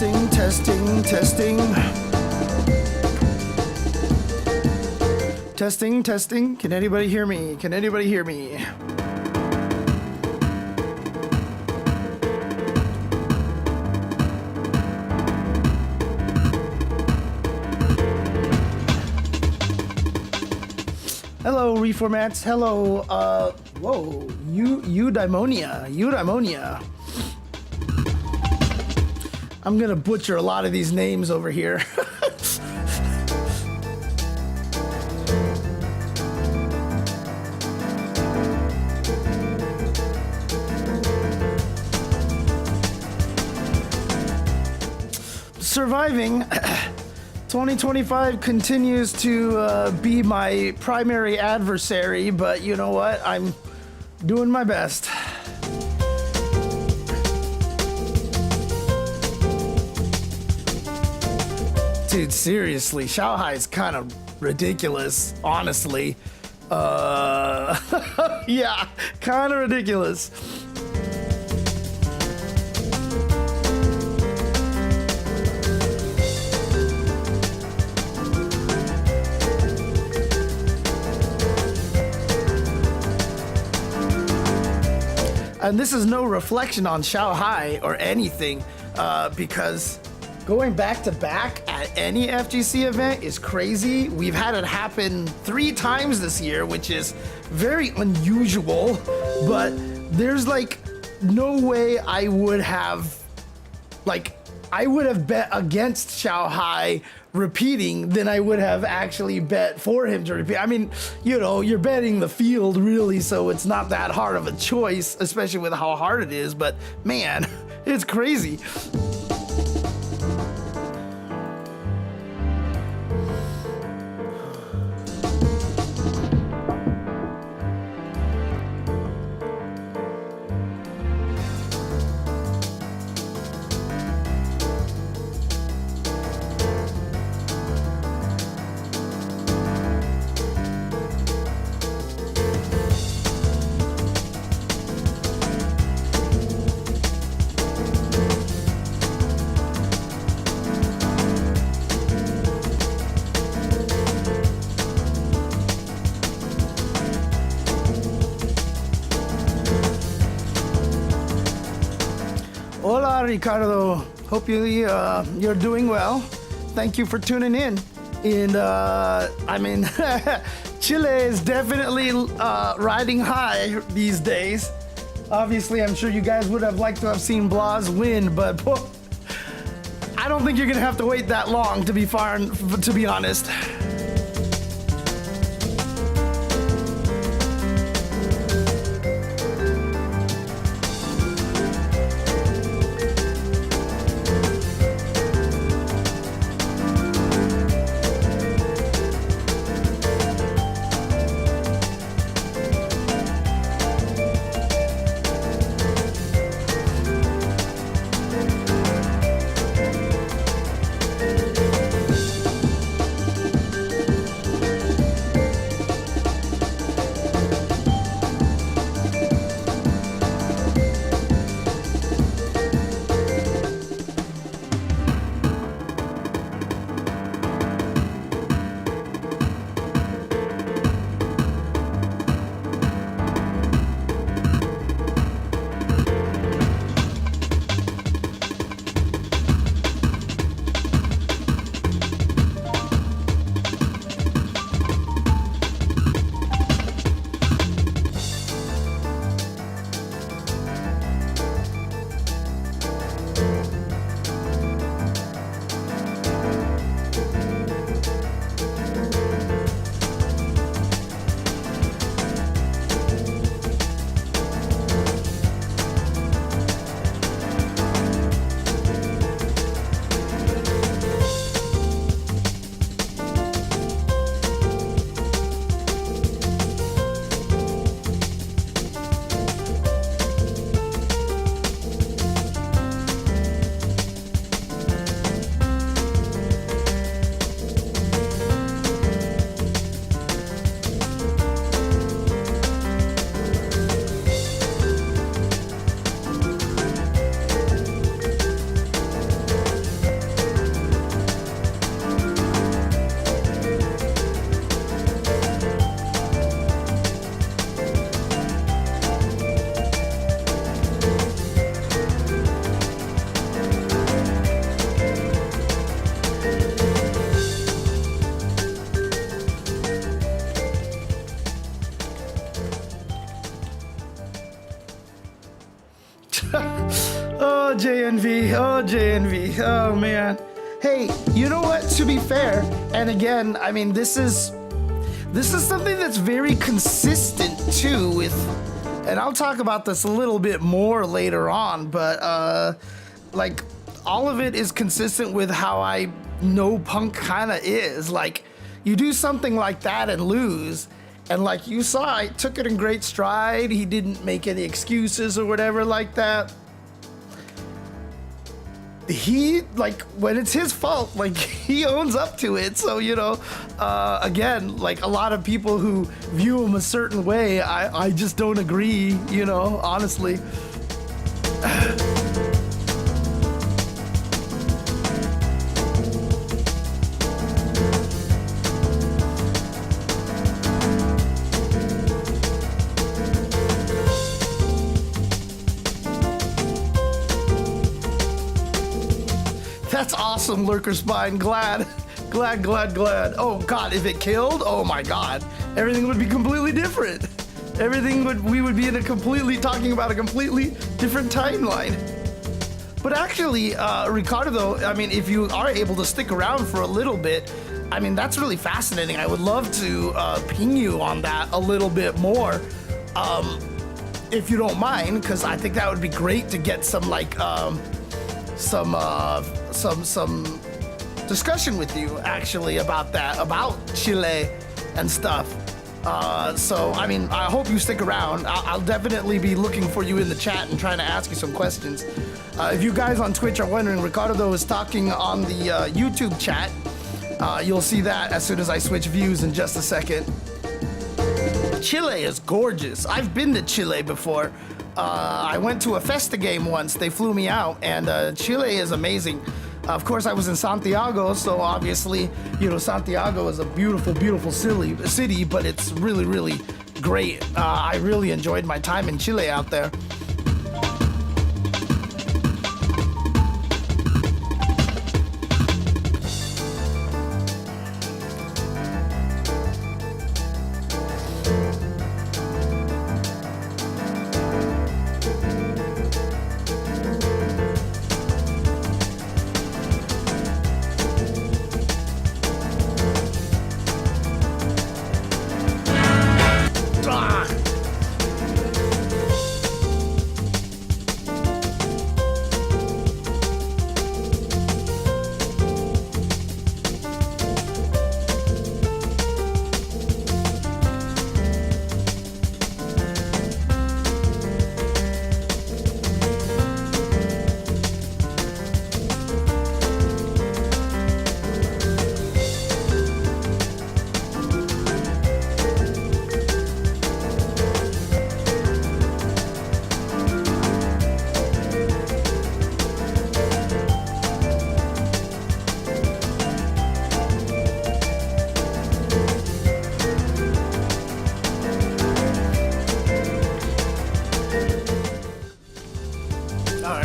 Testing, testing, testing. Testing, testing. Can anybody hear me? Can anybody hear me? Hello, reformats. Hello, whoa, eudaimonia. I'm gonna butcher a lot of these names over here. Surviving. 2025 continues to be my primary adversary, but you know what? I'm doing my best. Dude, seriously, Shanghai is kind of ridiculous, honestly. Yeah, kind of ridiculous. And this is no reflection on Shanghai or anything, because going back to back at any FGC event is crazy. We've had it happen 3 times this year, which is very unusual, but there's like no way I would have bet against Shanghai repeating than I would have actually bet for him to repeat. I mean, you know, you're betting the field really, so it's not that hard of a choice, especially with how hard it is, but man, it's crazy. Hola, Ricardo. Hope you're doing well. Thank you for tuning in. And I mean, Chile is definitely riding high these days. Obviously, I'm sure you guys would have liked to have seen Blas win, but I don't think you're gonna have to wait that long to be honest. JNV. Oh, JNV. Oh, man. Hey, you know what? To be fair, and again, I mean, this is something that's very consistent too with, and I'll talk about this a little bit more later on, but like all of it is consistent with how I know Punk kind of is. Like, you do something like that and lose, and like you saw, I took it in great stride. He didn't make any excuses or whatever like that. He, like, when it's his fault, like, he owns up to it. So, you know, again, like a lot of people who view him a certain way, I just don't agree, you know, honestly. That's awesome, Lurker Spine. Glad. Oh God, if it killed, oh my God, everything would be completely different. We would be in talking about a completely different timeline. But actually, Ricardo, I mean, if you are able to stick around for a little bit, I mean, that's really fascinating. I would love to ping you on that a little bit more, if you don't mind, because I think that would be great to get some like some discussion with you actually about that, about Chile and stuff. So I mean, I hope you stick around. I'll definitely be looking for you in the chat and trying to ask you some questions. If you guys on Twitch are wondering, Ricardo is talking on the YouTube chat. You'll see that as soon as I switch views in just a second. Chile is gorgeous. I've been to Chile before. I went to a Festa game once. They flew me out, and Chile is amazing. Of course, I was in Santiago, so obviously, you know, Santiago is a beautiful, beautiful city, but it's really, really great. I really enjoyed my time in Chile out there.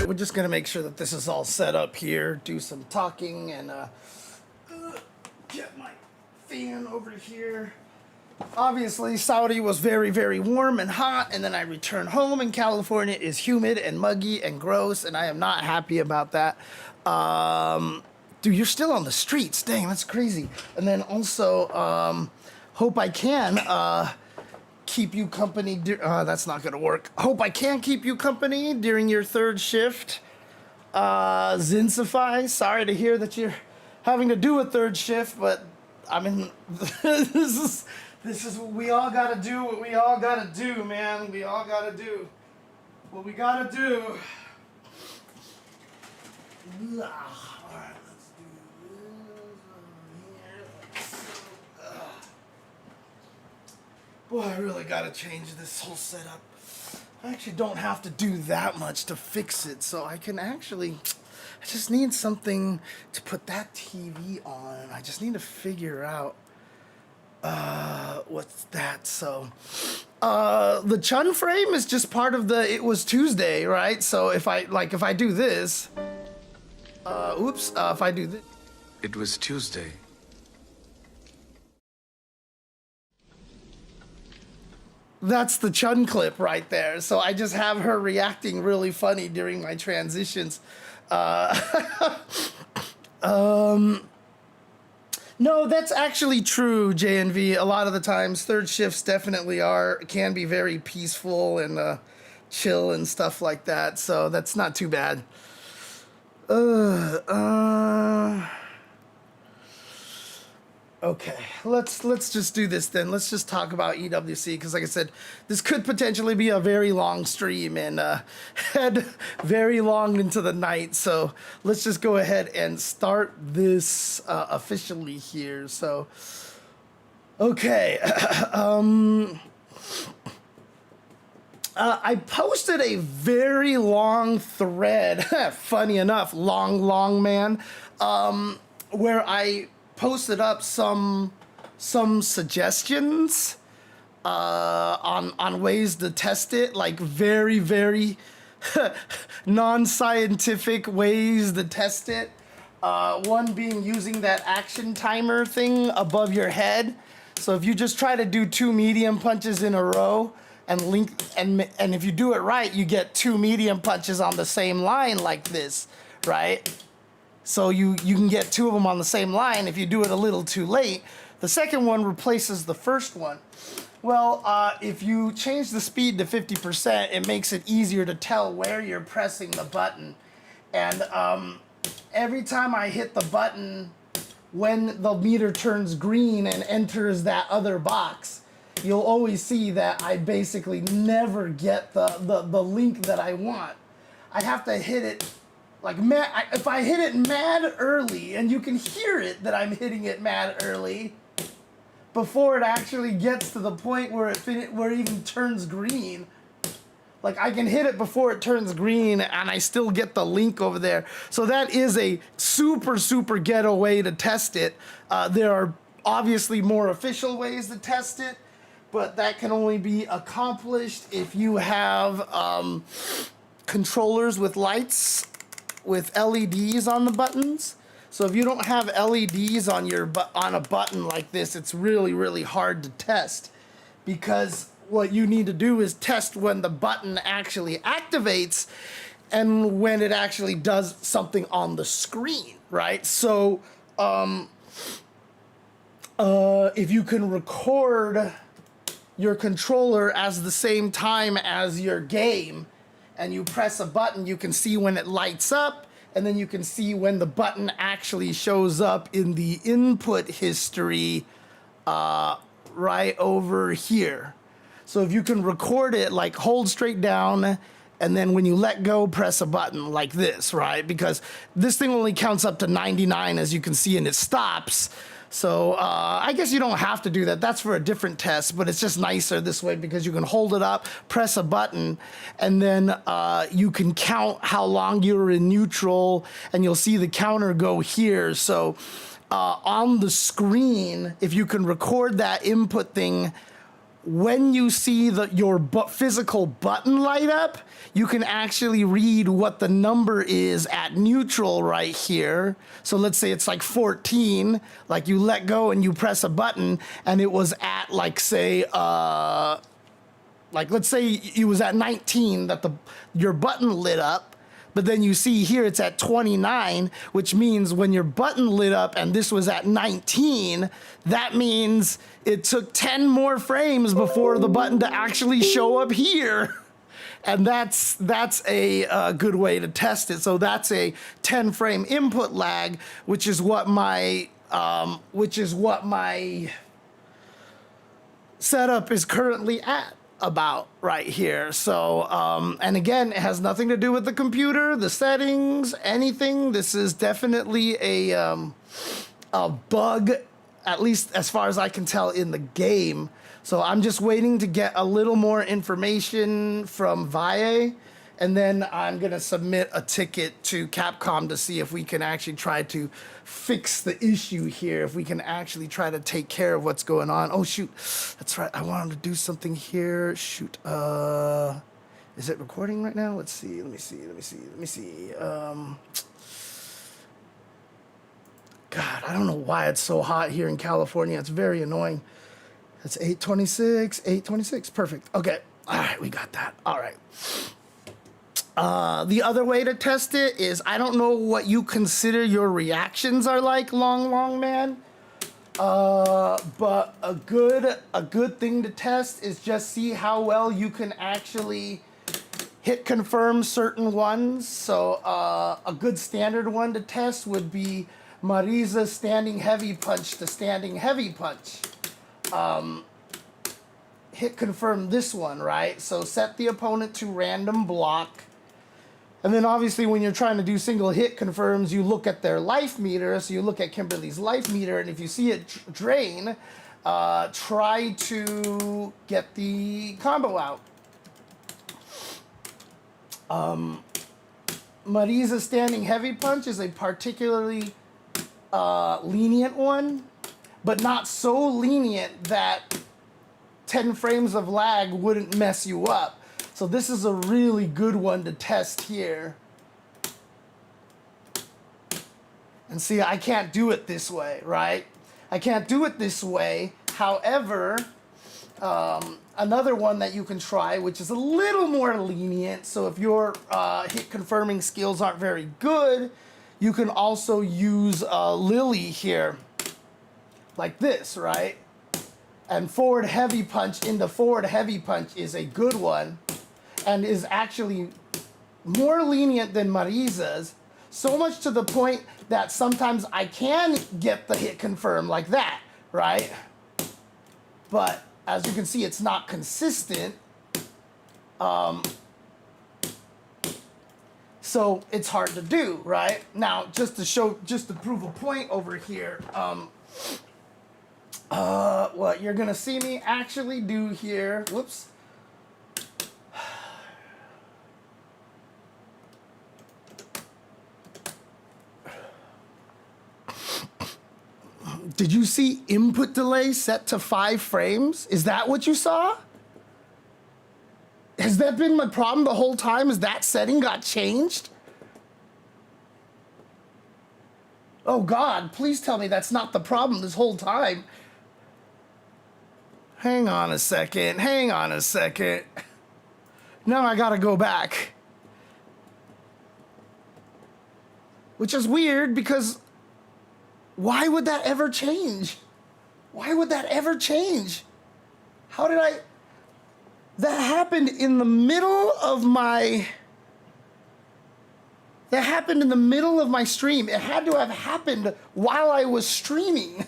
We're just gonna make sure that this is all set up here, do some talking, and get my fan over here. Obviously, Saudi was very, very warm and hot, and then I returned home, and California is humid and muggy and gross, and I am not happy about that. Dude, you're still on the streets. Dang, that's crazy. And then also, hope I can keep you company. That's not gonna work. Hope I can keep you company during your third shift. Zinsify, sorry to hear that you're having to do a third shift, but I mean, this is we all gotta do what we all gotta do, man. We all gotta do what we gotta do. All right, let's do this over here. Boy, I really gotta change this whole setup. I actually don't have to do that much to fix it, so I can actually, I just need something to put that TV on. I just need to figure out what's that. So the Chun frame is just part of the It Was Tuesday, right? So if I do this, if I do this. It was Tuesday. That's the Chun clip right there. So I just have her reacting really funny during my transitions. No, that's actually true, JNV. A lot of the times, third shifts definitely can be very peaceful and chill and stuff like that. So that's not too bad. Okay, let's just do this then. Let's just talk about EWC because, like I said, this could potentially be a very long stream and head very long into the night. So let's just go ahead and start this officially here. So, okay, I posted a very long thread. Funny enough, long man, where I posted up some suggestions on ways to test it, like very non-scientific ways to test it. One being using that action timer thing above your head. So if you just try to do 2 medium punches in a row and if you do it right, you get 2 medium punches on the same line like this, right? So you can get 2 of them on the same line. If you do it a little too late, the second one replaces the first one. Well, if you change the speed to 50%, it makes it easier to tell where you're pressing the button. And every time I hit the button, when the meter turns green and enters that other box, you'll always see that I basically never get the link that I want. I have to hit it like mad. If I hit it mad early, and you can hear it that I'm hitting it mad early, before it actually gets to the point where it even turns green. Like I can hit it before it turns green, and I still get the link over there. So that is a super ghetto way to test it. There are obviously more official ways to test it, but that can only be accomplished if you have controllers with lights with LEDs on the buttons. So if you don't have LEDs on a button like this, it's really hard to test, because what you need to do is test when the button actually activates and when it actually does something on the screen, right? So if you can record your controller as the same time as your game, and you press a button, you can see when it lights up, and then you can see when the button actually shows up in the input history right over here. So if you can record it, like hold straight down, and then when you let go, press a button like this, right? Because this thing only counts up to 99, as you can see, and it stops. So I guess you don't have to do that. That's for a different test, but it's just nicer this way because you can hold it up, press a button, and then you can count how long you're in neutral, and you'll see the counter go here. So on the screen, if you can record that input thing, when you see your physical button light up, you can actually read what the number is at neutral right here. So let's say it's like 14, like you let go and you press a button, and it was at like say, like let's say it was at 19 that your button lit up. But then you see here it's at 29, which means when your button lit up and this was at 19, that means it took 10 more frames before the button to actually show up here. And that's a good way to test it. So that's a 10 frame input lag, which is what my setup is currently at about right here. So and again, it has nothing to do with the computer, the settings, anything. This is definitely a bug, at least as far as I can tell, in the game. So I'm just waiting to get a little more information from VIA, and then I'm gonna submit a ticket to Capcom to see if we can actually try to fix the issue here, if we can actually try to take care of what's going on. Oh shoot, that's right, I wanted to do something here. Shoot, is it recording right now? Let's see, let me see. God, I don't know why it's so hot here in California. It's very annoying. That's 826, 826. Perfect. Okay. All right, we got that. All right. The other way to test it is, I don't know what you consider your reactions are like, long man. But a good thing to test is just see how well you can actually hit confirm certain ones. So a good standard one to test would be Marisa's standing heavy punch to standing heavy punch. Hit confirm this one, right? So set the opponent to random block. And then obviously when you're trying to do single hit confirms, you look at their life meter. So you look at Kimberly's life meter, and if you see it drain, try to get the combo out. Marisa's standing heavy punch is a particularly lenient one, but not so lenient that 10 frames of lag wouldn't mess you up. So this is a really good one to test here. And see, I can't do it this way, right? I can't do it this way. However, another one that you can try, which is a little more lenient, so if your hit confirming skills aren't very good, you can also use Lily here, like this, right? And forward heavy punch into forward heavy punch is a good one, and is actually more lenient than Marisa's, so much to the point that sometimes I can get the hit confirm like that, right? But as you can see, it's not consistent. So it's hard to do, right? Now, just to prove a point over here, what you're gonna see me actually do here, whoops. Did you see input delay set to 5 frames? Is that what you saw? Has that been my problem the whole time? Is that setting got changed? Oh God, please tell me that's not the problem this whole time. Hang on a second, hang on a second. Now I gotta go back. Which is weird because why would that ever change? Why would that ever change? How did I... That happened in the middle of my... That happened in the middle of my stream. It had to have happened while I was streaming.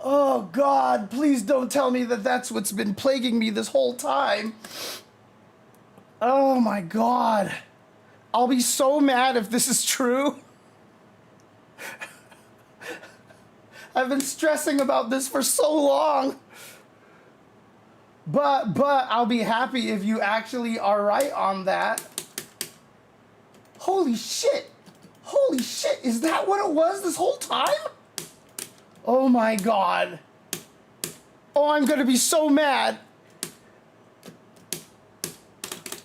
Oh God, please don't tell me that that's what's been plaguing me this whole time. Oh my God. I'll be so mad if this is true. I've been stressing about this for so long. But I'll be happy if you actually are right on that. Holy shit. Holy shit. Is that what it was this whole time? Oh my God. Oh, I'm gonna be so mad.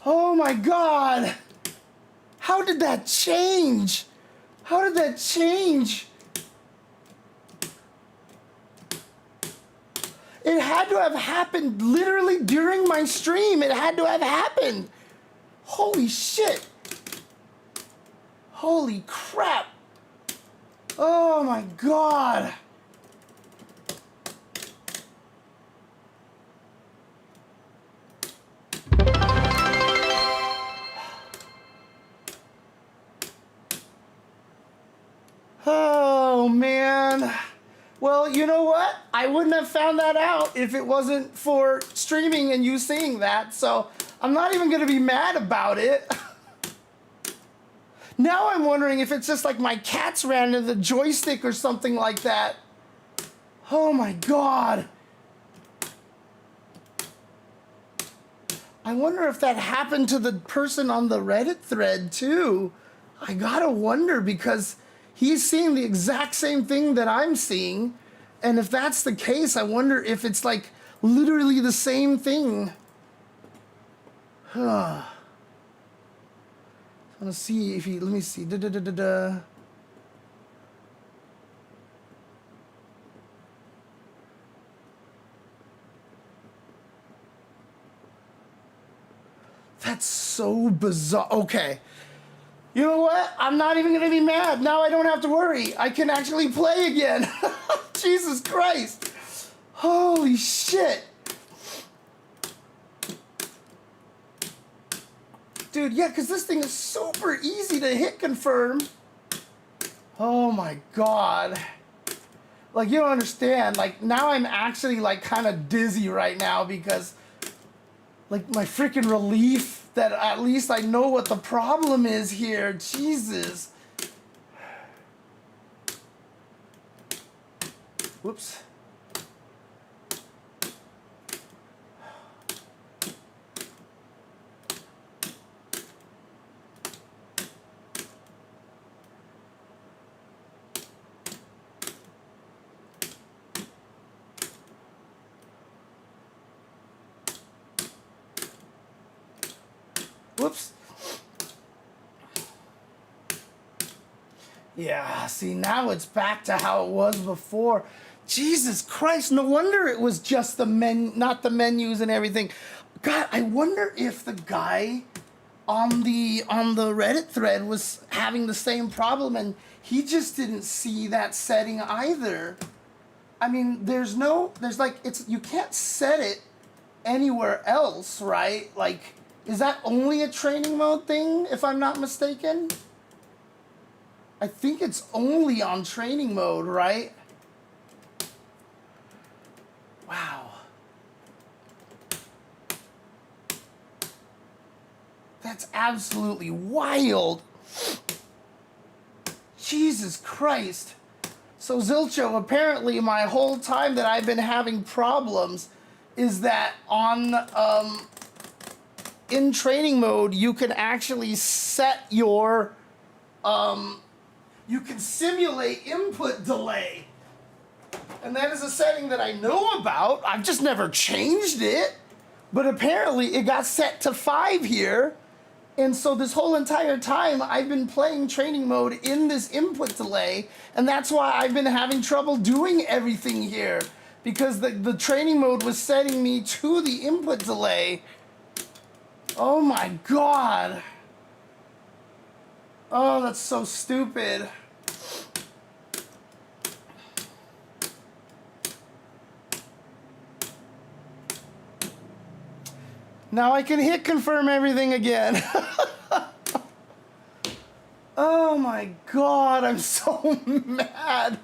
Oh my God. How did that change? How did that change? It had to have happened literally during my stream. It had to have happened. Holy shit. Holy crap. Oh my God. Oh man. Well, you know what? I wouldn't have found that out if it wasn't for streaming and you seeing that, so I'm not even gonna be mad about it. Now I'm wondering if it's just like my cats ran into the joystick or something like that. Oh my God. I wonder if that happened to the person on the Reddit thread too. I gotta wonder because he's seeing the exact same thing that I'm seeing. And if that's the case, I wonder if it's like literally the same thing. Let's see if he, let me see. That's so bizarre. Okay. You know what? I'm not even going to be mad. Now I don't have to worry. I can actually play again. Jesus Christ. Holy shit. Dude, yeah, because this thing is super easy to hit confirm. Oh my God. Like, you don't understand. Like, now I'm actually, like, kind of dizzy right now because, like, my freaking relief that at least I know what the problem is here. Jesus. Whoops. Whoops. Yeah, see, now it's back to how it was before. Jesus Christ, no wonder it was just the not the menus and everything. God, I wonder if the guy on the Reddit thread was having the same problem and he just didn't see that setting either. I mean, there's like, you can't set it anywhere else, right? Like, is that only a training mode thing, if I'm not mistaken? I think it's only on training mode, right? Wow. That's absolutely wild. Jesus Christ. So Zilcho, apparently my whole time that I've been having problems is that on in training mode you can actually set your you can simulate input delay. And that is a setting that I know about. I've just never changed it. But apparently it got set to 5 here. And so this whole entire time I've been playing training mode in this input delay. And that's why I've been having trouble doing everything here. Because the training mode was setting me to the input delay. Oh my God. Oh, that's so stupid. Now I can hit confirm everything again. Oh my God, I'm so mad.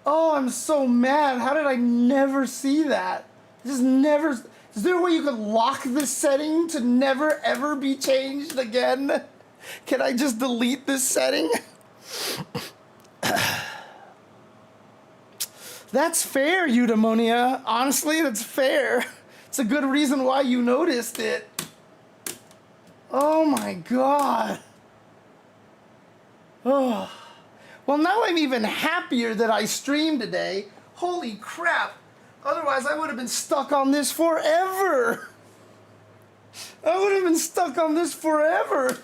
Oh, I'm so mad. How did I never see that? Just never. Is there a way you could lock this setting to never ever be changed again? Can I just delete this setting? That's fair, Eudaimonia. Honestly, that's fair. It's a good reason why you noticed it. Oh my God. Oh. Well, now I'm even happier that I streamed today. Holy crap. Otherwise, I would have been stuck on this forever. I would have been stuck on this forever.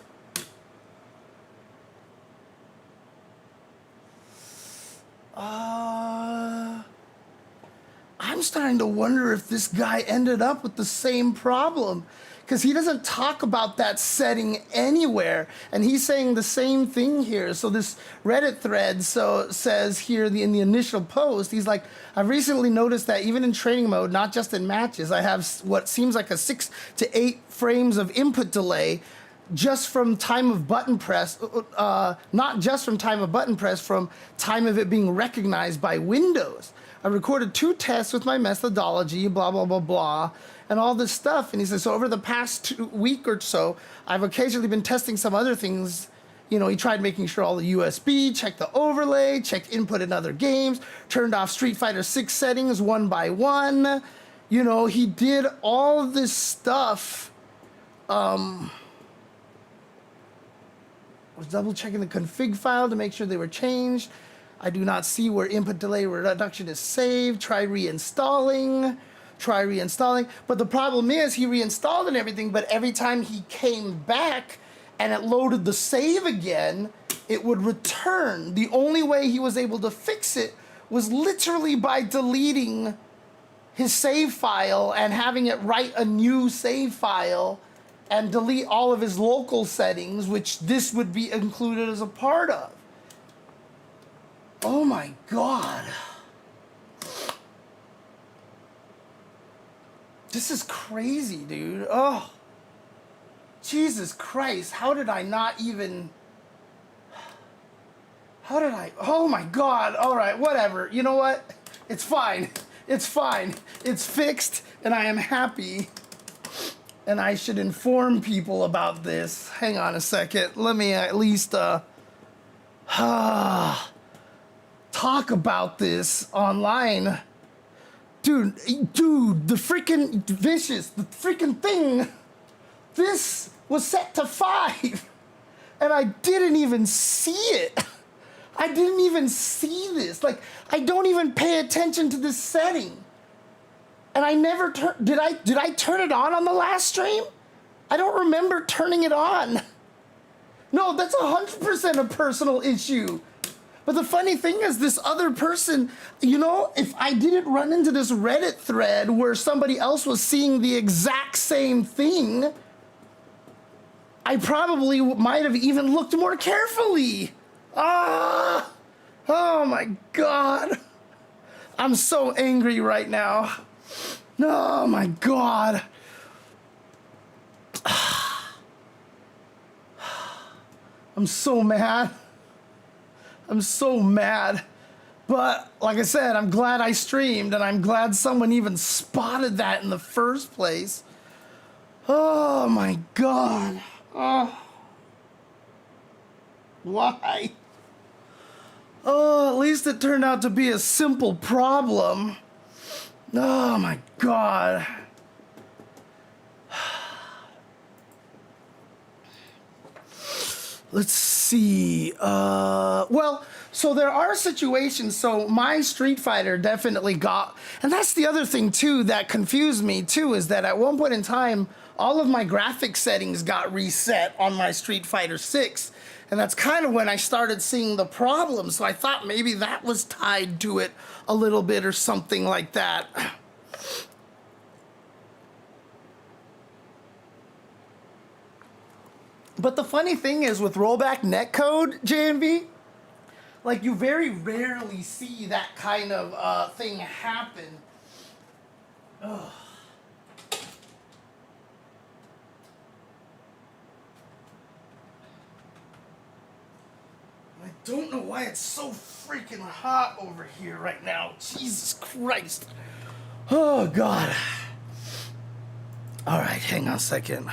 I'm starting to wonder if this guy ended up with the same problem, because he doesn't talk about that setting anywhere, and he's saying the same thing here. So this Reddit thread says here in the initial post, he's like, I've recently noticed that even in training mode, not just in matches, I have what seems like a 6 to 8 frames of input delay just from time of button press, not just from time of button press, from time of it being recognized by Windows. I recorded 2 tests with my methodology, blah, blah, blah, blah, and all this stuff. And he says, so over the past week or so, I've occasionally been testing some other things. You know, he tried making sure all the USB, checked the overlay, checked input in other games, turned off Street Fighter 6 settings one by one. You know, he did all of this stuff. Was double checking the config file to make sure they were changed. I do not see where input delay reduction is saved. Try reinstalling. But the problem is he reinstalled and everything, but every time he came back and it loaded the save again, it would return. The only way he was able to fix it was literally by deleting his save file and having it write a new save file and delete all of his local settings, which this would be included as a part of. Oh my God. This is crazy, dude. Oh, Jesus Christ. How did I not even... Oh my God. All right, whatever. You know what? It's fine. It's fine. It's fixed, and I am happy. And I should inform people about this. Hang on a second. Let me at least talk about this online. Dude, the freaking vicious, the freaking thing. This was set to 5, and I didn't even see it. I didn't even see this. Like, I don't even pay attention to this setting. And I never did I turn it on the last stream? I don't remember turning it on. No, that's 100% a personal issue. But the funny thing is, this other person, you know, if I didn't run into this Reddit thread where somebody else was seeing the exact same thing, I probably might have even looked more carefully. Ah! Oh my God. I'm so angry right now. Oh my God. I'm so mad. I'm so mad. But like I said, I'm glad I streamed, and I'm glad someone even spotted that in the first place. Oh my God. Oh. Why? Oh, at least it turned out to be a simple problem. Oh my God. Let's see. Well, so there are situations. So my Street Fighter definitely got, and that's the other thing too that confused me too, is that at one point in time, all of my graphic settings got reset on my Street Fighter 6. And that's kind of when I started seeing the problem. So I thought maybe that was tied to it a little bit or something like that. But the funny thing is, with rollback netcode, JMV, like, you very rarely see that kind of thing happen. Ugh. I don't know why it's so freaking hot over here right now. Jesus Christ. Oh, God. All right, hang on a second.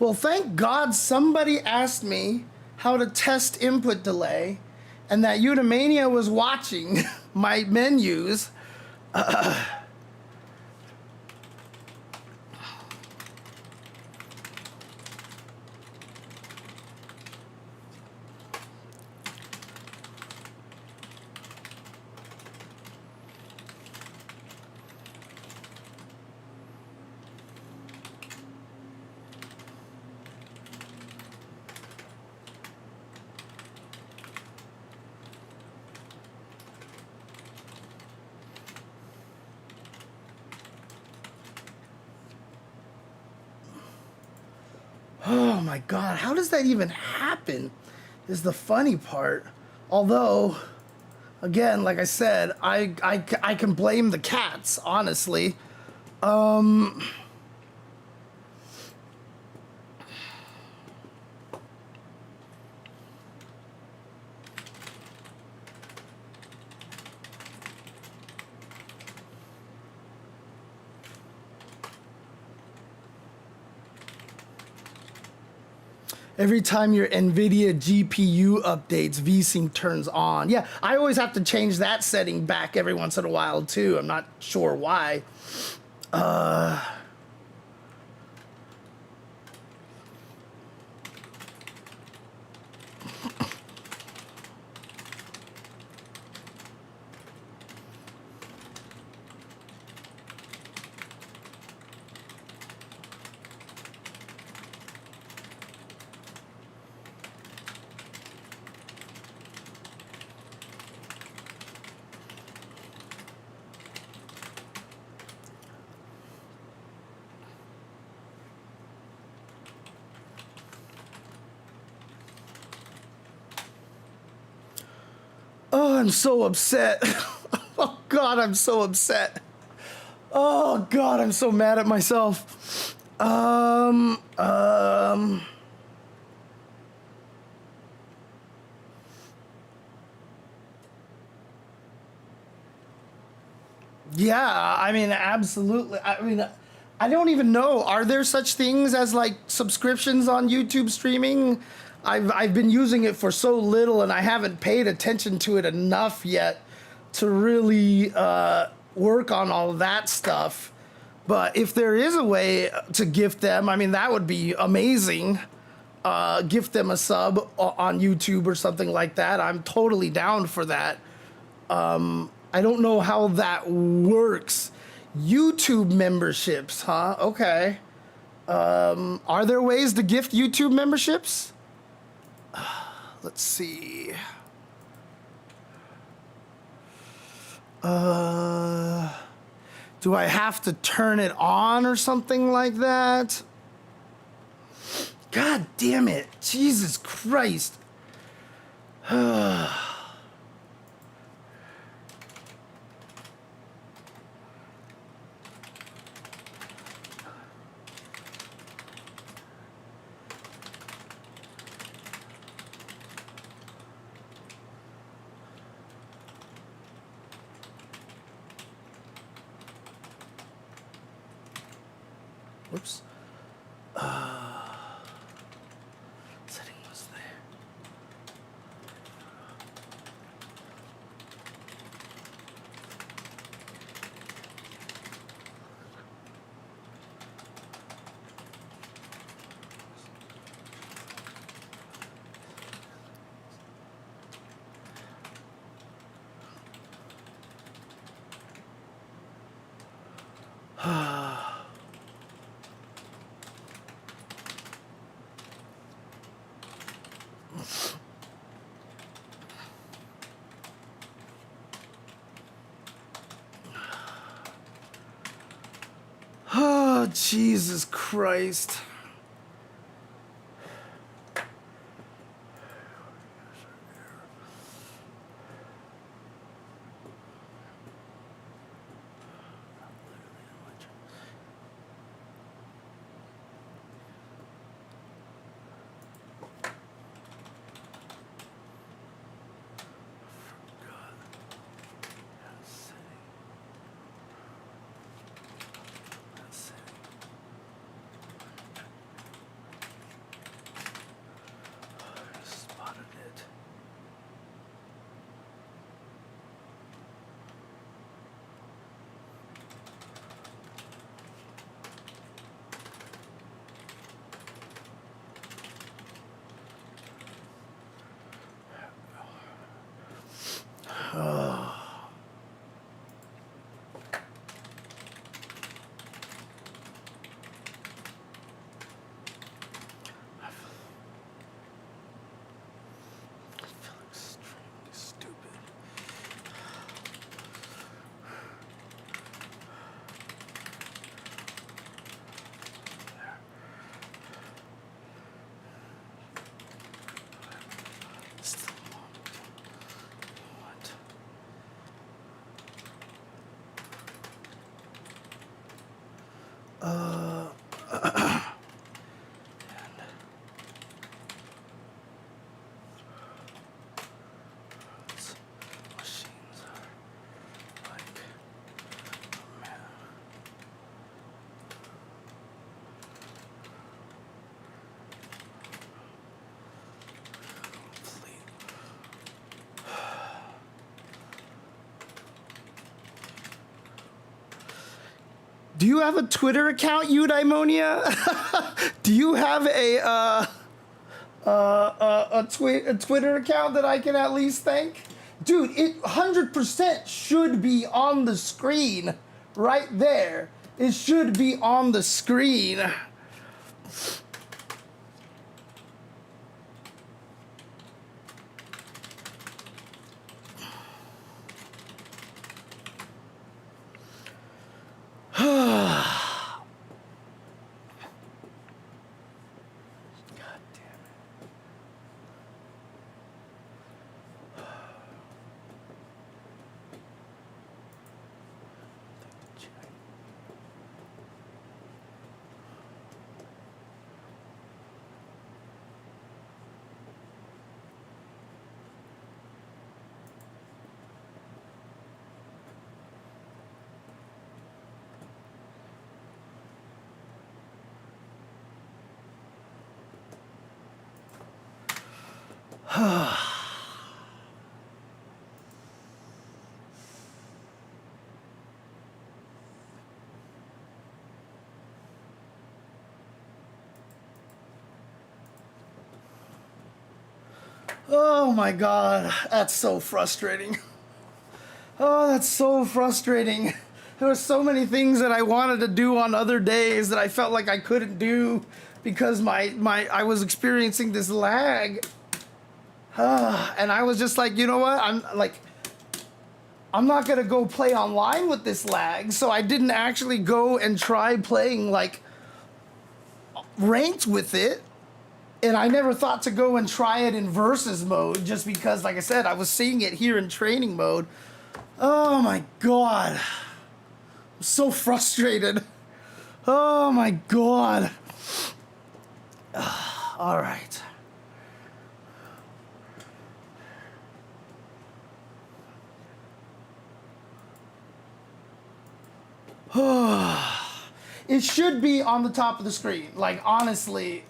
Well, thank God somebody asked me how to test input delay, and that Eudomania was watching my menus. Oh my God, how does that even happen is the funny part. Although, again, like I said, I can blame the cats, honestly. Every time your NVIDIA GPU updates, VSync turns on. Yeah, I always have to change that setting back every once in a while, too. I'm not sure why. I'm so upset. Oh God, I'm so upset. Oh God, I'm so mad at myself. Yeah, I mean, absolutely. I mean, I don't even know. Are there such things as like subscriptions on YouTube streaming? I've been using it for so little, and I haven't paid attention to it enough yet to really work on all that stuff. But if there is a way to gift them, I mean, that would be amazing. Gift them a sub on YouTube or something like that. I'm totally down for that. I don't know how that works. YouTube memberships, huh? Okay. Are there ways to gift YouTube memberships? Let's see. Do I have to turn it on or something like that? God damn it. Jesus Christ. Whoops. Setting was there. Oh, Jesus Christ. Spotted it. Extremely stupid. Still what? Machines are like, oh man. Complete. Do you have a Twitter account, Eudaimonia? Do you have a Twitter account that I can at least thank? Dude, it 100% should be on the screen right there. It should be on the screen. God damn it. Oh my God, that's so frustrating. Oh, that's so frustrating. There were so many things that I wanted to do on other days that I felt like I couldn't do because I was experiencing this lag. And I was just like, you know what? I'm not gonna go play online with this lag, so I didn't actually go and try playing like ranked with it. And I never thought to go and try it in versus mode just because, like I said, I was seeing it here in training mode. Oh my God. I'm so frustrated. Oh my God. All right. It should be on the top of the screen. Like, honestly,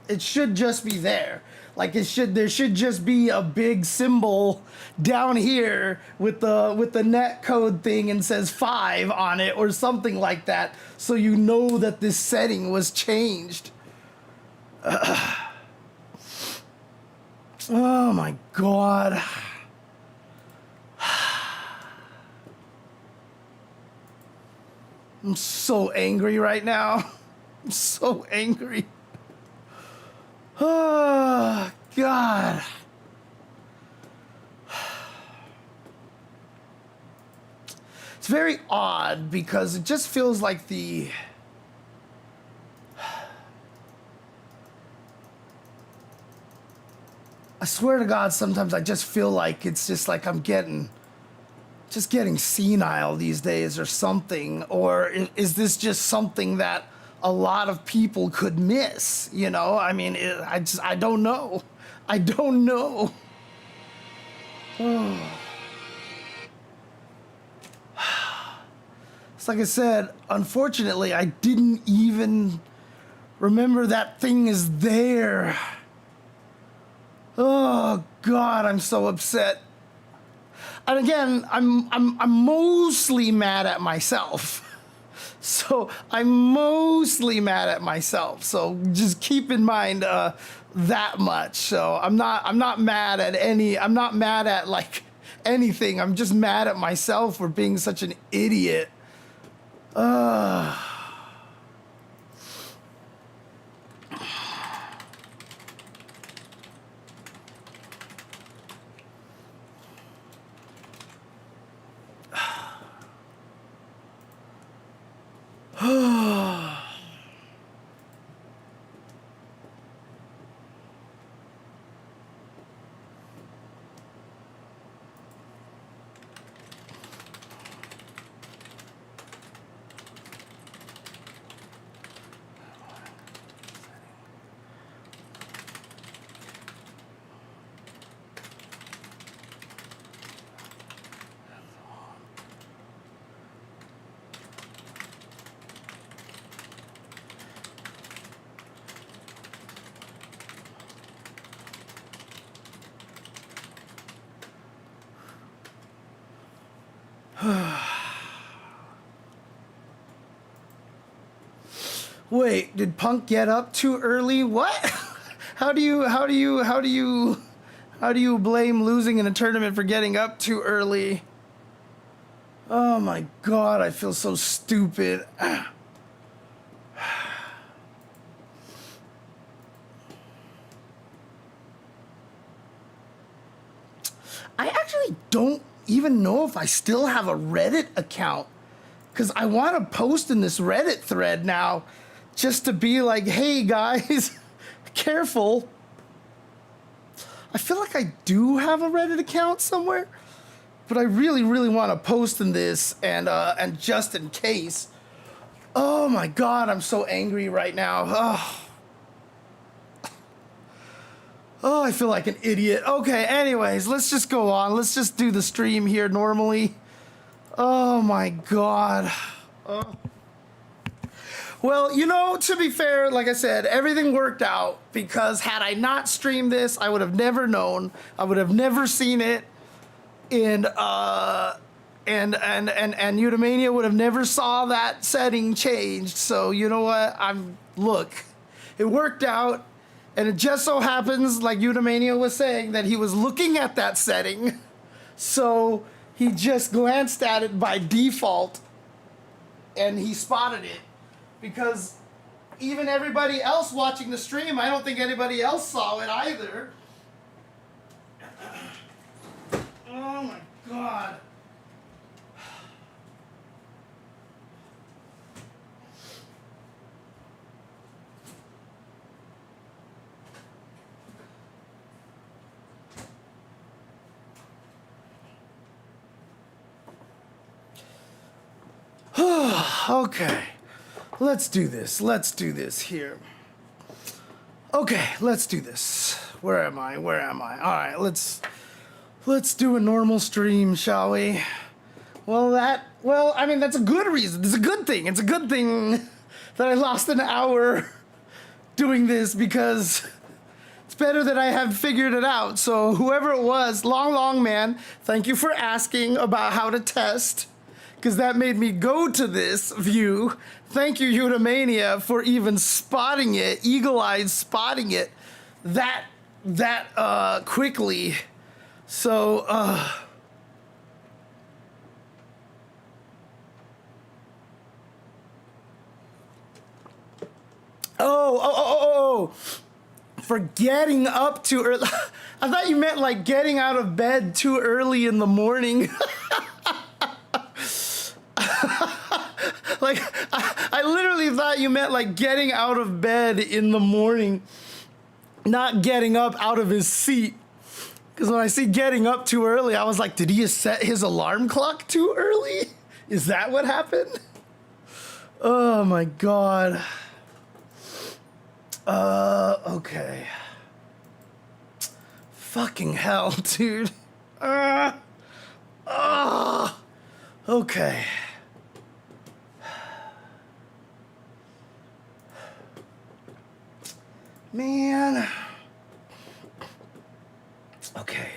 it should just be there. Like, there should just be a big symbol down here with the net code thing and says 5 on it or something like that, so you know that this setting was changed. Oh my God. I'm so angry right now. I'm so angry. Oh, God. It's very odd because it just feels like I swear to God, sometimes I just feel like it's just like I'm getting senile these days or something. Or is this just something that a lot of people could miss? You know, I mean, I don't know. I don't know. It's like I said, unfortunately, I didn't even remember that thing is there. Oh God, I'm so upset. And again, I'm mostly mad at myself. So I'm mostly mad at myself. So just keep in mind that much. So I'm not mad at I'm not mad at like anything. I'm just mad at myself for being such an idiot. Wait, did Punk get up too early? What? How do you blame losing in a tournament for getting up too early? Oh my God, I feel so stupid. I actually don't even know if I still have a Reddit account, because I want to post in this Reddit thread now just to be like, hey guys, careful. I feel like I do have a Reddit account somewhere, but I really, really want to post in this and just in case. Oh my God, I'm so angry right now. Oh, I feel like an idiot. Okay, anyways, let's just go on. Let's just do the stream here normally. Oh my God. Well, you know, to be fair, like I said, everything worked out because had I not streamed this, I would have never known. I would have never seen it. And Eudomania would have never saw that setting changed. So you know what? Look, it worked out, and it just so happens, like Eudomania was saying, that he was looking at that setting, so he just glanced at it by default, and he spotted it. Because even everybody else watching the stream, I don't think anybody else saw it either. Oh my God. Okay. Let's do this. Let's do this here. Okay, let's do this. Where am I? Where am I? All right, let's do a normal stream, shall we? Well, I mean, that's a good reason. It's a good thing. It's a good thing that I lost an hour doing this because it's better that I have figured it out. So whoever it was, long man, thank you for asking about how to test, because that made me go to this view. Thank you, Eudomania, for even spotting it, eagle-eyed spotting it that quickly. So, for getting up too early. I thought you meant like getting out of bed too early in the morning. Like, I literally thought you meant like getting out of bed in the morning, not getting up out of his seat. Because when I see getting up too early, I was like, did he set his alarm clock too early? Is that what happened? Oh my God. Okay. Fucking hell, dude. Okay. Man. Okay,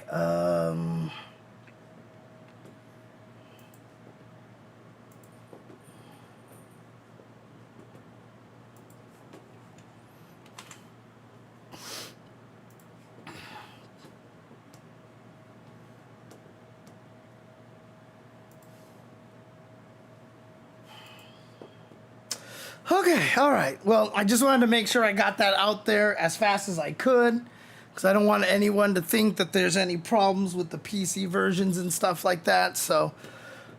okay, all right. Well, I just wanted to make sure I got that out there as fast as I could, because I don't want anyone to think that there's any problems with the PC versions and stuff like that. So,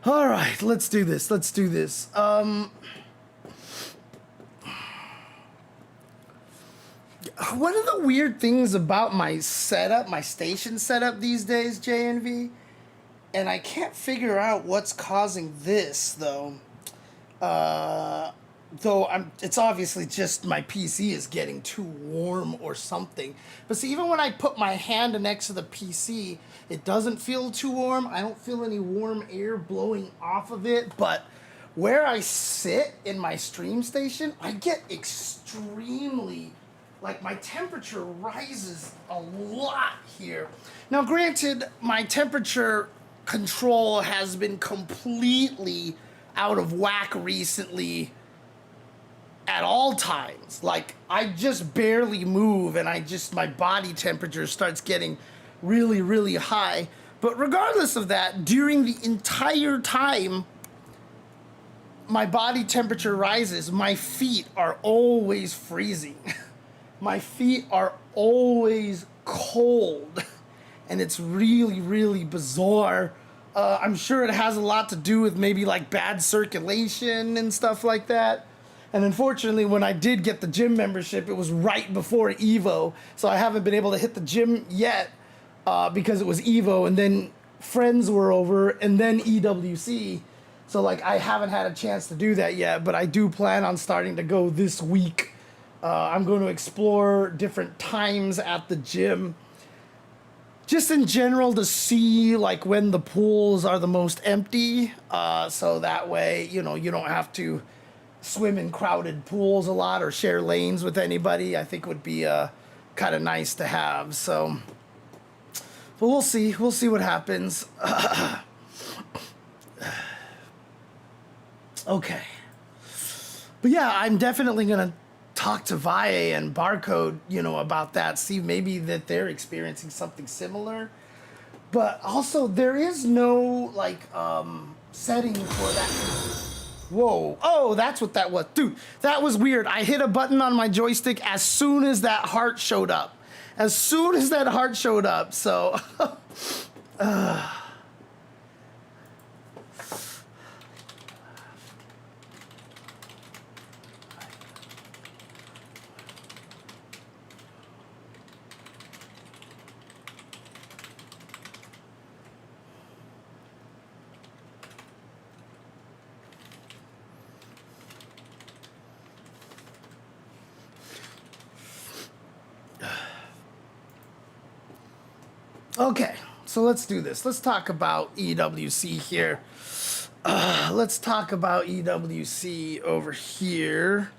all right, let's do this. Let's do this. One of the weird things about my setup, my station setup these days, JNV, and I can't figure out what's causing this, though. It's obviously just my PC is getting too warm or something. But see, even when I put my hand next to the PC, it doesn't feel too warm. I don't feel any warm air blowing off of it. But where I sit in my stream station, I get extremely, like, my temperature rises a lot here. Now, granted, my temperature control has been completely out of whack recently at all times. Like, I just barely move and my body temperature starts getting really, really high. But regardless of that, during the entire time my body temperature rises, my feet are always freezing. My feet are always cold. And it's really, really bizarre. I'm sure it has a lot to do with maybe like bad circulation and stuff like that. And unfortunately, when I did get the gym membership, it was right before Evo. So I haven't been able to hit the gym yet because it was Evo, and then Friends were over, and then EWC. So like I haven't had a chance to do that yet, but I do plan on starting to go this week. I'm going to explore different times at the gym, just in general to see like when the pools are the most empty. So that way, you know, you don't have to swim in crowded pools a lot or share lanes with anybody. I think would be kind of nice to have. So, but we'll see. We'll see what happens. Okay. But yeah, I'm definitely going to talk to Valle and Barcode, about that. See maybe that they're experiencing something similar. But also, there is no, setting for that. Whoa. Oh, that's what that was. Dude, that was weird. I hit a button on my joystick as soon as that heart showed up. So, okay, so let's do this. Let's talk about EWC here. Let's talk about EWC over here.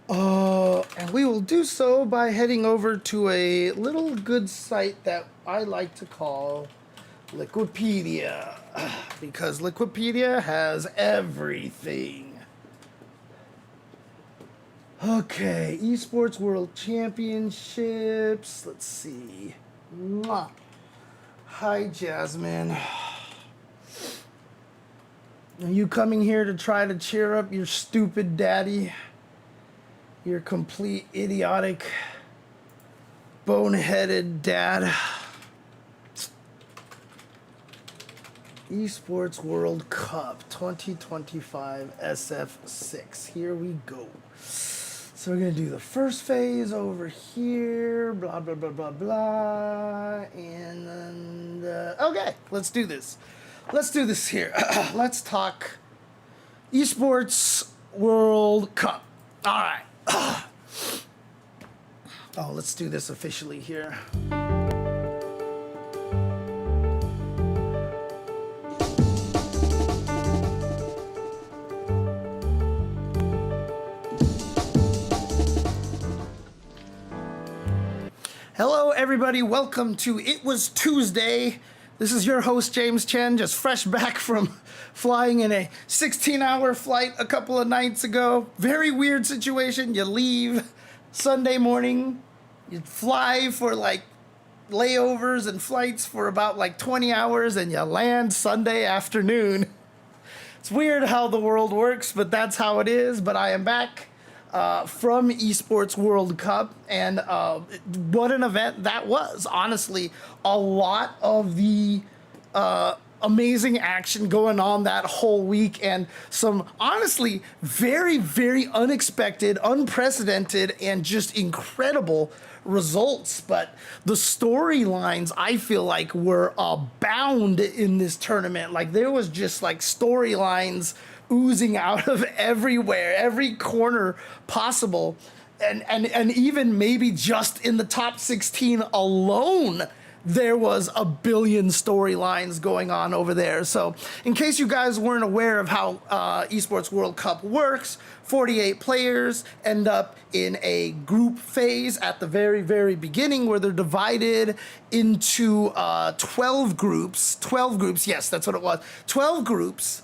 And we will do so by heading over to a little good site that I like to call Liquipedia. Because Liquipedia has everything. Okay, Esports World Championships. Let's see. Mwah. Hi, Jasmine. Are you coming here to try to cheer up your stupid daddy? Your complete idiotic, boneheaded dad. Esports World Cup 2025 SF6. Here we go. So we're going to do the first phase over here, blah, blah, blah, blah, blah, and then, okay, let's do this. Let's do this here. Let's talk Esports World Cup. All right. Oh, let's do this officially here. Hello, everybody. Welcome to It Was Tuesday. This is your host, James Chen, just fresh back from flying in a 16-hour flight a couple of nights ago. Very weird situation. You leave Sunday morning, you fly for layovers and flights for about 20 hours, and you land Sunday afternoon. It's weird how the world works, but that's how it is. But I am back from Esports World Cup, and what an event that was. Honestly, a lot of the amazing action going on that whole week, and some honestly very, very unexpected, unprecedented, and just incredible results. But the storylines, I feel like, were abound in this tournament. There was just storylines oozing out of everywhere, every corner possible, and even maybe just in the top 16 alone, there was a billion storylines going on over there. So in case you guys weren't aware of how Esports World Cup works, 48 players end up in a group phase at the very, very beginning, where they're divided into 12 groups. 12 groups, yes, that's what it was. 12 groups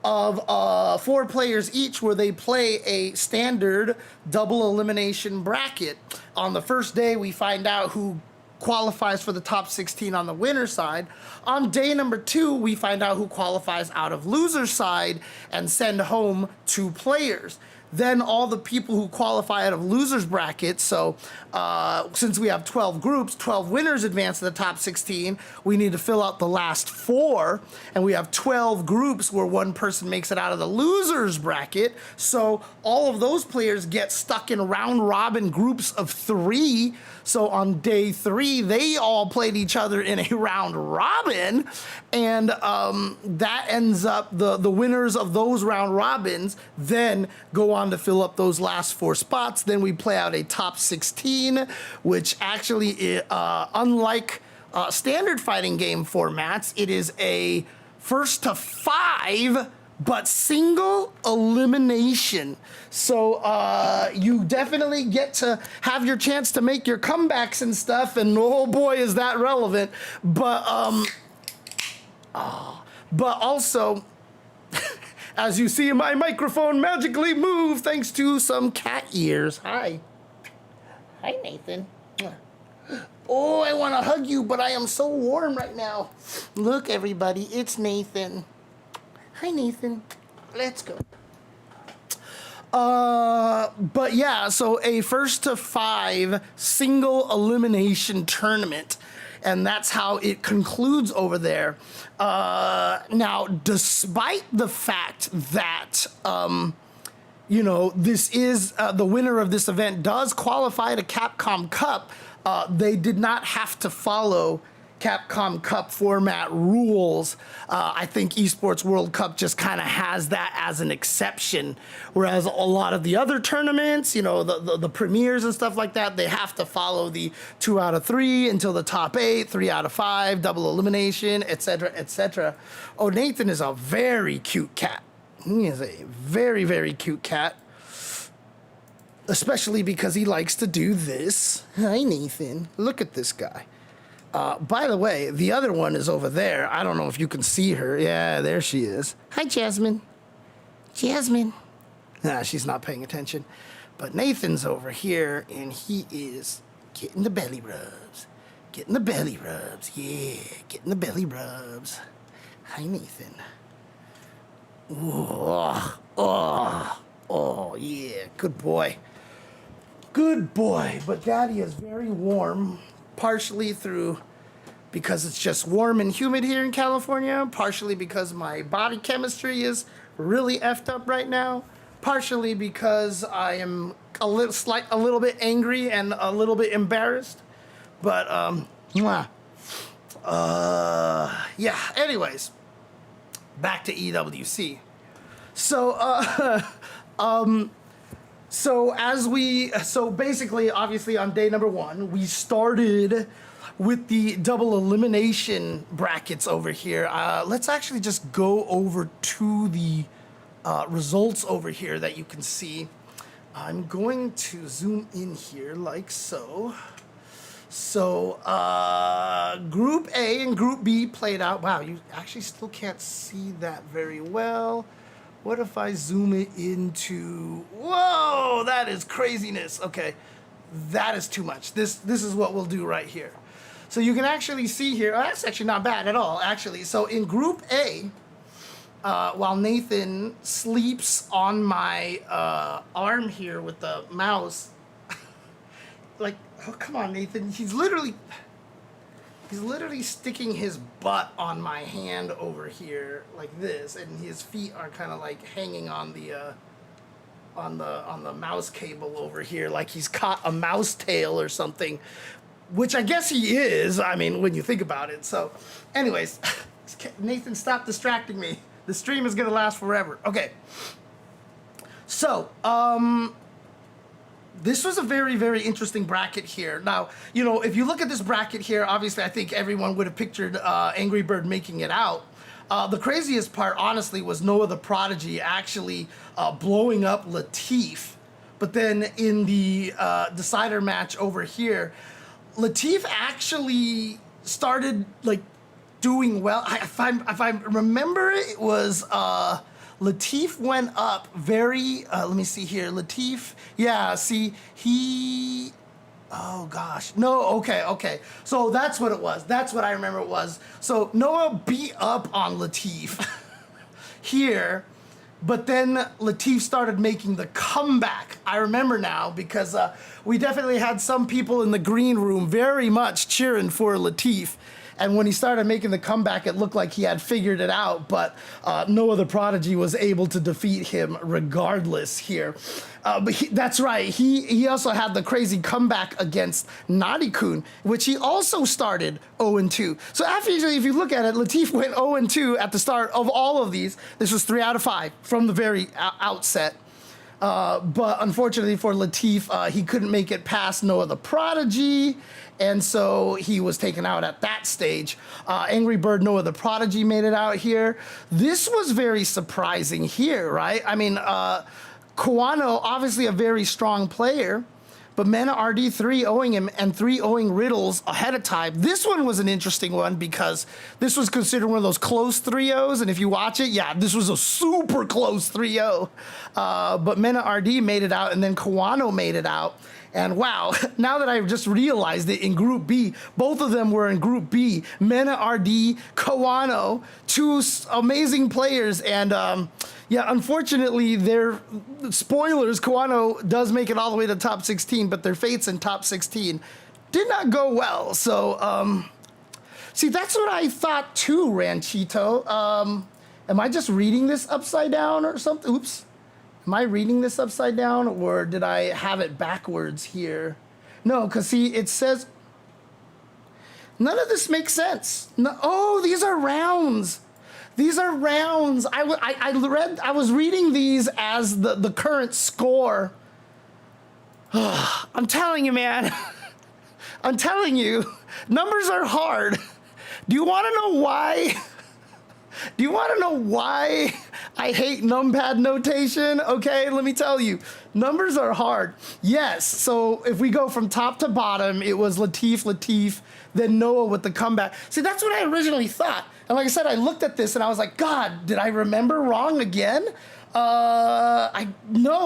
of 4 players each, where they play a standard double elimination bracket. On the first day, we find out who qualifies for the top 16 on the winner side. On day number 2, we find out who qualifies out of loser side and send home 2 players. Then all the people who qualify out of losers bracket, so since we have 12 groups, 12 winners advance to the top 16, we need to fill out the last 4, and we have 12 groups where one person makes it out of the losers bracket, so all of those players get stuck in round robin groups of 3. So on day 3, they all played each other in a round robin, and that ends up, the winners of those round robins then go on to fill up those last 4 spots. Then we play out a top 16, which actually, unlike standard fighting game formats, it is a first to 5 but single elimination. So you definitely get to have your chance to make your comebacks and stuff, and oh boy, is that relevant. But also, as you see, my microphone magically moved thanks to some cat ears. Hi, Nathan. Oh, I want to hug you, but I am so warm right now. Look, everybody, it's Nathan. Hi, Nathan. Let's go. But yeah, so a 1-to-5 single elimination tournament, and that's how it concludes over there. Now, despite the fact that, this is the winner of this event does qualify to Capcom Cup, they did not have to follow Capcom Cup format rules. I think Esports World Cup just kind of has that as an exception, whereas a lot of the other tournaments, the premieres and stuff like that, they have to follow the 2 out of 3 until the top 8, 3 out of 5, double elimination, etc., etc. Oh, Nathan is a very cute cat. He is a very, very cute cat. Especially because he likes to do this. Hi, Nathan. Look at this guy. By the way, the other one is over there. I don't know if you can see her. Yeah, there she is. Hi, Jasmine. Jasmine. Nah, she's not paying attention. But Nathan's over here, and he is getting the belly rubs. Getting the belly rubs. Yeah, getting the belly rubs. Hi, Nathan. Oh, yeah, good boy. Good boy, but Daddy is very warm, partially through because it's just warm and humid here in California, partially because my body chemistry is really effed up right now, partially because I am a little bit angry and a little bit embarrassed, but yeah. Anyways, back to EWC. So basically, obviously, on day number 1, we started with the double elimination brackets over here. Let's actually just go over to the results over here that you can see. I'm going to zoom in here like so. So Group A and Group B played out. Wow, you actually still can't see that very well. What if I zoom it into, whoa, that is craziness. Okay, that is too much. This is what we'll do right here. So you can actually see here, that's actually not bad at all, actually. So in Group A, while Nathan sleeps on my arm here with the mouse, like, oh, come on, Nathan, he's literally sticking his butt on my hand over here like this, and his feet are kind of like hanging on the mouse cable over here, like he's caught a mouse tail or something, which I guess he is. I mean, when you think about it. So, anyways, Nathan, stop distracting me. The stream is gonna last forever. Okay. So, this was a very, very interesting bracket here. Now, if you look at this bracket here, obviously I think everyone would have pictured Angry Bird making it out. The craziest part, honestly, was Noah the Prodigy actually blowing up Latif. But then in the decider match over here, Latif actually started like doing well. If I remember, it was Latif went up very, let me see here, Latif, yeah, see, he, oh gosh, no, okay, so that's what it was, that's what I remember it was. So Noah beat up on Latif here, but then Latif started making the comeback. I remember now because we definitely had some people in the green room very much cheering for Latif. And when he started making the comeback, it looked like he had figured it out, but Noah the Prodigy was able to defeat him regardless here. But that's right, he also had the crazy comeback against Naughty-kun, which he also started 0-2. So actually, if you look at it, Latif went 0-2 at the start of all of these. This was 3 out of 5 from the very outset. But unfortunately for Latif, he couldn't make it past Noah the Prodigy, and so he was taken out at that stage. Angry Bird Noah the Prodigy made it out here. This was very surprising here, right? I mean, Kawano, obviously a very strong player, but Mena RD 3-0ing him and 3-0ing Riddles ahead of time. This one was an interesting one because this was considered one of those close 3-0s, and if you watch it, yeah, this was a super close 3-0. But Mena RD made it out, and then Kawano made it out. And wow, now that I've just realized it, in Group B, both of them were in Group B. Mena RD, Kawano, two amazing players, and yeah, unfortunately, their spoilers, Kawano does make it all the way to top 16, but their fates in top 16 did not go well. So, see, that's what I thought too, Ranchito. Am I just reading this upside down or something? Oops. Am I reading this upside down, or did I have it backwards here? No, because see, it says... None of this makes sense. No, oh, these are rounds. These are rounds. I was reading these as the current score. I'm telling you, man. I'm telling you, numbers are hard. Do you want to know why? Do you want to know why I hate numpad notation? Okay, let me tell you. Numbers are hard. Yes, so if we go from top to bottom, it was Latif, then Noah with the comeback. See, that's what I originally thought. And like I said, I looked at this and I was like, God, did I remember wrong again? No,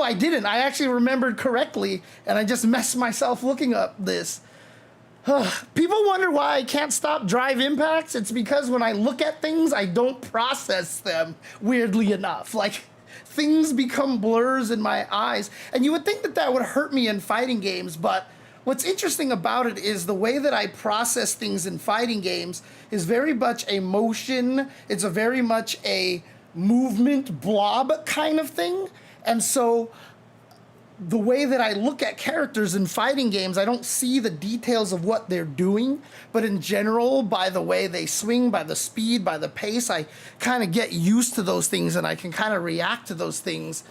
I didn't. I actually remembered correctly, and I just messed myself looking up this. People wonder why I can't stop drive impacts. It's because when I look at things, I don't process them, weirdly enough. Like, things become blurs in my eyes. And you would think that that would hurt me in fighting games, but what's interesting about it is the way that I process things in fighting games is very much a motion. It's a very much a movement blob kind of thing. And so the way that I look at characters in fighting games, I don't see the details of what they're doing, but in general, by the way they swing, by the speed, by the pace, I kind of get used to those things and I can kind of react to those things.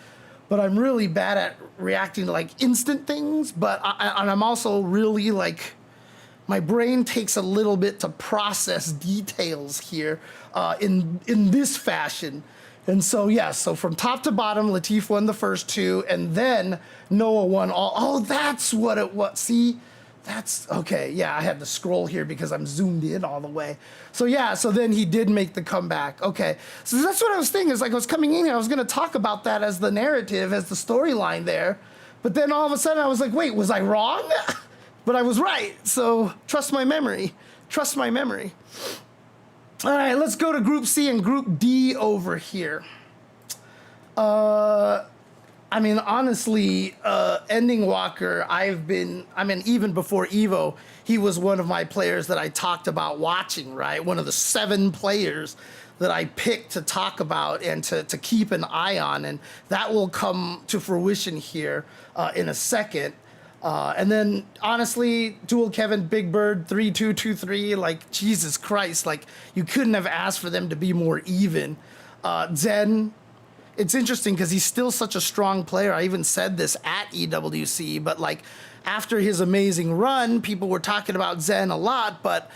But I'm really bad at reacting to like instant things, but I'm also really like, my brain takes a little bit to process details here in this fashion. And so, yeah, so from top to bottom, Latif won the first two, and then Noah won all. Oh, that's what it was. See, that's, okay, yeah, I had to scroll here because I'm zoomed in all the way. So, yeah, so then he did make the comeback. Okay, so that's what I was thinking. Is like I was coming in here, I was going to talk about that as the narrative, as the storyline there. But then all of a sudden I was like, wait, was I wrong? But I was right. So trust my memory. Trust my memory. All right, let's go to Group C and Group D over here. I mean, honestly, Ending Walker, even before EVO, he was one of my players that I talked about watching, right? One of the 7 players that I picked to talk about and to keep an eye on, and that will come to fruition here in a second. And then, honestly, Dual Kevin, Big Bird, 3-2-2-3, like, Jesus Christ, like, you couldn't have asked for them to be more even. Zen, it's interesting because he's still such a strong player. I even said this at EWC, but, like, after his amazing run, people were talking about Zen a lot, but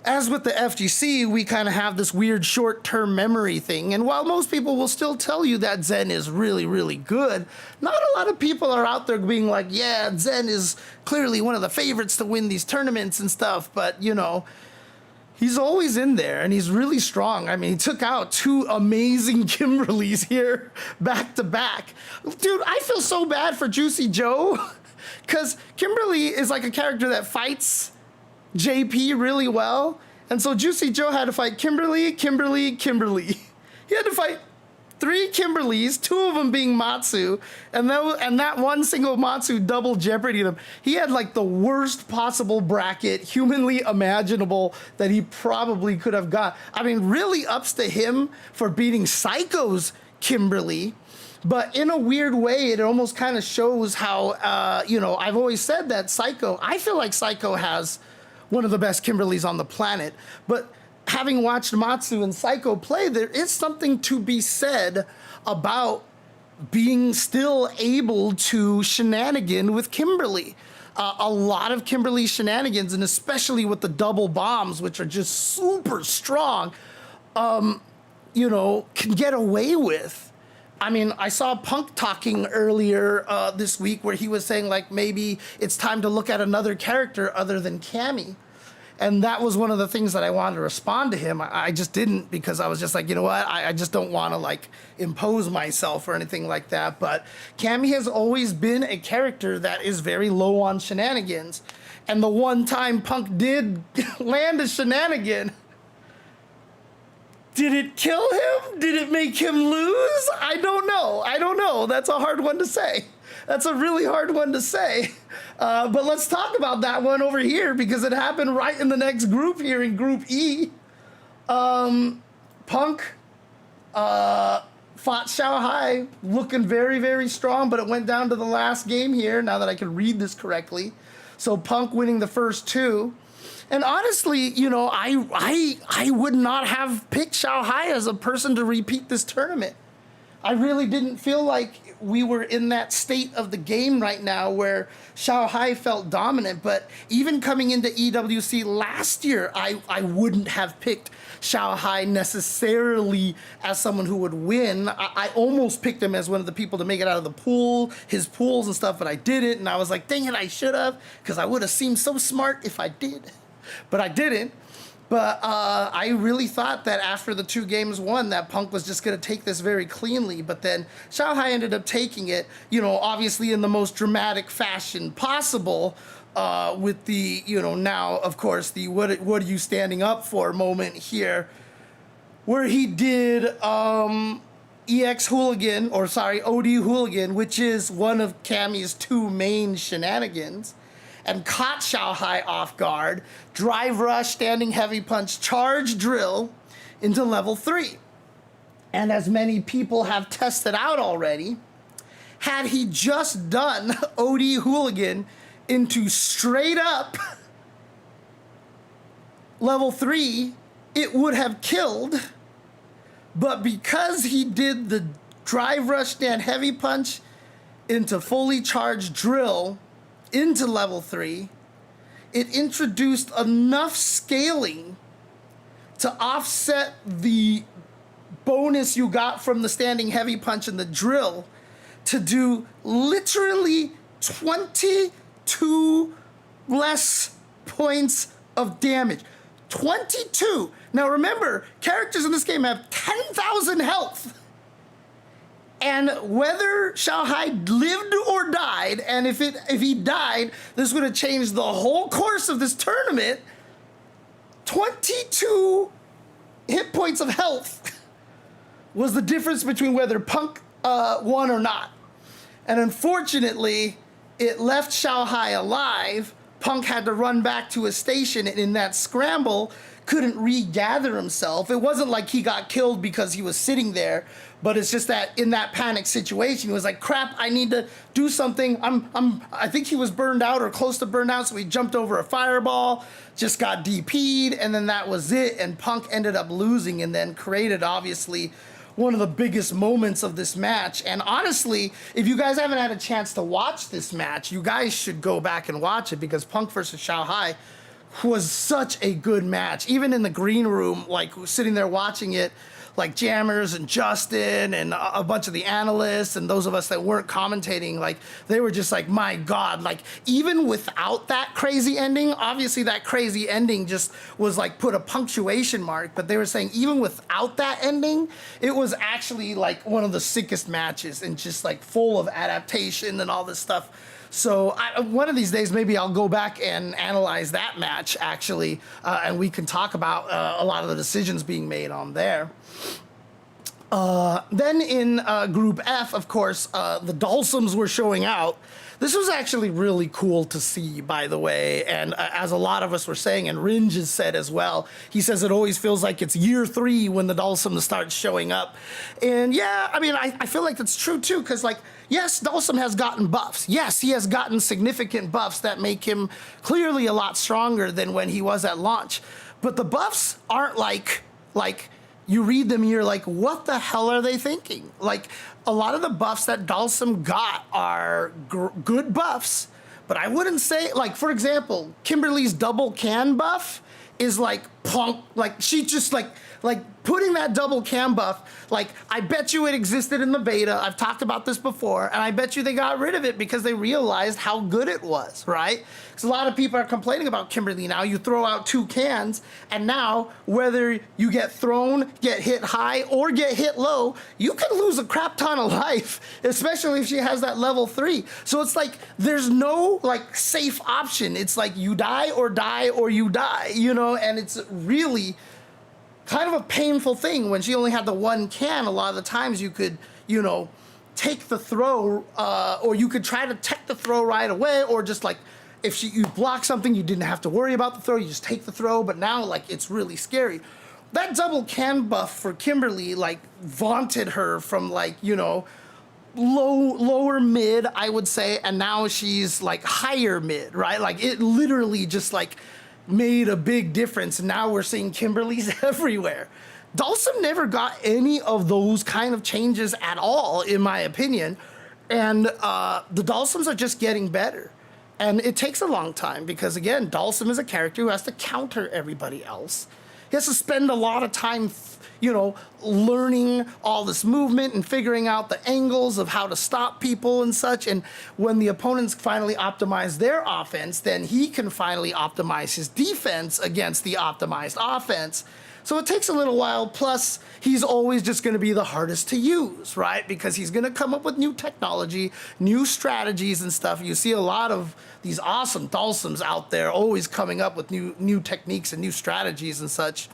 as with the FGC, we kind of have this weird short-term memory thing. And while most people will still tell you that Zen is really, really good, not a lot of people are out there being like, yeah, Zen is clearly one of the favorites to win these tournaments and stuff. But, you know, he's always in there and he's really strong. I mean, he took out 2 amazing Kimberlys here back to back. Dude, I feel so bad for Juicy Joe because Kimberly is like a character that fights JP really well, and so Juicy Joe had to fight Kimberly. He had to fight 3 Kimberlys, 2 of them being Matsu, and that one single Matsu double jeopardy them. He had like the worst possible bracket humanly imaginable that he probably could have got. I mean, really ups to him for beating Psycho's Kimberly. But in a weird way, it almost kind of shows how, you know, I've always said that I feel like Psycho has one of the best Kimberlys on the planet. But having watched Matsu and Psycho play, there is something to be said about being still able to shenanigan with Kimberly. A lot of Kimberly shenanigans, and especially with the double bombs, which are just super strong, can get away with. I mean, I saw Punk talking earlier this week where he was saying, like, maybe it's time to look at another character other than Cammy. And that was one of the things that I wanted to respond to him. I just didn't, because I was just like, you know what? I just don't want to like impose myself or anything like that. But Cammy has always been a character that is very low on shenanigans. And the one time Punk did land a shenanigan, did it kill him? Did it make him lose? I don't know. That's a hard one to say. That's a really hard one to say. But let's talk about that one over here, because it happened right in the next group here in Group E. Punk fought Xiao Hai, looking very, very strong, but it went down to the last game here, now that I can read this correctly. So Punk winning the first two. And honestly, I would not have picked Xiao Hai as a person to repeat this tournament. I really didn't feel like we were in that state of the game right now where Xiao Hai felt dominant. But even coming into EWC last year, I wouldn't have picked Xiao Hai necessarily as someone who would win. I almost picked him as one of the people to make it out of the pool, his pools and stuff, but I didn't. And I was like, dang it, I should have, because I would have seemed so smart if I did. But I didn't. But I really thought that after the 2 games won, that Punk was just going to take this very cleanly. But then Xiao Hai ended up taking it, obviously in the most dramatic fashion possible, with the, now, of course, the what are you standing up for moment here, where he did EX Hooligan, OD Hooligan, which is one of Cammy's 2 main shenanigans, and caught Xiao Hai off guard, drive rush, standing heavy punch, charge drill into level 3. And as many people have tested out already, had he just done OD Hooligan into straight up level 3, it would have killed. But because he did the drive rush, stand heavy punch into fully charged drill into level 3, it introduced enough scaling to offset the bonus you got from the standing heavy punch and the drill to do literally 22 less points of damage. 22. Now remember, characters in this game have 10,000 health. And whether Xiao Hai lived or died, and if he died, this would have changed the whole course of this tournament. 22 hit points of health was the difference between whether Punk won or not. And unfortunately, it left Xiao Hai alive. Punk had to run back to his station, and in that scramble, couldn't regather himself. It wasn't like he got killed because he was sitting there, but it's just that in that panic situation, he was like, crap, I need to do something. I think he was burned out or close to burned out, so he jumped over a fireball, just got DP'd, and then that was it. And Punk ended up losing, and then created, obviously, one of the biggest moments of this match. And honestly, if you guys haven't had a chance to watch this match, you guys should go back and watch it, because Punk versus Xiao Hai was such a good match. Even in the green room, like sitting there watching it, like Jammers and Justin and a bunch of the analysts and those of us that weren't commentating, like they were just like, my God, like even without that crazy ending, obviously that crazy ending just was like put a punctuation mark, but they were saying even without that ending, it was actually like one of the sickest matches and just like full of adaptation and all this stuff. So one of these days, maybe I'll go back and analyze that match, actually, and we can talk about a lot of the decisions being made on there. Then in Group F, of course, the Dulcims were showing out. This was actually really cool to see, by the way, and as a lot of us were saying, and Ringe has said as well, he says it always feels like it's year 3 when the Dulcim starts showing up. And yeah, I mean, I feel like that's true too, because like, yes, Dulcim has gotten buffs. Yes, he has gotten significant buffs that make him clearly a lot stronger than when he was at launch. But the buffs aren't like you read them and you're like, what the hell are they thinking? Like, a lot of the buffs that Dalsum got are good buffs, but I wouldn't say, like, for example, Kimberly's double can buff is like punk, like she just like putting that double cam buff, like I bet you it existed in the beta. I've talked about this before, and I bet you they got rid of it because they realized how good it was, right? Because a lot of people are complaining about Kimberly now. You throw out 2 cans, and now whether you get thrown, get hit high, or get hit low, you can lose a crap ton of life, especially if she has that level 3. So it's like there's no like safe option. It's like you die or you die, you know, and it's really kind of a painful thing. When she only had the 1 can, a lot of the times you could, you know, take the throw, or you could try to tech the throw right away, or just like if you block something, you didn't have to worry about the throw, you just take the throw. But now, like, it's really scary. That double can buff for Kimberly, like, vaunted her from, like, you know, lower mid, I would say, and now she's like higher mid, right? Like, it literally just like made a big difference. And now we're seeing Kimberly's everywhere. Dalsum never got any of those kind of changes at all, in my opinion. And the Dalsums are just getting better. And it takes a long time because, again, Dalsum is a character who has to counter everybody else. He has to spend a lot of time, you know, learning all this movement and figuring out the angles of how to stop people and such. And when the opponents finally optimize their offense, then he can finally optimize his defense against the optimized offense. So it takes a little while. Plus, he's always just going to be the hardest to use, right? Because he's going to come up with new technology, new strategies and stuff. You see a lot of these awesome Dalsums out there always coming up with new techniques and new strategies and such.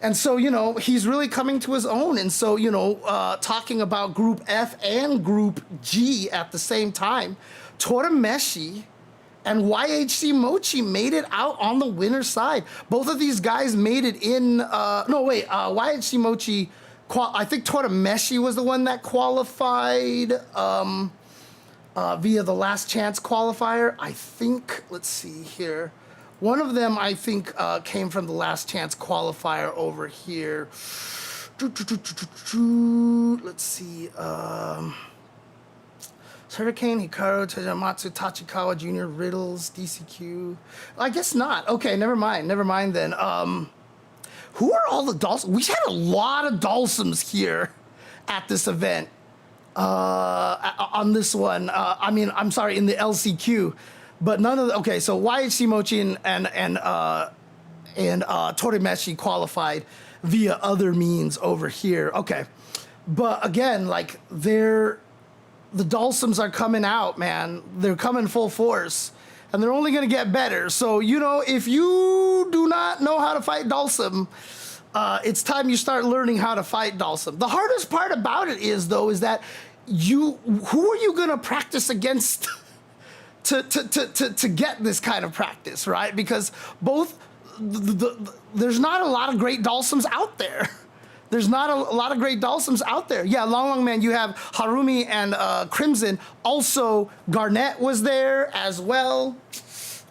And so, you know, he's really coming to his own. And so, you know, talking about Group F and Group G at the same time, Torameshi and YHC Mochi made it out on the winner's side. Both of these guys made it in, YHC Mochi, I think Torameshi was the one that qualified via the last chance qualifier. I think, let's see here. One of them, I think, came from the last chance qualifier over here. Let's see. Hurricane, Hikaru, Tejamatsu, Tachikawa, Jr., Riddles, DCQ. I guess not. Okay, never mind then. Who are all the Dalsums? We had a lot of Dalsums here at this event. On this one. I mean, I'm sorry, in the LCQ. But none of the, okay, so YHC Mochi and Torameshi qualified via other means over here. Okay. But again, like, the Dalsums are coming out, man. They're coming full force, and they're only going to get better. So, you know, if you do not know how to fight Dalsum, it's time you start learning how to fight Dalsum. The hardest part about it is, though, is that who are you going to practice against to get this kind of practice, right? Because there's not a lot of great Dalsums out there. There's not a lot of great Dalsums out there. Yeah, Long Man, you have Harumi and Crimson. Also, Garnet was there as well.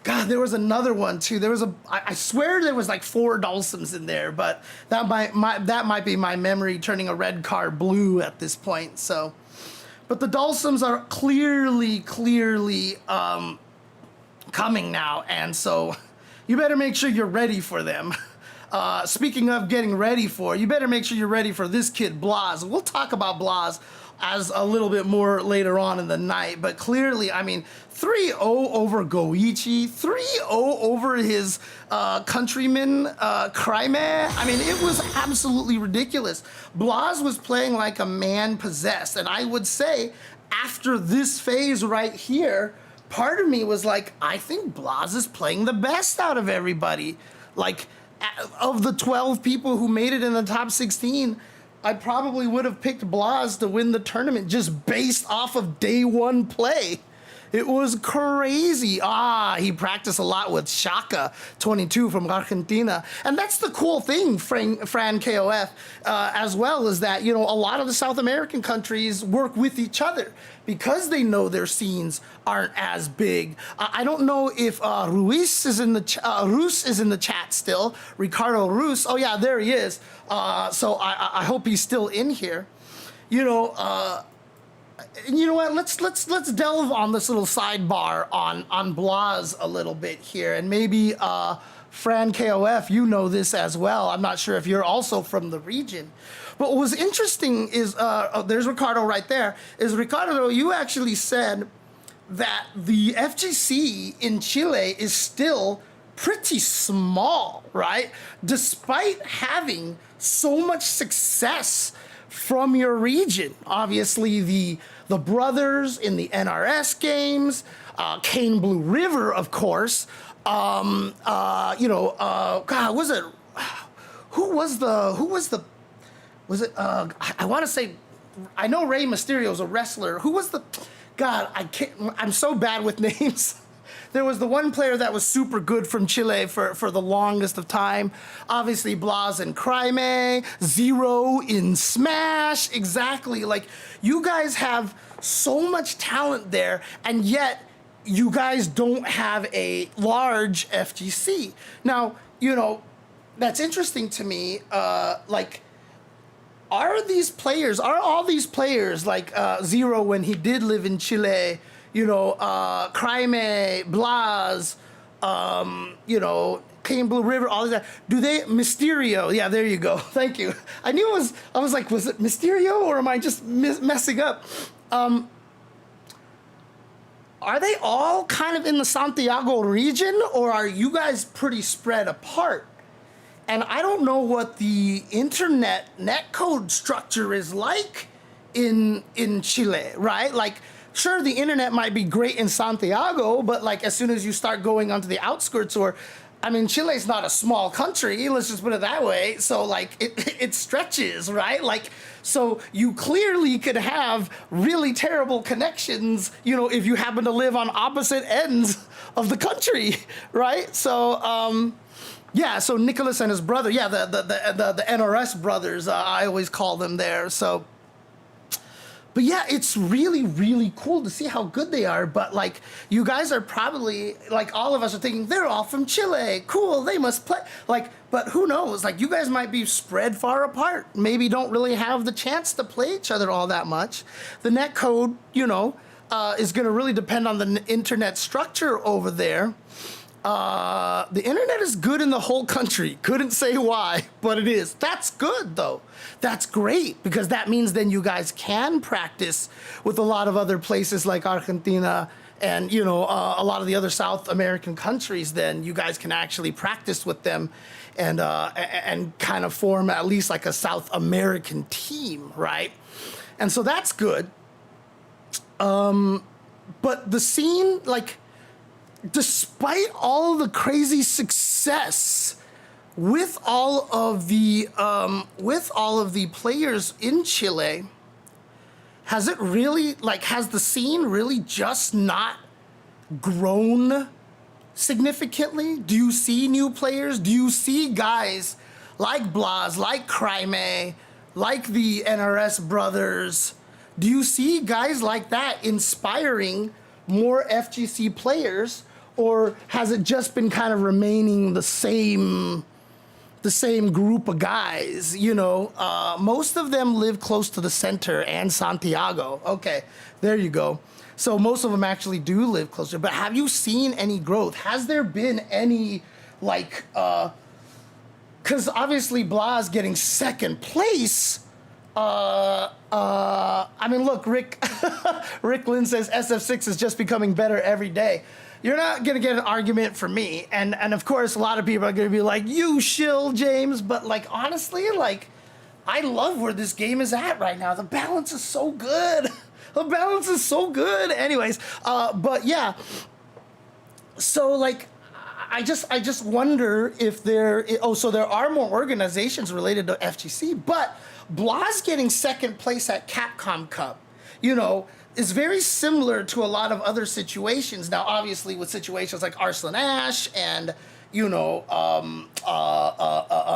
God, there was another one too. There was I swear there was like 4 Dalsums in there, but that might be my memory turning a red card blue at this point. So, but the Dalsums are clearly coming now, and so you better make sure you're ready for them. Speaking of getting ready for, you better make sure you're ready for this kid, Blas. We'll talk about Blas as a little bit more later on in the night, but clearly, I mean, 3-0 over Goichi, 3-0 over his countryman, Cryman. I mean, it was absolutely ridiculous. Blas was playing like a man possessed, and I would say, after this phase right here, part of me was like, I think Blas is playing the best out of everybody. Like, of the 12 people who made it in the top 16, I probably would have picked Blas to win the tournament just based off of day one play. It was crazy. He practiced a lot with Shaka, 22 from Argentina. And that's the cool thing, Fran KOF, as well, is that, a lot of the South American countries work with each other because they know their scenes aren't as big. I don't know if Ruiz is in the Rus is in the chat still. Ricardo Rus. Oh yeah, there he is. So I hope he's still in here. You know what? Let's delve on this little sidebar on Blas a little bit here, and maybe Fran KOF, you know this as well. I'm not sure if you're also from the region. But what was interesting is, there's Ricardo right there, is Ricardo, you actually said that the FGC in Chile is still pretty small, right? Despite having so much success from your region. Obviously, the brothers in the NRS games, Kane Blue River, of course. God, was it? I want to say, I know Rey Mysterio's a wrestler. Who was the? God, I'm so bad with names. There was the one player that was super good from Chile for the longest of time. Obviously, Blas in Crime, Zero in Smash. Exactly. Like, you guys have so much talent there, and yet you guys don't have a large FGC. Now, that's interesting to me. Are all these players, like Zero when he did live in Chile, Crime, Blas, Kane Blue River, all of that. Do they, Mysterio? Yeah, there you go. Thank you. I was like, was it Mysterio or am I just messing up? Are they all kind of in the Santiago region, or are you guys pretty spread apart? And I don't know what the internet netcode structure is like in Chile, right? Like, sure, the internet might be great in Santiago, but like as soon as you start going onto the outskirts, Chile's not a small country, let's just put it that way. So like it stretches, right? Like, so you clearly could have really terrible connections, if you happen to live on opposite ends of the country, right? So, yeah, so Nicholas and his brother, yeah, the NRS brothers, I always call them there. So, but yeah, it's really, really cool to see how good they are. But like, you guys are probably, like, all of us are thinking, they're all from Chile. Cool, they must play. Like, but who knows? Like, you guys might be spread far apart. Maybe don't really have the chance to play each other all that much. The net code, is going to really depend on the internet structure over there. The internet is good in the whole country. Couldn't say why, but it is. That's good, though. That's great, because that means then you guys can practice with a lot of other places like Argentina and, a lot of the other South American countries. Then you guys can actually practice with them and kind of form at least like a South American team, right? And so that's good. But the scene, like, despite all the crazy success with all of the players in Chile, has the scene really just not grown significantly? Do you see new players? Do you see guys like Blas, like Crime, like the NRS brothers? Do you see guys like that inspiring more FGC players? Or has it just been kind of remaining the same group of guys? Most of them live close to the center and Santiago. Okay, there you go. So most of them actually do live closer. But have you seen any growth? Has there been any, like, because obviously Blas getting second place. Look, Rick Lynn says SF6 is just becoming better every day. You're not going to get an argument from me. And of course, a lot of people are going to be like, you shill, James. But like, honestly, like, I love where this game is at right now. The balance is so good. The balance is so good. Anyways, but yeah. So like, I just wonder if there are more organizations related to FGC, but Blas getting second place at Capcom Cup, is very similar to a lot of other situations. Now, obviously, with situations like Arslan Ash and,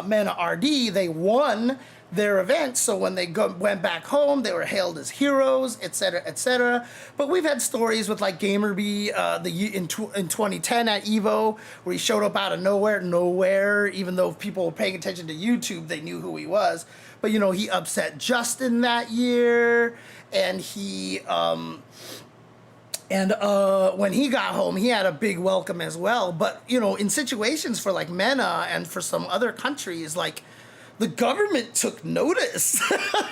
Mena RD, they won their events. So when they went back home, they were hailed as heroes, etc., etc. But we've had stories with like Gamerby in 2010 at Evo, where he showed up out of nowhere, even though people were paying attention to YouTube, they knew who he was. But, he upset Justin that year, and when he got home, he had a big welcome as well. But, in situations for like MENA and for some other countries, like, the government took notice,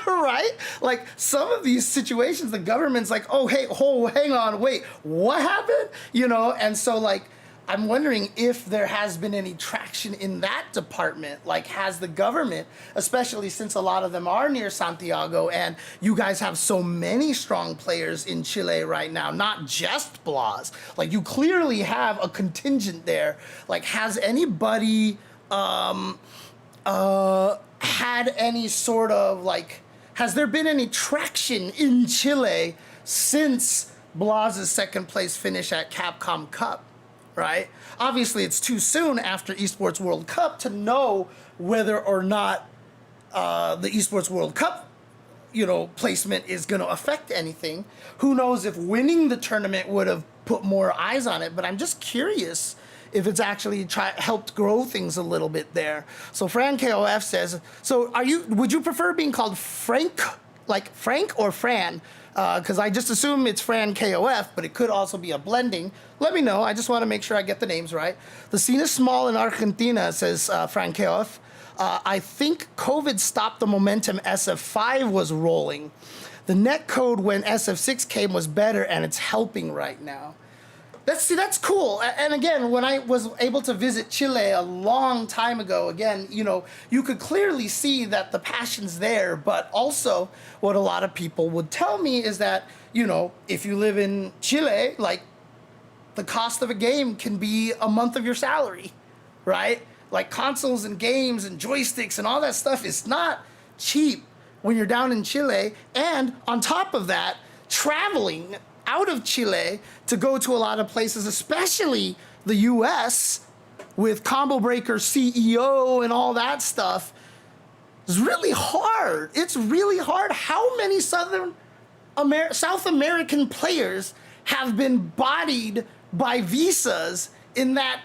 right? Like, some of these situations, the government's like, hang on, wait, what happened? And so, like, I'm wondering if there has been any traction in that department. Like, has the government, especially since a lot of them are near Santiago, and you guys have so many strong players in Chile right now, not just Blas. Like, you clearly have a contingent there. Like, has anybody had any sort of, like, has there been any traction in Chile since Blas's second place finish at Capcom Cup? Right? Obviously, it's too soon after Esports World Cup to know whether or not the Esports World Cup, placement is going to affect anything. Who knows if winning the tournament would have put more eyes on it, but I'm just curious if it's actually helped grow things a little bit there. So Fran KOF says, so would you prefer being called Frank, like Frank or Fran? Because I just assume it's Fran KOF, but it could also be a blending. Let me know. I just want to make sure I get the names right. The scene is small in Argentina, says Fran KOF. I think COVID stopped the momentum SF5 was rolling. The net code when SF6 came was better, and it's helping right now. That's cool. And again, when I was able to visit Chile a long time ago, again, you could clearly see that the passion's there. But also, what a lot of people would tell me is that, if you live in Chile, like, the cost of a game can be a month of your salary, right? Like, consoles and games and joysticks and all that stuff is not cheap when you're down in Chile. And on top of that, traveling out of Chile to go to a lot of places, especially the US, with Combo Breaker CEO and all that stuff, is really hard. It's really hard. How many South American players have been bodied by visas in that,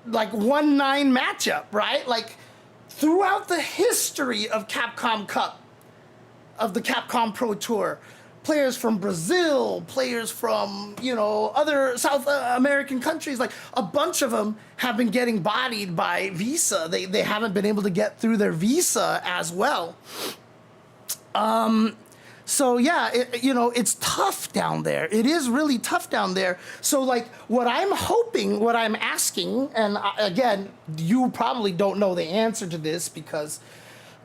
like, 1-9 matchup, right? Like, throughout the history of Capcom Cup, of the Capcom Pro Tour, players from Brazil, players from, other South American countries, like, a bunch of them have been getting bodied by visa. They haven't been able to get through their visa as well. So yeah, it's tough down there. It is really tough down there. So, like, what I'm asking, and again, you probably don't know the answer to this because,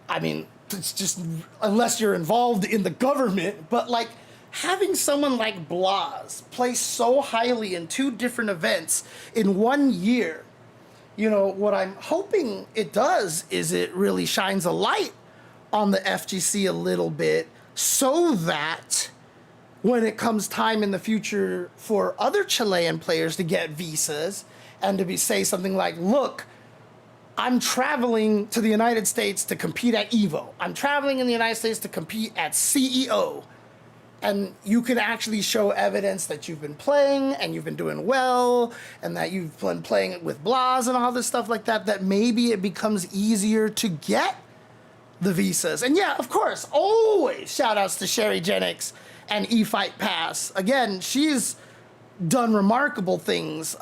I mean, it's just, unless you're involved in the government, but, like, having someone like Blas play so highly in 2 different events in 1 year, what I'm hoping it does is it really shines a light on the FGC a little bit, so that when it comes time in the future for other Chilean players to get visas and to say something like, look, I'm traveling to the United States to compete at EVO. I'm traveling in the United States to compete at CEO. And you can actually show evidence that you've been playing and you've been doing well and that you've been playing with Blas and all this stuff like that, that maybe it becomes easier to get the visas. And yeah, of course, always shout outs to Sherry Jennings and eFight Pass. Again, she's done remarkable things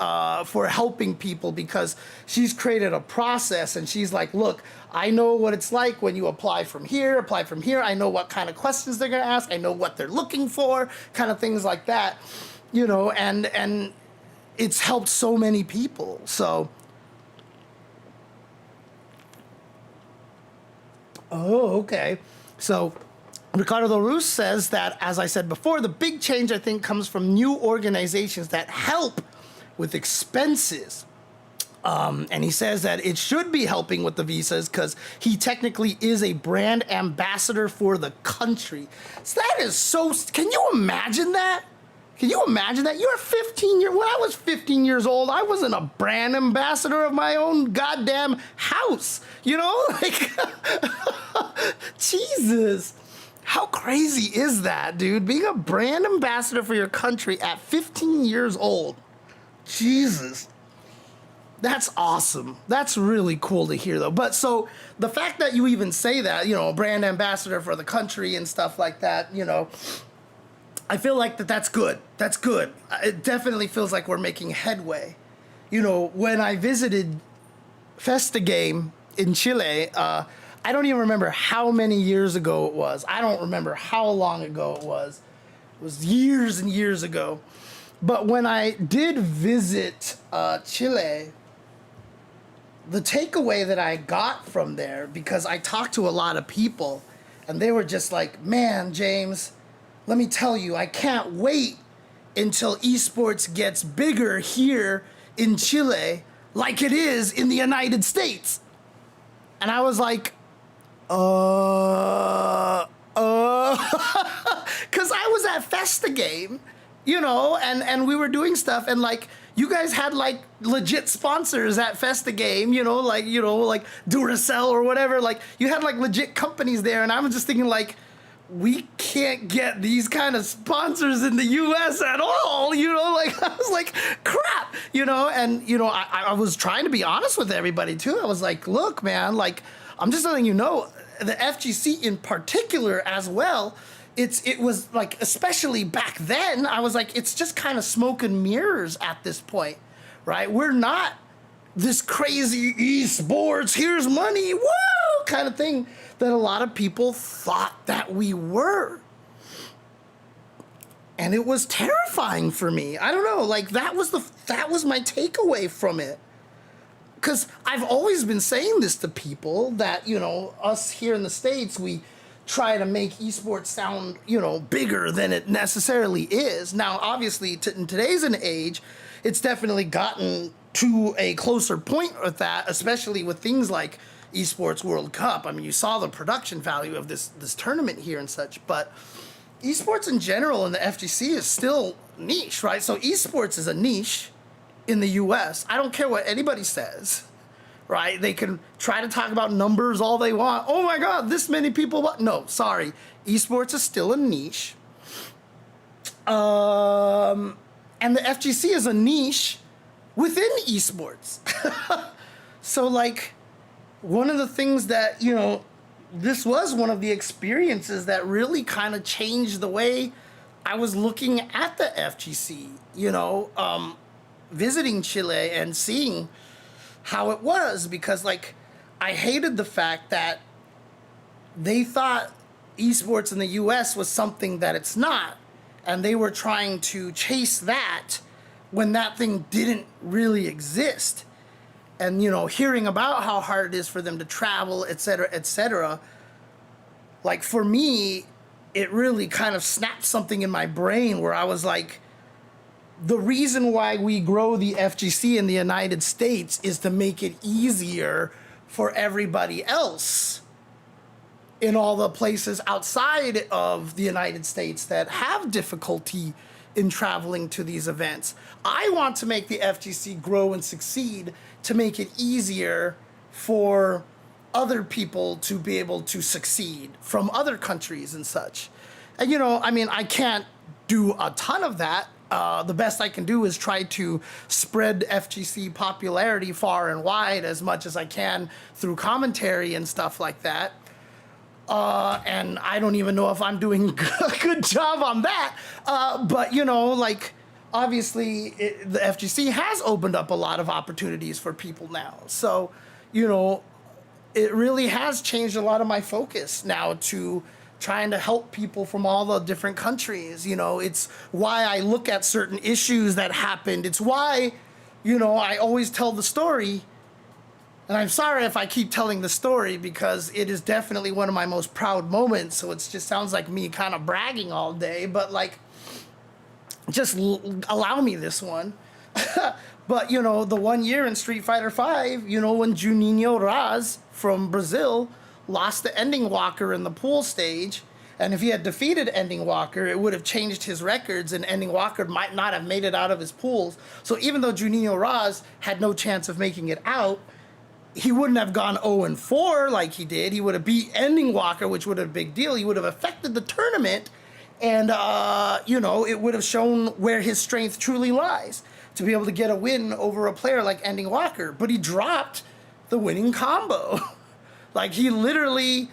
for helping people because she's created a process, and she's like, look, I know what it's like when you apply from here. I know what kind of questions they're going to ask. I know what they're looking for, kind of things like that, and it's helped so many people. So, okay. So Ricardo Ruz says that, as I said before, the big change, I think, comes from new organizations that help with expenses. And he says that it should be helping with the visas because he technically is a brand ambassador for the country. So that is so. Can you imagine that? Can you imagine that? You're 15 years. When I was 15 years old, I wasn't a brand ambassador of my own goddamn house. You know, like, Jesus. How crazy is that, dude? Being a brand ambassador for your country at 15 years old. Jesus. That's awesome. That's really cool to hear, though. But so the fact that you even say that, you know, brand ambassador for the country and stuff like that, you know, I feel like that's good. That's good. It definitely feels like we're making headway. You know, when I visited Festa Game in Chile, I don't even remember how many years ago it was. I don't remember how long ago it was. It was years and years ago. But when I did visit Chile, the takeaway that I got from there, because I talked to a lot of people, and they were just like, man, James, let me tell you, I can't wait until esports gets bigger here in Chile like it is in the United States. And I was like, because I was at Festa Game, you know, and we were doing stuff, and like, you guys had like legit sponsors at Festa Game, you know, like Duracell or whatever. Like, you had like legit companies there, and I was just thinking like, we can't get these kind of sponsors in the US at all, you know, like, I was like, crap, you know, and, you know, I was trying to be honest with everybody too. I was like, look, man, like, I'm just letting you know, the FGC in particular as well, it was like, especially back then, I was like, it's just kind of smoke and mirrors at this point, right? We're not this crazy esports, here's money, woo, kind of thing that a lot of people thought that we were. And it was terrifying for me. I don't know, like, that was my takeaway from it. Because I've always been saying this to people that, you know, us here in the States, we try to make esports sound, you know, bigger than it necessarily is. Now, obviously, in today's age, it's definitely gotten to a closer point with that, especially with things like Esports World Cup. I mean, you saw the production value of this tournament here and such, but esports in general in the FGC is still niche, right? So esports is a niche in the US. I don't care what anybody says, right? They can try to talk about numbers all they want. Oh my God, this many people. No, sorry. Esports is still a niche. And the FGC is a niche within esports. So like, one of the things that, you know, this was one of the experiences that really kind of changed the way I was looking at the FGC, you know, visiting Chile and seeing how it was, because like, I hated the fact that they thought esports in the US was something that it's not, and they were trying to chase that when that thing didn't really exist. And, you know, hearing about how hard it is for them to travel, et cetera, like, for me, it really kind of snapped something in my brain where I was like, the reason why we grow the FGC in the United States is to make it easier for everybody else in all the places outside of the United States that have difficulty in traveling to these events. I want to make the FGC grow and succeed to make it easier for other people to be able to succeed from other countries and such. And, you know, I mean, I can't do a ton of that. The best I can do is try to spread FGC popularity far and wide as much as I can through commentary and stuff like that. And I don't even know if I'm doing a good job on that. But, you know, like, obviously, the FGC has opened up a lot of opportunities for people now. So, you know, it really has changed a lot of my focus now to trying to help people from all the different countries. You know, it's why I look at certain issues that happened. It's why, you know, I always tell the story. And I'm sorry if I keep telling the story, because it is definitely one of my most proud moments. So it just sounds like me kind of bragging all day, but like, just allow me this one. But, the 1 year in Street Fighter V, when Juninho Raz from Brazil lost to Ending Walker in the pool stage, and if he had defeated Ending Walker, it would have changed his records, and Ending Walker might not have made it out of his pools. So even though Juninho Raz had no chance of making it out, he wouldn't have gone 0-4 like he did. He would have beat Ending Walker, which would have been a big deal. He would have affected the tournament, and, it would have shown where his strength truly lies, to be able to get a win over a player like Ending Walker. But he dropped the winning combo. Like, he literally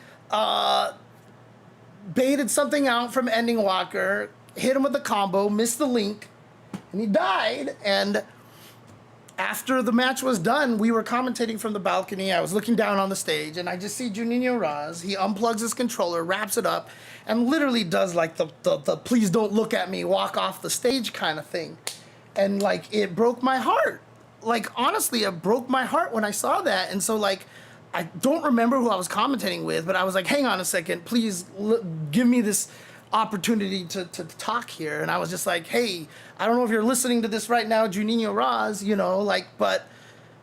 baited something out from Ending Walker, hit him with the combo, missed the link, and he died. And after the match was done, we were commentating from the balcony. I was looking down on the stage, and I just see Juninho Raz. He unplugs his controller, wraps it up, and literally does like the please don't look at me, walk off the stage kind of thing. And like, it broke my heart. Like, honestly, it broke my heart when I saw that. And so, like, I don't remember who I was commentating with, but I was like, hang on a second, please give me this opportunity to talk here. And I was just like, hey, I don't know if you're listening to this right now, Juninho Raz, but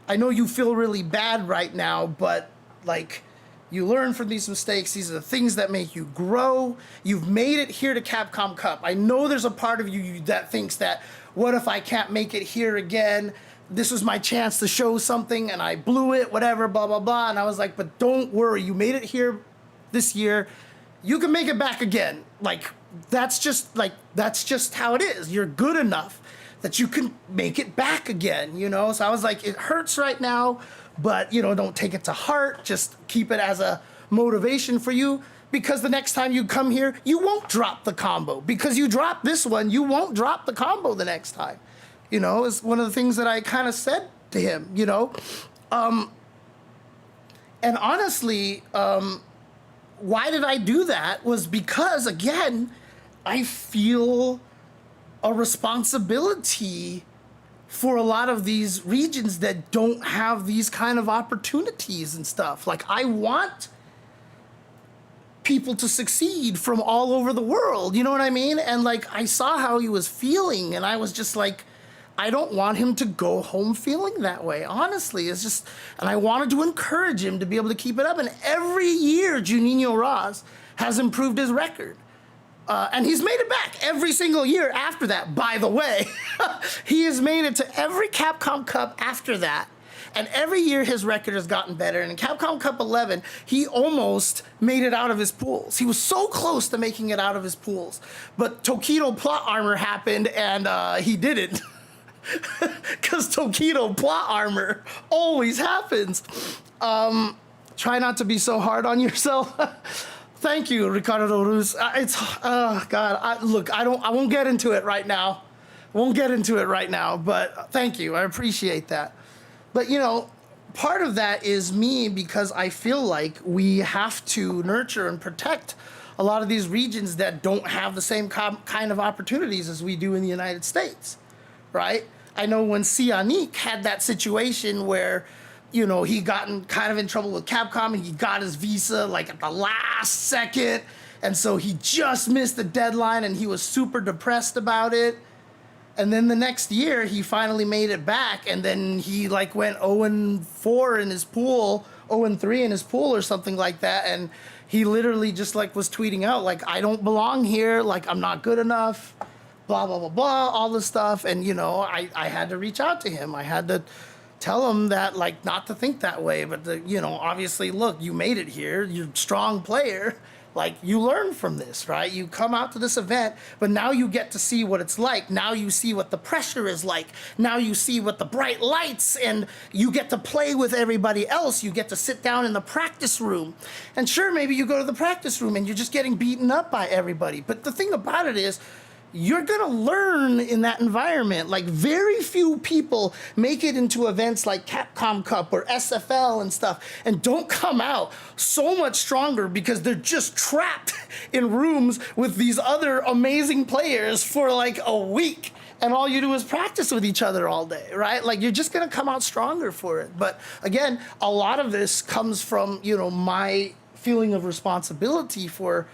I know you feel really bad right now, but like, you learn from these mistakes. These are the things that make you grow. You've made it here to Capcom Cup. I know there's a part of you that thinks that, what if I can't make it here again? This was my chance to show something and I blew it, whatever, blah, blah, blah. And I was like, but don't worry, you made it here this year. You can make it back again. Like, that's just how it is. You're good enough that you can make it back again, So I was like, it hurts right now, but, don't take it to heart. Just keep it as a motivation for you, because the next time you come here, you won't drop the combo. Because you drop this one, you won't drop the combo the next time. Is one of the things that I kind of said to him, And honestly, why did I do that was because, again, I feel a responsibility for a lot of these regions that don't have these kind of opportunities and stuff. Like, I want people to succeed from all over the world, you know what I mean? And like, I saw how he was feeling, and I was just like, I don't want him to go home feeling that way, honestly. It's just, and I wanted to encourage him to be able to keep it up. And every year, Juninho Raz has improved his record. And he's made it back every single year after that, by the way. He has made it to every Capcom Cup after that. And every year his record has gotten better. And in Capcom Cup 11, he almost made it out of his pools. He was so close to making it out of his pools. But Tokido plot armor happened, and he didn't. Because Tokido plot armor always happens. Try not to be so hard on yourself. Thank you, Ricardo Ruz. God. I won't get into it right now. But thank you. I appreciate that. But, part of that is me, because I feel like we have to nurture and protect a lot of these regions that don't have the same kind of opportunities as we do in the United States, right? I know when Sianik had that situation where, he got kind of in trouble with Capcom, and he got his visa like at the last second, and so he just missed the deadline, and he was super depressed about it. And then the next year, he finally made it back, and then he like went 0-4 in his pool, 0-3 in his pool or something like that, and he literally just like was tweeting out like, I don't belong here, like I'm not good enough, blah, blah, blah, blah, all this stuff. And, I had to reach out to him. I had to tell him that, like, not to think that way, but, obviously, look, you made it here, you're a strong player. Like, you learn from this, right? You come out to this event, but now you get to see what it's like. Now you see what the pressure is like. Now you see what the bright lights, and you get to play with everybody else. You get to sit down in the practice room. And sure, maybe you go to the practice room and you're just getting beaten up by everybody. But the thing about it is, you're gonna learn in that environment. Like, very few people make it into events like Capcom Cup or SFL and stuff and don't come out so much stronger, because they're just trapped in rooms with these other amazing players for like a week, and all you do is practice with each other all day, right? Like, you're just gonna come out stronger for it. But again, a lot of this comes from, my feeling of responsibility for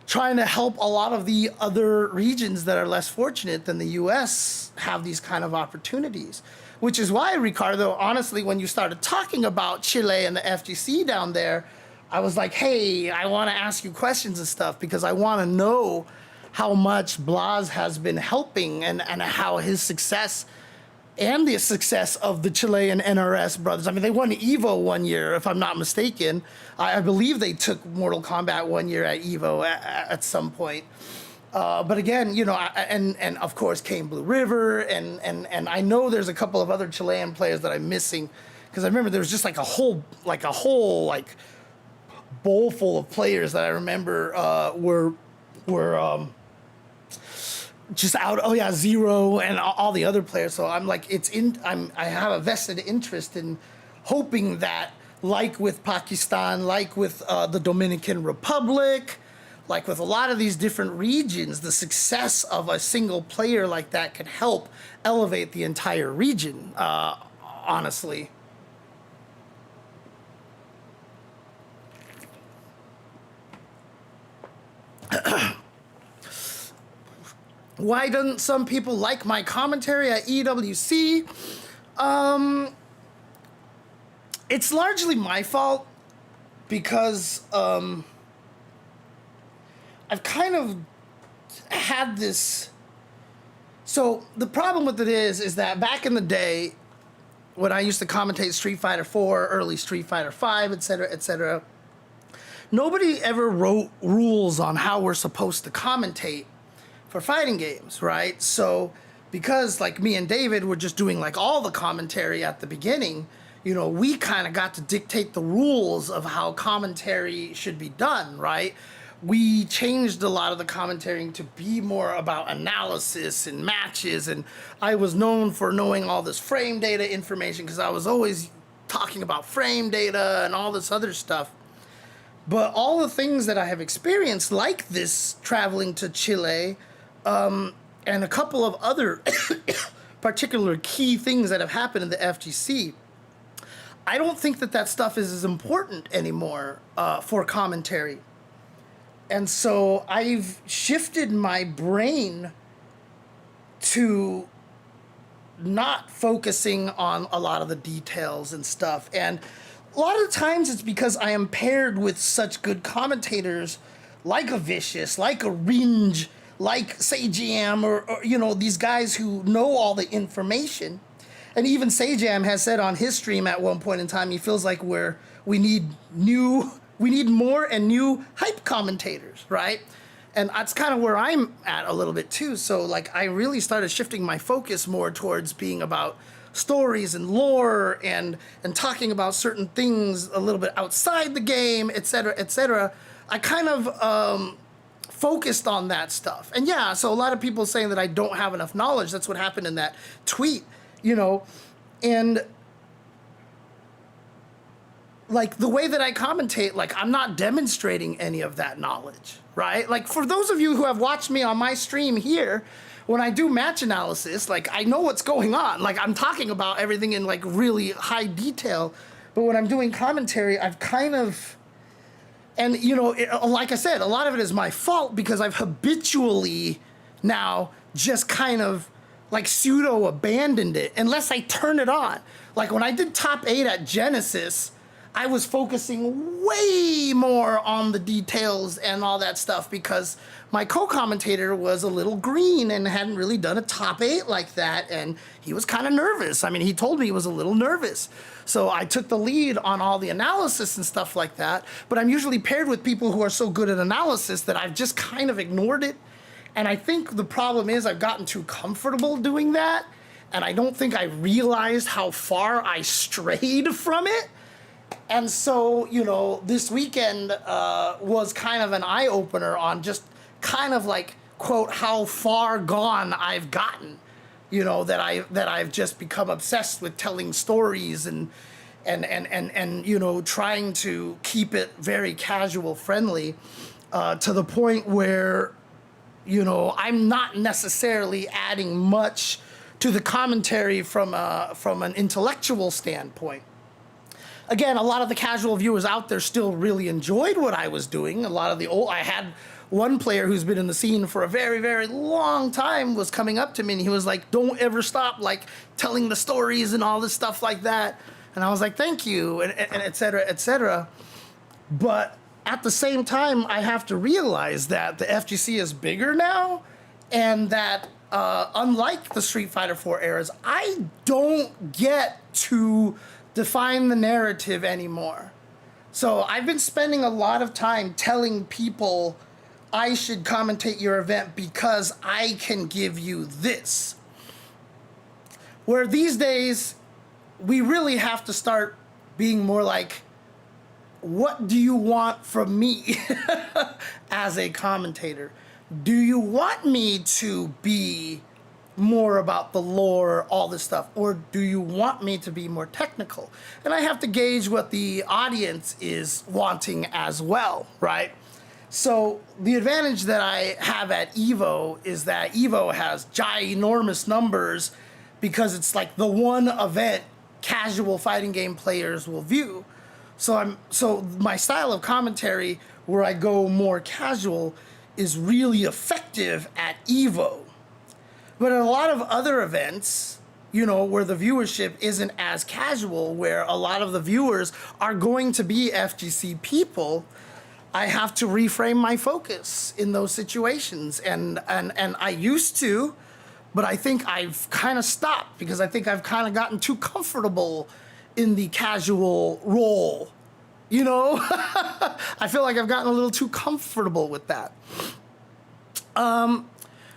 trying to help a lot of the other regions that are less fortunate than the US have these kind of opportunities. Which is why, Ricardo, honestly, when you started talking about Chile and the FGC down there, I was like, hey, I want to ask you questions and stuff because I want to know how much Blas has been helping and how his success and the success of the Chilean NRS brothers. I mean, they won EVO one year, if I'm not mistaken. I believe they took Mortal Kombat one year at EVO at some point. But again, you know, and of course came Blue River, and I know there's a couple of other Chilean players that I'm missing, because I remember there was just like a whole bowl full of players that I remember were just out. Oh yeah, Zero and all the other players. So I'm like, I have a vested interest in hoping that, like with Pakistan, like with the Dominican Republic, like with a lot of these different regions, the success of a single player like that can help elevate the entire region, honestly. Why don't some people like my commentary at EWC? It's largely my fault because I've kind of had this. So the problem with it is that back in the day, when I used to commentate Street Fighter 4, early Street Fighter 5, etc., nobody ever wrote rules on how we're supposed to commentate for fighting games, right? So because like me and David were just doing like all the commentary at the beginning, you know, we kind of got to dictate the rules of how commentary should be done, right? We changed a lot of the commentary to be more about analysis and matches, and I was known for knowing all this frame data information because I was always talking about frame data and all this other stuff. But all the things that I have experienced, like this traveling to Chile, and a couple of other particular key things that have happened in the FGC, I don't think that stuff is as important anymore for commentary. And so I've shifted my brain to not focusing on a lot of the details and stuff. And a lot of the times it's because I am paired with such good commentators like a Vicious, like a Ringe, like Sajam, or you know, these guys who know all the information. And even Sajam has said on his stream at one point in time, he feels like we need more and new hype commentators, right? And that's kind of where I'm at a little bit too. So like I really started shifting my focus more towards being about stories and lore and talking about certain things a little bit outside the game, etc., etc. I kind of focused on that stuff. And yeah, so a lot of people saying that I don't have enough knowledge. That's what happened in that tweet, you know, and like the way that I commentate, like I'm not demonstrating any of that knowledge, right? Like for those of you who have watched me on my stream here, when I do match analysis, like I know what's going on. Like I'm talking about everything in like really high detail, but when I'm doing commentary, I've kind of, and you know, like I said, a lot of it is my fault because I've habitually now just kind of like pseudo abandoned it unless I turn it on. Like when I did top 8 at Genesis, I was focusing way more on the details and all that stuff because my co-commentator was a little green and hadn't really done a top 8 like that, and he was kind of nervous. I mean, he told me he was a little nervous. So I took the lead on all the analysis and stuff like that, but I'm usually paired with people who are so good at analysis that I've just kind of ignored it. And I think the problem is I've gotten too comfortable doing that, and I don't think I realized how far I strayed from it. And so, you know, this weekend was kind of an eye-opener on just kind of like, quote, how far gone I've gotten, you know, that I've just become obsessed with telling stories and you know, trying to keep it very casual friendly to the point where, you know, I'm not necessarily adding much to the commentary from an intellectual standpoint. Again, a lot of the casual viewers out there still really enjoyed what I was doing. A lot of the old, I had one player who's been in the scene for a very, very long time was coming up to me and he was like, don't ever stop like telling the stories and all this stuff like that. And I was like, thank you, and et cetera, et cetera. But at the same time, I have to realize that the FGC is bigger now, and that unlike the Street Fighter 4 eras, I don't get to define the narrative anymore. So I've been spending a lot of time telling people I should commentate your event because I can give you this. Where these days, we really have to start being more like, what do you want from me as a commentator? Do you want me to be more about the lore, all this stuff, or do you want me to be more technical? And I have to gauge what the audience is wanting as well, right? So the advantage that I have at EVO is that EVO has ginormous numbers because it's like the one event casual fighting game players will view. So my style of commentary, where I go more casual, is really effective at EVO. But at a lot of other events, you know, where the viewership isn't as casual, where a lot of the viewers are going to be FGC people, I have to reframe my focus in those situations. And I used to, but I think I've kind of stopped because I think I've kind of gotten too comfortable in the casual role. You know, I feel like I've gotten a little too comfortable with that.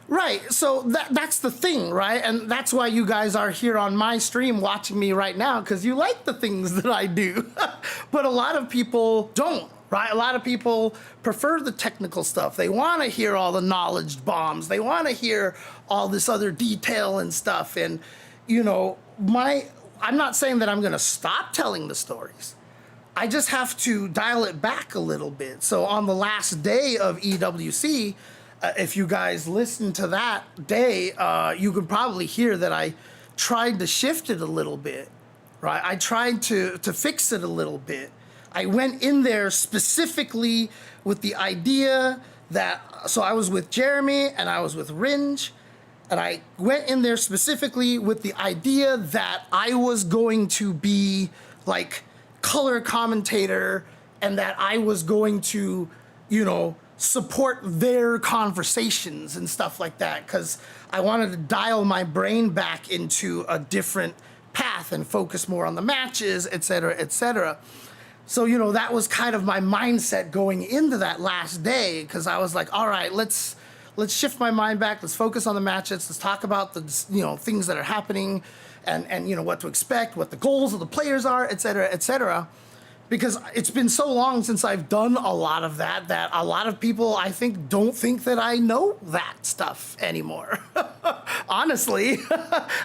Right, so that's the thing, right? And that's why you guys are here on my stream watching me right now, because you like the things that I do. But a lot of people don't, right? A lot of people prefer the technical stuff. They want to hear all the knowledge bombs. They want to hear all this other detail and stuff. And, you know, I'm not saying that I'm going to stop telling the stories. I just have to dial it back a little bit. So on the last day of EWC, if you guys listen to that day, you can probably hear that I tried to shift it a little bit, right? I tried to fix it a little bit. I went in there specifically with the idea that, so I was with Jeremy and I was with Ringe, and I went in there specifically with the idea that I was going to be like color commentator and that I was going to, you know, support their conversations and stuff like that, because I wanted to dial my brain back into a different path and focus more on the matches, et cetera, et cetera. So, you know, that was kind of my mindset going into that last day, because I was like, all right, let's shift my mind back. Let's focus on the matches. Let's talk about the, you know, things that are happening and you know, what to expect, what the goals of the players are, et cetera, et cetera. Because it's been so long since I've done a lot of that, that a lot of people, I think, don't think that I know that stuff anymore. Honestly,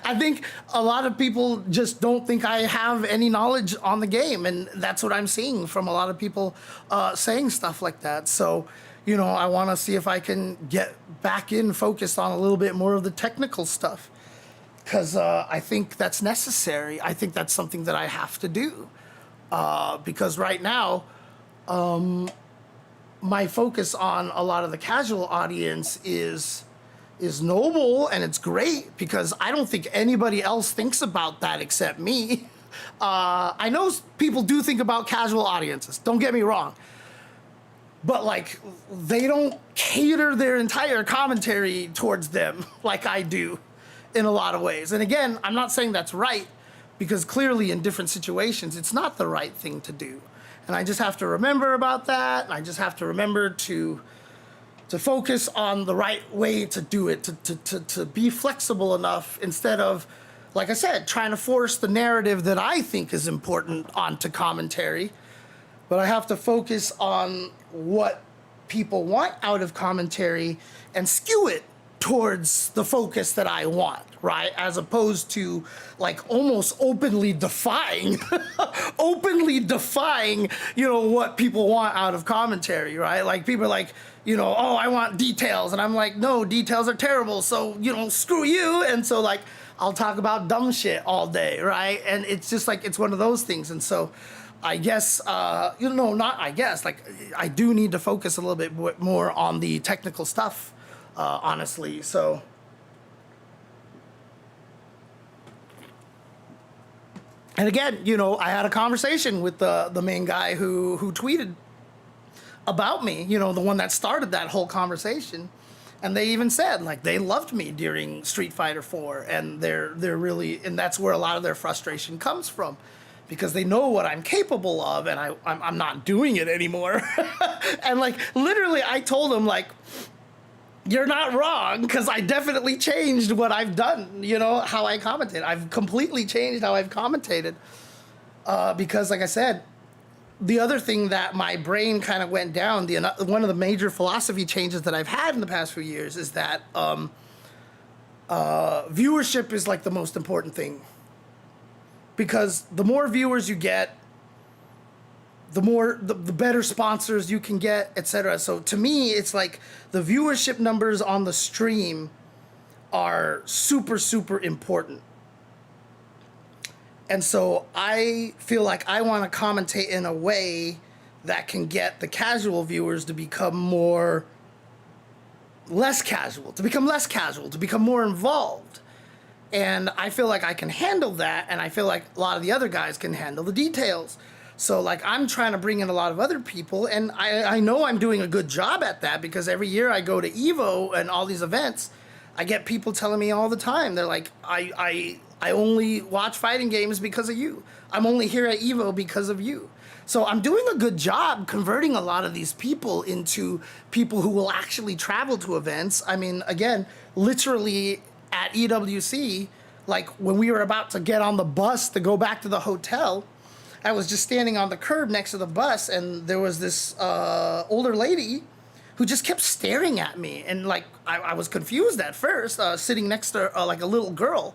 I think a lot of people just don't think I have any knowledge on the game. And that's what I'm seeing from a lot of people saying stuff like that. So, you know, I want to see if I can get back in focused on a little bit more of the technical stuff. Because I think that's necessary. I think that's something that I have to do. Because right now, my focus on a lot of the casual audience is noble, and it's great because I don't think anybody else thinks about that except me. I know people do think about casual audiences, don't get me wrong, but like they don't cater their entire commentary towards them like I do in a lot of ways. And again, I'm not saying that's right, because clearly in different situations, it's not the right thing to do. And I just have to remember about that. And I just have to remember to focus on the right way to do it, to be flexible enough instead of, like I said, trying to force the narrative that I think is important onto commentary. But I have to focus on what people want out of commentary and skew it towards the focus that I want, right? As opposed to like almost openly defying, you know, what people want out of commentary, right? Like people are like, you know, oh, I want details. And I'm like, no, details are terrible. So, you know, screw you. And so like, I'll talk about dumb shit all day, right? And it's just like, it's one of those things. And so I guess, not I guess, like, I do need to focus a little bit more on the technical stuff, honestly. So, and again, I had a conversation with the main guy who tweeted about me, the one that started that whole conversation. And they even said, like, they loved me during Street Fighter 4, and they're really, and that's where a lot of their frustration comes from, because they know what I'm capable of, and I'm not doing it anymore. And like, literally, I told them, like, you're not wrong, because I definitely changed what I've done, how I commentate. I've completely changed how I've commentated, because, like I said, the other thing that my brain kind of went down, one of the major philosophy changes that I've had in the past few years is that viewership is like the most important thing. Because the more viewers you get, the better sponsors you can get, etc. So to me, it's like the viewership numbers on the stream are super, super important. And so I feel like I want to commentate in a way that can get the casual viewers to become less casual, to become more involved. And I feel like I can handle that, and I feel like a lot of the other guys can handle the details. So like, I'm trying to bring in a lot of other people, and I know I'm doing a good job at that, because every year I go to EVO and all these events, I get people telling me all the time, they're like, I only watch fighting games because of you. I'm only here at EVO because of you. So I'm doing a good job converting a lot of these people into people who will actually travel to events. I mean, again, literally at EWC, like when we were about to get on the bus to go back to the hotel, I was just standing on the curb next to the bus, and there was this older lady who just kept staring at me. And like, I was confused at first, sitting next to like a little girl.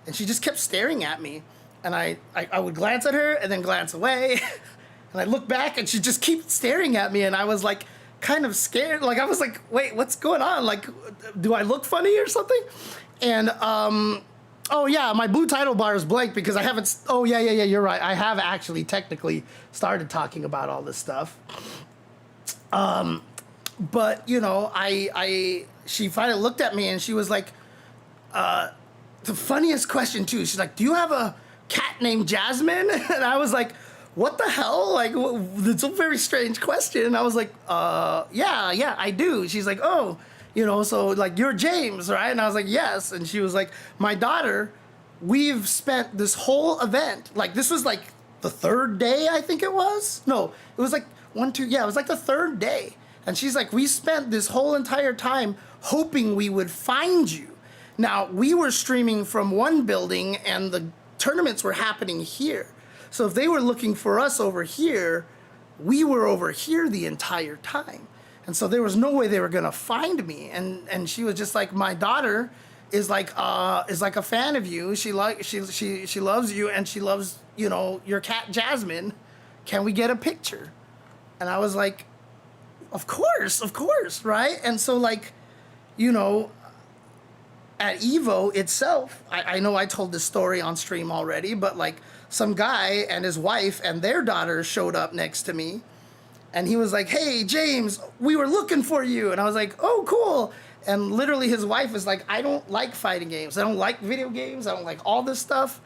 And she just kept staring at me, and I would glance at her and then glance away, and I look back and she just keeps staring at me, and I was like kind of scared. Like, I was like, wait, what's going on? Like, do I look funny or something? And oh yeah, my blue title bar is blank because I haven't. Oh yeah, you're right. I have actually technically started talking about all this stuff. But she finally looked at me and she was like, the funniest question too. She's like, "Do you have a cat named Jasmine?" And I was like, "What the hell? Like, it's a very strange question." And I was like, yeah, I do." She's like, "Oh, so like you're James, right?" And I was like, "Yes." And she was like, "My daughter, we've spent this whole event, like this was like the third day, I think it was. No, it was like it was like the third day." And she's like, "We spent this whole entire time hoping we would find you." Now, we were streaming from one building and the tournaments were happening here. So if they were looking for us over here, we were over here the entire time. And so there was no way they were gonna find me. And she was just like, "My daughter is like a fan of you. She loves you, and she loves, your cat Jasmine. Can we get a picture?" And I was like, of course, right? And so like, at EVO itself, I know I told this story on stream already, but like some guy and his wife and their daughter showed up next to me, and he was like, "Hey, James, we were looking for you." And I was like, "Oh, cool." And literally his wife was like, "I don't like fighting games. I don't like video games. I don't like all this stuff.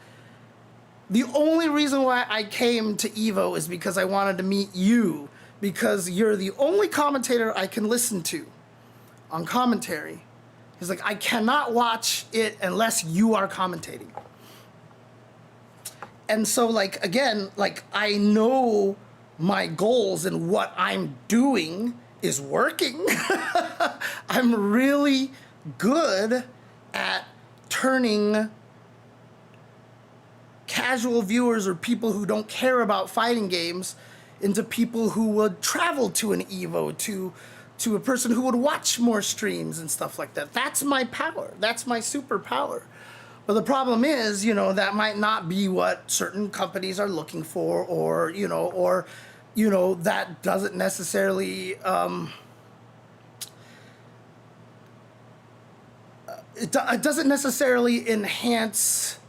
The only reason why I came to EVO is because I wanted to meet you, because you're the only commentator I can listen to on commentary." He's like, "I cannot watch it unless you are commentating." And so like, again, like I know my goals and what I'm doing is working. I'm really good at turning casual viewers or people who don't care about fighting games into people who would travel to an EVO, to a person who would watch more streams and stuff like that. That's my power. That's my superpower. But the problem is, that might not be what certain companies are looking for, or that doesn't necessarily it doesn't necessarily enhance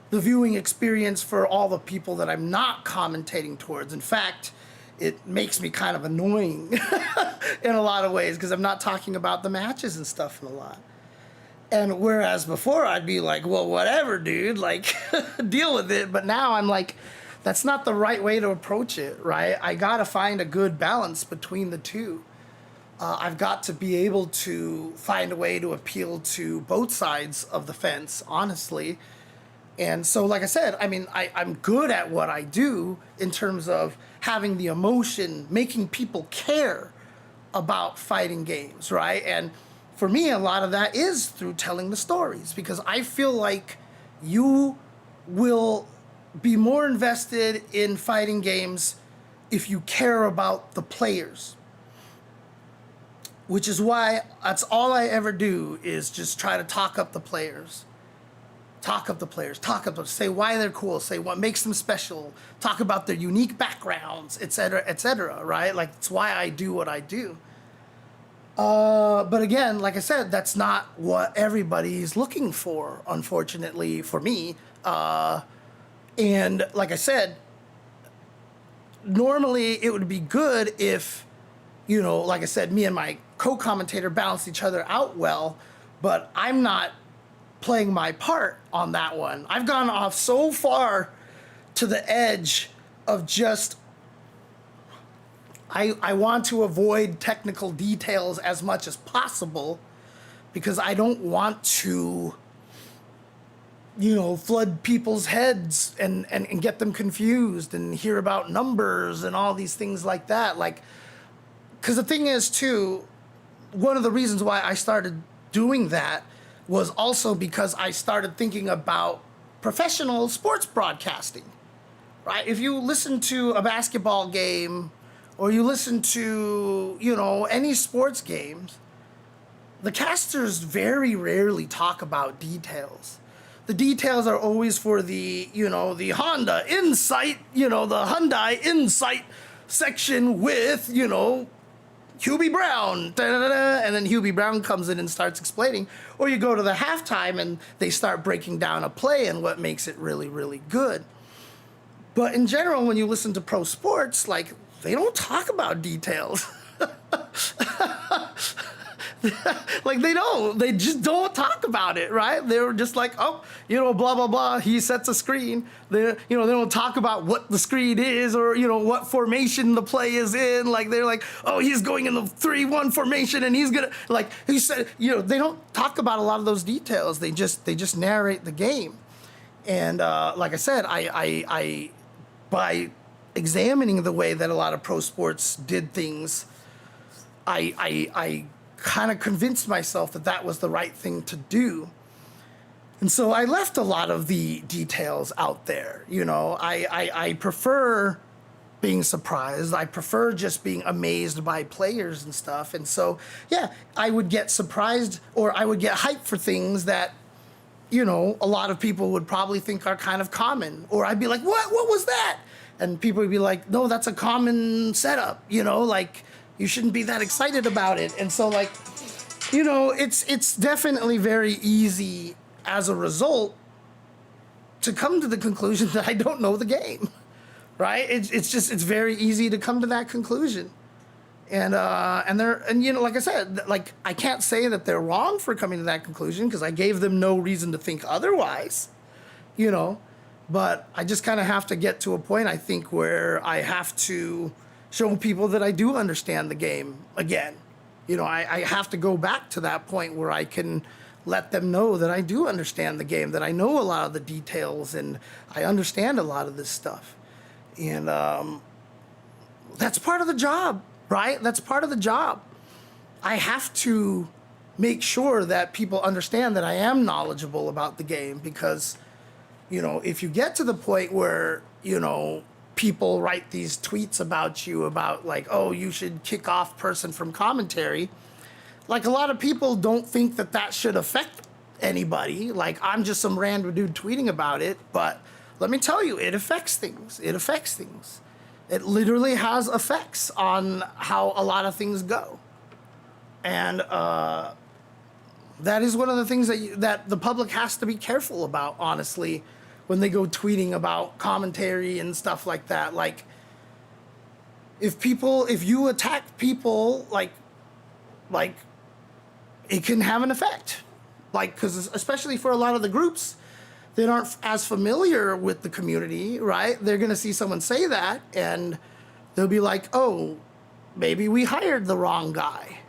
the viewing experience for all the people that I'm not commentating towards. In fact, it makes me kind of annoying in a lot of ways because I'm not talking about the matches and stuff in a lot. And whereas before I'd be like, well, whatever, dude, like, deal with it. But now I'm like, that's not the right way to approach it, right? I gotta find a good balance between the two. I've got to be able to find a way to appeal to both sides of the fence, honestly. And so, like I said, I mean, I'm good at what I do in terms of having the emotion, making people care about fighting games, right? And for me, a lot of that is through telling the stories, because I feel like you will be more invested in fighting games if you care about the players. Which is why that's all I ever do is just try to talk up the players. Talk up the players, say why they're cool, say what makes them special, talk about their unique backgrounds, etc., right? Like, it's why I do what I do. But again, like I said, that's not what everybody's looking for, unfortunately, for me. And like I said, normally it would be good if, you know, like I said, me and my co-commentator balanced each other out well, but I'm not playing my part on that one. I've gone off so far to the edge of just, I want to avoid technical details as much as possible because I don't want to, you know, flood people's heads and get them confused and hear about numbers and all these things like that. Like, because the thing is, too, one of the reasons why I started doing that was also because I started thinking about professional sports broadcasting, right? If you listen to a basketball game or you listen to, you know, any sports games, the casters very rarely talk about details. The details are always for the, you know, the Honda Insight, you know, the Hyundai Insight section with, you know, Hubie Brown, and then Hubie Brown comes in and starts explaining. Or you go to the halftime and they start breaking down a play and what makes it really, really good. But in general, when you listen to pro sports, like, they don't talk about details. Like, they just don't talk about it, right? They're just like, oh, you know, blah, blah, blah, he sets a screen. They don't talk about what the screen is or, you know, what formation the play is in. Like, they're like, oh, he's going in the 3-1 formation and he's gonna, like, he said, you know, they don't talk about a lot of those details. They just narrate the game. And like I said, I by examining the way that a lot of pro sports did things, I kind of convinced myself that that was the right thing to do. And so I left a lot of the details out there. You know, I prefer being surprised. I prefer just being amazed by players and stuff. And so, yeah, I would get surprised or I would get hyped for things that, you know, a lot of people would probably think are kind of common. Or I'd be like, what was that? And people would be like, no, that's a common setup, you know, like, you shouldn't be that excited about it. And so, like, you know, it's definitely very easy as a result to come to the conclusion that I don't know the game, right? It's very easy to come to that conclusion. And you know, like I said, like, I can't say that they're wrong for coming to that conclusion because I gave them no reason to think otherwise, you know. But I just kind of have to get to a point, I think, where I have to show people that I do understand the game again. You know, I have to go back to that point where I can let them know that I do understand the game, that I know a lot of the details and I understand a lot of this stuff. And that's part of the job, right? That's part of the job. I have to make sure that people understand that I am knowledgeable about the game because, you know, if you get to the point where, you know, people write these tweets about you about like, oh, you should kick off person from commentary. Like, a lot of people don't think that that should affect anybody. Like, I'm just some random dude tweeting about it. But let me tell you, it affects things. It affects things. It literally has effects on how a lot of things go. And That is one of the things that the public has to be careful about, honestly, when they go tweeting about commentary and stuff like that. Like, if you attack people, like it can have an effect. Like, because especially for a lot of the groups that aren't as familiar with the community, right? They're going to see someone say that and they'll be like, oh, maybe we hired the wrong guy.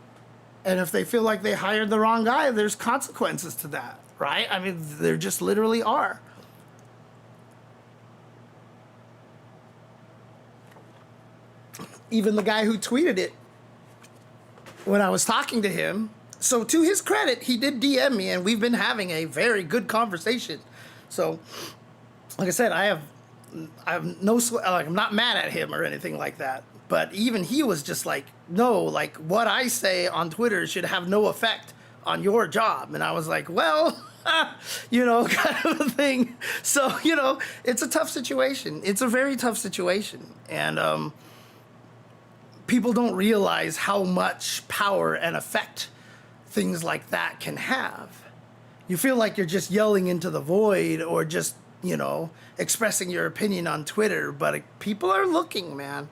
And if they feel like they hired the wrong guy, there's consequences to that, right? I mean, there just literally are. Even the guy who tweeted it, when I was talking to him, so to his credit, he did DM me and we've been having a very good conversation. So, like I said, I have no, like, I'm not mad at him or anything like that. But even he was just like, no, like, what I say on Twitter should have no effect on your job. And I was like, well, you know, kind of a thing. So, you know, it's a tough situation. It's a very tough situation. And people don't realize how much power and effect things like that can have. You feel like you're just yelling into the void or just, you know, expressing your opinion on Twitter. But people are looking, man.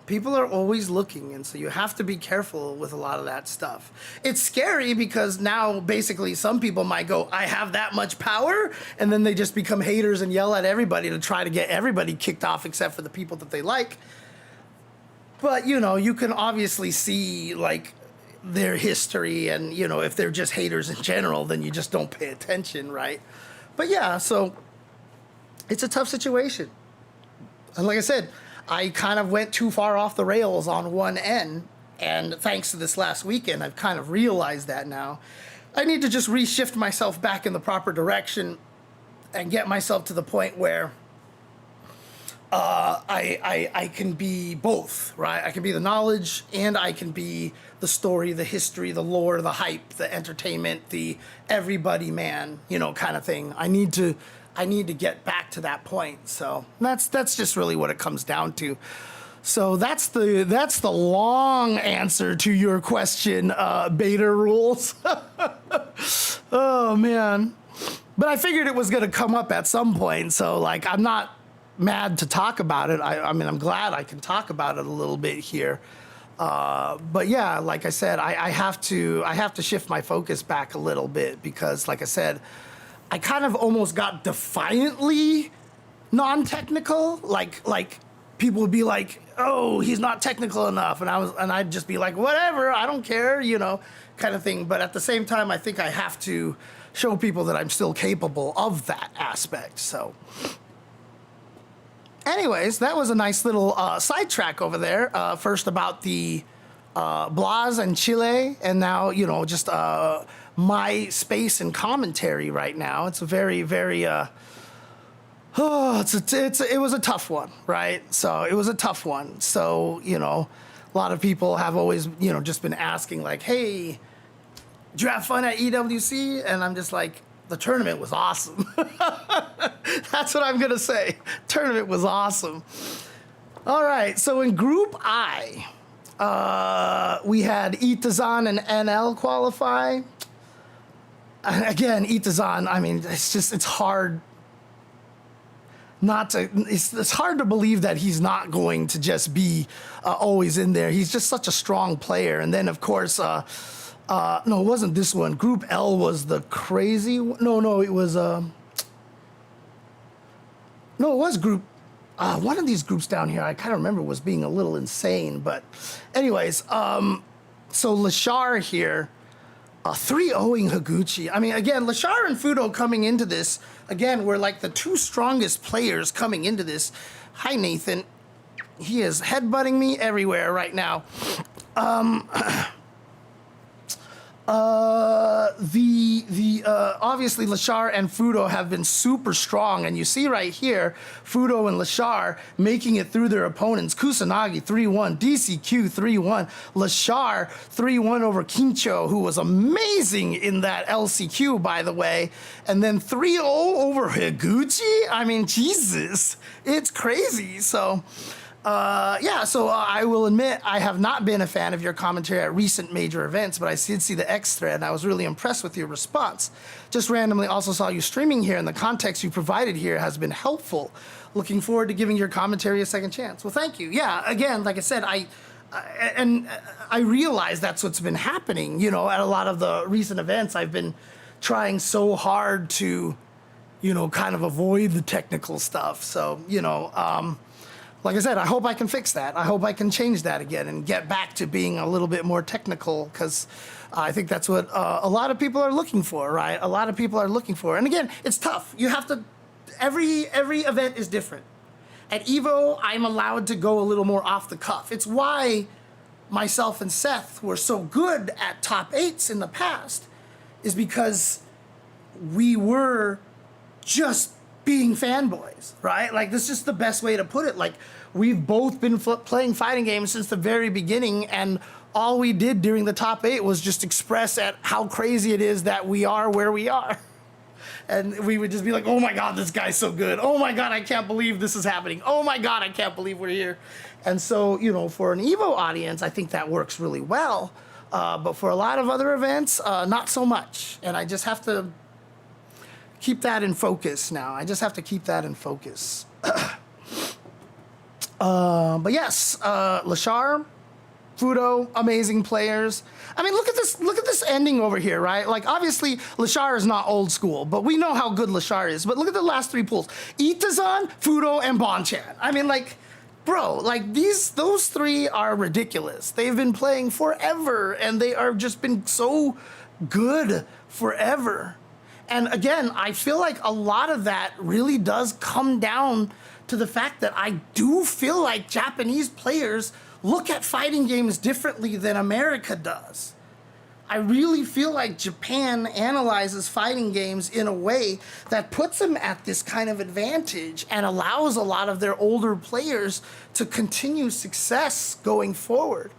People are always looking, and so you have to be careful with a lot of that stuff. It's scary because now basically some people might go, I have that much power, and then they just become haters and yell at everybody to try to get everybody kicked off except for the people that they like. But, you know, you can obviously see, like, their history, and, you know, if they're just haters in general, then you just don't pay attention, right? But yeah, so it's a tough situation. And like I said, I kind of went too far off the rails on one end, and thanks to this last weekend, I've kind of realized that now. I need to just reshift myself back in the proper direction and get myself to the point where I can be both, right? I can be the knowledge and I can be the story, the history, the lore, the hype, the entertainment, the everybody man, you know, kind of thing. I need to get back to that point. So that's just really what it comes down to. So that's the long answer to your question, beta rules. Oh man. But I figured it was gonna come up at some point, so like I'm not mad to talk about it. I mean, I'm glad I can talk about it a little bit here. But yeah, like I said, I have to shift my focus back a little bit because, like I said, I kind of almost got defiantly non-technical. Like people would be like, "Oh, he's not technical enough," and I'd just be like, "Whatever, I don't care," you know, kind of thing. But at the same time, I think I have to show people that I'm still capable of that aspect. So. Anyways, that was a nice little sidetrack over there. First about the Blas and Chile, and now, you know, just my space and commentary right now. It's a very, very, it was a tough one, right? So it was a tough one. So, you know, a lot of people have always, you know, just been asking like, hey, did you have fun at EWC? And I'm just like, the tournament was awesome. That's what I'm going to say. Tournament was awesome. All right, so in Group I, we had Itazan and NL qualify. And again, Itazan, I mean, it's hard not to, it's hard to believe that he's not going to just be always in there. He's just such a strong player. And then, of course, no, it wasn't this one. Group L was the crazy one. No, it was, no, it was group, one of these groups down here, I kind of remember was being a little insane. But anyways, so Lashar here, 3-0ing Higuchi. I mean, again, Lashar and Fudo coming into this, again, were like the two strongest players coming into this. Hi, Nathan. He is headbutting me everywhere right now. Obviously Lashar and Fudo have been super strong, and you see right here, Fudo and Lashar making it through their opponents. Kusanagi 3-1, DCQ 3-1, Lashar 3-1 over Kincho, who was amazing in that LCQ, by the way, and then 3-0 over Higuchi. I mean, Jesus, it's crazy. So, So I will admit I have not been a fan of your commentary at recent major events, but I did see the X thread and I was really impressed with your response. Just randomly also saw you streaming here, and the context you provided here has been helpful. Looking forward to giving your commentary a second chance. Well, thank you. Yeah, again, like I said, I realize that's what's been happening, at a lot of the recent events. I've been trying so hard to, kind of avoid the technical stuff. So, like I said, I hope I can fix that. I hope I can change that again and get back to being a little bit more technical, because I think that's what a lot of people are looking for, right? A lot of people are looking for. And again, it's tough. You have to, every event is different. At Evo, I'm allowed to go a little more off the cuff. It's why myself and Seth were so good at top 8s in the past, is because we were just being fanboys, right? Like, this is just the best way to put it. Like, we've both been playing fighting games since the very beginning, and all we did during the top 8 was just express at how crazy it is that we are where we are. And we would just be like, oh my God, this guy's so good. Oh my God, I can't believe this is happening. Oh my God, I can't believe we're here. And so, for an Evo audience, I think that works really well. But for a lot of other events, not so much. And I just have to keep that in focus now. I just have to keep that in focus. But yes, Lashar, Fudo, amazing players. I mean, look at this ending over here, right? Like, obviously, Lashar is not old school, but we know how good Lashar is. But look at the last 3 pools. Itazan, Fudo, and Bonchan. I mean, like, bro, like, those 3 are ridiculous. They've been playing forever, and they are just been so good forever. And again, I feel like a lot of that really does come down to the fact that I do feel like Japanese players look at fighting games differently than America does. I really feel like Japan analyzes fighting games in a way that puts them at this kind of advantage and allows a lot of their older players to continue success going forward.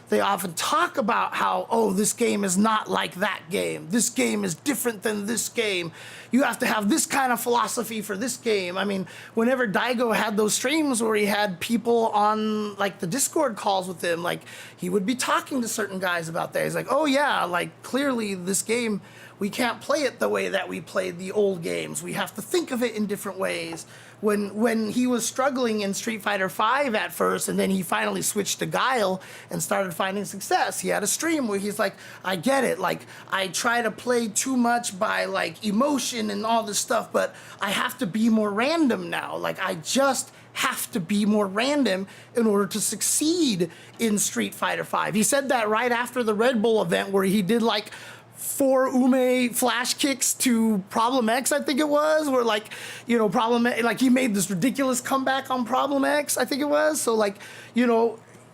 They often talk about how, oh, this game is not like that game. This game is different than this game. You have to have this kind of philosophy for this game. I mean, whenever Daigo had those streams where he had people on, like, the Discord calls with him, like, he would be talking to certain guys about that. He's like, oh yeah, like, clearly this game, we can't play it the way that we played the old games. We have to think of it in different ways. When he was struggling in Street Fighter V at first, and then he finally switched to Guile and started finding success, he had a stream where he's like, I get it, like, I try to play too much by, like, emotion and all this stuff, but I have to be more random now. Like, I just have to be more random in order to succeed in Street Fighter V. He said that right after the Red Bull event where he did, like, 4 Ume flash kicks to Problem X, I think it was, where, like, Problem X, like, he made this ridiculous comeback on Problem X, I think it was. So, like,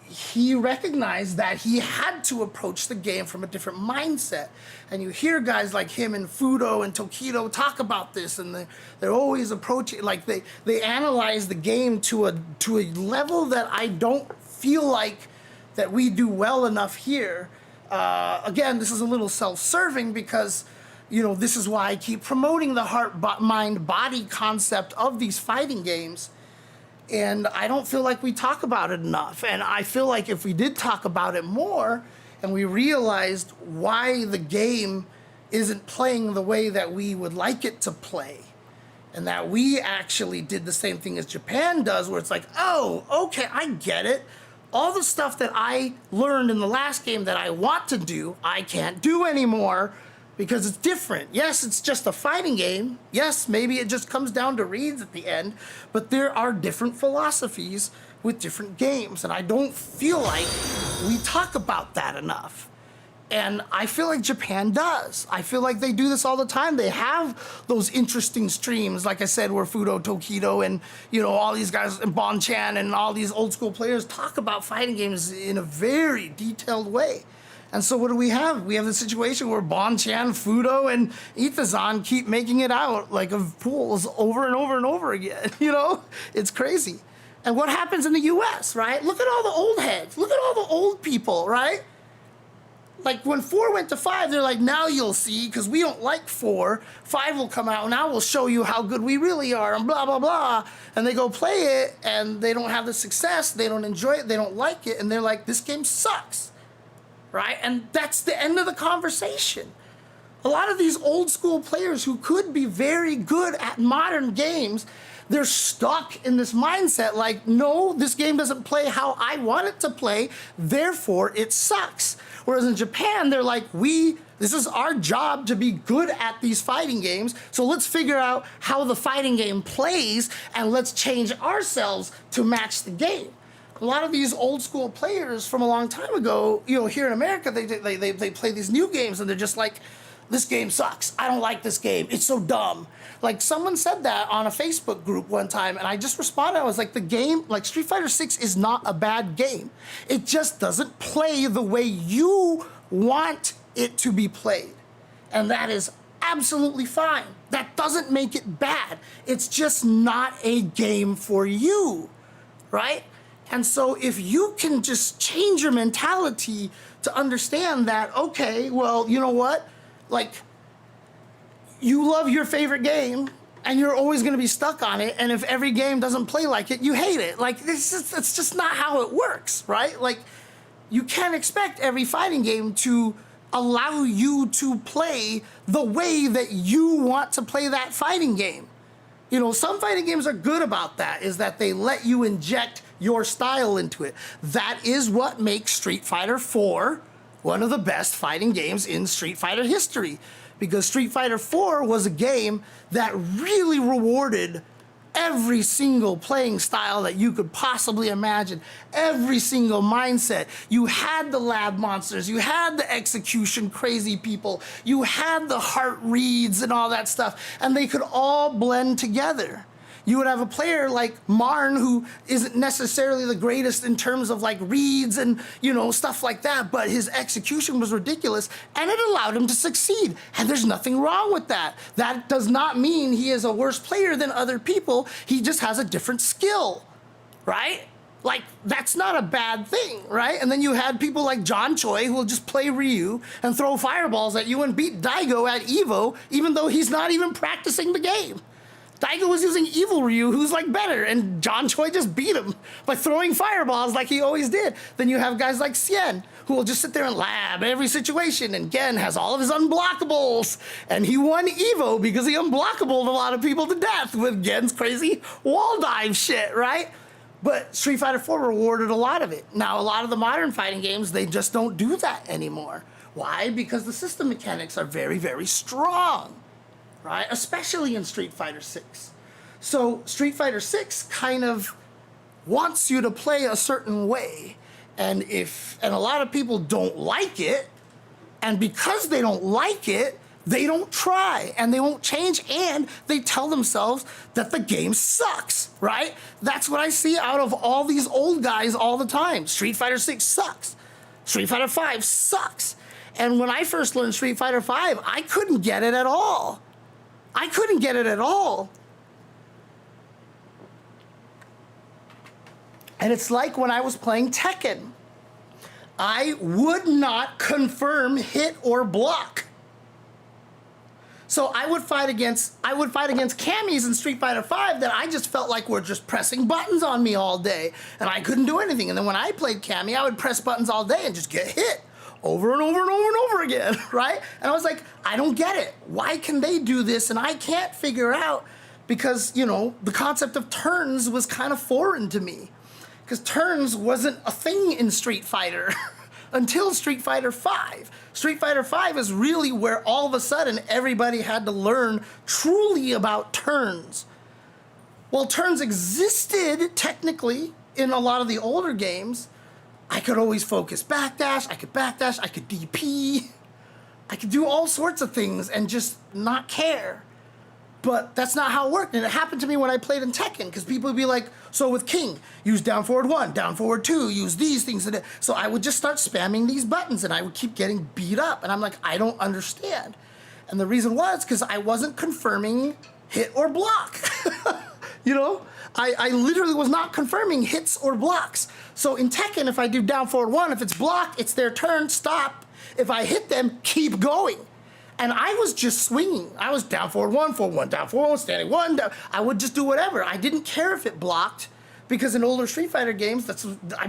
he recognized that he had to approach the game from a different mindset. And you hear guys like him and Fudo and Tokido talk about this, and they're always approaching, like, they analyze the game to a level that I don't feel like that we do well enough here. Again, this is a little self-serving because, this is why I keep promoting the heart-mind-body concept of these fighting games. And I don't feel like we talk about it enough. And I feel like if we did talk about it more and we realized why the game isn't playing the way that we would like it to play, and that we actually did the same thing as Japan does, where it's like, oh, okay, I get it. All the stuff that I learned in the last game that I want to do, I can't do anymore because it's different. Yes, it's just a fighting game. Yes, maybe it just comes down to reads at the end, but there are different philosophies with different games, and I don't feel like we talk about that enough. And I feel like Japan does. I feel like they do this all the time. They have those interesting streams, like I said, where Fudo, Tokido, and all these guys, and Bonchan, and all these old school players talk about fighting games in a very detailed way. And so what do we have? We have the situation where Bonchan, Fudo, and Itazan keep making it out like of pools over and over and over again. It's crazy. And what happens in the US, right? Look at all the old heads. Look at all the old people, right? Like when 4 went to 5, they're like, now you'll see, because we don't like 4. 5 will come out, now we'll show you how good we really are, and blah, blah, blah. And they go play it, and they don't have the success, they don't enjoy it, they don't like it, and they're like, this game sucks, right? And that's the end of the conversation. A lot of these old school players who could be very good at modern games, they're stuck in this mindset like, no, this game doesn't play how I want it to play, therefore it sucks. Whereas in Japan, they're like, this is our job to be good at these fighting games, so let's figure out how the fighting game plays and let's change ourselves to match the game. A lot of these old school players from a long time ago, here in America, they play these new games and they're just like, this game sucks. I don't like this game. It's so dumb. Like someone said that on a Facebook group one time, and I just responded. I was like, the game, like Street Fighter 6 is not a bad game. It just doesn't play the way you want it to be played. And that is absolutely fine. That doesn't make it bad. It's just not a game for you, right? And so if you can just change your mentality to understand that, okay, well, you know what? Like, you love your favorite game and you're always going to be stuck on it, and if every game doesn't play like it, you hate it. Like, it's just not how it works, right? Like, you can't expect every fighting game to allow you to play the way that you want to play that fighting game. Some fighting games are good about that, is that they let you inject your style into it. That is what makes Street Fighter 4 one of the best fighting games in Street Fighter history, because Street Fighter 4 was a game that really rewarded every single playing style that you could possibly imagine, every single mindset. You had the lab monsters, you had the execution crazy people, you had the heart reads and all that stuff, and they could all blend together. You would have a player like Marn, who isn't necessarily the greatest in terms of like reads and, stuff like that, but his execution was ridiculous and it allowed him to succeed. And there's nothing wrong with that. That does not mean he is a worse player than other people. He just has a different skill, right? Like, that's not a bad thing, right? And then you had people like John Choi who will just play Ryu and throw fireballs at you and beat Daigo at Evo, even though he's not even practicing the game. Daigo was using Evil Ryu, who's like better, and John Choi just beat him by throwing fireballs like he always did. Then you have guys like Cien, who will just sit there and lab every situation, and Gen has all of his unblockables, and he won Evo because he unblockable a lot of people to death with Gen's crazy wall dive shit, right? But Street Fighter 4 rewarded a lot of it. Now, a lot of the modern fighting games, they just don't do that anymore. Why? Because the system mechanics are very, very strong. Right? Especially in Street Fighter 6. So Street Fighter 6 kind of wants you to play a certain way. And a lot of people don't like it, and because they don't like it, they don't try and they won't change, and they tell themselves that the game sucks, right? That's what I see out of all these old guys all the time. Street Fighter 6 sucks. Street Fighter 5 sucks. And when I first learned Street Fighter 5, I couldn't get it at all. I couldn't get it at all. And it's like when I was playing Tekken. I would not confirm hit or block. So I would fight against Camis in Street Fighter 5 that I just felt like were just pressing buttons on me all day, and I couldn't do anything. And then when I played Cami, I would press buttons all day and just get hit over and over and over and over again, right? And I was like, I don't get it. Why can they do this and I can't figure out? Because, the concept of turns was kind of foreign to me. Because turns wasn't a thing in Street Fighter until Street Fighter 5. Street Fighter 5 is really where all of a sudden everybody had to learn truly about turns. Well, turns existed technically in a lot of the older games. I could always focus backdash, I could DP, I could do all sorts of things and just not care. But that's not how it worked. And it happened to me when I played in Tekken, because people would be like, so with King, use down forward 1, down forward 2, use these things. So I would just start spamming these buttons and I would keep getting beat up. And I'm like, I don't understand. And the reason was because I wasn't confirming hit or block. I literally was not confirming hits or blocks. So in Tekken, if I do down forward 1, if it's block, it's their turn, stop. If I hit them, keep going. And I was just swinging. I was down forward one, down forward one, standing one. Down. I would just do whatever. I didn't care if it blocked, because in older Street Fighter games,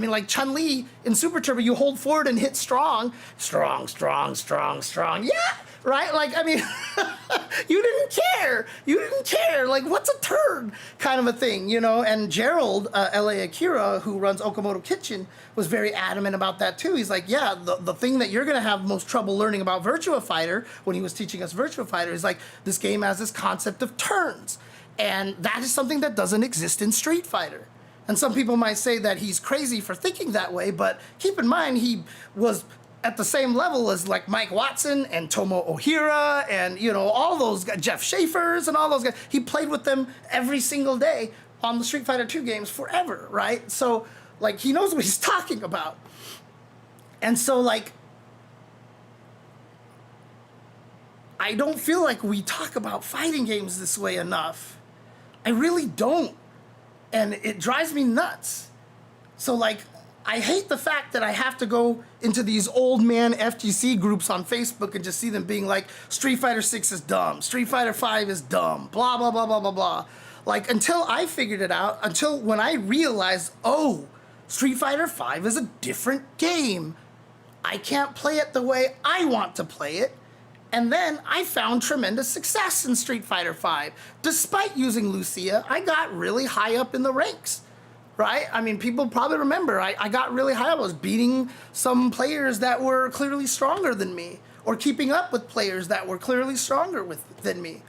like Chun-Li in Super Turbo, you hold forward and hit strong. Strong. Yeah, right? Like, I mean, you didn't care. Like, what's a turn kind of a thing, you know? And Gerald, L.A. Akira, who runs Okamoto Kitchen, was very adamant about that too. He's like, yeah, the thing that you're going to have most trouble learning about Virtua Fighter, when he was teaching us Virtua Fighter, is like, this game has this concept of turns. And that is something that doesn't exist in Street Fighter. And some people might say that he's crazy for thinking that way, but keep in mind, he was at the same level as like Mike Watson and Tomo Ohira and, you know, all those guys, Jeff Schaefer's and all those guys. He played with them every single day on the Street Fighter 2 games forever, right? So, like, he knows what he's talking about. And so, like, I don't feel like we talk about fighting games this way enough. I really don't. And it drives me nuts. So, like, I hate the fact that I have to go into these old man FGC groups on Facebook and just see them being like, Street Fighter 6 is dumb, Street Fighter 5 is dumb, blah, blah, blah, blah, blah, blah. Like, until I figured it out, until when I realized, oh, Street Fighter 5 is a different game. I can't play it the way I want to play it. And then I found tremendous success in Street Fighter V. Despite using Lucia, I got really high up in the ranks, right? I mean, people probably remember I got really high up. I was beating some players that were clearly stronger than me, or keeping up with players that were clearly stronger than me,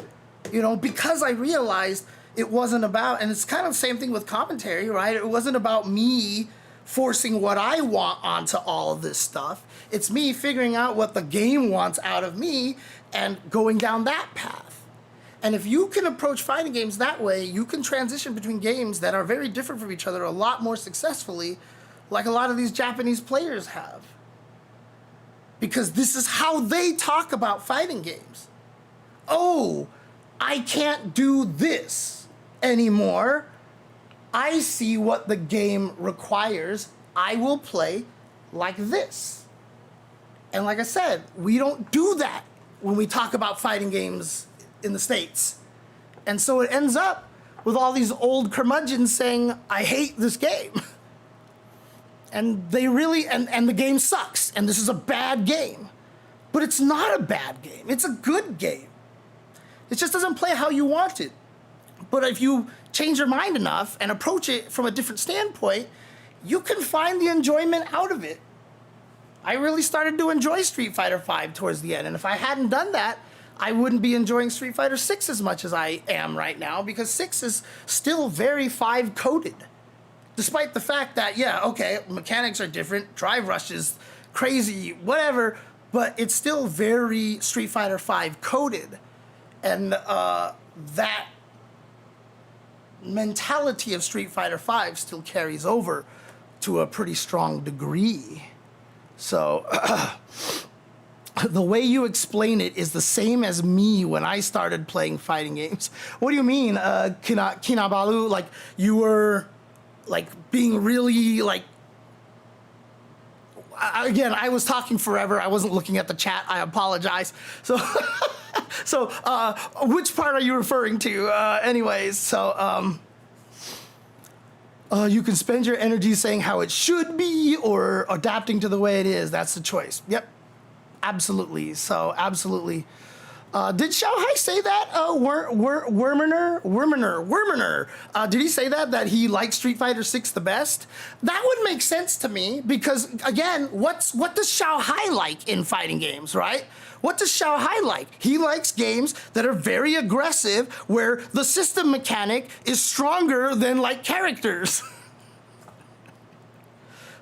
you know, because I realized it wasn't about, and it's kind of the same thing with commentary, right? It wasn't about me forcing what I want onto all of this stuff. It's me figuring out what the game wants out of me and going down that path. And if you can approach fighting games that way, you can transition between games that are very different from each other a lot more successfully, like a lot of these Japanese players have. Because this is how they talk about fighting games. Oh, I can't do this anymore. I see what the game requires. I will play like this. And like I said, we don't do that when we talk about fighting games in the States. And so it ends up with all these old curmudgeons saying, I hate this game. And they really, and the game sucks, and this is a bad game. But it's not a bad game. It's a good game. It just doesn't play how you want it. But if you change your mind enough and approach it from a different standpoint, you can find the enjoyment out of it. I really started to enjoy Street Fighter V towards the end, and if I hadn't done that, I wouldn't be enjoying Street Fighter 6 as much as I am right now, because 6 is still very 5 coded. Despite the fact that, yeah, okay, mechanics are different, drive rush is crazy, whatever, but it's still very Street Fighter V coded. And that mentality of Street Fighter V still carries over to a pretty strong degree. So the way you explain it is the same as me when I started playing fighting games. What do you mean, Kinabalu? Like, you were like being really like, again, I was talking forever. I wasn't looking at the chat. I apologize. So, which part are you referring to? Anyways, so you can spend your energy saying how it should be or adapting to the way it is. That's the choice. Yep, absolutely. So, absolutely. Did Xiaohai say that? Worminer. Did he say that he likes Street Fighter 6 the best? That would make sense to me because, again, what does Xiaohai like in fighting games, right? What does Xiaohai like? He likes games that are very aggressive, where the system mechanic is stronger than, like, characters.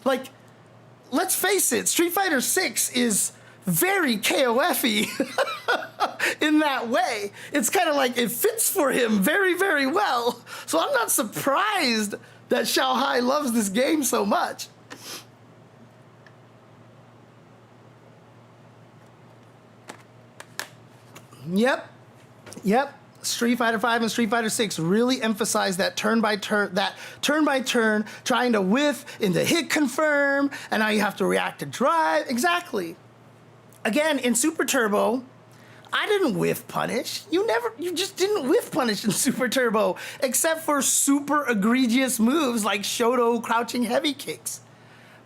Like, let's face it, Street Fighter 6 is very KOF-y in that way. It's kind of like it fits for him very, very well. So I'm not surprised that Xiaohai loves this game so much. Yep. Street Fighter 5 and Street Fighter 6 really emphasize that turn by turn, trying to whiff into hit confirm, and now you have to react to drive. Exactly. again, in Super Turbo, I didn't whiff punish. You just didn't whiff punish in Super Turbo, except for super egregious moves like Shoto crouching heavy kicks.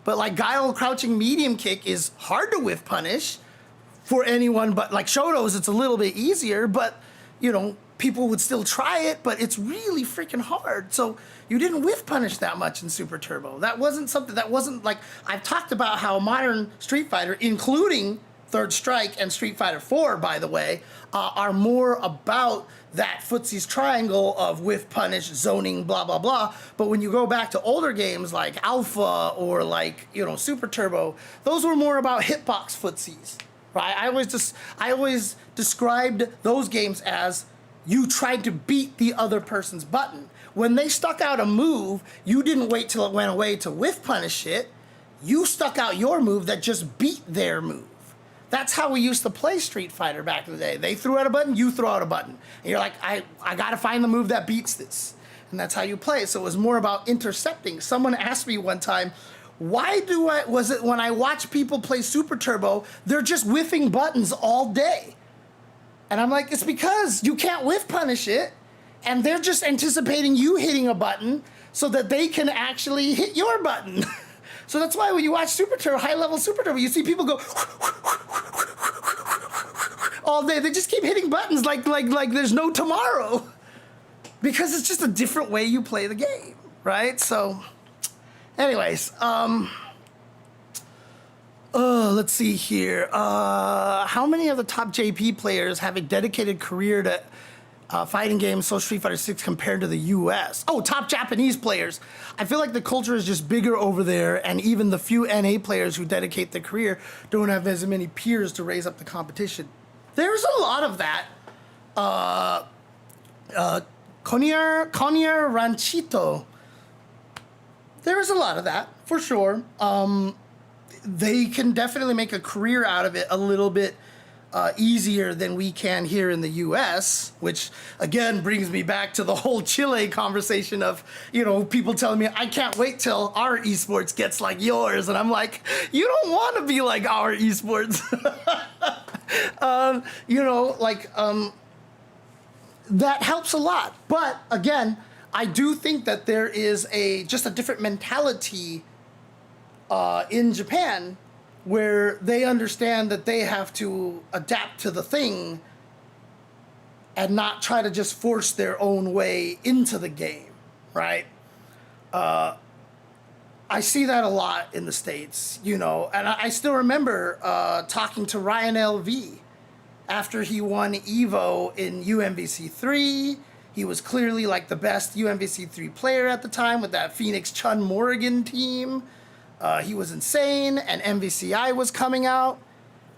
But like Guile crouching medium kick is hard to whiff punish for anyone, but like Shoto's, it's a little bit easier, but people would still try it, but it's really freaking hard. So you didn't whiff punish that much in Super Turbo. That wasn't like, I've talked about how modern Street Fighter, including Third Strike and Street Fighter 4, by the way, are more about that footsie's triangle of whiff punish, zoning, blah, blah, blah. But when you go back to older games like Alpha or like, Super Turbo, those were more about hitbox footsies, right? I always described those games as you tried to beat the other person's button. When they stuck out a move, you didn't wait till it went away to whiff punish it. You stuck out your move that just beat their move. That's how we used to play Street Fighter back in the day. They threw out a button, you throw out a button. And you're like, I gotta find the move that beats this. And that's how you play. So it was more about intercepting. Someone asked me one time, was it when I watch people play Super Turbo, they're just whiffing buttons all day? And I'm like, it's because you can't whiff punish it, and they're just anticipating you hitting a button so that they can actually hit your button. So that's why when you watch Super Turbo, high-level Super Turbo, you see people go all day. They just keep hitting buttons like there's no tomorrow, because it's just a different way you play the game, right? So, anyways, let's see here. How many of the top JP players have a dedicated career to fighting games, so Street Fighter 6 compared to the US? Oh, top Japanese players. I feel like the culture is just bigger over there, and even the few NA players who dedicate their career don't have as many peers to raise up the competition. There's a lot of that. Connier Ranchito. There is a lot of that, for sure. They can definitely make a career out of it a little bit easier than we can here in the US, which again brings me back to the whole Chile conversation of, people telling me, I can't wait till our esports gets like yours. And I'm like, you don't want to be like our esports. That helps a lot. But again, I do think that there is just a different mentality in Japan, where they understand that they have to adapt to the thing and not try to just force their own way into the game, right? I see that a lot in the States, and I still remember talking to Ryan LV after he won EVO in UMVC 3. He was clearly like the best UMVC 3 player at the time with that Phoenix Chun Morrigan team. He was insane, and MVCI was coming out.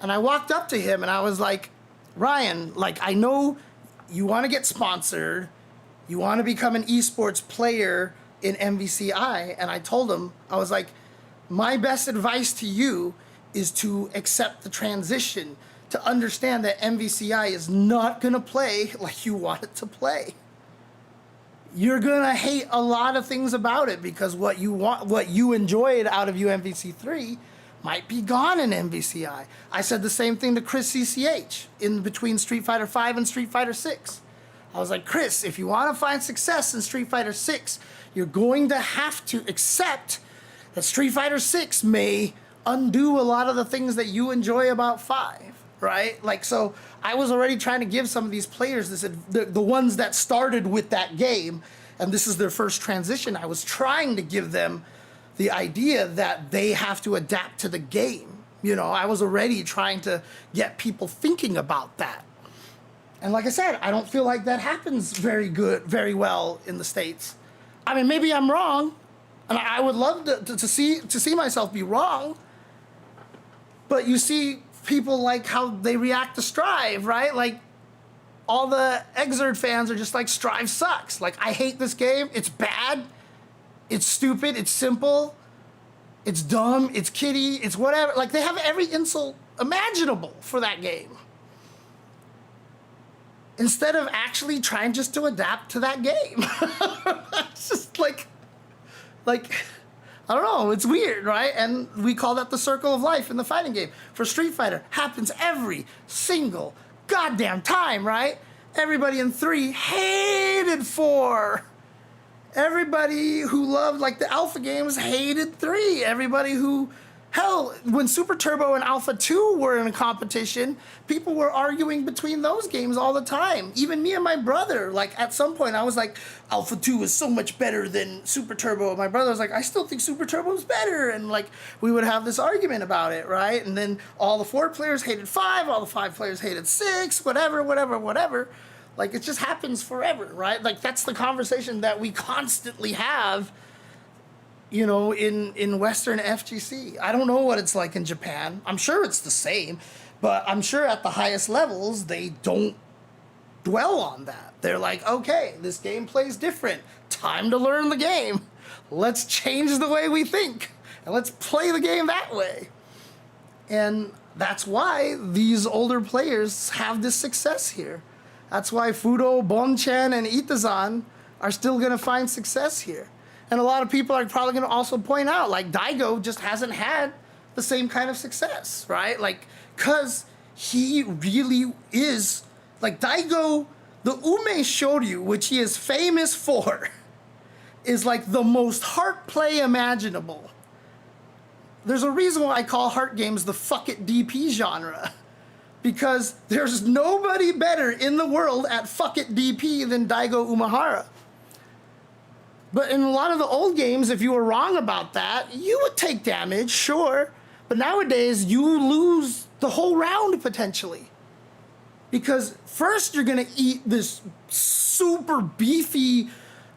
And I walked up to him and I was like, Ryan, I know you want to get sponsored. You want to become an esports player in MVCI. And I told him, I was like, my best advice to you is to accept the transition, to understand that MVCI is not going to play like you want it to play. You're gonna hate a lot of things about it, because what you enjoyed out of UMVC3 might be gone in MVCI. I said the same thing to Chris CCH in between Street Fighter 5 and Street Fighter 6. I was like, Chris, if you want to find success in Street Fighter 6, you're going to have to accept that Street Fighter 6 may undo a lot of the things that you enjoy about 5. Right? So I was already trying to give some of these players this, the ones that started with that game, and this is their first transition. I was trying to give them the idea that they have to adapt to the game. I was already trying to get people thinking about that. And like I said, I don't feel like that happens very well in the States. I mean, maybe I'm wrong, and I would love to see myself be wrong. But you see people like how they react to Strive, right? All the Exerd fans are just like, Strive sucks. I hate this game. It's bad. It's stupid. It's simple. It's dumb. It's kiddie. It's whatever. They have every insult imaginable for that game, instead of actually trying just to adapt to that game. It's just I don't know. It's weird, right? And we call that the circle of life in the fighting game. For Street Fighter, happens every single goddamn time, right? Everybody in 3 hated 4. Everybody who loved like the Alpha games hated 3. Everybody who, hell, when Super Turbo and Alpha 2 were in a competition, people were arguing between those games all the time. Even me and my brother, like at some point I was like, Alpha 2 is so much better than Super Turbo. My brother was like, I still think Super Turbo is better. And like we would have this argument about it, right? And then all the 4 players hated 5, all the 5 players hated 6, whatever. Like, it just happens forever, right? Like, that's the conversation that we constantly have, you know, in Western FGC. I don't know what it's like in Japan. I'm sure it's the same, but I'm sure at the highest levels, they don't dwell on that. They're like, okay, this game plays different. Time to learn the game. Let's change the way we think, and let's play the game that way. And that's why these older players have this success here. That's why Fudo, Bonchan, and Itazan are still going to find success here. And a lot of people are probably going to also point out, like, Daigo just hasn't had the same kind of success, right? Like, because he really is, like, Daigo, the Ume Shoryu, which he is famous for, is like the most heart play imaginable. There's a reason why I call heart games the fuck it DP genre. Because there's nobody better in the world at fuck it DP than Daigo Umehara. But in a lot of the old games, if you were wrong about that, you would take damage, sure. But nowadays, you lose the whole round potentially. Because first you're gonna eat this super beefy,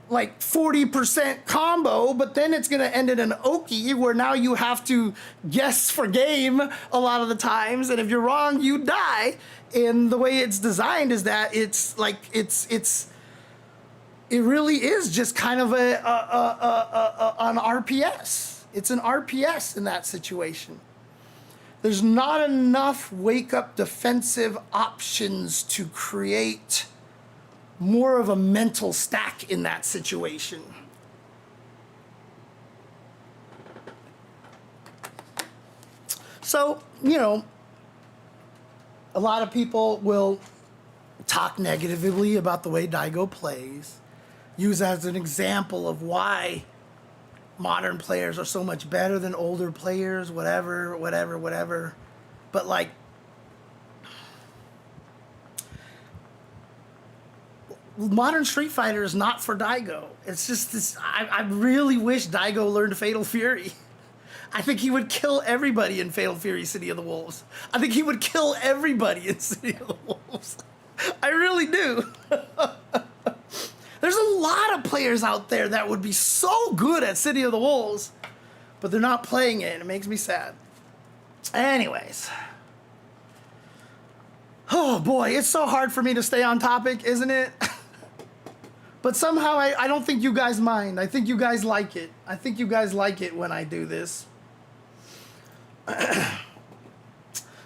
like 40% combo, but then it's gonna end in an Oki where now you have to guess for game a lot of the times, and if you're wrong, you die. And the way it's designed is that it's like it really is just kind of an RPS. It's an RPS in that situation. There's not enough wake-up defensive options to create more of a mental stack in that situation. So, you know, a lot of people will talk negatively about the way Daigo plays, use as an example of why modern players are so much better than older players, whatever. But like, modern Street Fighter is not for Daigo. It's just this, I really wish Daigo learned Fatal Fury. I think he would kill everybody in Fatal Fury City of the Wolves. I think he would kill everybody in City of the Wolves. I really do. There's a lot of players out there that would be so good at City of the Wolves, but they're not playing it, and it makes me sad. Anyways. Oh boy, it's so hard for me to stay on topic, isn't it? But somehow I don't think you guys mind. I think you guys like it. I think you guys like it when I do this.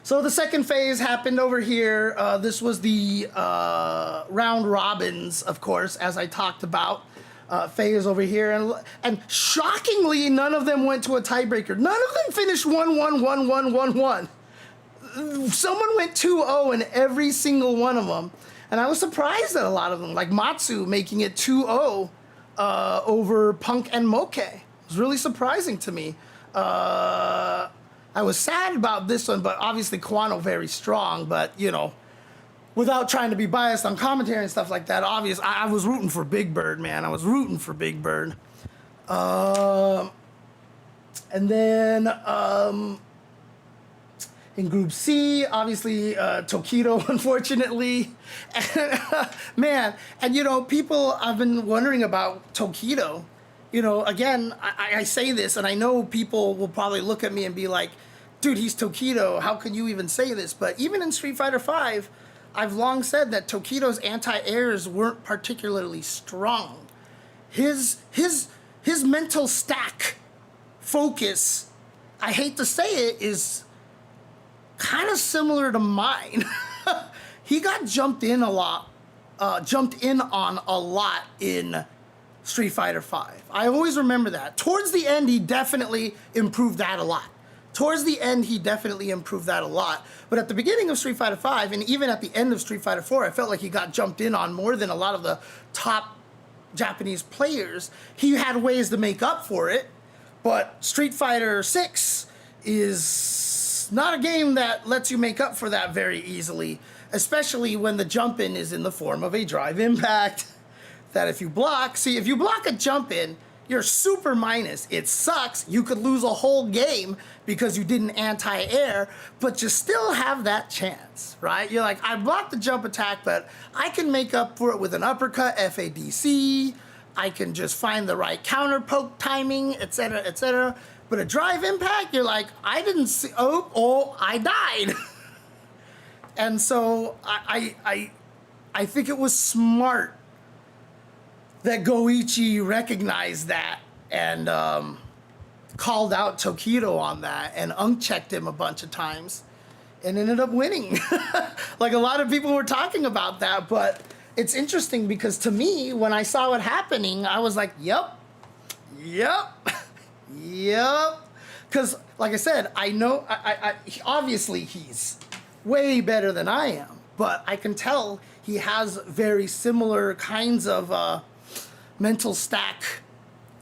So the second phase happened over here. This was the round robins, of course, as I talked about. Phase over here. And shockingly, none of them went to a tiebreaker. None of them finished 1-1, 1-1, 1-1. Someone went 2-0 in every single one of them. And I was surprised at a lot of them, like Matsu making it 2-0 over Punk and Moke. It was really surprising to me. I was sad about this one, but obviously Kwano very strong. But, you know, without trying to be biased on commentary and stuff like that, obviously I was rooting for Big Bird, man. I was rooting for Big Bird. And then in Group C, obviously, Tokido, unfortunately. Man, and you know, people have been wondering about Tokido. You know, again, I say this, and I know people will probably look at me and be like, dude, he's Tokido. How can you even say this? But even in Street Fighter V, I've long said that Tokido's anti-airs weren't particularly strong. His mental stack focus, I hate to say it, is kind of similar to mine. He got jumped in on a lot in Street Fighter V. I always remember that. Towards the end, he definitely improved that a lot. But at the beginning of Street Fighter V, and even at the end of Street Fighter IV, I felt like he got jumped in on more than a lot of the top Japanese players. He had ways to make up for it, but Street Fighter VI is not a game that lets you make up for that very easily, especially when the jump-in is in the form of a drive impact. That if you block a jump-in, you're super minus. It sucks. You could lose a whole game because you didn't anti-air, but you still have that chance, right? You're like, I blocked the jump attack, but I can make up for it with an uppercut, FADC. I can just find the right counter poke timing, etc., etc. But a drive impact, you're like, I didn't see, I died. And so I think it was smart that Goichi recognized that and called out Tokido on that and unchecked him a bunch of times and ended up winning. Like, a lot of people were talking about that, but it's interesting because to me, when I saw it happening, I was like, yep. Because, like I said, I know, obviously he's way better than I am, but I can tell he has very similar kinds of mental stack,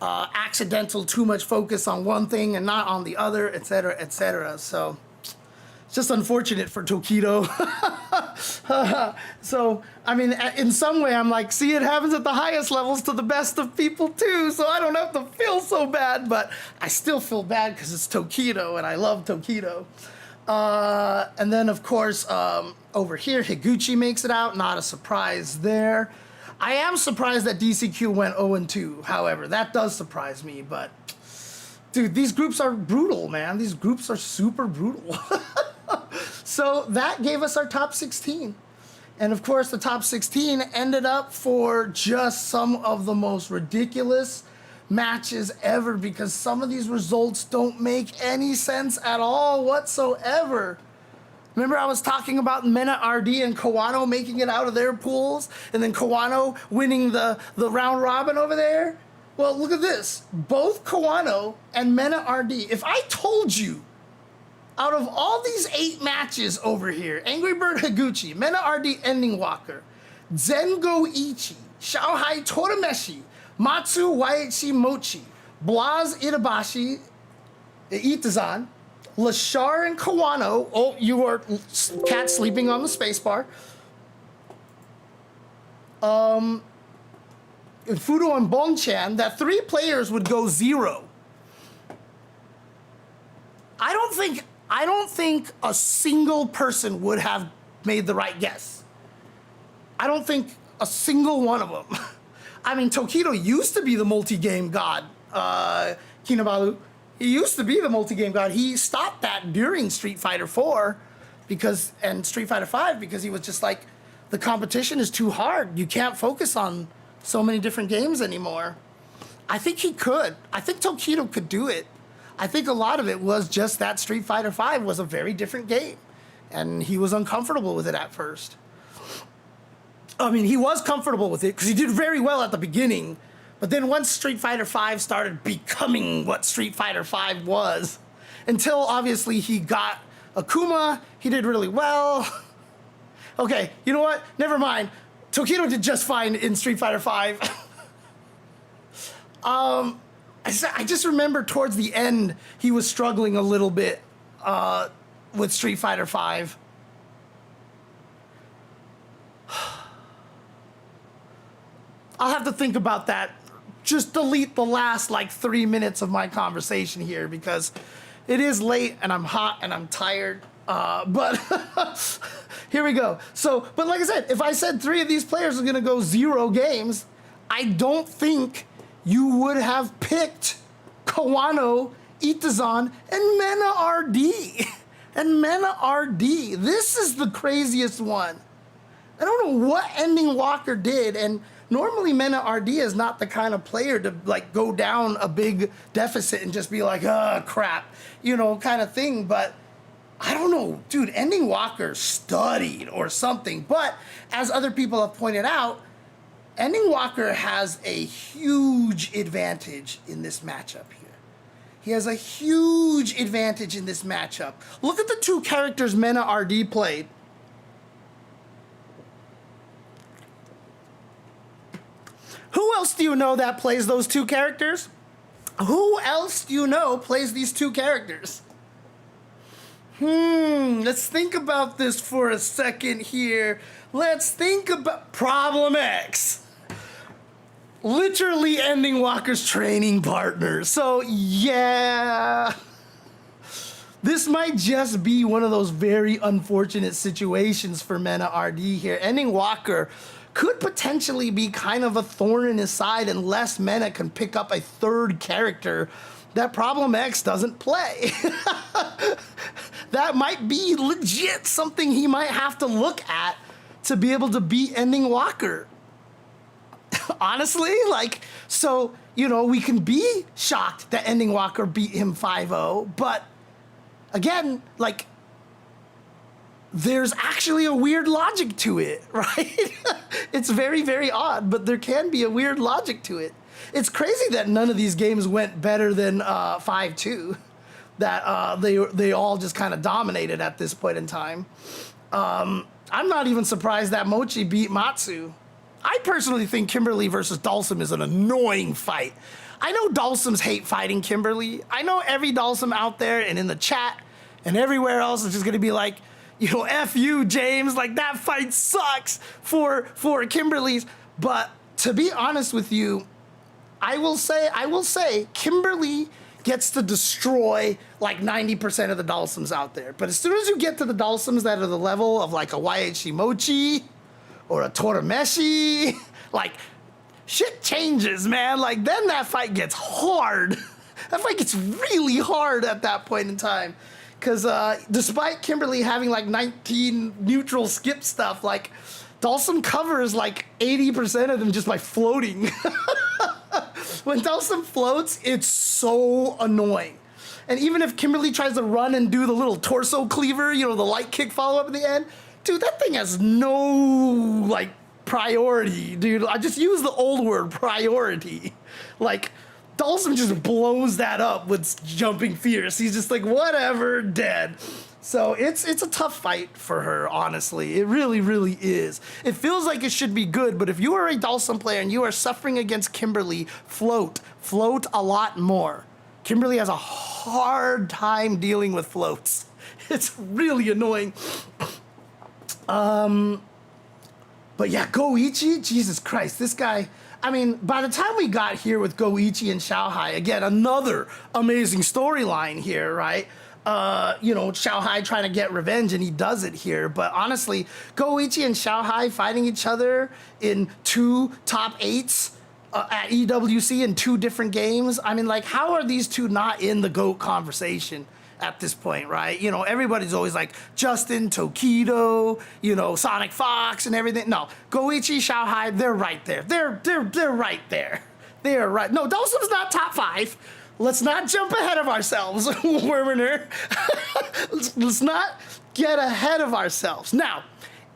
accidental too much focus on one thing and not on the other, etc., etc. So it's just unfortunate for Tokido. So, I mean, in some way, I'm like, see, it happens at the highest levels to the best of people too, so I don't have to feel so bad, but I still feel bad because it's Tokido, and I love Tokido. And then, of course, over here, Higuchi makes it out. Not a surprise there. I am surprised that DCQ went 0-2, however. That does surprise me, but... dude, these groups are brutal, man. These groups are super brutal. So that gave us our top 16. And, of course, the top 16 ended up for just some of the most ridiculous matches ever, because some of these results don't make any sense at all whatsoever. Remember I was talking about Mena RD and Kawano making it out of their pools, and then Kawano winning the round robin over there? Well, look at this. Both Kawano and Mena RD, if I told you, out of all these 8 matches over here, Angry Bird Higuchi, Mena RD Ending Walker, Zengo Ichi, Shaohai Torameshi, Matsu Waichi Mochi, Blaz Itabashi, Itazan, Lashar and Kawano. Oh, you are cat sleeping on the spacebar. Fudo and Bongchan, that 3 players would go 0. I don't think a single person would have made the right guess. I don't think a single one of them. I mean, Tokido used to be the multi-game god, Kinabalu. He used to be the multi-game god. He stopped that during Street Fighter 4 and Street Fighter 5 because he was just like, the competition is too hard. You can't focus on so many different games anymore. I think he could. I think Tokido could do it. I think a lot of it was just that Street Fighter 5 was a very different game, and he was uncomfortable with it at first. I mean, he was comfortable with it because he did very well at the beginning, but then once Street Fighter V started becoming what Street Fighter V was, until obviously he got Akuma, he did really well. Okay, you know what? Never mind. Tokido did just fine in Street Fighter V. I just remember towards the end, he was struggling a little bit with Street Fighter V. I'll have to think about that. Just delete the last like 3 minutes of my conversation here because it is late and I'm hot and I'm tired. But here we go. So, but like I said, if I said 3 of these players are going to go 0 games, I don't think you would have picked Kawano, Itazan, and Mena RD. And Mena RD. This is the craziest one. I don't know what Ending Walker did, and normally Mena RD is not the kind of player to like go down a big deficit and just be like, oh crap, you know, kind of thing. But I don't know, dude, Ending Walker studied or something. But as other people have pointed out, Ending Walker has a huge advantage in this matchup here. He has a huge advantage in this matchup. Look at the two characters Mena RD played. Who else do you know that plays those two characters? Who else do you know plays these two characters? Let's think about this for a second here. Let's think about Problem X. Literally Ending Walker's training partner. So yeah, this might just be one of those very unfortunate situations for Mena RD here. Ending Walker could potentially be kind of a thorn in his side unless Mena can pick up a third character that Problem X doesn't play. That might be legit something he might have to look at to be able to beat Ending Walker. Honestly, like, so, you know, we can be shocked that Ending Walker beat him 5-0, but again, like, there's actually a weird logic to it, right? It's very, very odd, but there can be a weird logic to it. It's crazy that none of these games went better than 5-2, that they all just kind of dominated at this point in time. I'm not even surprised that Mochi beat Matsu. I personally think Kimberly versus Dalsum is an annoying fight. I know Dalsums hate fighting Kimberly. I know every Dalsum out there and in the chat and everywhere else is just gonna be like, you know, F you, James, like that fight sucks for Kimberly's. But to be honest with you, I will say Kimberly gets to destroy like 90% of the Dalsums out there. But as soon as you get to the Dalsums that are the level of like a YHC Mochi or a Torameshi, like shit changes, man. Like then that fight gets hard. That fight gets really hard at that point in time. Because despite Kimberly having like 19 neutral skip stuff, like Dalsum covers like 80% of them just by floating. When Dalsum floats, it's so annoying. And even if Kimberly tries to run and do the little torso cleaver, you know, the light kick follow up at the end, dude, that thing has no like priority, dude. I just use the old word, priority. Like, Dalsum just blows that up with jumping fierce. He's just like, whatever, dead. So it's a tough fight for her, honestly. It really, really is. It feels like it should be good, but if you are a Dalsum player and you are suffering against Kimberly, float a lot more. Kimberly has a hard time dealing with floats. It's really annoying. But yeah, Goichi, Jesus Christ, this guy. I mean, by the time we got here with Goichi and Xiaohai, again, another amazing storyline here, right? You know, Xiaohai trying to get revenge, and he does it here. But honestly, Goichi and Xiaohai fighting each other in 2 top 8s at EWC in 2 different games. I mean, like, how are these two not in the GOAT conversation at this point, right? You know, everybody's always like Justin, Tokido, you know, Sonic Fox and everything. No, Goichi, Xiaohai, they're right there. They're right there. They are right. No, Dalsum's not top 5. Let's not jump ahead of ourselves, Worminer. Let's not get ahead of ourselves. Now,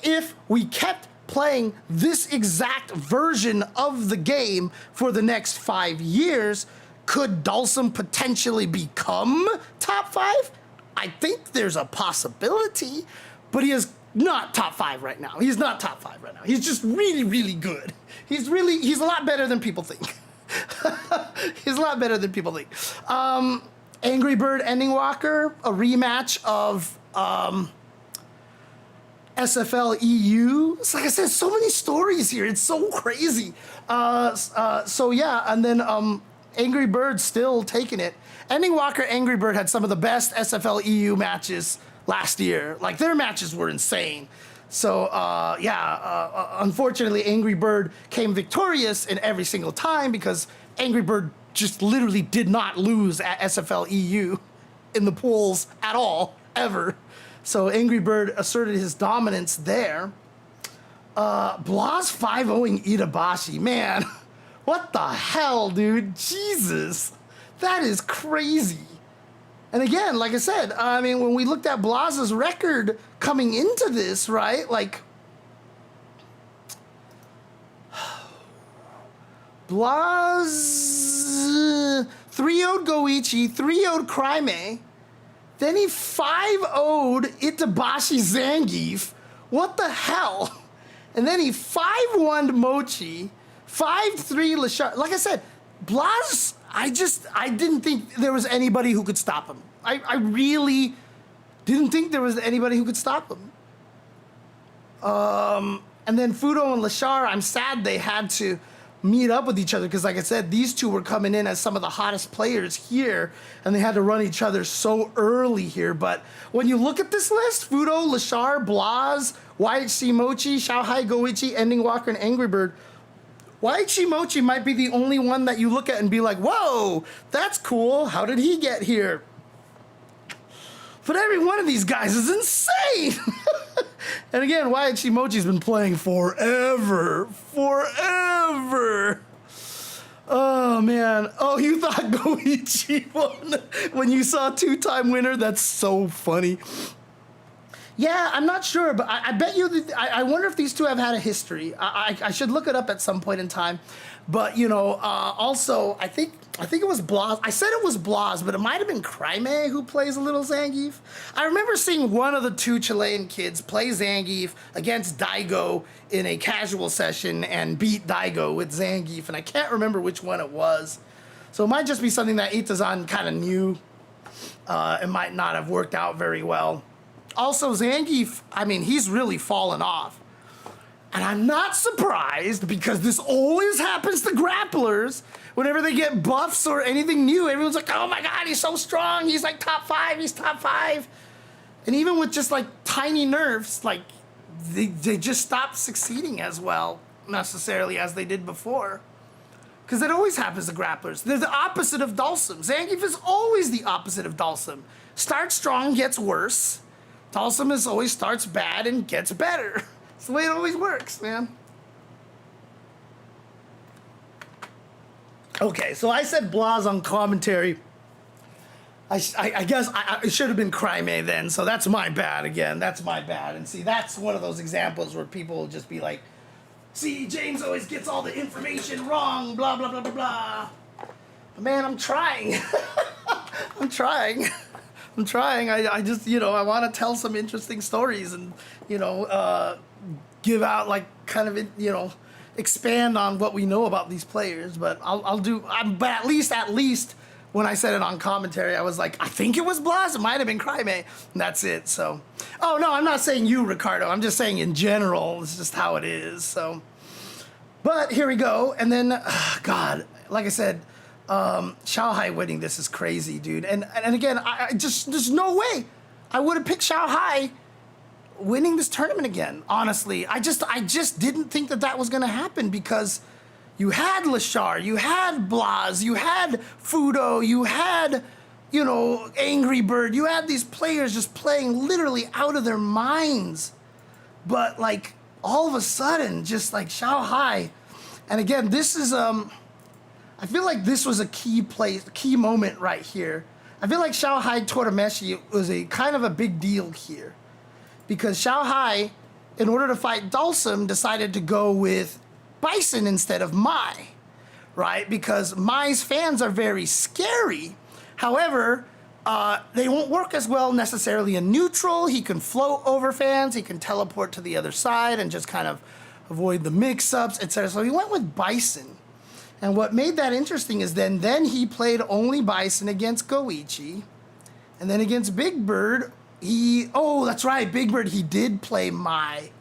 if we kept playing this exact version of the game for the next 5 years, could Dalsum potentially become top 5? I think there's a possibility, but he is not top 5 right now. He's not top 5 right now. He's just really, really good. He's a lot better than people think. He's a lot better than people think. Angry Bird Ending Walker, a rematch of SFL EU. It's like I said, so many stories here. It's so crazy. So yeah, and then Angry Bird still taking it. Ending Walker, Angry Bird had some of the best SFL EU matches last year. Like, their matches were insane. So, unfortunately, Angry Bird came victorious in every single time because Angry Bird just literally did not lose at SFL EU in the pools at all, ever. So Angry Bird asserted his dominance there. Blas 5-0ing Itabashi, man. What the hell, dude? Jesus. That is crazy. And again, like I said, I mean, when we looked at Blas's record coming into this, right? Like, Blaz 3-0'd Goichi, 3-0'd Crimea. Then he 5-0'd Itabashi Zangief. What the hell? And then he 5-1'd Mochi, 5-3 Lashar. Like I said, Blaz, I didn't think there was anybody who could stop him. I really didn't think there was anybody who could stop him. And then Fudo and Lashar, I'm sad they had to meet up with each other because, like I said, these two were coming in as some of the hottest players here, and they had to run each other so early here. But when you look at this list, Fudo, Lashar, Blaz, YHC Mochi, Xiaohai Goichi, Ending Walker, and Angry Bird, YHC Mochi might be the only one that you look at and be like, whoa, that's cool. How did he get here? But every one of these guys is insane. And again, YHC Mochi's been playing forever. Oh, man. Oh, you thought Goichi won when you saw two-time winner? That's so funny. Yeah, I'm not sure, but I bet you, I wonder if these two have had a history. I should look it up at some point in time. But, you know, also, I think it was Blaz. I said it was Blaz, but it might have been Crimea who plays a little Zangief. I remember seeing one of the two Chilean kids play Zangief against Daigo in a casual session and beat Daigo with Zangief, and I can't remember which one it was. So it might just be something that Itazan kind of knew. It might not have worked out very well. Also, Zangief, I mean, he's really fallen off. And I'm not surprised because this always happens to grapplers. Whenever they get buffs or anything new, everyone's like, oh my God, he's so strong. He's like top 5, he's top 5. And even with just like tiny nerfs, like they just stop succeeding as well necessarily as they did before. Because that always happens to grapplers. They're the opposite of Dhalsim. Zangief is always the opposite of Dhalsim. Starts strong, gets worse. Dhalsim is always starts bad and gets better. It's the way it always works, man. Okay, so I said Blaz on commentary. I guess it should have been Crimea then, so that's my bad again. That's my bad. And see, that's one of those examples where people will just be like, see, James always gets all the information wrong, blah, blah, blah, blah, blah. But man, I'm trying. I'm trying. I just, you know, I want to tell some interesting stories and, you know, give out like kind of, you know, expand on what we know about these players. But but at least when I said it on commentary, I was like, I think it was Blaz. It might have been Crimea. And that's it. So, oh no, I'm not saying you, Ricardo. I'm just saying in general, it's just how it is. So, but here we go. And then, God, like I said, Xiaohai winning this is crazy, dude. And again, I just, there's no way I would have picked Xiaohai winning this tournament again. Honestly, I just didn't think that was going to happen because you had Lashar, you had Blaz, you had Fudo, you had, you know, Angry Bird. You had these players just playing literally out of their minds. But like all of a sudden, just like Xiaohai. And again, this is I feel like this was a key moment right here. I feel like Xiaohai Torameshi was a kind of a big deal here. Because Xiaohai, in order to fight Dhalsim, decided to go with Bison instead of Mai, right? Because Mai's fans are very scary. However, they won't work as well necessarily in neutral. He can float over fans. He can teleport to the other side and just kind of avoid the mix-ups, etc. So he went with Bison. And what made that interesting is then he played only Bison against Goichi. And then against Big Bird, oh, that's right, Big Bird, he did play Mai.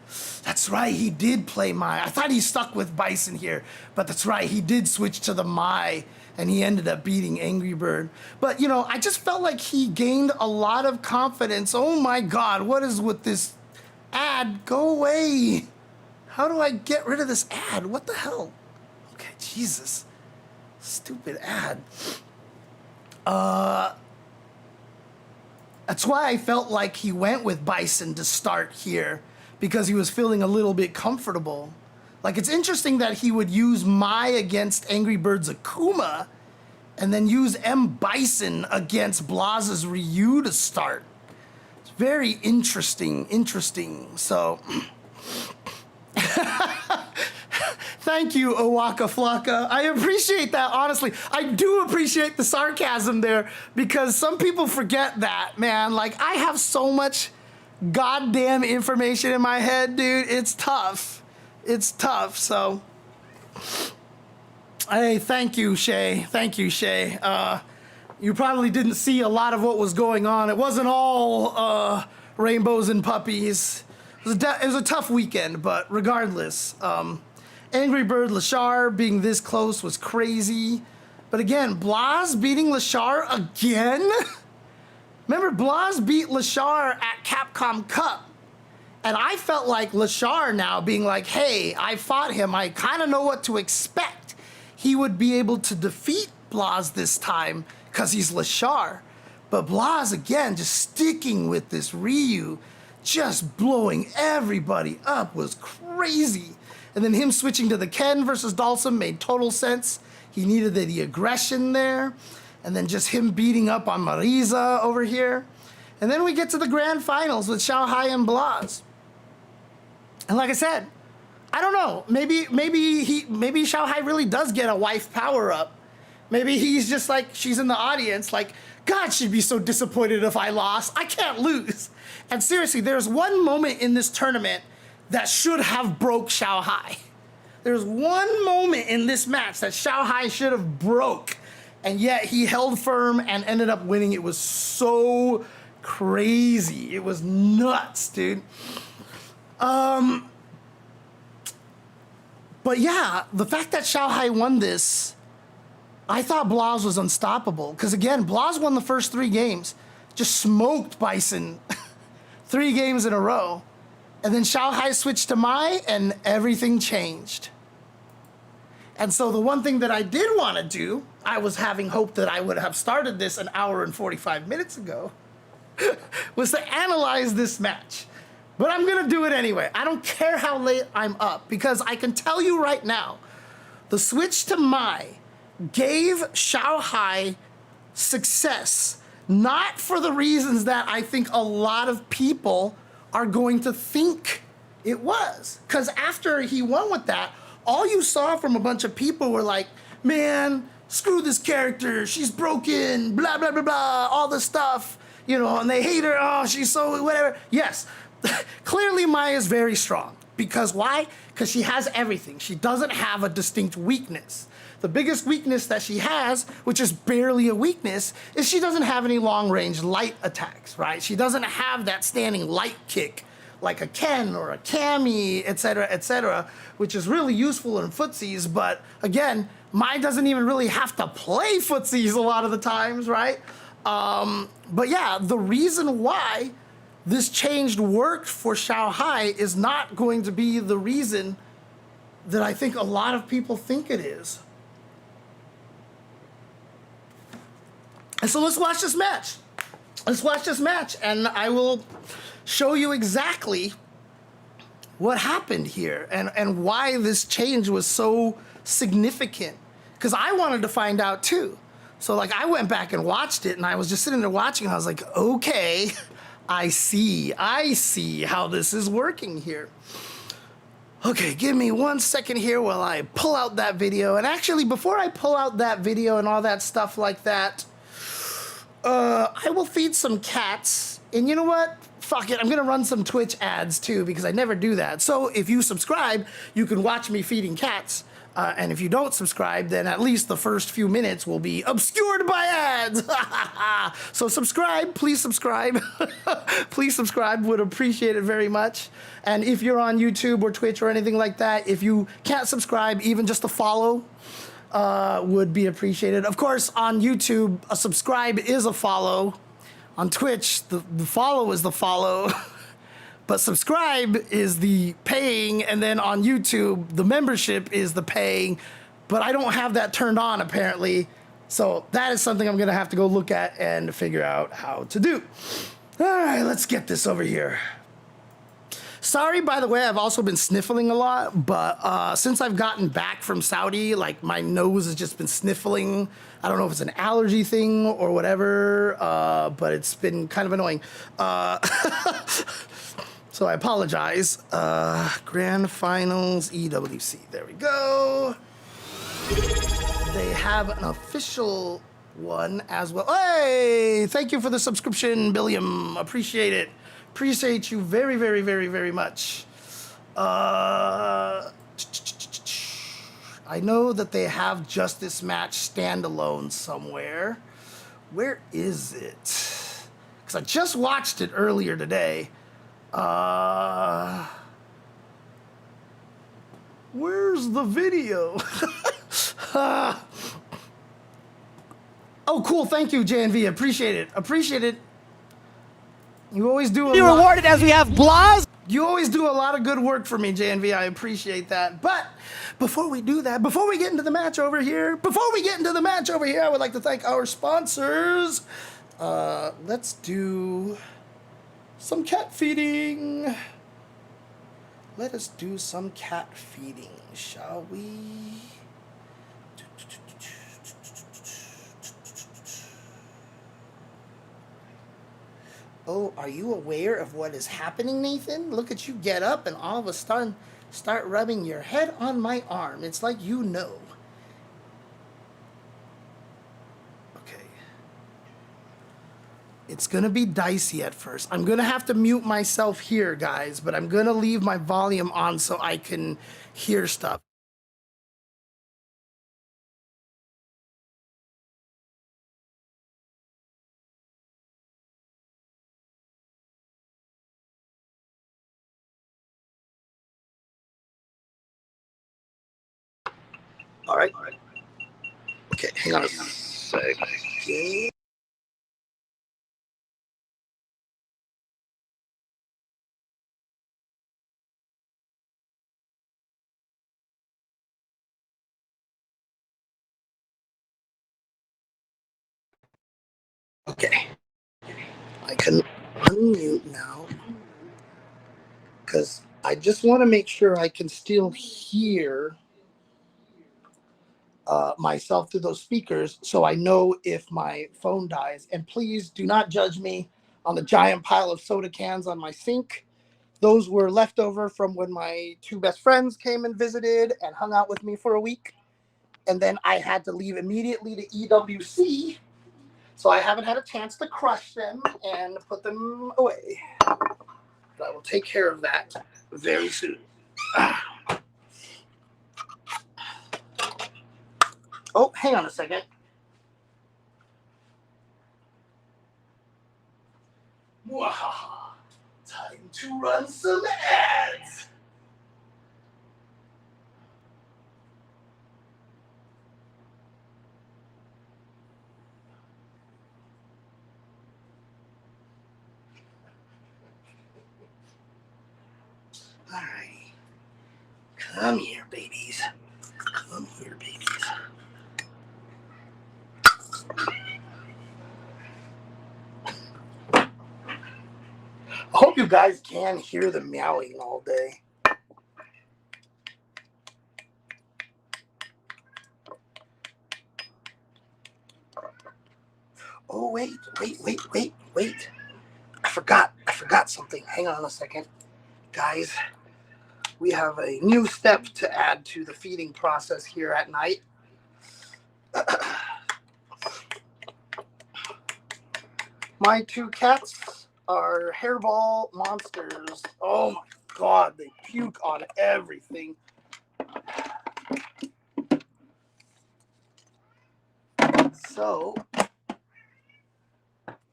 That's right, he did play Mai. I thought he stuck with Bison here, but that's right, he did switch to the Mai, and he ended up beating Angry Bird. But, you know, I just felt like he gained a lot of confidence. Oh my God, what is with this ad? Go away. How do I get rid of this ad? What the hell? Okay, Jesus. Stupid ad. That's why I felt like he went with Bison to start here, because he was feeling a little bit comfortable. Like, it's interesting that he would use Mai against Angry Bird's Akuma and then use M. Bison against Blaz's Ryu to start. It's very interesting. So, Thank you, Owaka Flocka. I appreciate that, honestly. I do appreciate the sarcasm there because some people forget that, man. Like, I have so much goddamn information in my head, dude. It's tough. It's tough, so. Hey, thank you, Shay. Thank you, Shay. You probably didn't see a lot of what was going on. It wasn't all rainbows and puppies. It was a tough weekend, but regardless, Angry Bird Lashar being this close was crazy. But again, Blas beating Lashar again? Remember, Blas beat Lashar at Capcom Cup. And I felt like Lashar now being like, hey, I fought him. I kind of know what to expect. He would be able to defeat Blas this time because he's Lashar. But Blas, again, just sticking with this Ryu, just blowing everybody up was crazy. And then him switching to the Ken versus Dalsum made total sense. He needed the aggression there. And then just him beating up on Marisa over here. And then we get to the grand finals with Xiao Hai and Blas. And like I said, I don't know. Maybe Xiao Hai really does get a wife power up. Maybe he's just like, she's in the audience like, God, she'd be so disappointed if I lost. I can't lose. And seriously, there's one moment in this tournament that should have broke Xiao Hai. There's one moment in this match that Xiao Hai should have broke, and yet he held firm and ended up winning. It was so crazy. It was nuts, dude. But yeah, the fact that Xiao Hai won this, I thought Blas was unstoppable. Because again, Blas won the first 3 games. Just smoked Bison 3 games in a row. And then Xiao Hai switched to Mai and everything changed. And so the one thing that I did want to do, I was having hope that I would have started this an hour and 45 minutes ago, was to analyze this match. But I'm going to do it anyway. I don't care how late I'm up because I can tell you right now, the switch to Mai gave Xiao Hai success, not for the reasons that I think a lot of people are going to think it was. Because after he won with that, all you saw from a bunch of people were like, man, screw this character, she's broken, blah, blah, blah, blah, all this stuff, you know, and they hate her, oh, she's so whatever. Yes, clearly Mai is very strong. Because why? Because she has everything. She doesn't have a distinct weakness. The biggest weakness that she has, which is barely a weakness, is she doesn't have any long-range light attacks, right? She doesn't have that standing light kick like a Ken or a Cammy, etc., which is really useful in footsies. But again, Mai doesn't even really have to play footsies a lot of the times, right? But yeah, the reason why this changed worked for Xiao Hai is not going to be the reason that I think a lot of people think it is. And so let's watch this match. Let's watch this match, and I will show you exactly what happened here and why this change was so significant. Because I wanted to find out too. So like I went back and watched it, and I was just sitting there watching, and I was like, okay, I see how this is working here. Okay, give me 1 second here while I pull out that video. And actually, before I pull out that video and all that stuff like that, I will feed some cats. And you know what? Fuck it, I'm gonna run some Twitch ads too, because I never do that. So if you subscribe, you can watch me feeding cats. And if you don't subscribe, then at least the first few minutes will be obscured by ads. So subscribe, please subscribe. Please subscribe, would appreciate it very much. And if you're on YouTube or Twitch or anything like that, if you can't subscribe, even just a follow would be appreciated. Of course, on YouTube, a subscribe is a follow. On Twitch, the follow is the follow. But subscribe is the paying, and then on YouTube, the membership is the paying. But I don't have that turned on, apparently. So that is something I'm going to have to go look at and figure out how to do. All right, let's get this over here. Sorry, by the way, I've also been sniffling a lot, but since I've gotten back from Saudi, like my nose has just been sniffling. I don't know if it's an allergy thing or whatever, but it's been kind of annoying. So I apologize. Grand Finals EWC. There we go. They have an official one as well. Hey, thank you for the subscription, Billiam. Appreciate it. Appreciate you very, very, very, very much. I know that they have just this match standalone somewhere. Where is it? Because I just watched it earlier today. Where's the video? Oh, cool. Thank you, JNV. Appreciate it. Appreciate it. You always do a Be lot. rewarded as we have Blas. You always do a lot of good work for me, JNV. I appreciate that. But before we do that, before we get into the match over here, I would like to thank our sponsors. Let's do some cat feeding. Let us do some cat feeding, shall we? Oh, are you aware of what is happening, Nathan? Look at you get up and all of a sudden start rubbing your head on my arm. It's like you know. Okay. It's going to be dicey at first. I'm going to have to mute myself here, guys, but I'm going to leave my volume on so I can hear stuff. All right. Okay, hang on a second. Okay. I can unmute now because I just want to make sure I can still hear myself through those speakers so I know if my phone dies. And please do not judge me on the giant pile of soda cans on my sink. Those were left over from when my two best friends came and visited and hung out with me for a week. And then I had to leave immediately to EWC. So I haven't had a chance to crush them and put them away. But I will take care of that very soon. Oh, hang on a second. Wow. Time to run some ads. All right. Come here, babies. Come here, babies. I hope you guys can hear the meowing all day. Oh, wait. I forgot something. Hang on a second. Guys, we have a new step to add to the feeding process here at night. My two cats are hairball monsters. Oh my God, they puke on everything. So,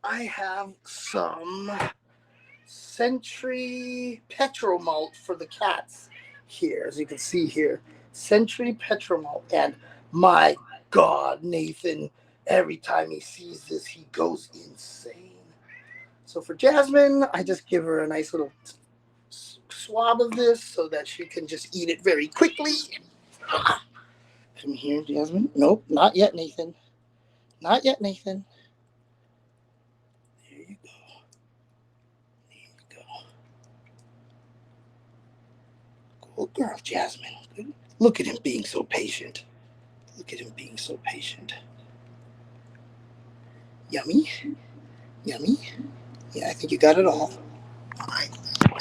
I have some Century Petromalt for the cats here, as you can see here. Century Petromalt. And my God, Nathan, every time he sees this, he goes insane. So for Jasmine, I just give her a nice little swab of this so that she can just eat it very quickly. Come here, Jasmine. Nope, not yet, Nathan. Not yet, Nathan. There you go. There you go. Good girl, Jasmine. Good. Look at him being so patient. Look at him being so patient. Yummy. Yummy. Yeah, I think you got it all. All right.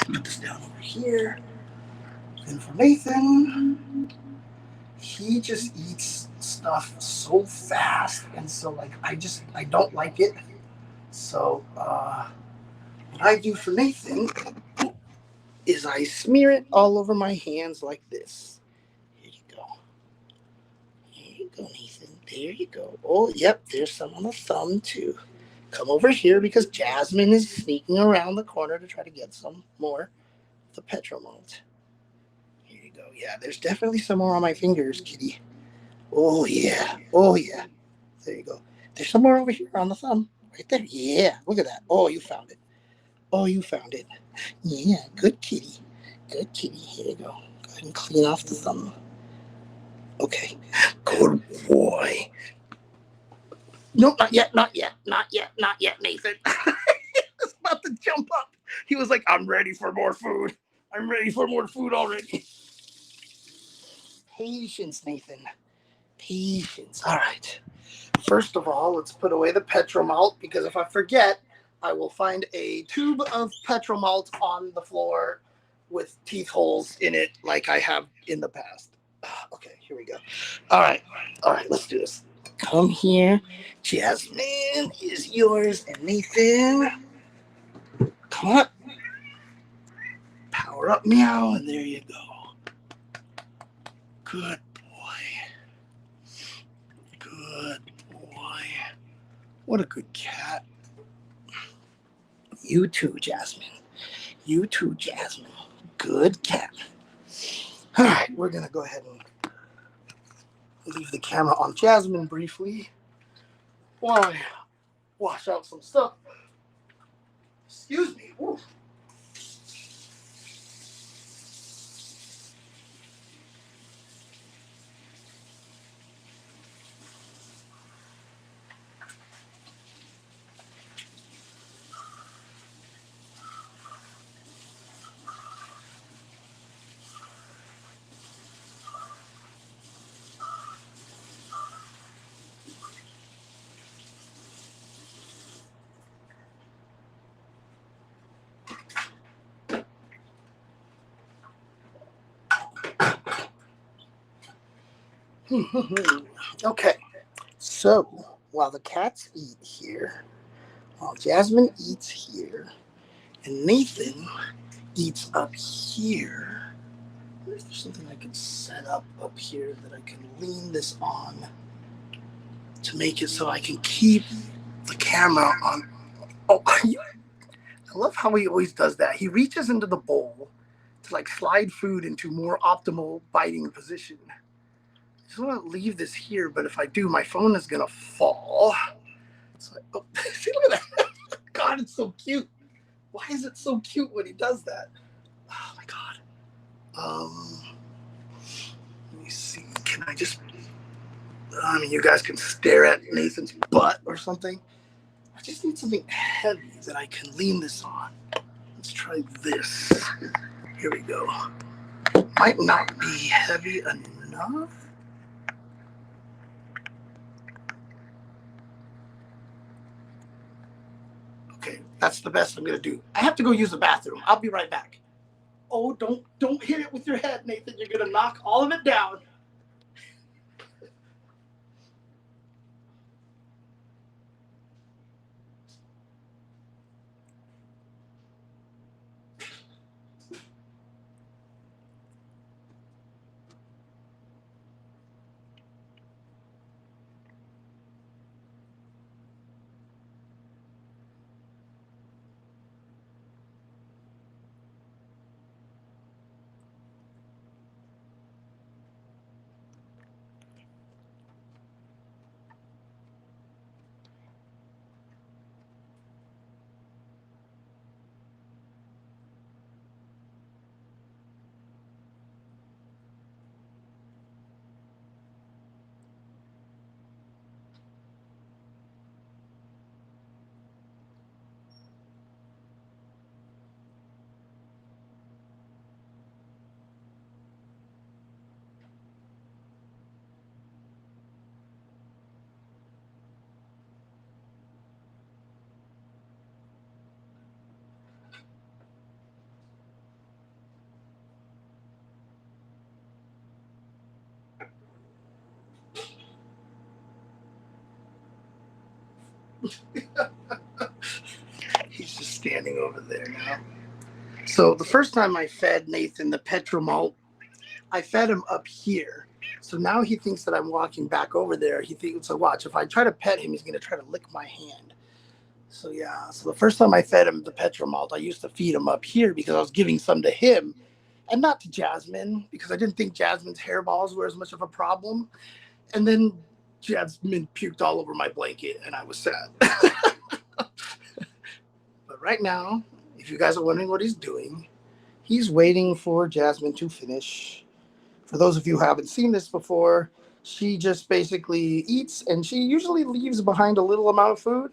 Put this down over here. And for Nathan, he just eats stuff so fast, and so like I don't like it. So what I do for Nathan is I smear it all over my hands like this. Here you go. Here you go, Nathan. There you go. Oh, yep, there's some on the thumb too. Come over here because Jasmine is sneaking around the corner to try to get some more of the petromalt. Here you go. Yeah, there's definitely some more on my fingers, kitty. Oh, yeah. Oh, yeah. There you go. There's some more over here on the thumb. Right there. Yeah, look at that. Oh, you found it. Oh, you found it. Yeah, good kitty. Good kitty. Here you go. Go ahead and clean off the thumb. Okay. Good boy. No, not yet, not yet, not yet, not yet, Nathan. He was about to jump up. He was like, I'm ready for more food. I'm ready for more food already. Patience, Nathan. Patience. All right. First of all, let's put away the petromalt because if I forget, I will find a tube of petromalt on the floor with teeth holes in it like I have in the past. Okay, here we go. All right. All right, let's do this. Come here. Jasmine is yours. And Nathan, come on. Power up, meow. And there you go. Good boy. Good boy. What a good cat. You too, Jasmine. You too, Jasmine. Good cat. All right, we're going to go ahead and leave the camera on Jasmine briefly while I wash out some stuff. Excuse me. Ooh. Okay, so while the cats eat here, while Jasmine eats here, and Nathan eats up here, is there something I can set up here that I can lean this on to make it so I can keep the camera on? Oh, I love how he always does that. He reaches into the bowl to like slide food into more optimal biting position. I just want to leave this here, but if I do, my phone is gonna fall. So see, look at that. God, it's so cute. Why is it so cute when he does that? Oh my God. Let me see. Can I just? I mean, you guys can stare at Nathan's butt or something. I just need something heavy that I can lean this on. Let's try this. Here we go. Might not be heavy enough. Okay, that's the best I'm gonna do. I have to go use the bathroom. I'll be right back. Oh, don't hit it with your head, Nathan. You're gonna knock all of it down. He's just standing over there now. So the first time I fed Nathan the Petromalt, I fed him up here. So now he thinks that I'm walking back over there. He thinks, so watch, if I try to pet him, he's going to try to lick my hand. So yeah, so the first time I fed him the Petromalt, I used to feed him up here because I was giving some to him and not to Jasmine because I didn't think Jasmine's hairballs were as much of a problem. And then Jasmine puked all over my blanket and I was sad. But right now, if you guys are wondering what he's doing, he's waiting for Jasmine to finish. For those of you who haven't seen this before, she just basically eats and she usually leaves behind a little amount of food.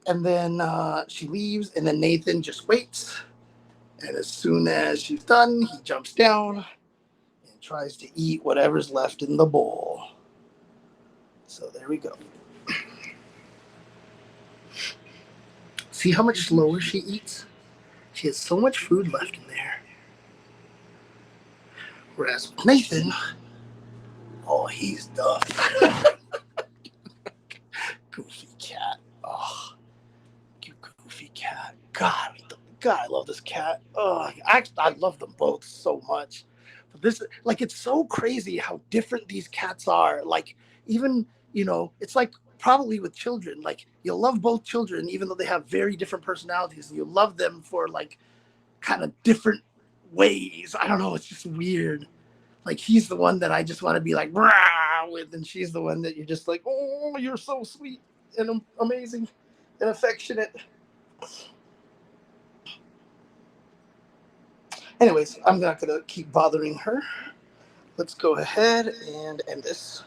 And then she leaves and then Nathan just waits. And as soon as she's done, he jumps down and tries to eat whatever's left in the bowl. So there we go. See how much slower she eats? She has so much food left in there. Whereas with Nathan, oh, he's done. Goofy cat. Oh, you goofy cat. God, I love this cat. Oh, I love them both so much. But this, like, it's so crazy how different these cats are. Like, even, it's like probably with children. Like, you'll love both children, even though they have very different personalities. And you love them for, like, kind of different ways. I don't know. It's just weird. Like, he's the one that I just want to be like, rah, with. And she's the one that you're just like, oh, you're so sweet and amazing and affectionate. Anyways, I'm not going to keep bothering her. Let's go ahead and end this.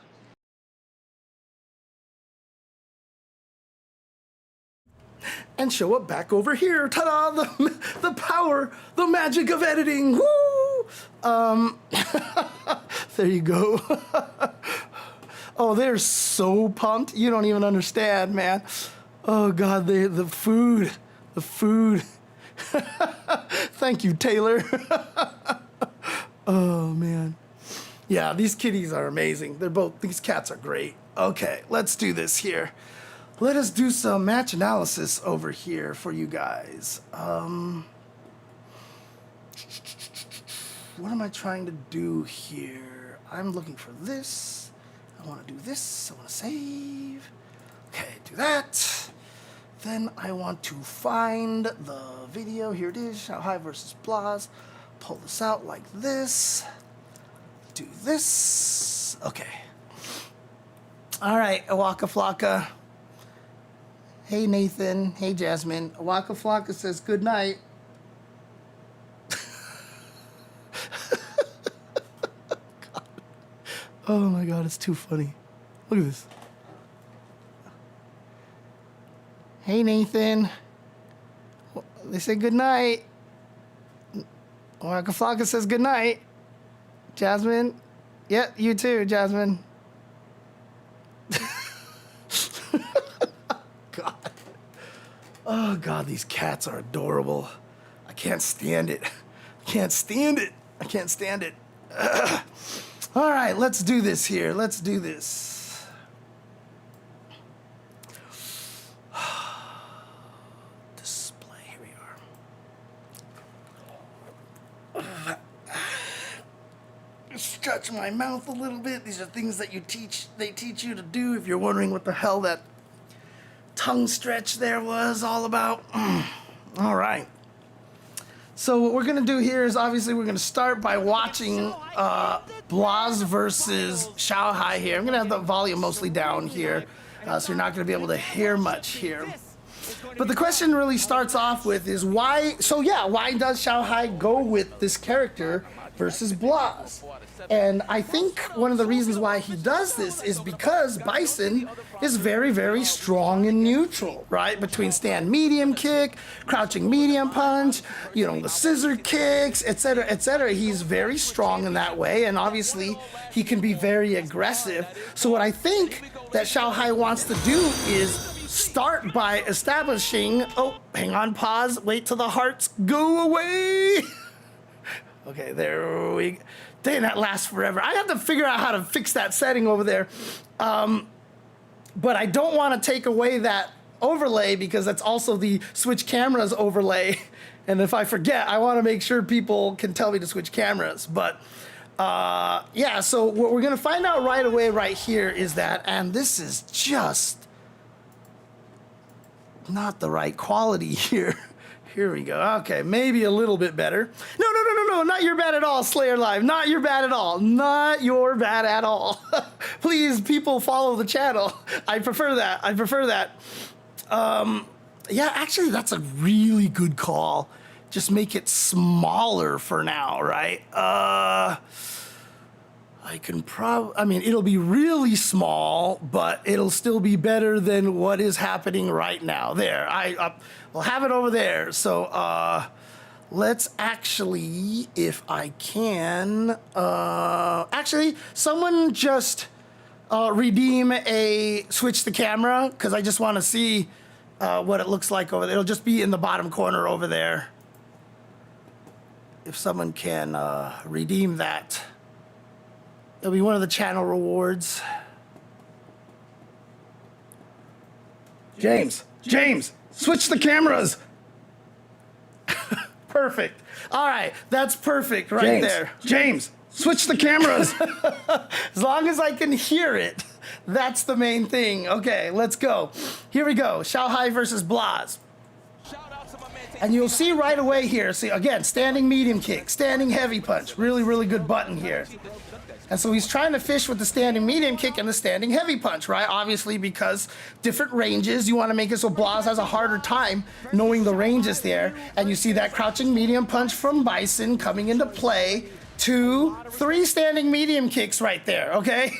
And show up back over here. Ta-da! The power, the magic of editing. Woo! There you go. Oh, they're so pumped. You don't even understand, man. Oh, God, the food. The food. Thank you, Taylor. Oh, man. Yeah, these kitties are amazing. These cats are great. Okay, let's do this here. Let us do some match analysis over here for you guys. What am I trying to do here? I'm looking for this. I want to do this. I want to save. Okay, do that. Then I want to find the video. Here it is, Shanghai versus Blaz. Pull this out like this. Do this. Okay. All right, Waka Flocka. Hey, Nathan. Hey, Jasmine. Waka Flocka says good night. Oh, my God, it's too funny. Look at this. Hey, Nathan. They say good night. Waka Flocka says good night. Jasmine. Yep, you too, Jasmine. God. Oh, God, these cats are adorable. I can't stand it. I can't stand it. I can't stand it. All right, let's do this here. Let's do this. Display, here we are. Stretch my mouth a little bit. These are things that they teach you to do if you're wondering what the hell that tongue stretch there was all about. All right. So what we're gonna do here is obviously we're gonna start by watching Blaz versus Shanghai here. I'm gonna have the volume mostly down here, so you're not gonna be able to hear much here. But the question really starts off with is why? So yeah, why does Shanghai go with this character versus Blaz? And I think one of the reasons why he does this is because Bison is very, very strong and neutral, right? Between stand medium kick, crouching medium punch, the scissor kicks, etc., etc. He's very strong in that way, and obviously he can be very aggressive. So what I think that Shanghai wants to do is start by establishing, oh, hang on, pause, wait till the hearts go away. Okay, there we go. Dang, that lasts forever. I have to figure out how to fix that setting over there. But I don't want to take away that overlay because that's also the switch cameras overlay. And if I forget, I want to make sure people can tell me to switch cameras. But yeah, so what we're going to find out right away right here is that, and this is just not the right quality here. Here we go. Okay, maybe a little bit better. No, not your bad at all, Slayer Live. Not your bad at all. Not your bad at all. Please, people, follow the channel. I prefer that. I prefer that. Yeah, actually, that's a really good call. Just make it smaller for now, right? I can I mean, it'll be really small, but it'll still be better than what is happening right now. There, we'll have it over there. So let's actually, if I can, actually, someone just redeem a switch the camera, because I just want to see what it looks like over there. It'll just be in the bottom corner over there. If someone can redeem that. It'll be one of the channel rewards. James, switch the cameras. Perfect. All right, that's perfect right there. James, switch the cameras. As long as I can hear it, that's the main thing. Okay, let's go. Here we go. Xiaohai versus Blaz. And you'll see right away here, see, again, standing medium kick, standing heavy punch. Really, really good button here. And so he's trying to fish with the standing medium kick and the standing heavy punch, right? Obviously, because different ranges, you want to make it so Blaz has a harder time knowing the ranges there. And you see that crouching medium punch from Bison coming into play. 2, 3 standing medium kicks right there, okay?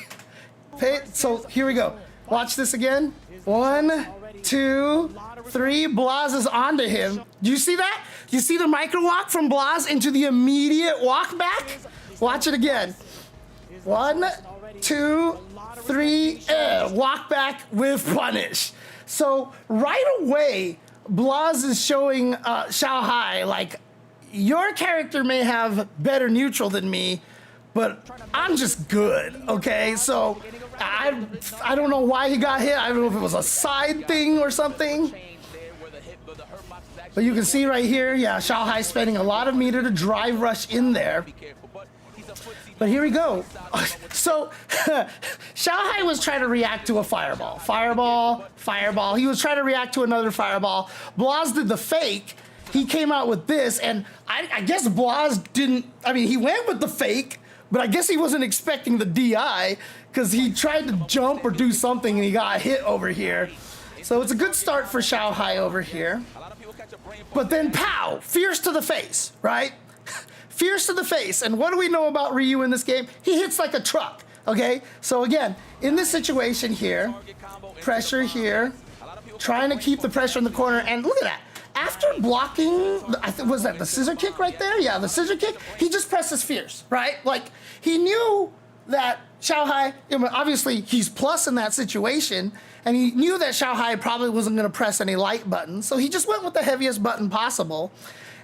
So here we go. Watch this again. 1, 2, 3. Blaz is onto him. Do you see that? Do you see the micro walk from Blaz into the immediate walk back? Watch it again. 1, 2, 3, walk back with punish. So right away, Blaz is showing Xiaohai, like, your character may have better neutral than me, but I'm just good, okay? So I don't know why he got hit. I don't know if it was a side thing or something. But you can see right here, yeah, Xiaohai spending a lot of meter to drive rush in there. But here we go. So Xiaohai was trying to react to a fireball. Fireball. He was trying to react to another fireball. Blaz did the fake. He came out with this, and I guess Blaz didn't, I mean, he went with the fake, but I guess he wasn't expecting the DI, because he tried to jump or do something and he got hit over here. So it's a good start for Xiaohai over here. But then pow, fierce to the face, right? Fierce to the face. And what do we know about Ryu in this game? He hits like a truck, okay? So again, in this situation here, pressure here, trying to keep the pressure in the corner, and look at that. After blocking, was that the scissor kick right there? Yeah, the scissor kick, he just presses fierce, right? Like, he knew that Xiaohai, obviously he's plus in that situation, and he knew that Xiaohai probably wasn't going to press any light buttons, so he just went with the heaviest button possible.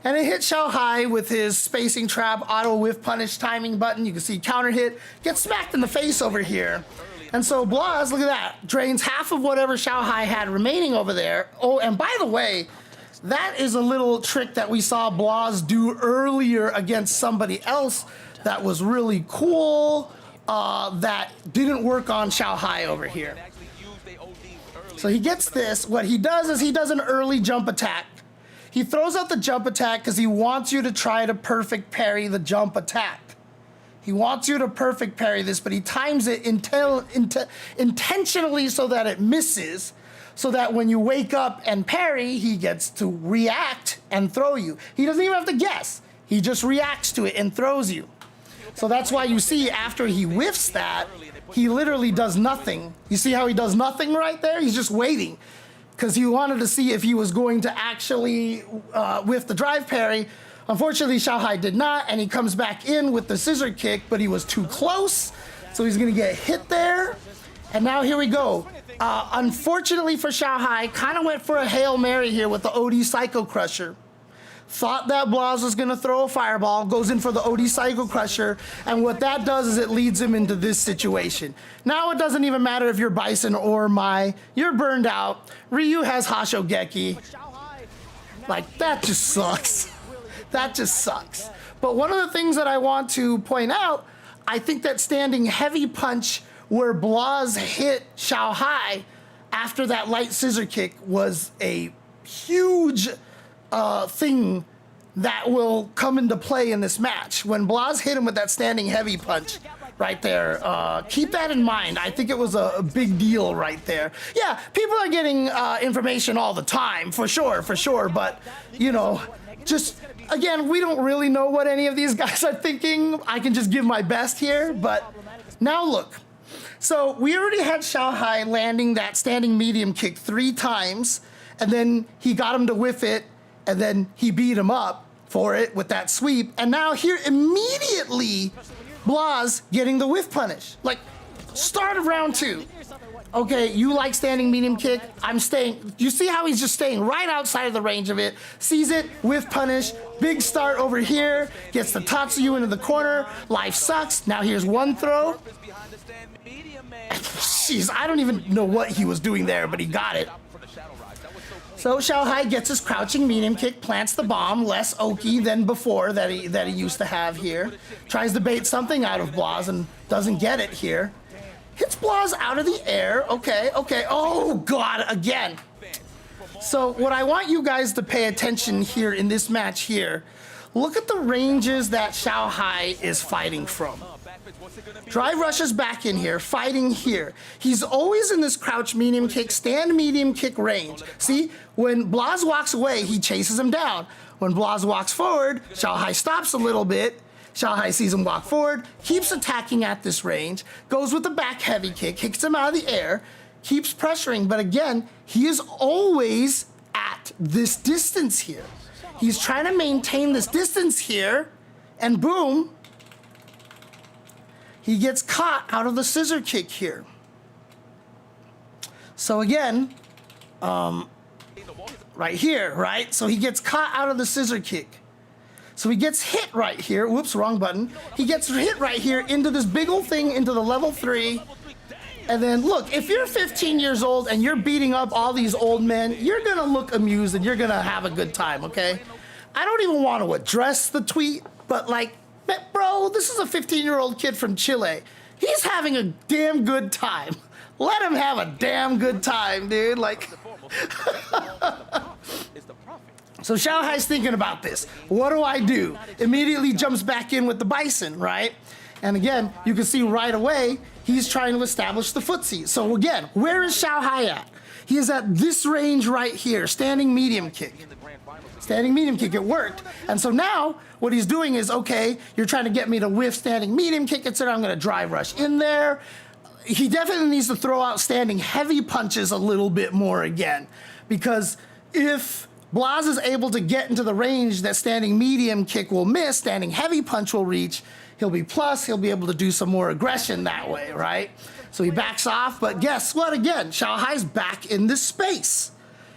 And it hit Xiaohai with his spacing trap, auto whiff punish timing button. You can see counter hit, gets smacked in the face over here. And so Blaz, look at that, drains half of whatever Xiaohai had remaining over there. Oh, and by the way, that is a little trick that we saw Blaz do earlier against somebody else that was really cool, that didn't work on Xiaohai over here. So he gets this. What he does is he does an early jump attack. He throws out the jump attack because he wants you to try to perfect parry the jump attack. He wants you to perfect parry this, but he times it intentionally so that it misses, so that when you wake up and parry, he gets to react and throw you. He doesn't even have to guess. He just reacts to it and throws you. So that's why you see after he whiffs that, he literally does nothing. You see how he does nothing right there? He's just waiting, because he wanted to see if he was going to actually whiff the drive parry. Unfortunately, Xiaohai did not, and he comes back in with the scissor kick, but he was too close, so he's gonna get hit there. And now here we go. Unfortunately for Xiaohai, kind of went for a Hail Mary here with the OD Psycho Crusher. thought that Blaz was going to throw a fireball, goes in for the OD Psycho Crusher, and what that does is it leads him into this situation. Now it doesn't even matter if you're Bison or Mai, you're burned out. Ryu has Hashogeki. Like, that just sucks. That just sucks. But one of the things that I want to point out, I think that standing heavy punch where Blaz hit Xiao Hai after that light scissor kick was a huge thing that will come into play in this match. When Blaz hit him with that standing heavy punch right there, keep that in mind. I think it was a big deal right there. Yeah, people are getting information all the time, for sure, but, you know, just, again, we don't really know what any of these guys are thinking. I can just give my best here, but now look. So we already had Xiao Hai landing that standing medium kick 3 times, and then he got him to whiff it, and then he beat him up for it with that sweep. And now here immediately, Blaz getting the whiff punish. Like, start of round 2. Okay, you like standing medium kick, I'm staying. You see how he's just staying right outside of the range of it, sees it, whiff punish, big start over here, gets the Tatsuyu into the corner, life sucks. Now here's one throw. Jeez, I don't even know what he was doing there, but he got it. So Xiao Hai gets his crouching medium kick, plants the bomb, less oaky than before that he used to have here. Tries to bait something out of Blaz and doesn't get it here. Hits Blaz out of the air. Okay. Oh, God, again. So what I want you guys to pay attention here in this match here, look at the ranges that Xiao Hai is fighting from. Drive rushes back in here, fighting here. He's always in this crouch medium kick, stand medium kick range. See, when Blaz walks away, he chases him down. When Blaz walks forward, Xiao Hai stops a little bit. Xiao Hai sees him walk forward, keeps attacking at this range, goes with the back heavy kick, kicks him out of the air, keeps pressuring, but again, he is always at this distance here. He's trying to maintain this distance here, and boom, he gets caught out of the scissor kick here. So again, right here, right? So he gets caught out of the scissor kick. So he gets hit right here. Whoops, wrong button. He gets hit right here into this big old thing, into the level 3. And then look, if you're 15 years old and you're beating up all these old men, you're gonna look amused and you're gonna have a good time, okay? I don't even want to address the tweet, but like, bro, this is a 15-year-old kid from Chile. He's having a damn good time. Let him have a damn good time, dude. Like, so Xiao Hai's thinking about this. What do I do? Immediately jumps back in with the Bison, right? And again, you can see right away, he's trying to establish the footsie. So again, where is Xiao Hai at? He is at this range right here, standing medium kick. Standing medium kick, it worked. And so now, what he's doing is, okay, you're trying to get me to whiff standing medium kick, etc. I'm gonna drive rush in there. He definitely needs to throw out standing heavy punches a little bit more again. Because if Blaz is able to get into the range that standing medium kick will miss, standing heavy punch will reach, he'll be plus, he'll be able to do some more aggression that way, right? So he backs off, but guess what again? Xiao Hai's back in this space.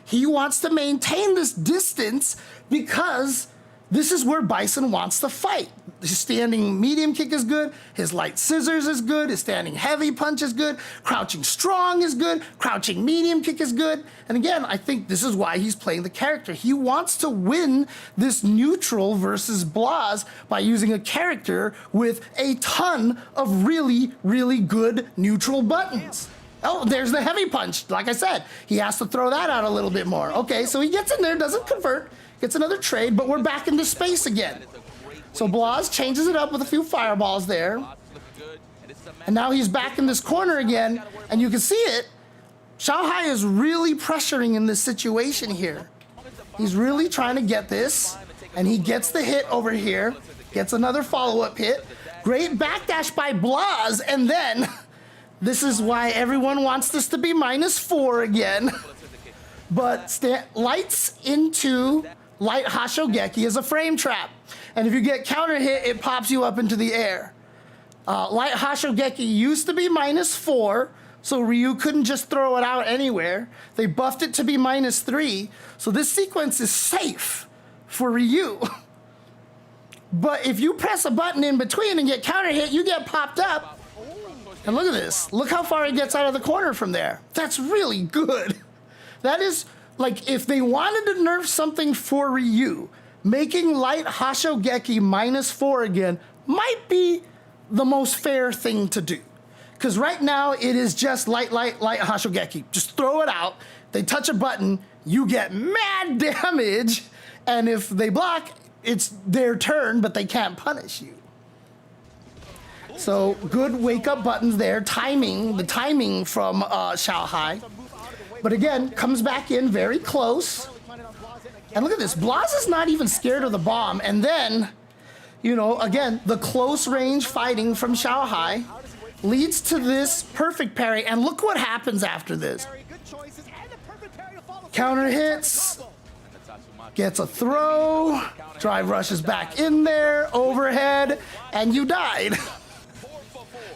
He wants to maintain this distance because this is where Bison wants to fight. His standing medium kick is good, his light scissors is good, his standing heavy punch is good, crouching strong is good, crouching medium kick is good. And again, I think this is why he's playing the character. He wants to win this neutral versus Blaz by using a character with a ton of really, really good neutral buttons. Oh, there's the heavy punch. Like I said, he has to throw that out a little bit more. Okay, so he gets in there, doesn't convert, gets another trade, but we're back into space again. So Blaz changes it up with a few fireballs there. And now he's back in this corner again, and you can see it. Xiao Hai is really pressuring in this situation here. He's really trying to get this, and he gets the hit over here, gets another follow-up hit. Great backdash by Blaz, and then this is why everyone wants this to be -4 again. But lights into light Hashogeki is a frame trap. And if you get counter hit, it pops you up into the air. Light Hashogeki used to be -4, so Ryu couldn't just throw it out anywhere. They buffed it to be -3, so this sequence is safe for Ryu. But if you press a button in between and get counter hit, you get popped up. And look at this. Look how far he gets out of the corner from there. That's really good. That is, like, if they wanted to nerf something for Ryu, making light Hashogeki -4 again might be the most fair thing to do. Because right now, it is just light Hashogeki. Just throw it out. They touch a button, you get mad damage. And if they block, it's their turn, but they can't punish you. So good wake-up buttons there. Timing, the timing from Xiaohai. But again, comes back in very close. And look at this. Blaz is not even scared of the bomb. And then, you know, again, the close range fighting from Xiaohai leads to this perfect parry. And look what happens after this. Counter hits. Gets a throw. Drive rushes back in there. Overhead. And you died.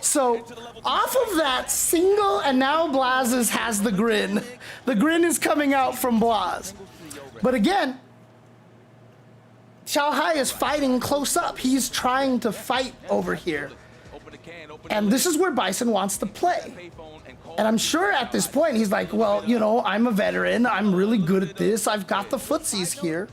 So, off of that single, and now Blaz's has the grin. The grin is coming out from Blaz. But again, Xiaohai is fighting close up. He's trying to fight over here. And this is where Bison wants to play. And I'm sure at this point, he's like, well, you know, I'm a veteran. I'm really good at this. I've got the footsies here.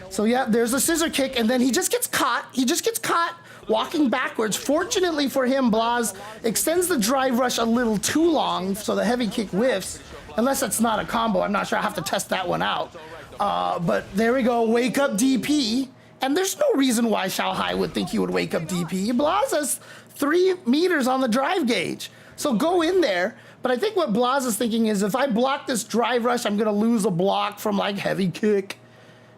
So yeah, there's a scissor kick, and then he just gets caught. He just gets caught walking backwards. Fortunately for him, Blaz extends the drive rush a little too long, so the heavy kick whiffs. Unless that's not a combo. I'm not sure. I have to test that one out. But there we go. Wake up DP. And there's no reason why Xiaohai would think he would wake up DP. Blaz has 3 meters on the drive gauge. So go in there. But I think what Blaz is thinking is, if I block this drive rush, I'm going to lose a block from like heavy kick.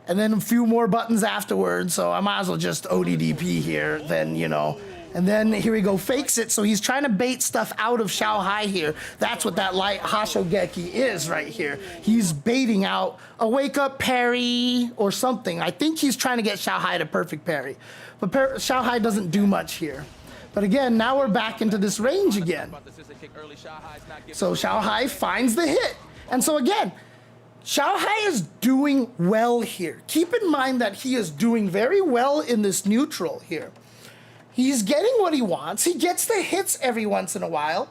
And then a few more buttons afterwards, so I might as well just ODDP here, then, you know. And then here we go, fakes it, so he's trying to bait stuff out of Xiaohai here. That's what that light Hashogeki is right here. He's baiting out a wake-up parry or something. I think he's trying to get Xiaohai to perfect parry. But Xiaohai doesn't do much here. But again, now we're back into this range again. So Xiaohai finds the hit. And so again, Xiaohai is doing well here. Keep in mind that he is doing very well in this neutral here. He's getting what he wants. He gets the hits every once in a while.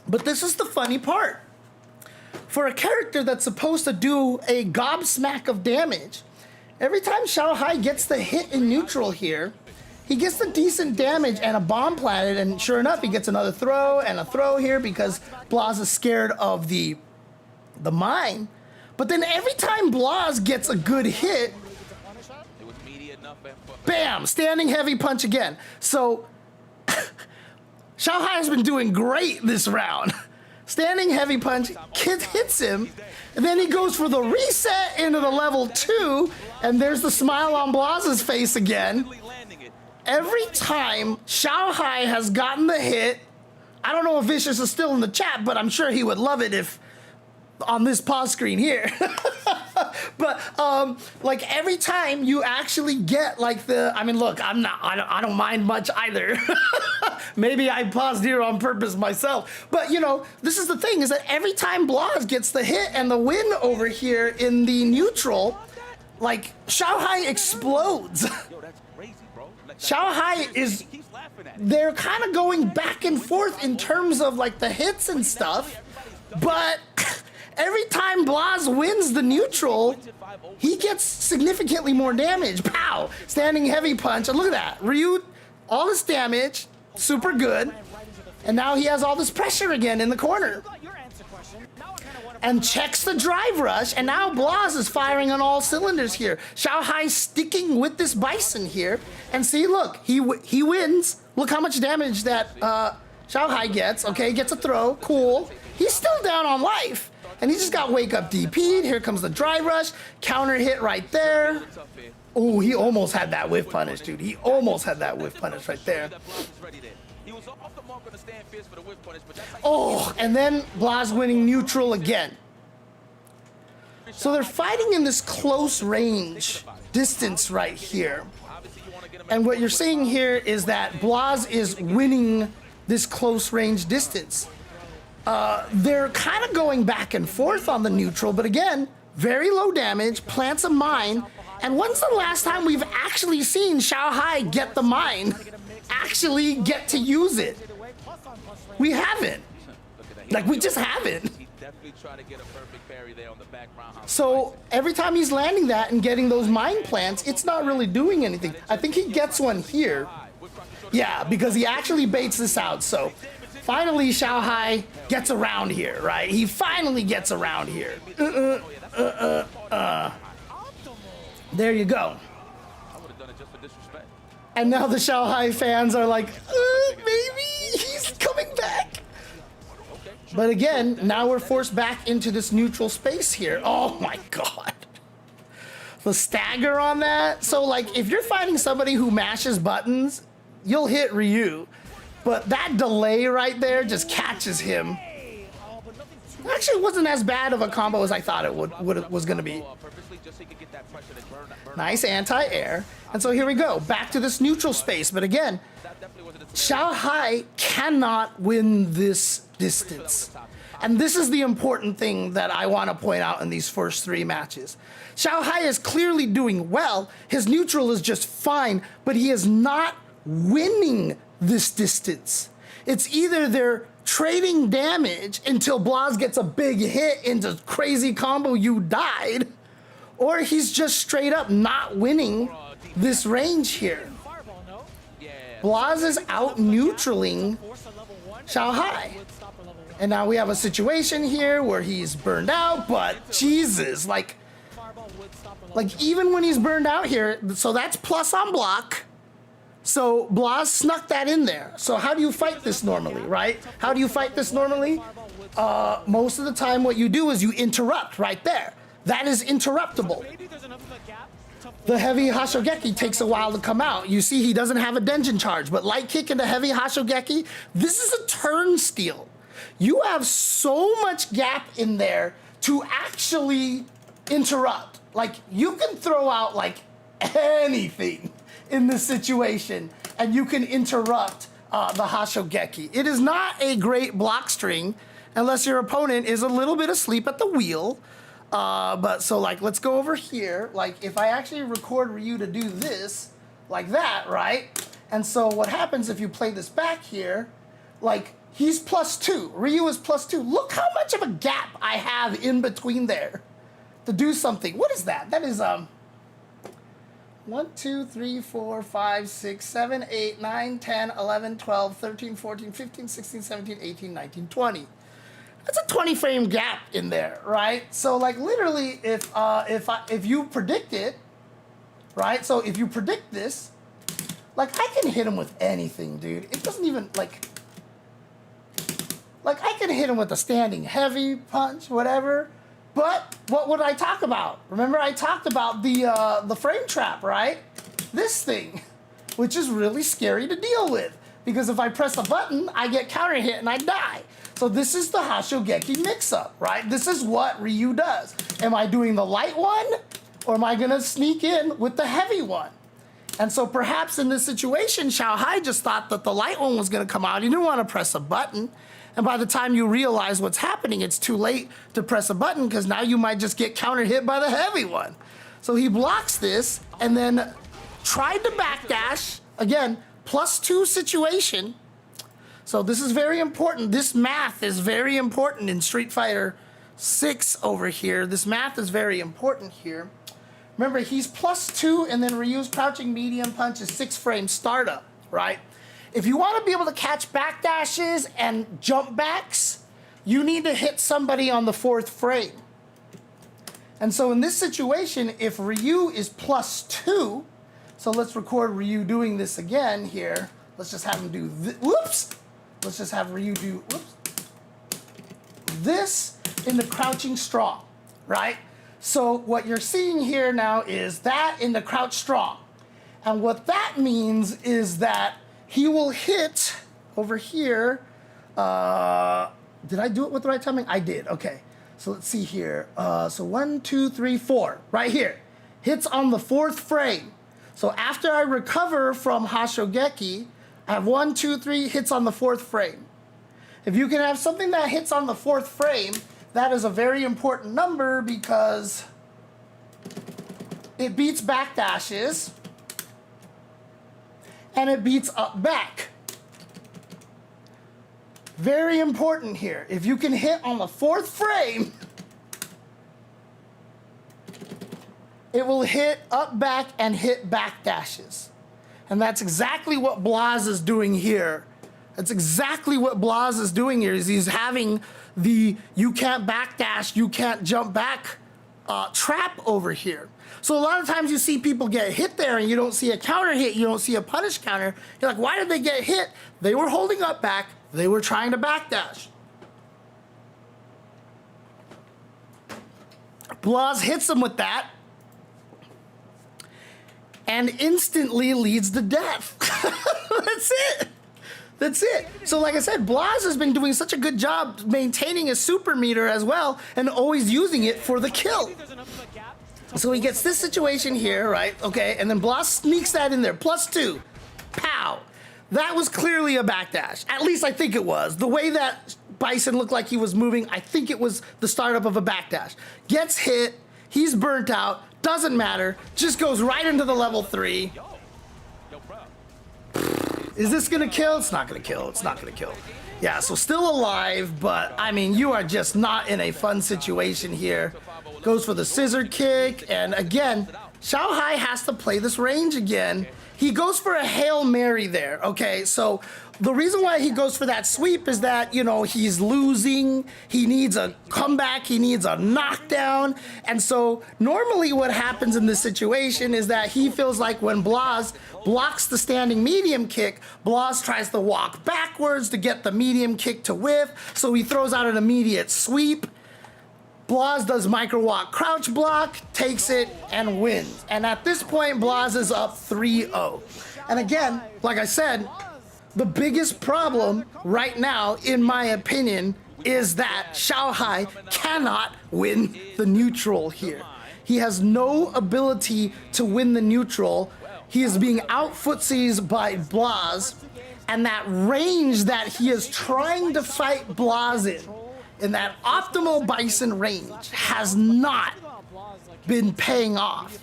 But this is the funny part. For a character that's supposed to do a gobsmack of damage, every time Xiaohai gets the hit in neutral here, he gets the decent damage and a bomb planted, and sure enough, he gets another throw and a throw here because Blaz is scared of the mine. But then every time Blaz gets a good hit, bam, standing heavy punch again. So Xiaohai has been doing great this round. Standing heavy punch, kid hits him, and then he goes for the reset into the level 2, and there's the smile on Blaz's face again. Every time Xiaohai has gotten the hit, I don't know if Vicious is still in the chat, but I'm sure he would love it if on this pause screen here. But like every time you actually get like the, I mean, look, I don't mind much either. Maybe I paused here on purpose myself, but you know, this is the thing, is that every time Blaz gets the hit and the win over here in the neutral, like Xiaohai explodes. Xiaohai is, they're kind of going back and forth in terms of like the hits and stuff, but every time Blaz wins the neutral, he gets significantly more damage. Pow! Standing heavy punch, and look at that. Ryu, all this damage, super good, and now he has all this pressure again in the corner. And checks the drive rush, and now Blaz is firing on all cylinders here. Xiaohai sticking with this Bison here, and see, look, he wins. Look how much damage that Xiaohai gets. Okay, gets a throw, cool. He's still down on life, and he just got wake up DP'd. Here comes the drive rush, counter hit right there. Oh, he almost had that whiff punish, dude. He almost had that whiff punish right there. Oh, and then Blaz winning neutral again. So they're fighting in this close range distance right here. And what you're seeing here is that Blaz is winning this close range distance. They're kind of going back and forth on the neutral, but again, very low damage, plants a mine. And when's the last time we've actually seen Xiao Hai get the mine? Actually get to use it? We haven't. Like, we just haven't. So every time he's landing that and getting those mine plants, it's not really doing anything. I think he gets one here. Yeah, because he actually baits this out. So finally Xiao Hai gets around here, right? He finally gets around here. There you go. And now the Xiao Hai fans are like, maybe he's coming back. But again, now we're forced back into this neutral space here. Oh my God. The stagger on that. So like, if you're fighting somebody who mashes buttons, you'll hit Ryu. But that delay right there just catches him. Actually, it wasn't as bad of a combo as I thought it was going to be. Nice anti-air. And so here we go, back to this neutral space. But again, Xiao Hai cannot win this distance. And this is the important thing that I want to point out in these first 3 matches. Xiao Hai is clearly doing well. His neutral is just fine, but he is not winning this distance. It's either they're trading damage until Blas gets a big hit into crazy combo, you died, or he's just straight up not winning this range here. Blas is out neutraling Xiao Hai. And now we have a situation here where he's burned out, but Jesus, like even when he's burned out here, so that's plus on block. So Blas snuck that in there. So how do you fight this normally, right? How do you fight this normally? Most of the time what you do is you interrupt right there. That is interruptible. The heavy Hashogeki takes a while to come out. You see he doesn't have a Denjin charge, but light kick into heavy Hashogeki, this is a turn steal. You have so much gap in there to actually interrupt. Like, you can throw out like anything in this situation and you can interrupt the Hashogeki. It is not a great block string unless your opponent is a little bit asleep at the wheel. But so like, let's go over here. Like if I actually record Ryu to do this like that, right? And so what happens if you play this back here, like he's +2, Ryu is +2. Look how much of a gap I have in between there to do something. What is that? That is 1, 2, 3, 4, 5, 6, 7, 8, 9, 10, 11, 12, 13, 14, 15, 16, 17, 18, 19, 20. That's a 20 frame gap in there, right? So like literally if you predict it, right? So if you predict this, like I can hit him with anything, dude. It doesn't even like I can hit him with a standing heavy punch, whatever. But what would I talk about? Remember I talked about the frame trap, right? This thing, which is really scary to deal with because if I press a button, I get counter hit and I die. So this is the Hashogeki mix-up, right? This is what Ryu does. Am I doing the light one or am I gonna sneak in with the heavy one? And so perhaps in this situation, Xiao Hai just thought that the light one was gonna come out. He didn't wanna press a button. And by the time you realize what's happening, it's too late to press a button because now you might just get counter hit by the heavy one. So he blocks this and then tried to backdash, again, +2 situation. So this is very important. This math is very important in Street Fighter 6 over here. This math is very important here. Remember, he's +2 and then Ryu's crouching medium punch is 6 frame startup, right? If you want to be able to catch backdashes and jump backs, you need to hit somebody on the 4th frame. And so in this situation, if Ryu is +2, so let's record Ryu doing this again here. Let's just have him do this. Whoops! Let's just have Ryu do this in the crouching strong, right? So what you're seeing here now is that in the crouch strong. And what that means is that he will hit over here. Did I do it with the right timing? I did, okay. So let's see here. So 1, 2, 3, 4, right here. Hits on the 4th frame. So after I recover from Hashogeki, I have 1, 2, 3 hits on the 4th frame. If you can have something that hits on the 4th frame, that is a very important number because it beats backdashes and it beats up back. Very important here. If you can hit on the 4th frame, it will hit up back and hit backdashes. And that's exactly what Blaz is doing here. That's exactly what Blaz is doing here, is he's having the you can't backdash, you can't jump back trap over here. So a lot of times you see people get hit there and you don't see a counter hit, you don't see a punish counter. You're like, why did they get hit? They were holding up back, they were trying to backdash. Blaz hits him with that and instantly leads to death. That's it. That's it. So like I said, Blaz has been doing such a good job maintaining his super meter as well and always using it for the kill. So he gets this situation here, right? Okay, and then Blaz sneaks that in there. +2. Pow. That was clearly a backdash. At least I think it was. The way that Bison looked like he was moving, I think it was the startup of a backdash. Gets hit. He's burnt out. Doesn't matter. Just goes right into the level 3. Is this gonna kill? It's not gonna kill. It's not gonna kill. Yeah, so still alive, but I mean, you are just not in a fun situation here. Goes for the scissor kick, and again, Xiaohai has to play this range again. He goes for a Hail Mary there, okay? So the reason why he goes for that sweep is that, you know, he's losing, he needs a comeback, he needs a knockdown, and so normally what happens in this situation is that he feels like when Blaz blocks the standing medium kick, Blaz tries to walk backwards to get the medium kick to whiff, so he throws out an immediate sweep. Blaz does micro walk crouch block, takes it, and wins. And at this point, Blaz is up 3-0. And again, like I said, the biggest problem right now, in my opinion, is that Xiaohai cannot win the neutral here. He has no ability to win the neutral. He is being out footsies by Blaz, and that range that he is trying to fight Blaz in that optimal Bison range has not been paying off.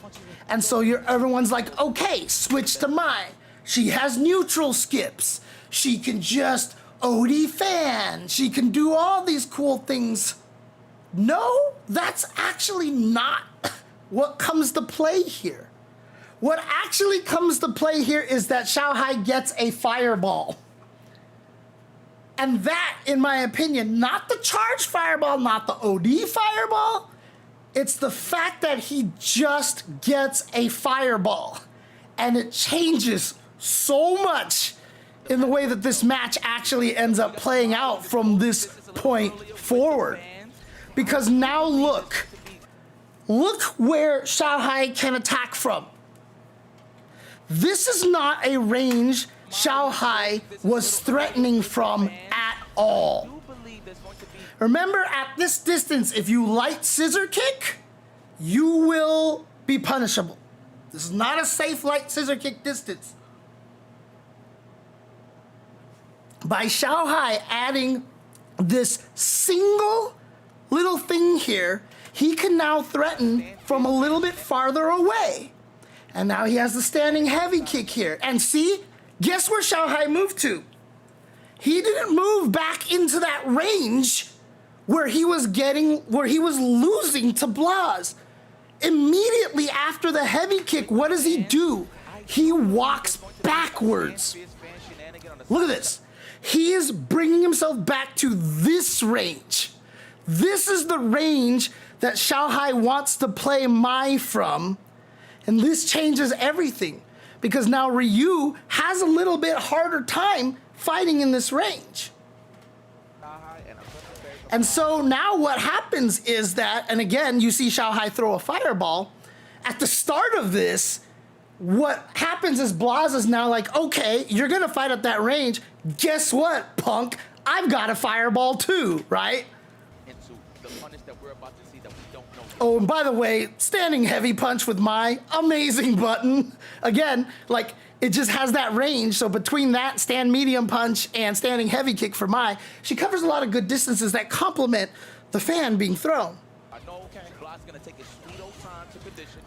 And so everyone's like, okay, switch to Mai. She has neutral skips. She can just OD fan. She can do all these cool things. No, that's actually not what comes to play here. What actually comes to play here is that Xiaohai gets a fireball. And that, in my opinion, not the charge fireball, not the OD fireball, it's the fact that he just gets a fireball. And it changes so much in the way that this match actually ends up playing out from this point forward. Because now look where Xiaohai can attack from. This is not a range Xiaohai was threatening from at all. Remember, at this distance, if you light scissor kick, you will be punishable. This is not a safe light scissor kick distance. By Xiaohai adding this single little thing here, he can now threaten from a little bit farther away. And now he has the standing heavy kick here. And see, guess where Xiaohai moved to? He didn't move back into that range where he was losing to Blaz. Immediately after the heavy kick, what does he do? He walks backwards. Look at this. He is bringing himself back to this range. This is the range that Xiaohai wants to play Mai from. And this changes everything, because now Ryu has a little bit harder time fighting in this range. And so now what happens is that, and again, you see Xiaohai throw a fireball. At the start of this, what happens is Blaz is now like, okay, you're gonna fight at that range. Guess what, punk? I've got a fireball too, right? Oh, and by the way, standing heavy punch with my amazing button. Again, like, it just has that range. So between that stand medium punch and standing heavy kick for Mai, she covers a lot of good distances that complement the fan being thrown.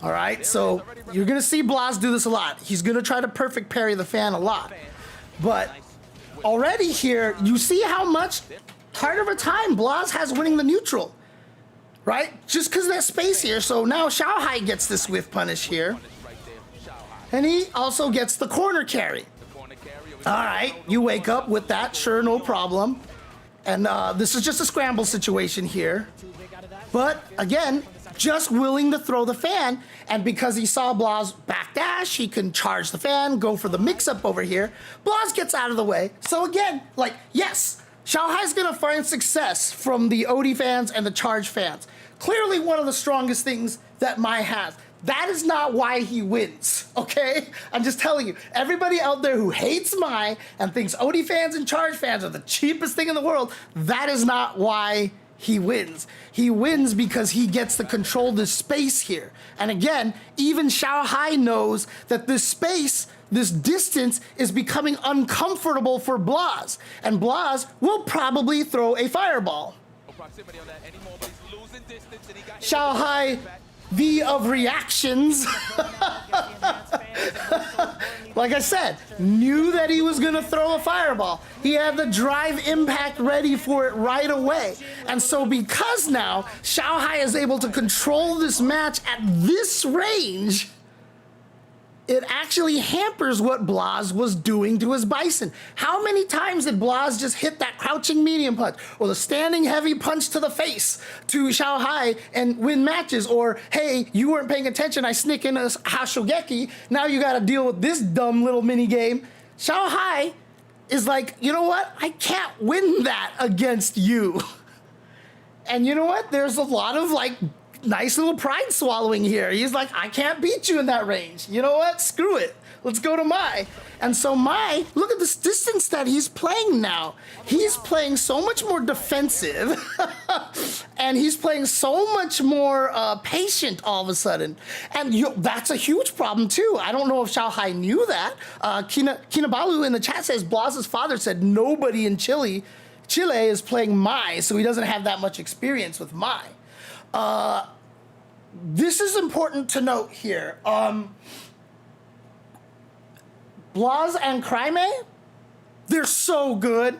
All right, so you're going to see Blas do this a lot. He's going to try to perfect parry the fan a lot. But already here, you see how much harder of a time Blas has winning the neutral. Right? Just because of that space here. So now Xiaohai gets this whiff punish here. And he also gets the corner carry. All right, you wake up with that. Sure, no problem. And this is just a scramble situation here. But again, just willing to throw the fan. And because he saw Blas backdash, he can charge the fan, go for the mix-up over here. Blas gets out of the way. So again, like, yes, Xiaohai's gonna find success from the OD fans and the charge fans. Clearly one of the strongest things that Mai has. That is not why he wins, okay? I'm just telling you, everybody out there who hates Mai and thinks OD fans and charge fans are the cheapest thing in the world, that is not why he wins. He wins because he gets to control this space here. And again, even Xiaohai knows that this space, this distance is becoming uncomfortable for Blas. And Blas will probably throw a fireball. Xiaohai, V of reactions. Like I said, knew that he was gonna throw a fireball. He had the drive impact ready for it right away. And so because now Xiaohai is able to control this match at this range, it actually hampers what Blas was doing to his Bison. How many times did Blas just hit that crouching medium punch or the standing heavy punch to the face to Xiaohai and win matches? Or, hey, you weren't paying attention, I sneak in a Hashogeki, now you gotta deal with this dumb little mini game. Xiaohai is like, you know what? I can't win that against you. And you know what? There's a lot of like nice little pride swallowing here. He's like, I can't beat you in that range. You know what? Screw it. Let's go to Mai. And so Mai, look at this distance that he's playing now. He's playing so much more defensive and he's playing so much more patient all of a sudden. And that's a huge problem too. I don't know if Xiaohai knew that. Kinabalu in the chat says Blas's father said nobody in Chile is playing Mai, so he doesn't have that much experience with Mai. This is important to note here. Blas and Cryme, they're so good.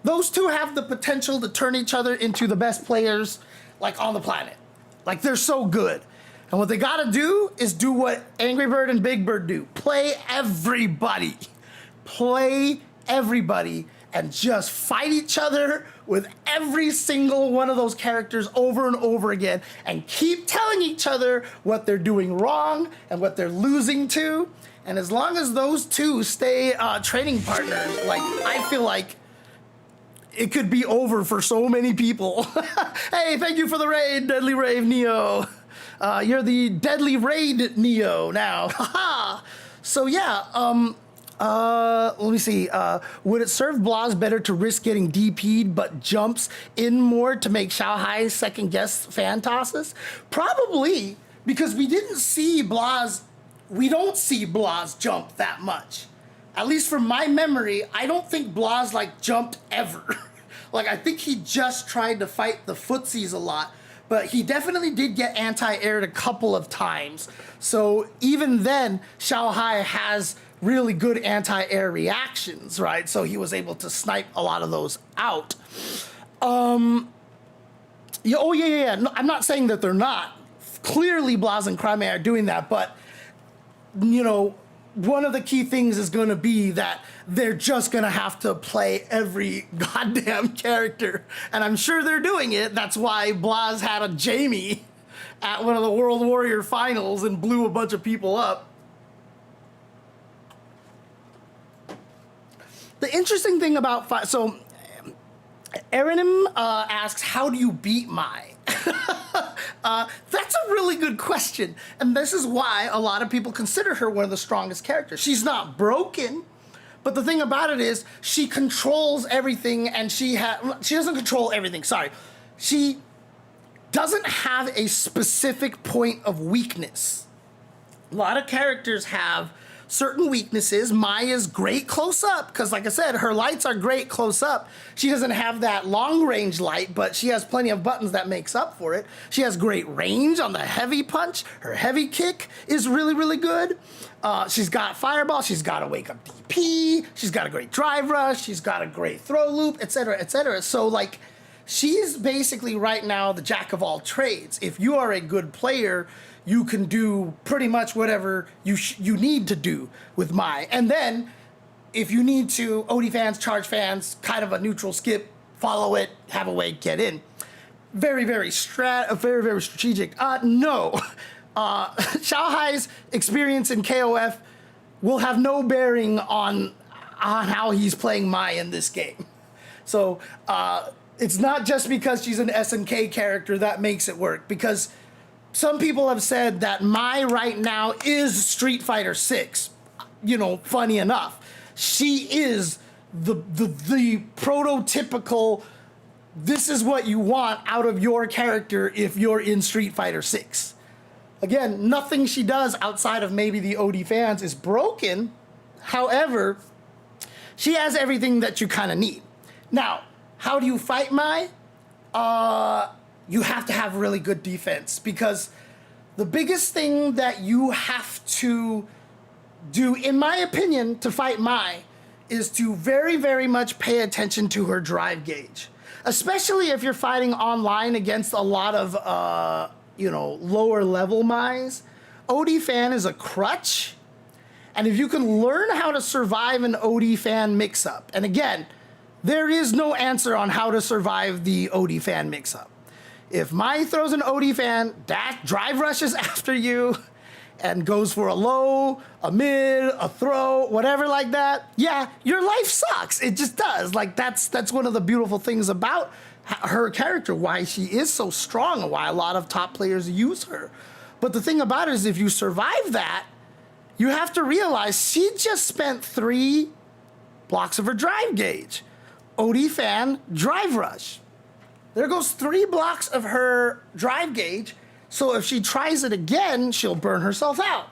Those two have the potential to turn each other into the best players like on the planet. Like they're so good. And what they gotta do is do what Angry Bird and Big Bird do. Play everybody. Play everybody and just fight each other with every single one of those characters over and over again and keep telling each other what they're doing wrong and what they're losing to. And as long as those two stay training partners, like I feel like it could be over for so many people. Hey, thank you for the raid, Deadly Rave Neo. You're the Deadly Raid Neo now. So yeah, let me see. Would it serve Blas better to risk getting DP'd but jumps in more to make Xiaohai second guess fan tosses? Probably, because we didn't see Blas. We don't see Blas jump that much. At least from my memory, I don't think Blas like jumped ever. Like I think he just tried to fight the footsies a lot, but he definitely did get anti-aired a couple of times. So even then, Xiaohai has really good anti-air reactions, right? So he was able to snipe a lot of those out. Yeah, No, I'm not saying that they're not. Clearly, Blas and Cryme are doing that, but you know, one of the key things is going to be that they're just going to have to play every goddamn character. And I'm sure they're doing it. That's why Blas had a Jamie at one of the World Warrior finals and blew a bunch of people up. The interesting thing about Erinim asks, how do you beat Mai? That's a really good question. And this is why a lot of people consider her one of the strongest characters. She's not broken, but the thing about it is she controls everything and she doesn't control everything, sorry. She doesn't have a specific point of weakness. A lot of characters have certain weaknesses. Maya's great close up because, like I said, her lights are great close up. She doesn't have that long range light, but she has plenty of buttons that makes up for it. She has great range on the heavy punch. Her heavy kick is really, really good. She's got fireball. She's got a wake up DP. She's got a great drive rush. She's got a great throw loop, etc., etc. So like, she's basically right now the jack of all trades. If you are a good player, you can do pretty much whatever you need to do with Mai. And then if you need to, OD fans, charge fans, kind of a neutral skip, follow it, have a way, get in. Very, very strategic. No. Xiaohai's experience in KOF will have no bearing on how he's playing Mai in this game. So it's not just because she's an SNK character that makes it work, because some people have said that Mai right now is Street Fighter 6. You know, funny enough, she is the prototypical, this is what you want out of your character if you're in Street Fighter 6. Again, nothing she does outside of maybe the OD fans is broken. However, she has everything that you kind of need. Now, how do you fight Mai? You have to have really good defense, because the biggest thing that you have to do, in my opinion, to fight Mai is to very, very much pay attention to her drive gauge. Especially if you're fighting online against a lot of, lower level Mais. OD fan is a crutch. And if you can learn how to survive an OD fan mix-up, and again, there is no answer on how to survive the OD fan mix-up. If Mai throws an OD fan, that drive rushes after you and goes for a low, a mid, a throw, whatever like that, yeah, your life sucks. It just does. Like, that's one of the beautiful things about her character, why she is so strong and why a lot of top players use her. But the thing about it is, if you survive that, you have to realize she just spent 3 blocks of her drive gauge. OD fan, drive rush. There goes 3 blocks of her drive gauge. So if she tries it again, she'll burn herself out.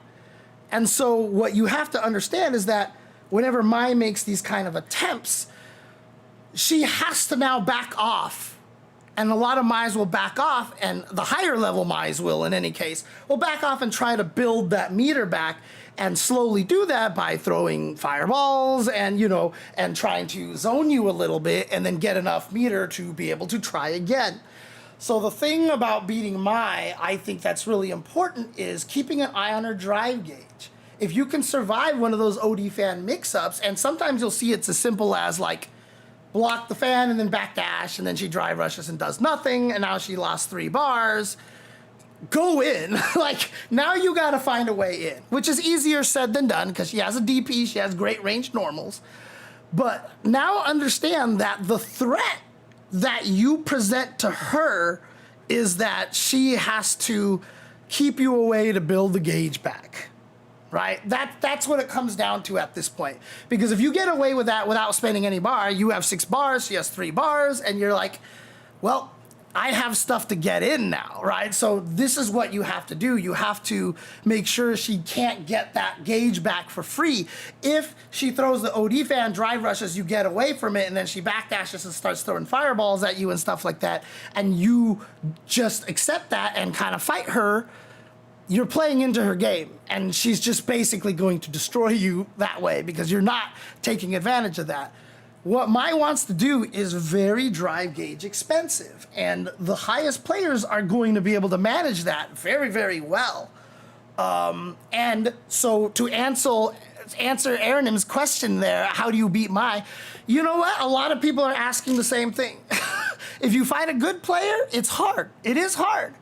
And so what you have to understand is that whenever Mai makes these kind of attempts, she has to now back off. And a lot of Mais will back off, and the higher level Mais will, in any case, will back off and try to build that meter back, and slowly do that by throwing fireballs and, and trying to zone you a little bit and then get enough meter to be able to try again. So the thing about beating Mai, I think that's really important, is keeping an eye on her drive gauge. If you can survive one of those OD fan mix-ups, and sometimes you'll see it's as simple as like, block the fan and then backdash, and then she drive rushes and does nothing, and now she lost 3 bars. Go in. Like, now you gotta find a way in, which is easier said than done, because she has a DP, she has great range normals. But now understand that the threat that you present to her is that she has to keep you away to build the gauge back. Right? That's what it comes down to at this point. Because if you get away with that without spending any bar, you have 6 bars, she has 3 bars, and you're like, well, I have stuff to get in now, right? So this is what you have to do. You have to make sure she can't get that gauge back for free. If she throws the OD fan, drive rushes, you get away from it, and then she backdashes and starts throwing fireballs at you and stuff like that, and you just accept that and kind of fight her, you're playing into her game, and she's just basically going to destroy you that way because you're not taking advantage of that. What Mai wants to do is very drive gauge expensive, and the highest players are going to be able to manage that very, very well. And so to answer Aaronim's question there, how do you beat Mai? You know what? A lot of people are asking the same thing. If you fight a good player, it's hard. It is hard.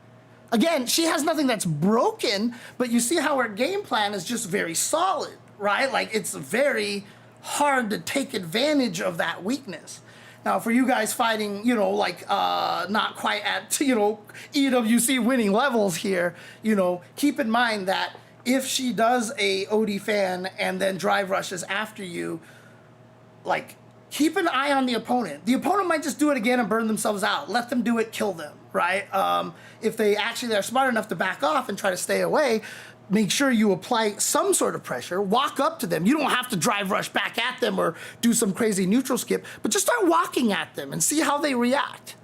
Again, she has nothing that's broken, but you see how her game plan is just very solid, right? Like, it's very hard to take advantage of that weakness. Now, for you guys fighting, not quite at, EWC winning levels here, keep in mind that if she does a OD fan and then drive rushes after you, like, keep an eye on the opponent. The opponent might just do it again and burn themselves out. Let them do it, kill them, right? If they actually are smart enough to back off and try to stay away, make sure you apply some sort of pressure, walk up to them. You don't have to drive rush back at them or do some crazy neutral skip, but just start walking at them and see how they react.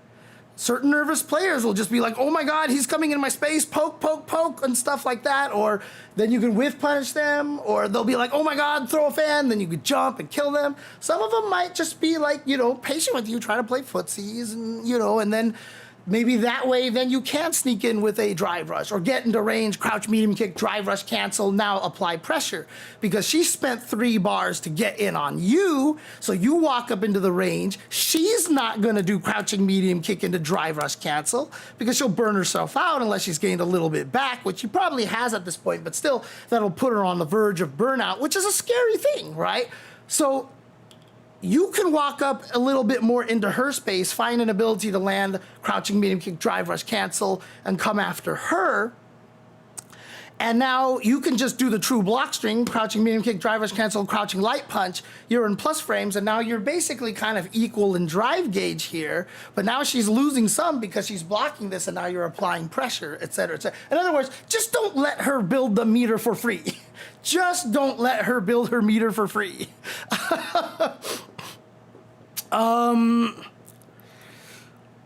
Certain nervous players will just be like, oh my God, he's coming in my space, poke, poke, poke, and stuff like that. Or then you can whiff punish them, or they'll be like, oh my God, throw a fan, then you could jump and kill them. Some of them might just be like, patient with you, trying to play footsies, and, and then maybe that way, then you can sneak in with a drive rush or get into range, crouch, medium kick, drive rush, cancel, now apply pressure. Because she spent 3 bars to get in on you, so you walk up into the range. She's not gonna do crouching, medium kick into drive rush, cancel, because she'll burn herself out unless she's gained a little bit back, which she probably has at this point, but still, that'll put her on the verge of burnout, which is a scary thing, right? So you can walk up a little bit more into her space, find an ability to land crouching, medium kick, drive rush, cancel, and come after her. And now you can just do the true block string, crouching, medium kick, drive rush, cancel, crouching, light punch. You're in plus frames, and now you're basically kind of equal in drive gauge here. But now she's losing some because she's blocking this, and now you're applying pressure, et cetera, et cetera. In other words, just don't let her build the meter for free. Just don't let her build her meter for free.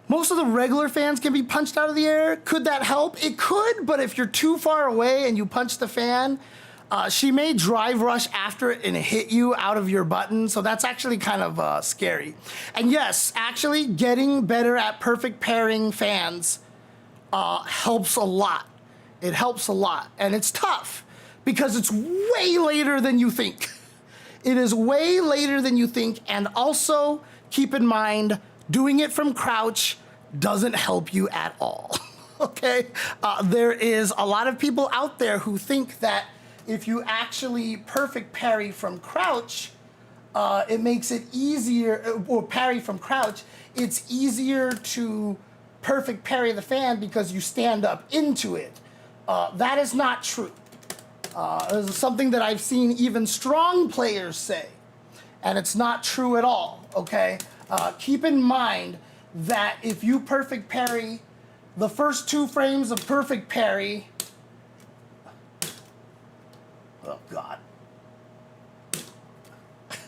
Most of the regular fans can be punched out of the air. Could that help? It could, but if you're too far away and you punch the fan, she may drive rush after it and hit you out of your button, so that's actually kind of scary. And yes, actually getting better at perfect pairing fans helps a lot. It helps a lot, and it's tough because it's way later than you think. It is way later than you think, and also keep in mind, doing it from crouch doesn't help you at all, okay? There is a lot of people out there who think that if you actually perfect parry from crouch, it makes it easier, or parry from crouch, it's easier to perfect parry the fan because you stand up into it. That is not true. This is something that I've seen even strong players say, and it's not true at all, okay? Keep in mind that if you perfect parry, the first 2 frames of perfect parry, oh God.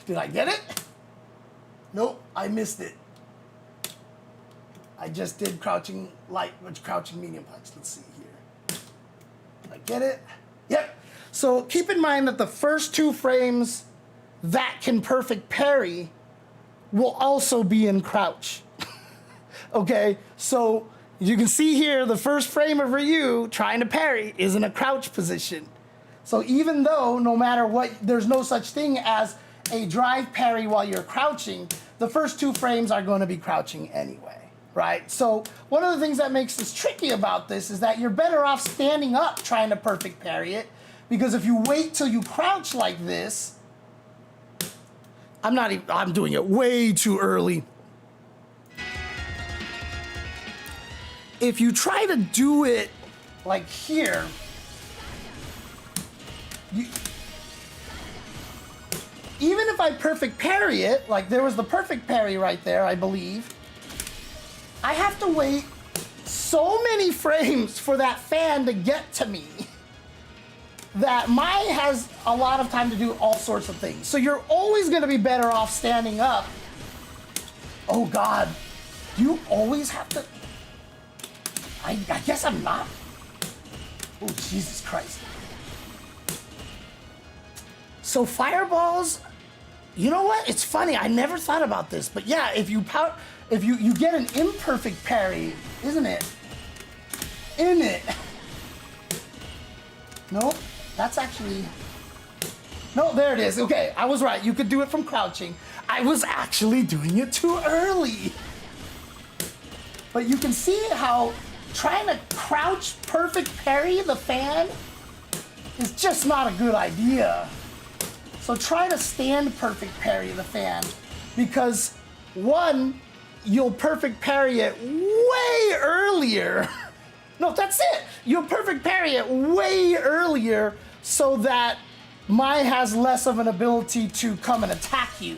Did I get it? Nope, I missed it. I just did crouching light, which crouching medium punch. Let's see here. Did I get it? Yep. So keep in mind that the first 2 frames that can perfect parry will also be in crouch. Okay, so you can see here the first frame of Ryu trying to parry is in a crouch position. So even though no matter what, there's no such thing as a drive parry while you're crouching, the first 2 frames are going to be crouching anyway, right? So one of the things that makes this tricky about this is that you're better off standing up trying to perfect parry it, because if you wait till you crouch like this, I'm doing it way too early. If you try to do it like here, even if I perfect parry it, like there was the perfect parry right there, I believe, I have to wait so many frames for that fan to get to me that Mai has a lot of time to do all sorts of things. So you're always gonna be better off standing up. Oh God, you always have to, I guess I'm not. Oh, Jesus Christ. So fireballs, you know what? It's funny, I never thought about this, but yeah, if you get an imperfect parry, isn't it? In it. Nope, that's actually, no, there it is. Okay, I was right. You could do it from crouching. I was actually doing it too early. But you can see how trying to crouch perfect parry the fan is just not a good idea. So try to stand perfect parry the fan, because 1, you'll perfect parry it way earlier. No, that's it. You'll perfect parry it way earlier so that Mai has less of an ability to come and attack you.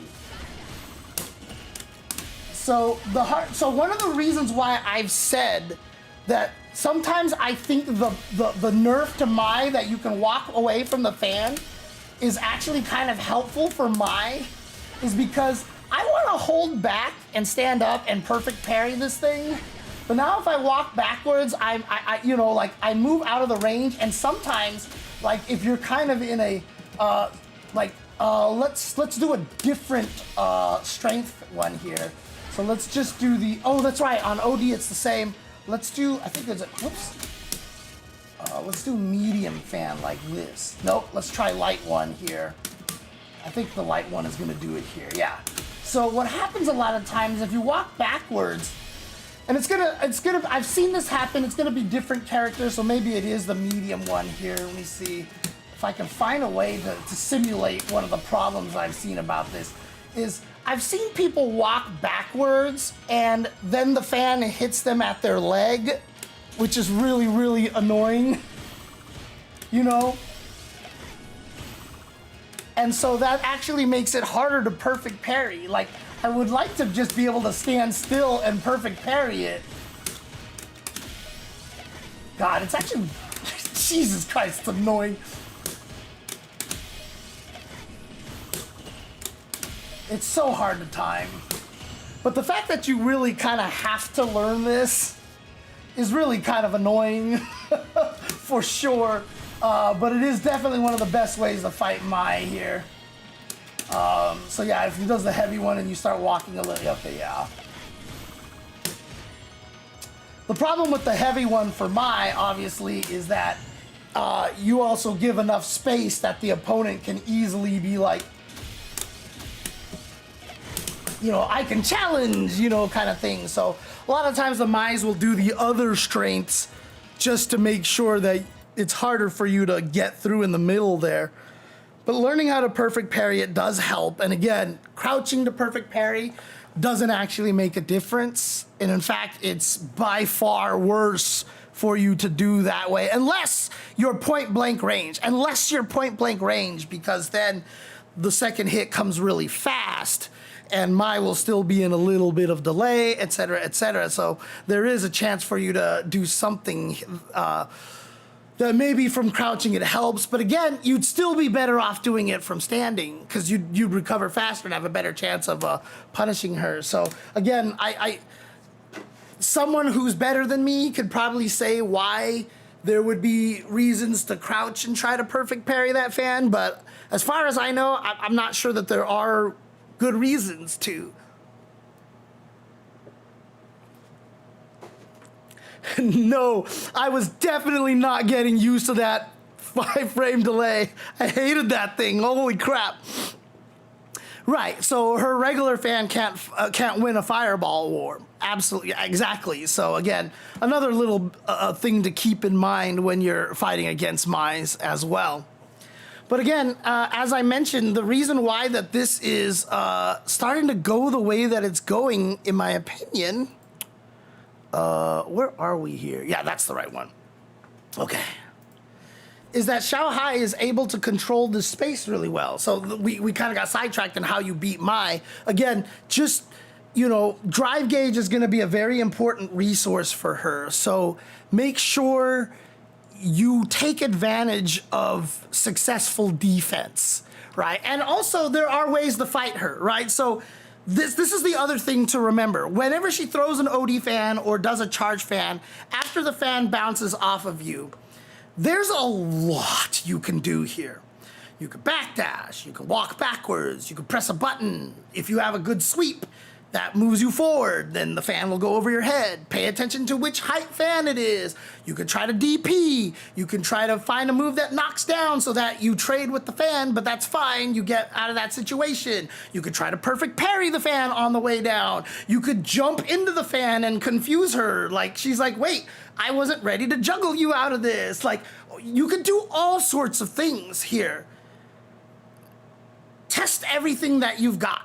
So one of the reasons why I've said that sometimes I think the nerf to Mai that you can walk away from the fan is actually kind of helpful for Mai is because I want to hold back and stand up and perfect parry this thing. But now if I walk backwards, I move out of the range, and sometimes, like if you're kind of in a, let's do a different strength one here. So let's just do the, oh, that's right, on OD it's the same. Let's do, I think there's a, whoops. Let's do medium fan like this. Nope, let's try light one here. I think the light one is gonna do it here, yeah. So what happens a lot of times if you walk backwards, and it's gonna, I've seen this happen, it's gonna be different characters, so maybe it is the medium one here. Let me see if I can find a way to simulate one of the problems I've seen about this. Is I've seen people walk backwards and then the fan hits them at their leg, which is really, really annoying, you know? And so that actually makes it harder to perfect parry. Like, I would like to just be able to stand still and perfect parry it. God, it's actually, Jesus Christ, it's annoying. It's so hard to time. But the fact that you really kind of have to learn this is really kind of annoying, for sure. But it is definitely one of the best ways to fight Mai here. So yeah, if he does the heavy one and you start walking a little, okay, yeah. The problem with the heavy one for Mai, obviously, is that you also give enough space that the opponent can easily be like, you know, I can challenge, you know, kind of thing. So a lot of times the Mais will do the other strengths just to make sure that it's harder for you to get through in the middle there. But learning how to perfect parry it does help. And again, crouching to perfect parry doesn't actually make a difference. And in fact, it's by far worse for you to do that way, unless you're point blank range, because then the second hit comes really fast and Mai will still be in a little bit of delay, etc., etc. So there is a chance for you to do something that maybe from crouching it helps, but again, you'd still be better off doing it from standing because you'd recover faster and have a better chance of punishing her. So again, someone who's better than me could probably say why there would be reasons to crouch and try to perfect parry that fan, but as far as I know, I'm not sure that there are good reasons to. No, I was definitely not getting used to that 5-frame delay. I hated that thing, holy crap. Right, so her regular fan can't win a fireball war. Absolutely, exactly. So again, another little thing to keep in mind when you're fighting against Mais as well. But again, as I mentioned, the reason why that this is starting to go the way that it's going, in my opinion, where are we here? Yeah, that's the right one. Okay. Is that Xiao Hai is able to control this space really well. So we kind of got sidetracked in how you beat Mai. Again, just, you know, drive gauge is going to be a very important resource for her. So make sure you take advantage of successful defense, right? And also there are ways to fight her, right? So this is the other thing to remember. Whenever she throws an OD fan or does a charge fan, after the fan bounces off of you, there's a lot you can do here. You can backdash, you can walk backwards, you can press a button. If you have a good sweep that moves you forward, then the fan will go over your head. Pay attention to which height fan it is. You can try to DP. You can try to find a move that knocks down so that you trade with the fan, but that's fine. You get out of that situation. You could try to perfect parry the fan on the way down. You could jump into the fan and confuse her. Like, she's like, wait, I wasn't ready to juggle you out of this. Like, you could do all sorts of things here. Test everything that you've got.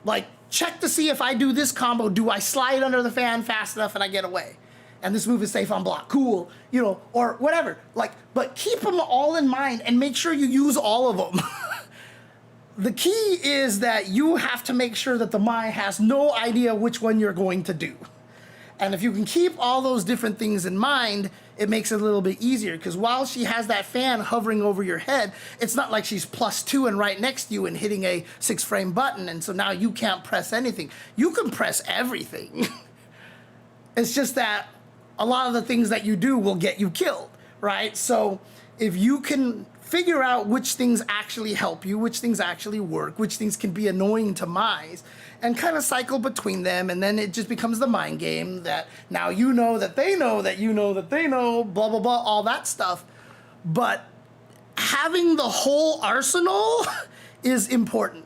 Like, check to see if I do this combo, do I slide under the fan fast enough and I get away? And this move is safe on block, cool, you know, or whatever. Like, but keep them all in mind and make sure you use all of them. the key is that you have to make sure that the Mai has no idea which one you're going to do. And if you can keep all those different things in mind, it makes it a little bit easier, because while she has that fan hovering over your head, it's not like she's +2 and right next to you and hitting a 6-frame button, and so now you can't press anything. You can press everything. It's just that a lot of the things that you do will get you killed, right? So if you can figure out which things actually help you, which things actually work, which things can be annoying to Mais, and kind of cycle between them, and then it just becomes the mind game that now you know that they know that you know that they know, blah, blah, blah, all that stuff. But having the whole arsenal is important,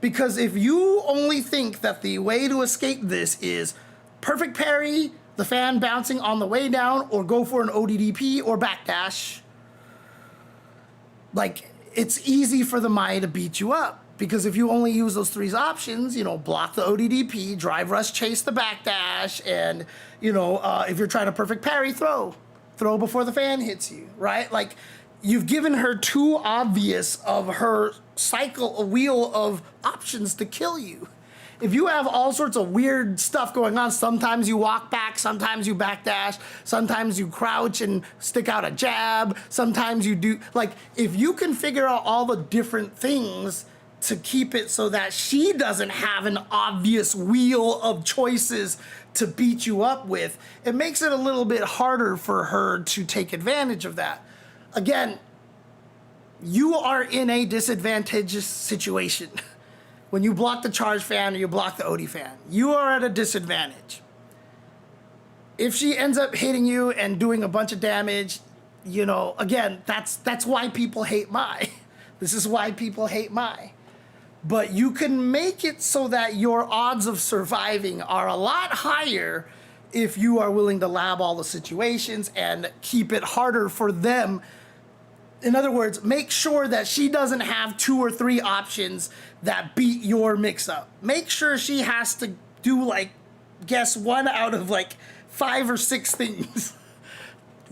because if you only think that the way to escape this is perfect parry, the fan bouncing on the way down, or go for an ODDP or backdash, like, it's easy for the Mai to beat you up. Because if you only use those 3 options, block the ODDP, drive rush, chase the backdash, and, if you're trying to perfect parry, throw before the fan hits you, right? Like, you've given her too obvious of her a wheel of options to kill you. If you have all sorts of weird stuff going on, sometimes you walk back, sometimes you backdash, sometimes you crouch and stick out a jab, sometimes you do, like, if you can figure out all the different things to keep it so that she doesn't have an obvious wheel of choices to beat you up with, it makes it a little bit harder for her to take advantage of that. Again, you are in a disadvantageous situation. When you block the charge fan or you block the OD fan, you are at a disadvantage. If she ends up hitting you and doing a bunch of damage, again, that's why people hate Mai. This is why people hate Mai. But you can make it so that your odds of surviving are a lot higher if you are willing to lab all the situations and keep it harder for them. In other words, make sure that she doesn't have 2 or 3 options that beat your mix-up. Make sure she has to do, guess 1 out of, 5 or 6 things.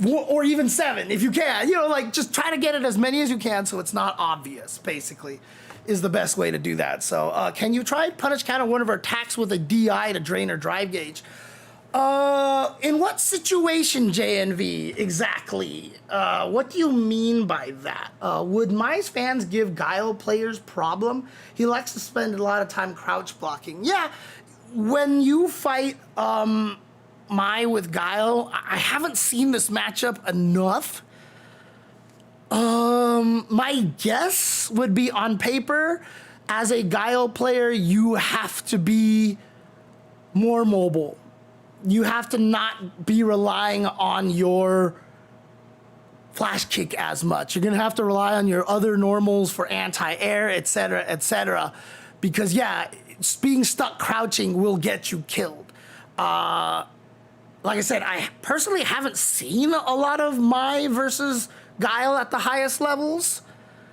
Or even 7, if you can. Just try to get it as many as you can so it's not obvious, basically, is the best way to do that. So, can you try punish counter one of her attacks with a DI to drain her drive gauge? In what situation, JNV, exactly? What do you mean by that? Would Mai's fans give Guile players problem? He likes to spend a lot of time crouch blocking. Yeah, when you fight Mai with Guile, I haven't seen this matchup enough. My guess would be on paper, as a Guile player, you have to be more mobile. You have to not be relying on your flash kick as much. You're going to have to rely on your other normals for anti-air, etc., etc. Because, yeah, being stuck crouching will get you killed. Like I said, I personally haven't seen a lot of Mai versus Guile at the highest levels.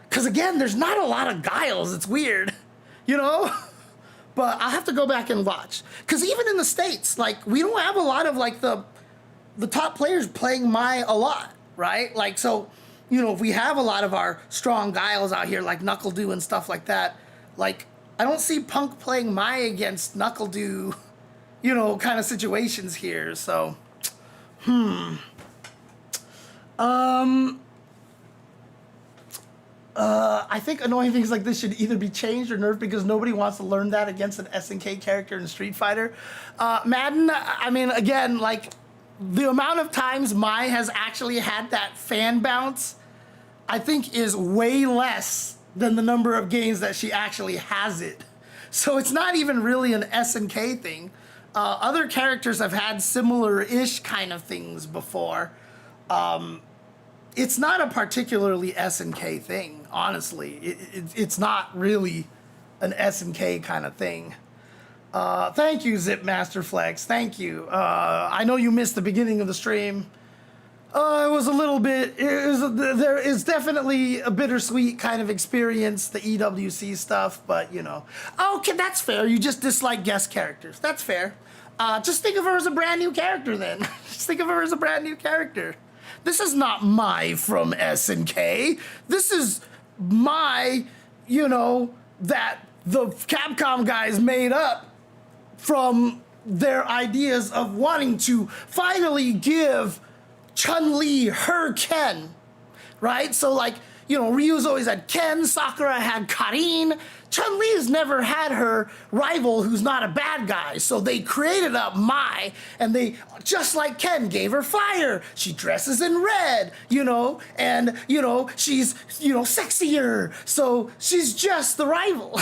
Because, again, there's not a lot of Guiles. It's weird, But I'll have to go back and watch. Because even in the States, we don't have a lot of, the top players playing Mai a lot, right? So, if we have a lot of our strong Guiles out here, like Knuckle-Doo and stuff like that, I don't see Punk playing Mai against Knuckle-Doo, kind of situations here. So, I think annoying things like this should either be changed or nerfed because nobody wants to learn that against an SNK character in Street Fighter. Madden, I mean, again, the amount of times Mai has actually had that fan bounce, I think is way less than the number of games that she actually has it. So it's not even really an SNK thing. Other characters have had similar-ish kind of things before. It's not a particularly SNK thing, honestly. It's not really an SNK kind of thing. Thank you, Zipmaster Flex. Thank you. I know you missed the beginning of the stream. It was a little bit. There is definitely a bittersweet kind of experience, the EWC stuff, but Okay, that's fair. You just dislike guest characters. That's fair. Just think of her as a brand new character then. Just think of her as a brand new character. This is not Mai from SNK. This is Mai, that the Capcom guys made up from their ideas of wanting to finally give Chun-Li her Ken, right? So like, you know, Ryu's always had Ken, Sakura had Karin. Chun-Li's never had her rival who's not a bad guy. So they created up Mai, and they, just like Ken, gave her fire. She dresses in red, you know, and, you know, she's, you know, sexier. So she's just the rival.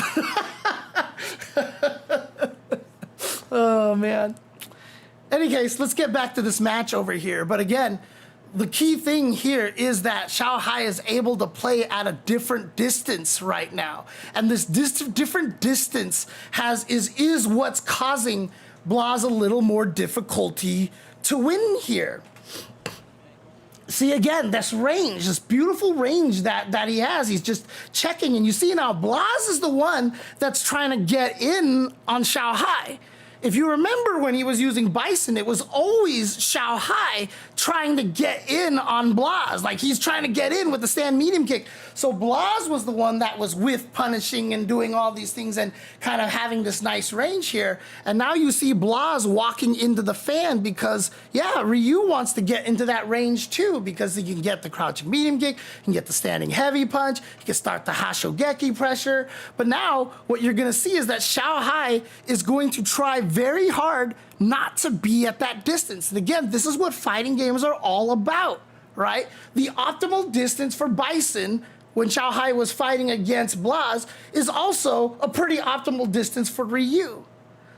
Oh, man. Any case, let's get back to this match over here. But again, the key thing here is that Xiao Hai is able to play at a different distance right now. And this different distance is what's causing Blas a little more difficulty to win here. See, again, this range, this beautiful range that he has, he's just checking. And you see now, Blas is the one that's trying to get in on Xiao Hai. If you remember when he was using Bison, it was always Xiao Hai trying to get in on Blas. Like, he's trying to get in with the stand medium kick. So Blas was the one that was with punishing and doing all these things and kind of having this nice range here. And now you see Blas walking into the fan because, yeah, Ryu wants to get into that range too, because he can get the crouching medium kick, he can get the standing heavy punch, he can start the Hashogeki pressure. But now what you're going to see is that Xiao Hai is going to try very hard not to be at that distance. And again, this is what fighting games are all about, right? The optimal distance for Bison when Xiao Hai was fighting against Blas is also a pretty optimal distance for Ryu.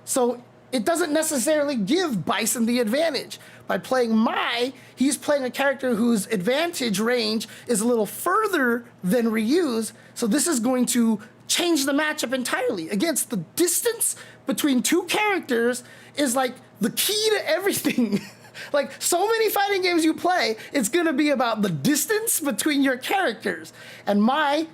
So it doesn't necessarily give Bison the advantage. By playing Mai, he's playing a character whose advantage range is a little further than Ryu's, so this is going to change the matchup entirely. Against the distance between two characters is like the key to everything. Like, so many fighting games you play, it's gonna be about the distance between your characters. And Mai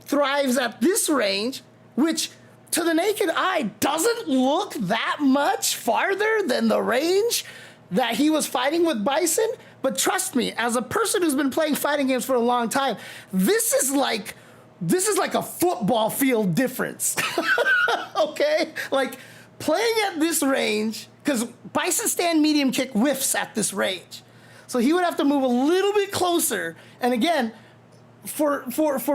thrives at this range, which to the naked eye doesn't look that much farther than the range that he was fighting with Bison. But trust me, as a person who's been playing fighting games for a long time, this is like a football field difference. Okay? Like, playing at this range, because Bison stand medium kick whiffs at this range. So he would have to move a little bit closer. And again, for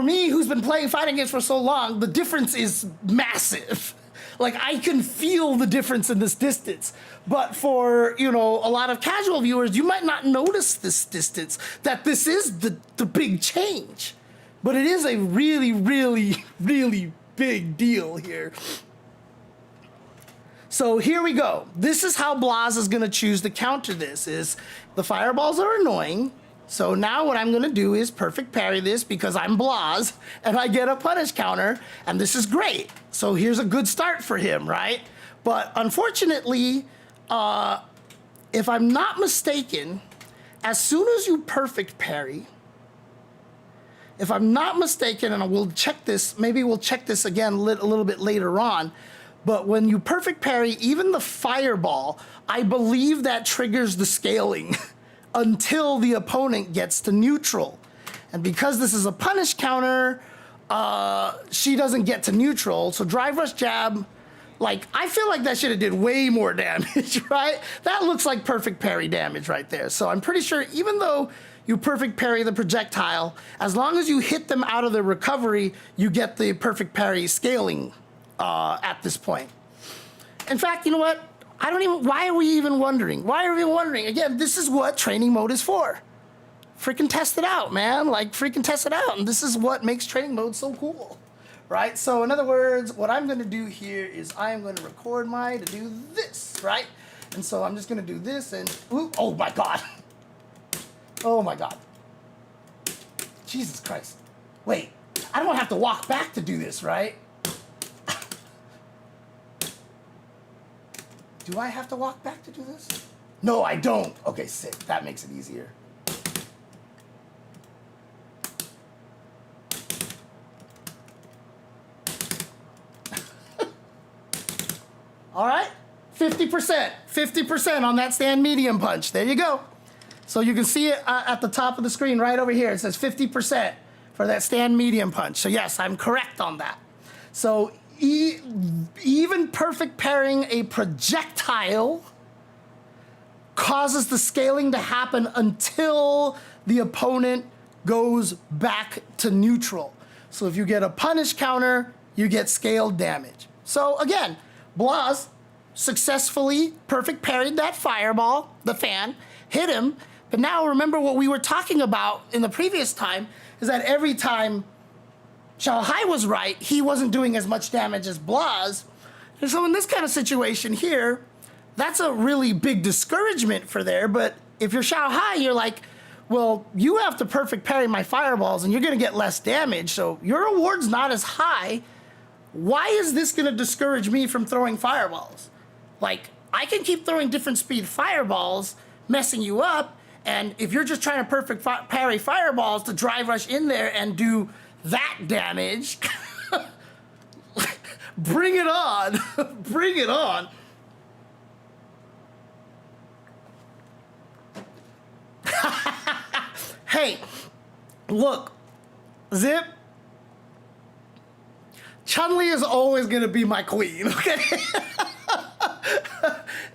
me, who's been playing fighting games for so long, the difference is massive. Like, I can feel the difference in this distance. But for, you know, a lot of casual viewers, you might not notice this distance, that this is the big change. But it is a really, really, really big deal here. So here we go. This is how Blas is going to choose to counter this. Is the fireballs are annoying. So now what I'm going to do is perfect parry this because I'm Blas and I get a punish counter, and this is great. So here's a good start for him, right? But unfortunately, if I'm not mistaken, as soon as you perfect parry, if I'm not mistaken, and we'll check this, maybe we'll check this again a little bit later on, but when you perfect parry, even the fireball, I believe that triggers the scaling until the opponent gets to neutral. And because this is a punish counter, she doesn't get to neutral. So drive rush jab, like, I feel like that should have did way more damage, right? That looks like perfect parry damage right there. So I'm pretty sure even though you perfect parry the projectile, as long as you hit them out of the recovery, you get the perfect parry scaling at this point. In fact, you know what? Why are we even wondering? Why are we wondering? Again, this is what training mode is for. Freaking test it out, man. Like, freaking test it out. And this is what makes training mode so cool, right? So in other words, what I'm going to do here is I am going to record to do this, right? And so I'm just going to do this and, ooh, oh my God. Oh my God. Jesus Christ. Wait, I don't have to walk back to do this, right? Do I have to walk back to do this? No, I don't. Okay, sick. That makes it easier. All right, 50%. 50% on that stand medium punch. There you go. So you can see it at the top of the screen right over here. It says 50% for that stand medium punch. So yes, I'm correct on that. So even perfect parrying a projectile causes the scaling to happen until the opponent goes back to neutral. So if you get a punish counter, you get scaled damage. So again, Blas successfully perfect parried that fireball, the fan, hit him. But now remember what we were talking about in the previous time is that every time Xiao Hai was right, he wasn't doing as much damage as Blas. And so in this kind of situation here, that's a really big discouragement for there. But if you're Xiao Hai, you're like, well, you have to perfect parry my fireballs and you're going to get less damage. So your reward's not as high. Why is this going to discourage me from throwing fireballs? Like, I can keep throwing different speed fireballs, messing you up. And if you're just trying to perfect parry fireballs to drive rush in there and do that damage, bring it on. Bring it on. Hey, look, Zip, Chun-Li is always going to be my queen, okay?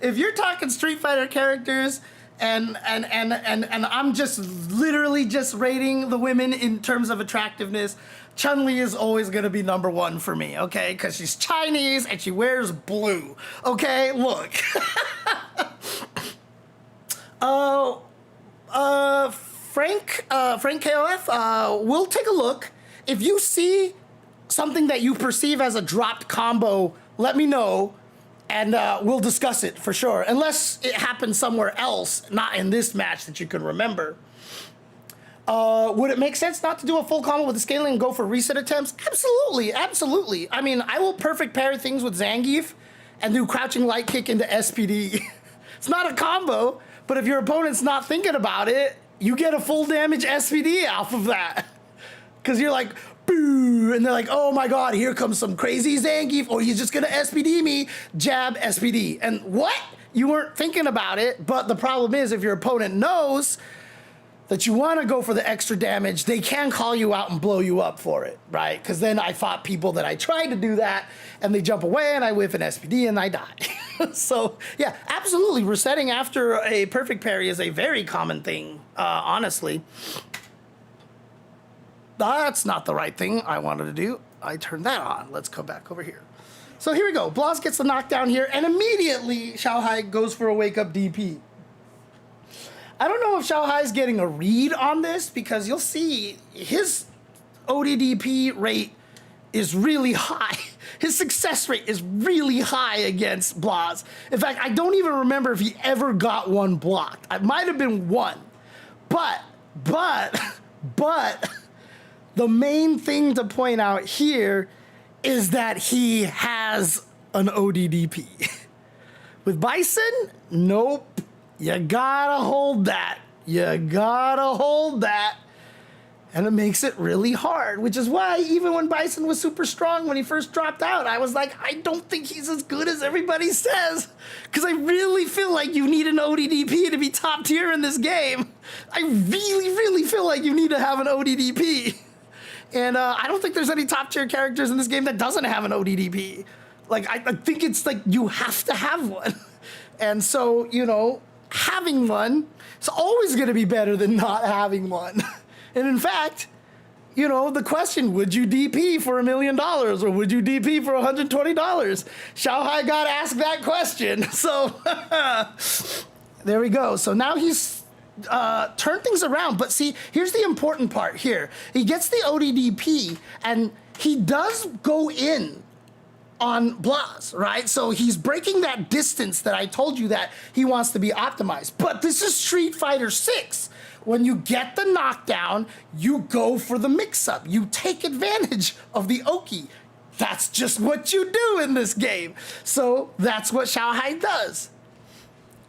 If you're talking Street Fighter characters and I'm just literally just rating the women in terms of attractiveness, Chun-Li is always going to be number one for me, okay? Because she's Chinese and she wears blue, okay? Look. Frank KOF, we'll take a look. If you see something that you perceive as a dropped combo, let me know, and we'll discuss it for sure. Unless it happened somewhere else, not in this match that you can remember. Would it make sense not to do a full combo with the scaling and go for reset attempts? Absolutely, absolutely. I mean, I will perfect parry things with Zangief and do crouching light kick into SPD. It's not a combo, but if your opponent's not thinking about it, you get a full damage SPD off of that. Because you're like, boo, and they're like, oh my god, here comes some crazy Zangief, or you're just gonna SPD me, jab, SPD. And what? You weren't thinking about it, but the problem is if your opponent knows that you wanna go for the extra damage, they can call you out and blow you up for it, right? Because then I fought people that I tried to do that, and they jump away, and I whiff an SPD, and I die. So, yeah, absolutely, resetting after a perfect parry is a very common thing, honestly. That's not the right thing I wanted to do. I turned that on. Let's come back over here. So here we go. Blas gets the knockdown here, and immediately Xiao Hai goes for a wake-up DP. I don't know if Xiao Hai is getting a read on this, because you'll see his ODDP rate is really high. His success rate is really high against Blas. In fact, I don't even remember if he ever got one blocked. It might have been one. But, the main thing to point out here is that he has an ODDP. With Bison, nope. You gotta hold that. You gotta hold that. And it makes it really hard, which is why even when Bison was super strong when he first dropped out, I was like, I don't think he's as good as everybody says. Because I really feel like you need an ODDP to be top tier in this game. I really, really feel like you need to have an ODDP. And I don't think there's any top tier characters in this game that doesn't have an ODDP. Like, I think it's like you have to have one. And so, you know, having one is always going to be better than not having one. And in fact, you know, the question, would you DP for $1 million or would you DP for $120? Xiao Hai got asked that question. So there we go. So now he's turned things around. But see, here's the important part here. He gets the ODDP and he does go in on Blas, right? So he's breaking that distance that I told you that he wants to be optimized. But this is Street Fighter 6. When you get the knockdown, you go for the mix-up. You take advantage of the Oki. That's just what you do in this game. So that's what Xiao Hai does.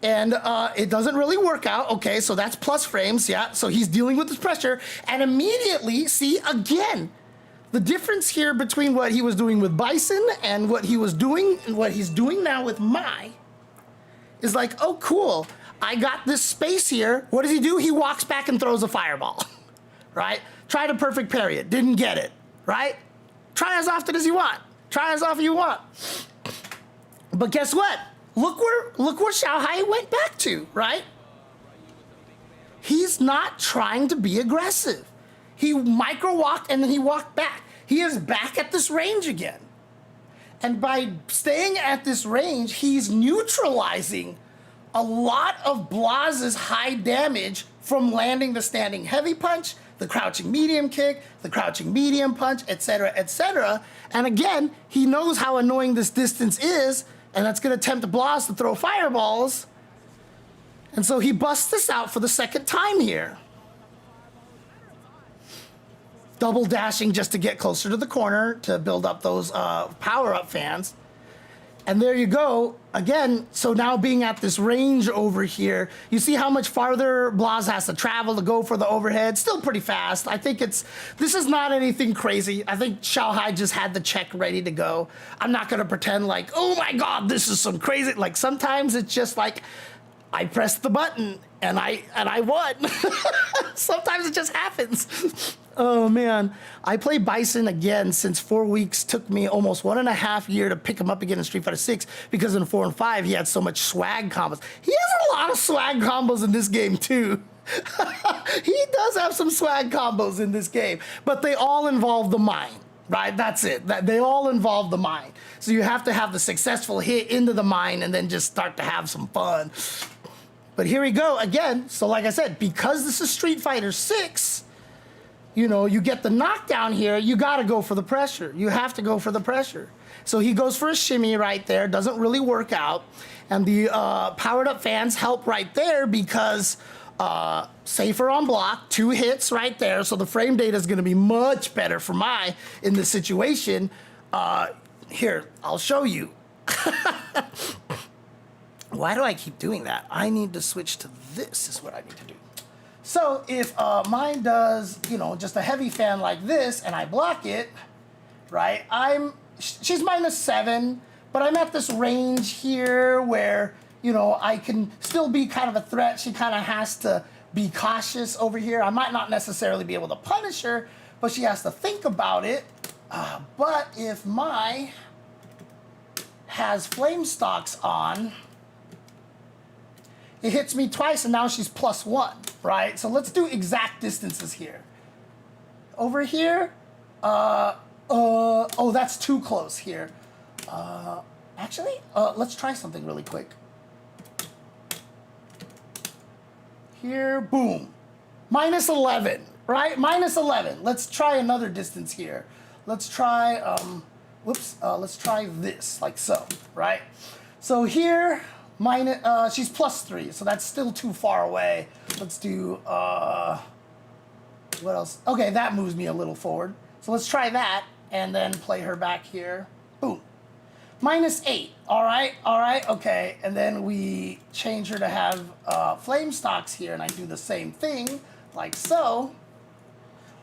And it doesn't really work out. Okay, so that's plus frames, yeah. So he's dealing with this pressure. And immediately, see, again, the difference here between what he was doing with Bison and what he was doing and what he's doing now with Mai is like, oh, cool. I got this space here. What does he do? He walks back and throws a fireball, right? Try to perfect parry it. Didn't get it, right? Try as often as you want. Try as often you want. But guess what? Look where Xiaohai went back to, right? He's not trying to be aggressive. He micro-walked and then he walked back. He is back at this range again. And by staying at this range, he's neutralizing a lot of Blaz's high damage from landing the standing heavy punch, the crouching medium kick, the crouching medium punch, etc., etc. And again, he knows how annoying this distance is, and that's going to tempt Blaz to throw fireballs. And so he busts this out for the second time here. Double dashing just to get closer to the corner to build up those power-up fans. And there you go. Again, so now being at this range over here, you see how much farther Blaz has to travel to go for the overhead. Still pretty fast. I think this is not anything crazy. I think Xiaohai just had the check ready to go. I'm not going to pretend like, oh my God, this is some crazy. Like sometimes it's just like, I pressed the button and I won. Sometimes it just happens. Oh man, I play Bison again since 4 weeks. Took me almost 1.5 years to pick him up again in Street Fighter 6 because in 4 and 5 he had so much swag combos. He has a lot of swag combos in this game too. He does have some swag combos in this game, but they all involve the mind, right? That's it. They all involve the mind. So you have to have the successful hit into the mind and then just start to have some fun. But here we go again. So like I said, because this is Street Fighter 6, you know, you get the knockdown here, you got to go for the pressure. You have to go for the pressure. So he goes for a shimmy right there, doesn't really work out. And the powered up fans help right there because safer on block, 2 hits right there. So the frame data is going to be much better for Mai in this situation. Here, I'll show you. Why do I keep doing that? I need to switch to this is what I need to do. So if mine does, you know, just a heavy fan like this and I block it, right, she's -7, but I'm at this range here where, you know, I can still be kind of a threat. She kind of has to be cautious over here. I might not necessarily be able to punish her, but she has to think about it. But if Mai has flame stocks on, it hits me twice and now she's +1, right? So let's do exact distances here. Over here, oh, that's too close here. Actually, let's try something really quick. Here, boom. -11, right? -11. Let's try another distance here. Let's try, let's try this, like so, right? So here, she's +3, so that's still too far away. Let's do, what else? Okay, that moves me a little forward. So let's try that, and then play her back here. Boom. -8, all right, okay. And then we change her to have flame stocks here, and I do the same thing, like so.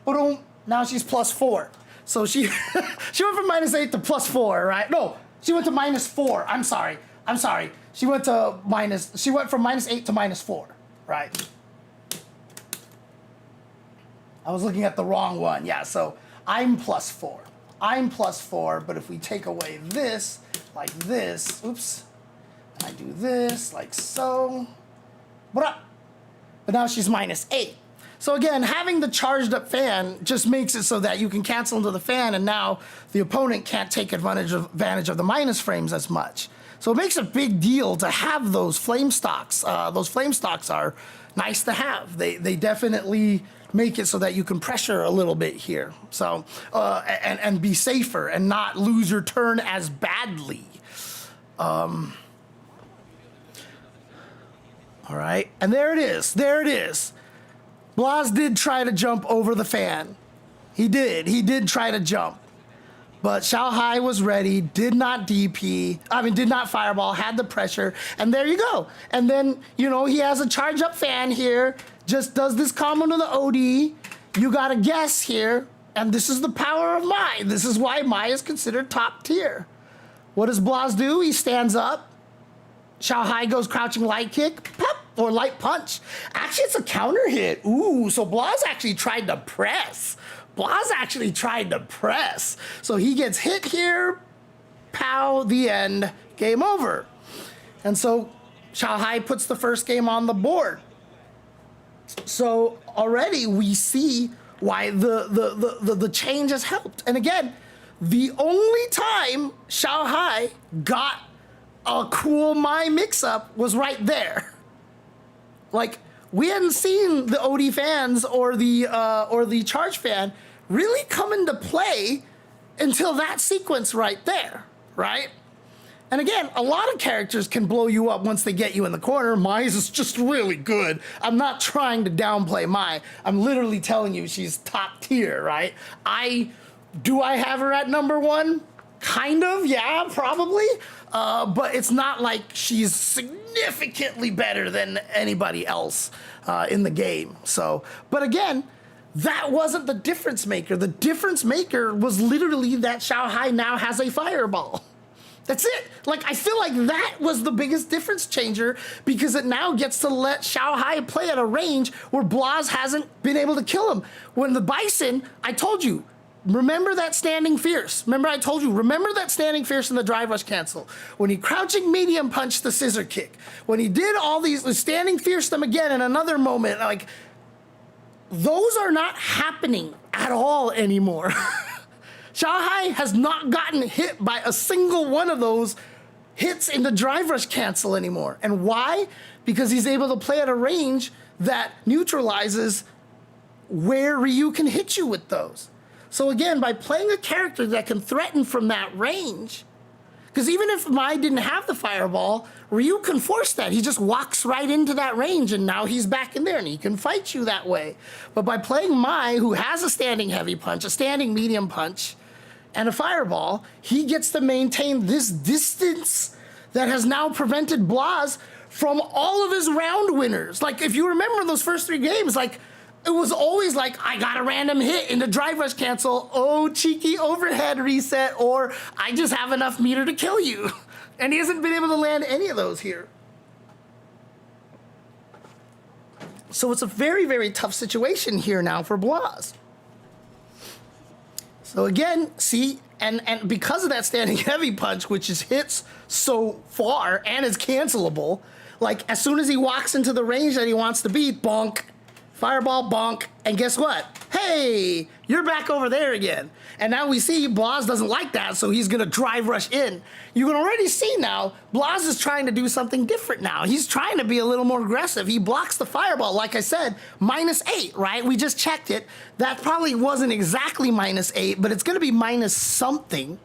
Boom, now she's +4. So she, she went from -8 to +4, right? No, she went to -4, I'm sorry. She went from -8 to -4, right? I was looking at the wrong one. Yeah, so I'm +4. I'm +4, but if we take away this, like this, oops, and I do this, like so, but now she's -8. So again, having the charged up fan just makes it so that you can cancel into the fan and now the opponent can't take advantage of the minus frames as much. So it makes a big deal to have those flame stocks. Those flame stocks are nice to have. They definitely make it so that you can pressure a little bit here. So, and be safer and not lose your turn as badly. All right, and there it is. Blaz did try to jump over the fan. He did try to jump. But Xiaohai was ready, did not fireball, had the pressure, and there you go. And then, you know, he has a charge up fan here, just does this combo to the OD. You gotta guess here, and this is the power of Mai. This is why Mai is considered top tier. What does Blaz do? He stands up. Xiaohai goes crouching light kick, pop, or light punch. Actually, it's a counter hit. Ooh, so Blaz actually tried to press. So he gets hit here, pow, the end, game over. And so Shanghai puts the first game on the board. So already we see why the change has helped. And again, the only time Shanghai got a cool my mix-up was right there. Like, we hadn't seen the OD fans or the Charge fan really come into play until that sequence right there, right? And again, a lot of characters can blow you up once they get you in the corner. Mai's is just really good. I'm not trying to downplay Mai. I'm literally telling you she's top tier, right? Do I have her at number one? Kind of, yeah, probably. But it's not like she's significantly better than anybody else in the game. So, but again, that wasn't the difference maker. The difference maker was literally that Shanghai now has a fireball. That's it. Like, I feel like that was the biggest difference changer because it now gets to let Shanghai play at a range where Blaz hasn't been able to kill him. When the Bison, I told you, remember that standing fierce. Remember I told you, remember that standing fierce in the drive rush cancel. When he crouching medium punched the scissor kick. When he did all these, standing fierce them again in another moment, like, those are not happening at all anymore. Shanghai has not gotten hit by a single one of those hits in the drive rush cancel anymore. And why? Because he's able to play at a range that neutralizes where Ryu can hit you with those. So again, by playing a character that can threaten from that range, because even if Mai didn't have the fireball, Ryu can force that. He just walks right into that range and now he's back in there and he can fight you that way. But by playing Mai, who has a standing heavy punch, a standing medium punch, and a fireball, he gets to maintain this distance that has now prevented Blaz from all of his round winners. Like, if you remember those first three games, like, it was always like, I got a random hit in the drive rush cancel, oh, cheeky overhead reset, or I just have enough meter to kill you. And he hasn't been able to land any of those here. So it's a very, very tough situation here now for Blaz. So again, see, and because of that standing heavy punch, which is hits so far and is cancelable, like as soon as he walks into the range that he wants to be, bonk, fireball, bonk, and guess what? Hey, you're back over there again. And now we see Blaz doesn't like that, so he's gonna drive rush in. You can already see now, Blaz is trying to do something different now. He's trying to be a little more aggressive. He blocks the fireball, like I said, -8, right? We just checked it. That probably wasn't exactly -8, but it's gonna be minus something.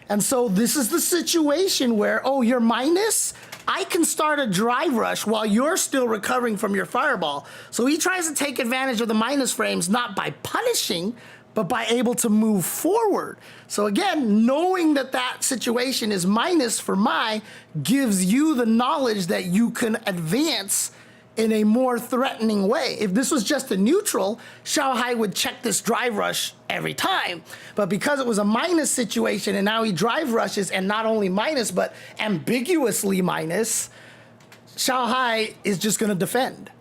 And so this is the situation where, oh, you're minus? I can start a drive rush while you're still recovering from your fireball. So he tries to take advantage of the minus frames, not by punishing, but by able to move forward. So again, knowing that that situation is minus for Mai gives you the knowledge that you can advance in a more threatening way. If this was just a neutral, Shanghai would check this drive rush every time. But because it was a minus situation and now he drive rushes and not only minus, but ambiguously minus, Shanghai is just gonna defend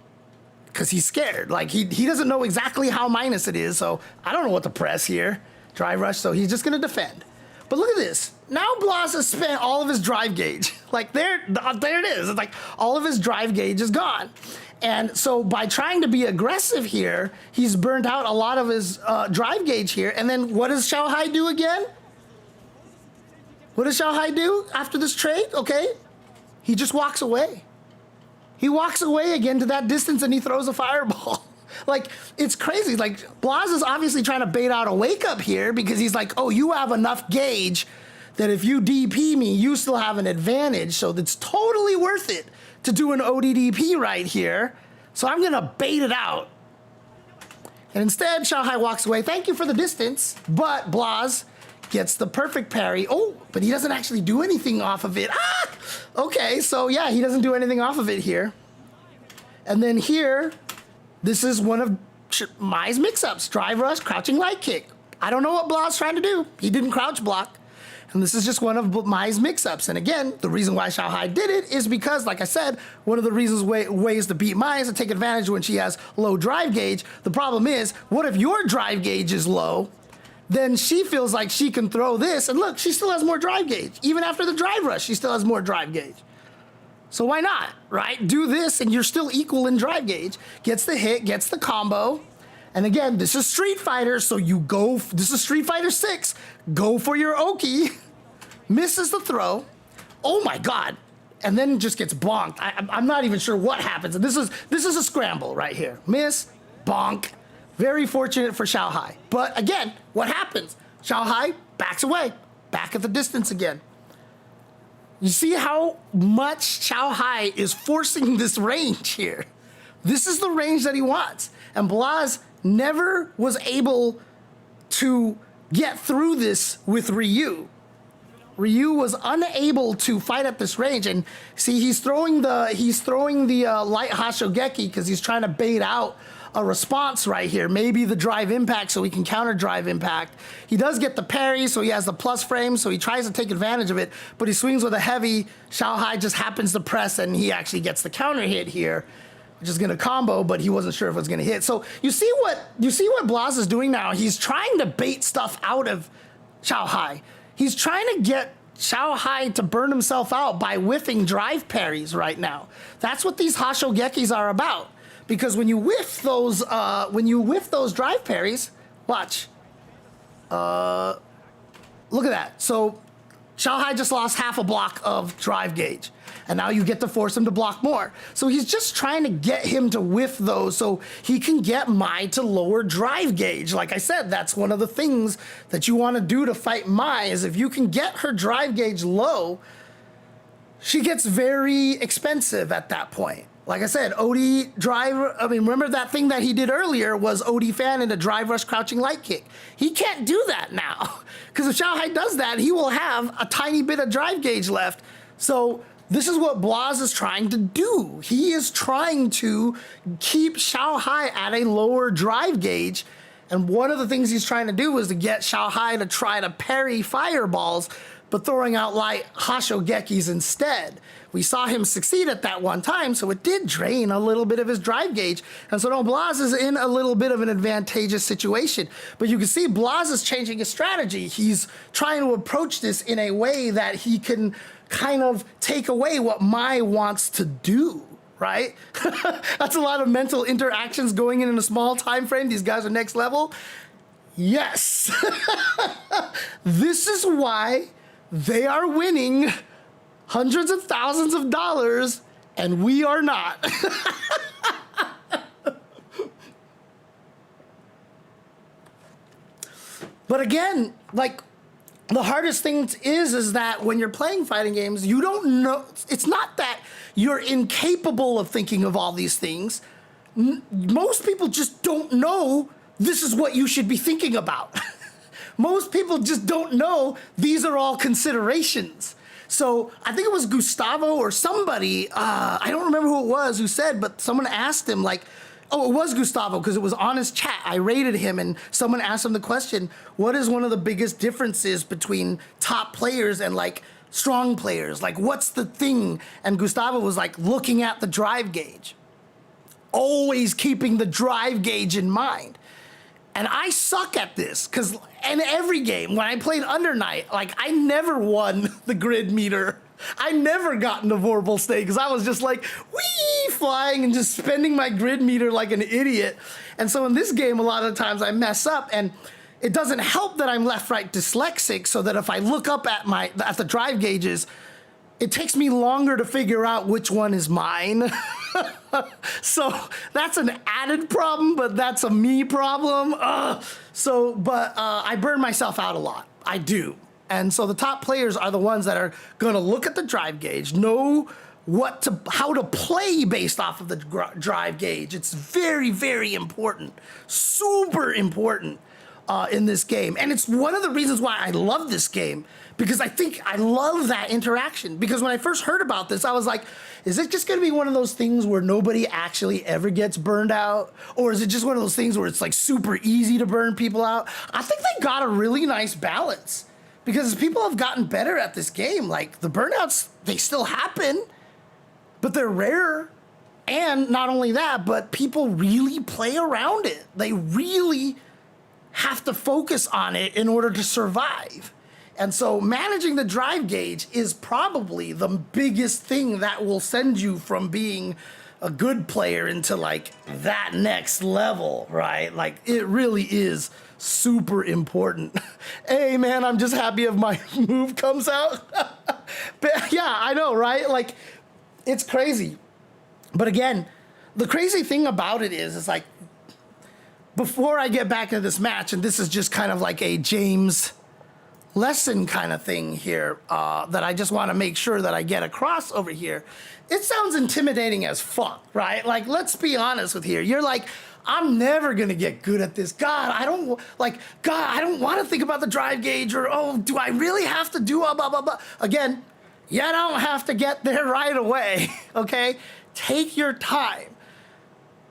because he's scared. Like he doesn't know exactly how minus it is, so I don't know what to press here. Drive rush, so he's just gonna defend. But look at this. Now Blaz has spent all of his drive gauge. Like there it is. It's like all of his drive gauge is gone. And so by trying to be aggressive here, he's burnt out a lot of his drive gauge here. And then what does Shanghai do again? What does Shanghai do after this trade? Okay, he just walks away. He walks away again to that distance and he throws a fireball. Like, it's crazy. Like, Blaz is obviously trying to bait out a wake up here because he's like, oh, you have enough gauge that if you DP me, you still have an advantage. So it's totally worth it to do an ODDP right here. So I'm going to bait it out. And instead, Shanghai walks away. Thank you for the distance. But Blaz gets the perfect parry. Oh, but he doesn't actually do anything off of it. Ah! Okay, so yeah, he doesn't do anything off of it here. And then here, this is one of Mai's mix-ups. Drive rush, crouching light kick. I don't know what Blaz's trying to do. He didn't crouch block. And this is just one of Mai's mix-ups. And again, the reason why Shanghai did it is because, like I said, one of the ways to beat Mai is to take advantage when she has low drive gauge. The problem is, what if your drive gauge is low then she feels like she can throw this. And look, she still has more drive gauge. Even after the drive rush, she still has more drive gauge. So why not, right? Do this and you're still equal in drive gauge. Gets the hit, gets the combo. And again, this is Street Fighter, so you go, this is Street Fighter 6. Go for your Oki. Misses the throw. Oh my God. And then just gets bonked. I'm not even sure what happens. And this is a scramble right here. Miss, bonk. Very fortunate for Xiao Hai. But again, what happens? Xiao Hai backs away. Back at the distance again. You see how much Xiao Hai is forcing this range here. This is the range that he wants. And Blas never was able to get through this with Ryu. Ryu was unable to fight at this range, and see, he's throwing the light Hashogeki because he's trying to bait out a response right here. Maybe the drive impact, so he can counter drive impact. He does get the parry, so he has the plus frame, so he tries to take advantage of it. But he swings with a heavy. Xiao Hai just happens to press, and he actually gets the counter hit here, which is going to combo, but he wasn't sure if it was going to hit. So you see what Blas is doing now. He's trying to bait stuff out of Xiao Hai. He's trying to get Xiao Hai to burn himself out by whiffing drive parries right now. That's what these Hashogekis are about. Because when you whiff those drive parries, watch. Look at that. So Xiao Hai just lost half a block of drive gauge. And now you get to force him to block more. So he's just trying to get him to whiff those so he can get Mai to lower drive gauge. Like I said, that's one of the things that you want to do to fight Mai, is if you can get her drive gauge low, she gets very expensive at that point. Like I said, OD drive, remember that thing that he did earlier was OD fan into drive rush crouching light kick. He can't do that now. Because if Xiao Hai does that, he will have a tiny bit of drive gauge left. So this is what Blas is trying to do. He is trying to keep Xiao Hai at a lower drive gauge. And one of the things he's trying to do is to get Xiao Hai to try to parry fireballs, but throwing out light Hashogekis instead. We saw him succeed at that one time, so it did drain a little bit of his drive gauge. And so now Blas is in a little bit of an advantageous situation. But you can see Blas is changing his strategy. He's trying to approach this in a way that he can kind of take away what Mai wants to do, right? That's a lot of mental interactions going in a small time frame. These guys are next level. Yes. This is why they are winning hundreds of thousands of dollars, and we are not. But again, like, the hardest thing is that when you're playing fighting games, you don't know. It's not that you're incapable of thinking of all these things. Most people just don't know this is what you should be thinking about. Most people just don't know these are all considerations. So I think it was Gustavo or somebody, I don't remember who it was who said, but someone asked him, like, oh, it was Gustavo because it was on his chat. I rated him and someone asked him the question, what is one of the biggest differences between top players and like strong players? Like, what's the thing? And Gustavo was like, looking at the drive gauge. Always keeping the drive gauge in mind. And I suck at this because in every game, when I played Under Night, like, I never won the grid meter. I never got into Vorpal State because I was just like, whee, flying and just spending my grid meter like an idiot. And so in this game, a lot of times I mess up, and it doesn't help that I'm left-right dyslexic, so that if I look up at the drive gauges, it takes me longer to figure out which one is mine. So that's an added problem, but that's a me problem. I burn myself out a lot. I do. And so the top players are the ones that are going to look at the drive gauge, know how to play based off of the drive gauge. It's very, very important, super important in this game. And it's one of the reasons why I love this game, because I think I love that interaction. Because when I first heard about this, I was like, is it just going to be one of those things where nobody actually ever gets burned out? Or is it just one of those things where it's like super easy to burn people out? I think they got a really nice balance. Because people have gotten better at this game. Like, the burnouts, they still happen, but they're rare. And not only that, but people really play around it. They really have to focus on it in order to survive. And so managing the drive gauge is probably the biggest thing that will send you from being a good player into like that next level, right? Like it really is super important. Hey man, I'm just happy if my move comes out. But yeah, I know, right? Like it's crazy. But again, the crazy thing about it is like before I get back into this match, and this is just kind of like a James lesson kind of thing here that I just want to make sure that I get across over here. It sounds intimidating as fuck, right? Like, let's be honest with here. You're like, I'm never gonna get good at this. God, I don't want to think about the drive gauge or, oh, do I really have to do blah, blah, blah. Again, you don't have to get there right away, okay? Take your time.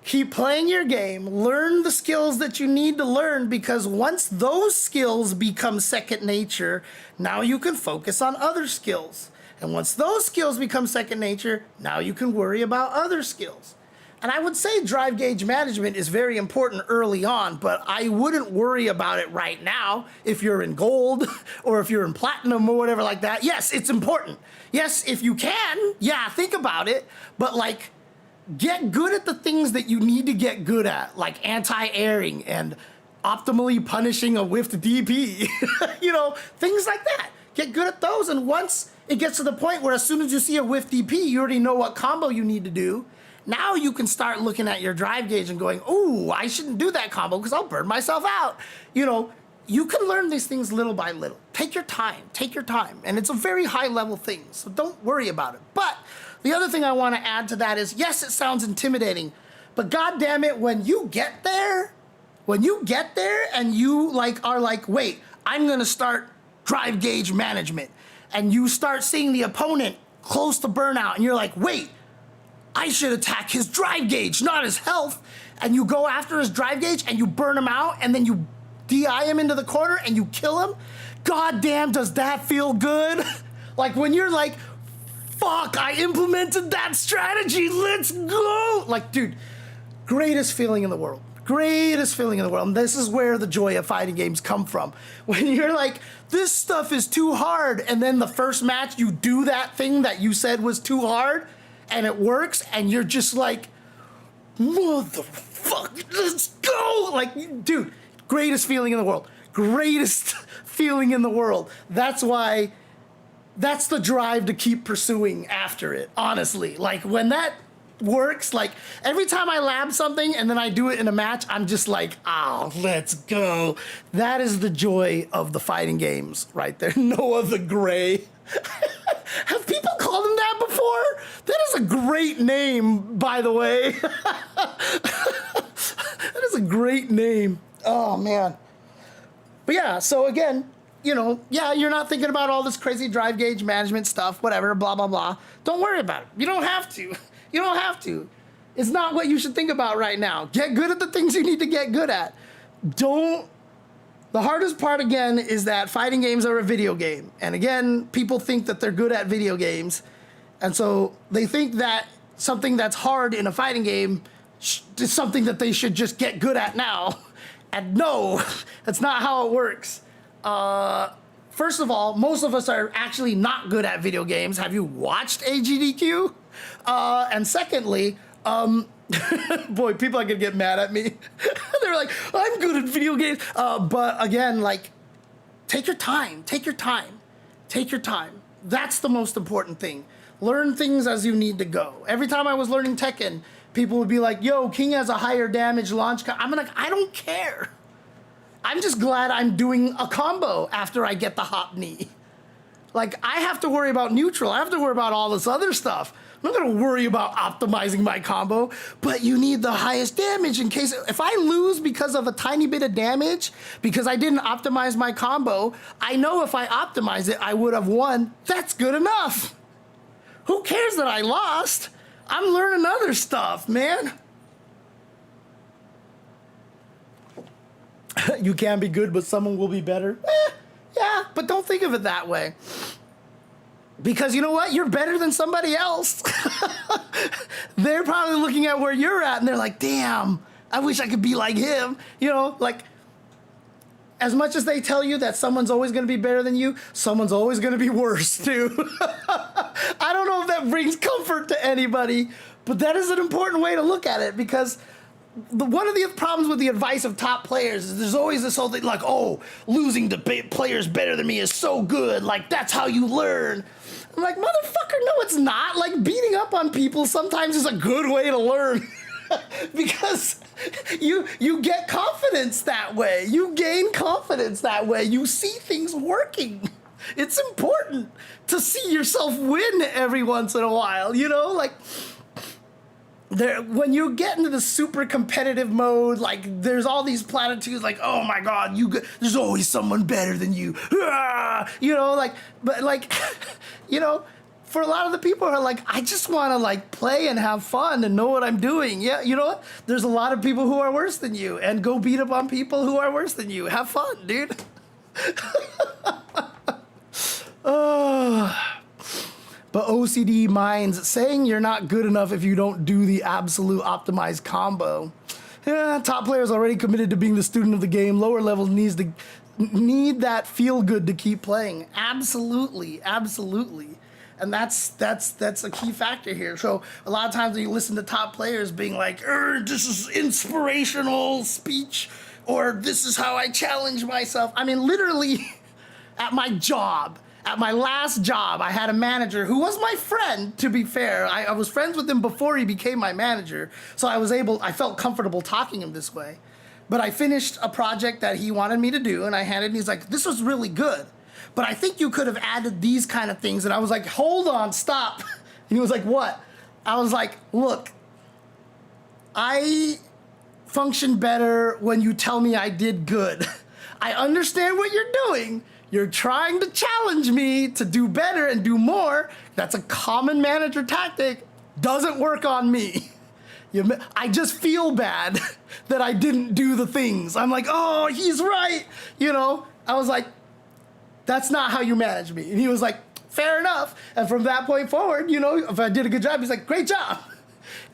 Keep playing your game, learn the skills that you need to learn, because once those skills become second nature, now you can focus on other skills. And once those skills become second nature, now you can worry about other skills. And I would say drive gauge management is very important early on, but I wouldn't worry about it right now if you're in gold or if you're in platinum or whatever like that. Yes, it's important. Yes, if you can, yeah, think about it, but like, get good at the things that you need to get good at, like anti-airing and optimally punishing a whiffed DP, you know, things like that. Get good at those, and once it gets to the point where as soon as you see a whiffed DP, you already know what combo you need to do. Now you can start looking at your drive gauge and going, ooh, I shouldn't do that combo because I'll burn myself out. You know, you can learn these things little by little. Take your time, and it's a very high level thing, so don't worry about it. But the other thing I want to add to that is, yes, it sounds intimidating, but God damn it, when you get there and you like are like, wait, I'm gonna start drive gauge management, and you start seeing the opponent close to burnout, and you're like, wait, I should attack his drive gauge, not his health, and you go after his drive gauge and you burn him out, and then you DI him into the corner and you kill him. God damn, does that feel good? Like when you're like, fuck, I implemented that strategy, let's go. Like, dude, greatest feeling in the world. Greatest feeling in the world. And this is where the joy of fighting games come from. When you're like, this stuff is too hard, and then the first match you do that thing that you said was too hard, and it works, and you're just like, motherfucker, let's go. Like, dude, greatest feeling in the world. Greatest feeling in the world. That's why, that's the drive to keep pursuing after it, honestly. Like, when that works, like, every time I lab something and then I do it in a match, I'm just like, oh, let's go. That is the joy of the fighting games right there. Noah the Gray. Have people called him that before? That is a great name, by the way. That is a great name. Oh, man. But yeah, so again, you know, yeah, you're not thinking about all this crazy drive gauge management stuff, whatever, blah, blah, blah. Don't worry about it. You don't have to. You don't have to. It's not what you should think about right now. Get good at the things you need to get good at. The hardest part, again, is that fighting games are a video game. And again, people think that they're good at video games. And so they think that something that's hard in a fighting game is something that they should just get good at now. And no, that's not how it works. First of all, most of us are actually not good at video games. Have you watched AGDQ? And secondly, boy, people are gonna get mad at me. They're like, I'm good at video games. But again, like, take your time. That's the most important thing. Learn things as you need to go. Every time I was learning Tekken, people would be like, yo, King has a higher damage launch. I'm like, I don't care. I'm just glad I'm doing a combo after I get the hop knee. Like, I have to worry about neutral. I have to worry about all this other stuff. I'm not gonna worry about optimizing my combo, but you need the highest damage in case, if I lose because of a tiny bit of damage, because I didn't optimize my combo, I know if I optimize it, I would have won. That's good enough. Who cares that I lost? I'm learning other stuff, man. You can be good, but someone will be better. Yeah, but don't think of it that way. Because you know what? You're better than somebody else. They're probably looking at where you're at and they're like, damn, I wish I could be like him. You know, like, as much as they tell you that someone's always going to be better than you, someone's always going to be worse too. I don't know if that brings comfort to anybody, but that is an important way to look at it, because one of the problems with the advice of top players is there's always this whole thing like, oh, losing to players better than me is so good. Like, that's how you learn. I'm like, motherfucker, no, it's not. Like, beating up on people sometimes is a good way to learn. Because you get confidence that way. You gain confidence that way. You see things working. It's important to see yourself win every once in a while, you know? Like, when you get into the super competitive mode, like, there's all these platitudes like, oh my God, there's always someone better than you. You know, like, but like, you know, for a lot of the people who are like, I just want to like play and have fun and know what I'm doing. Yeah, you know what? There's a lot of people who are worse than you, and go beat up on people who are worse than you. Have fun, dude. But OCD minds saying you're not good enough if you don't do the absolute optimized combo. Yeah, top players already committed to being the student of the game. Lower levels need that feel good to keep playing. Absolutely, absolutely. And that's a key factor here. So a lot of times when you listen to top players being like, this is inspirational speech, or this is how I challenge myself. I mean, literally at my job, at my last job, I had a manager who was my friend, to be fair. I was friends with him before he became my manager. So I felt comfortable talking him this way. But I finished a project that he wanted me to do, and I handed it, and he's like, this was really good, but I think you could have added these kind of things. And I was like, hold on, stop. And he was like, what? I was like, look, I function better when you tell me I did good. I understand what you're doing. You're trying to challenge me to do better and do more. That's a common manager tactic. Doesn't work on me. I just feel bad that I didn't do the things. I'm like, oh, he's right. You know, I was like, that's not how you manage me. And he was like, fair enough. And from that point forward, you know, if I did a good job, he's like, great job.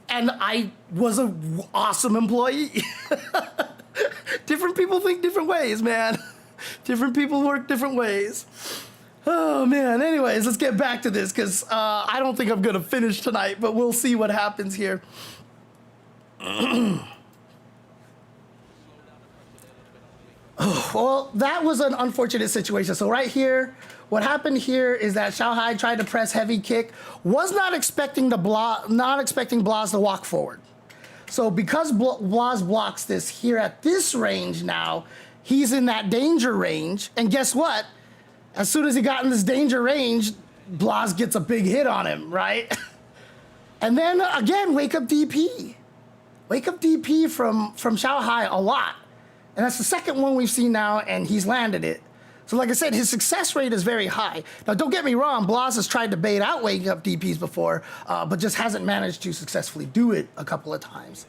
And I was an awesome employee. Different people think different ways, man. Different people work different ways. Oh, man. Anyways, let's get back to this, because I don't think I'm going to finish tonight, but we'll see what happens here. Well, that was an unfortunate situation. So right here, what happened here is that Xiaohai tried to press heavy kick, was not expecting Blas to walk forward. So because Blas blocks this here at this range now, he's in that danger range. And guess what? As soon as he got in this danger range, Blas gets a big hit on him, right? And then again, wake up DP. Wake up DP from Xiaohai a lot. And that's the second one we've seen now, and he's landed it. So like I said, his success rate is very high. Now, don't get me wrong, Blas has tried to bait out wake up DPs before, but just hasn't managed to successfully do it a couple of times.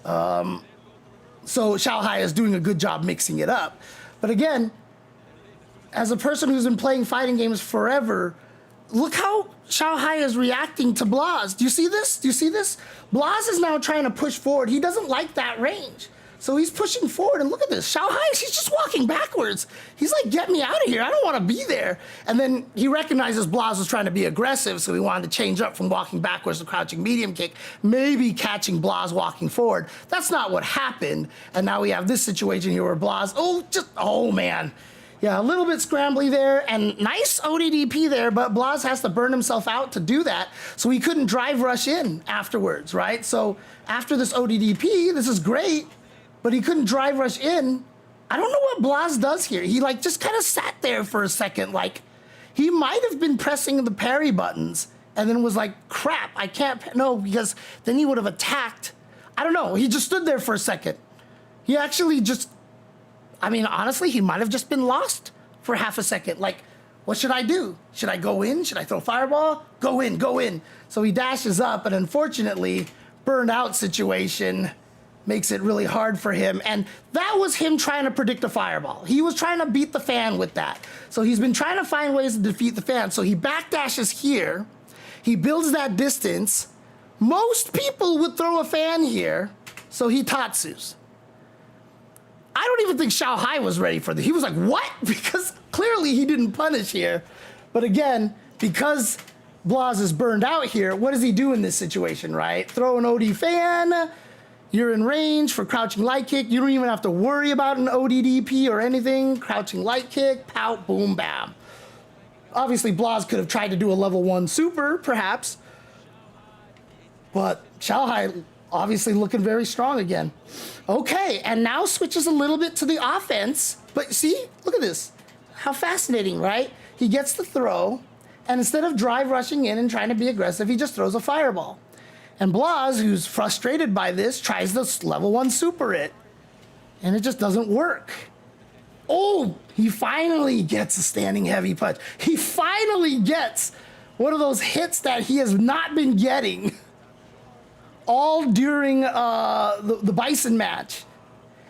So Xiaohai is doing a good job mixing it up. But again, as a person who's been playing fighting games forever, look how Xiaohai is reacting to Blas. Do you see this? Do you see this? Blas is now trying to push forward. He doesn't like that range. So he's pushing forward, and look at this. Xiaohai, he's just walking backwards. He's like, get me out of here. I don't want to be there. And then he recognizes Blas was trying to be aggressive, so he wanted to change up from walking backwards to crouching medium kick, maybe catching Blas walking forward. That's not what happened. And now we have this situation here where Blas, oh man. Yeah, a little bit scrambly there, and nice ODDP there, but Blas has to burn himself out to do that, so he couldn't drive rush in afterwards, right? So after this ODDP, this is great, but he couldn't drive rush in. I don't know what Blas does here. He like just kind of sat there for a second, like he might have been pressing the parry buttons and then was like, crap, I can't, no, because then he would have attacked. I don't know, he just stood there for a second. He actually just, I mean, honestly, he might have just been lost for half a second. Like, what should I do? Should I go in? Should I throw fireball? Go in, go in. So he dashes up, and unfortunately, burned out situation makes it really hard for him. And that was him trying to predict a fireball. He was trying to beat the fan with that. So he's been trying to find ways to defeat the fan. So he backdashes here. He builds that distance. Most people would throw a fan here, so he tatsus. I don't even think Xiao Hai was ready for this. He was like, what? Because clearly he didn't punish here. But again, because Blas is burned out here, what does he do in this situation, right? Throw an OD fan. You're in range for crouching light kick. You don't even have to worry about an ODDP or anything. Crouching light kick, pout, boom, bam. Obviously, Blas could have tried to do a level 1 super, perhaps. But Xiao Hai obviously looking very strong again. Okay, and now switches a little bit to the offense. But see, look at this. How fascinating, right? He gets the throw, and instead of drive rushing in and trying to be aggressive, he just throws a fireball. And Blas, who's frustrated by this, tries to level 1 super it. And it just doesn't work. Oh, he finally gets a standing heavy punch. He finally gets one of those hits that he has not been getting all during the Bison match.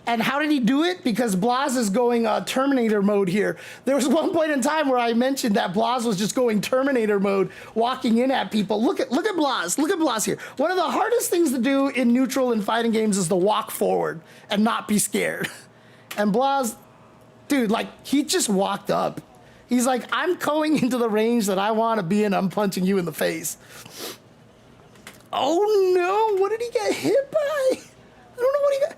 And how did he do it? Because Blas is going Terminator mode here. There was one point in time where I mentioned that Blas was just going Terminator mode, walking in at people. Look at Blas. Look at Blas here. One of the hardest things to do in neutral and fighting games is to walk forward and not be scared. And Blas, dude, like, he just walked up. He's like, I'm going into the range that I want to be in. I'm punching you in the face. Oh no, what did he get hit by? I don't know what he got.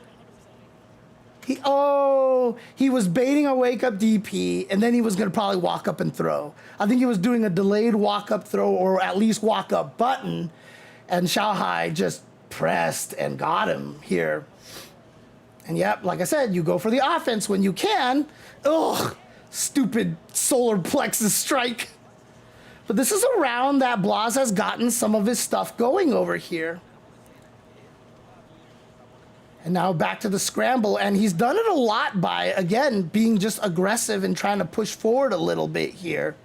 He was baiting a wake up DP, and then he was gonna probably walk up and throw. I think he was doing a delayed walk up throw, or at least walk up button, and Xiao Hai just pressed and got him here. And yep, like I said, you go for the offense when you can. Ugh, stupid solar plexus strike. But this is a round that Blas has gotten some of his stuff going over here. And now back to the scramble, and he's done it a lot by, again, being just aggressive and trying to push forward a little bit here.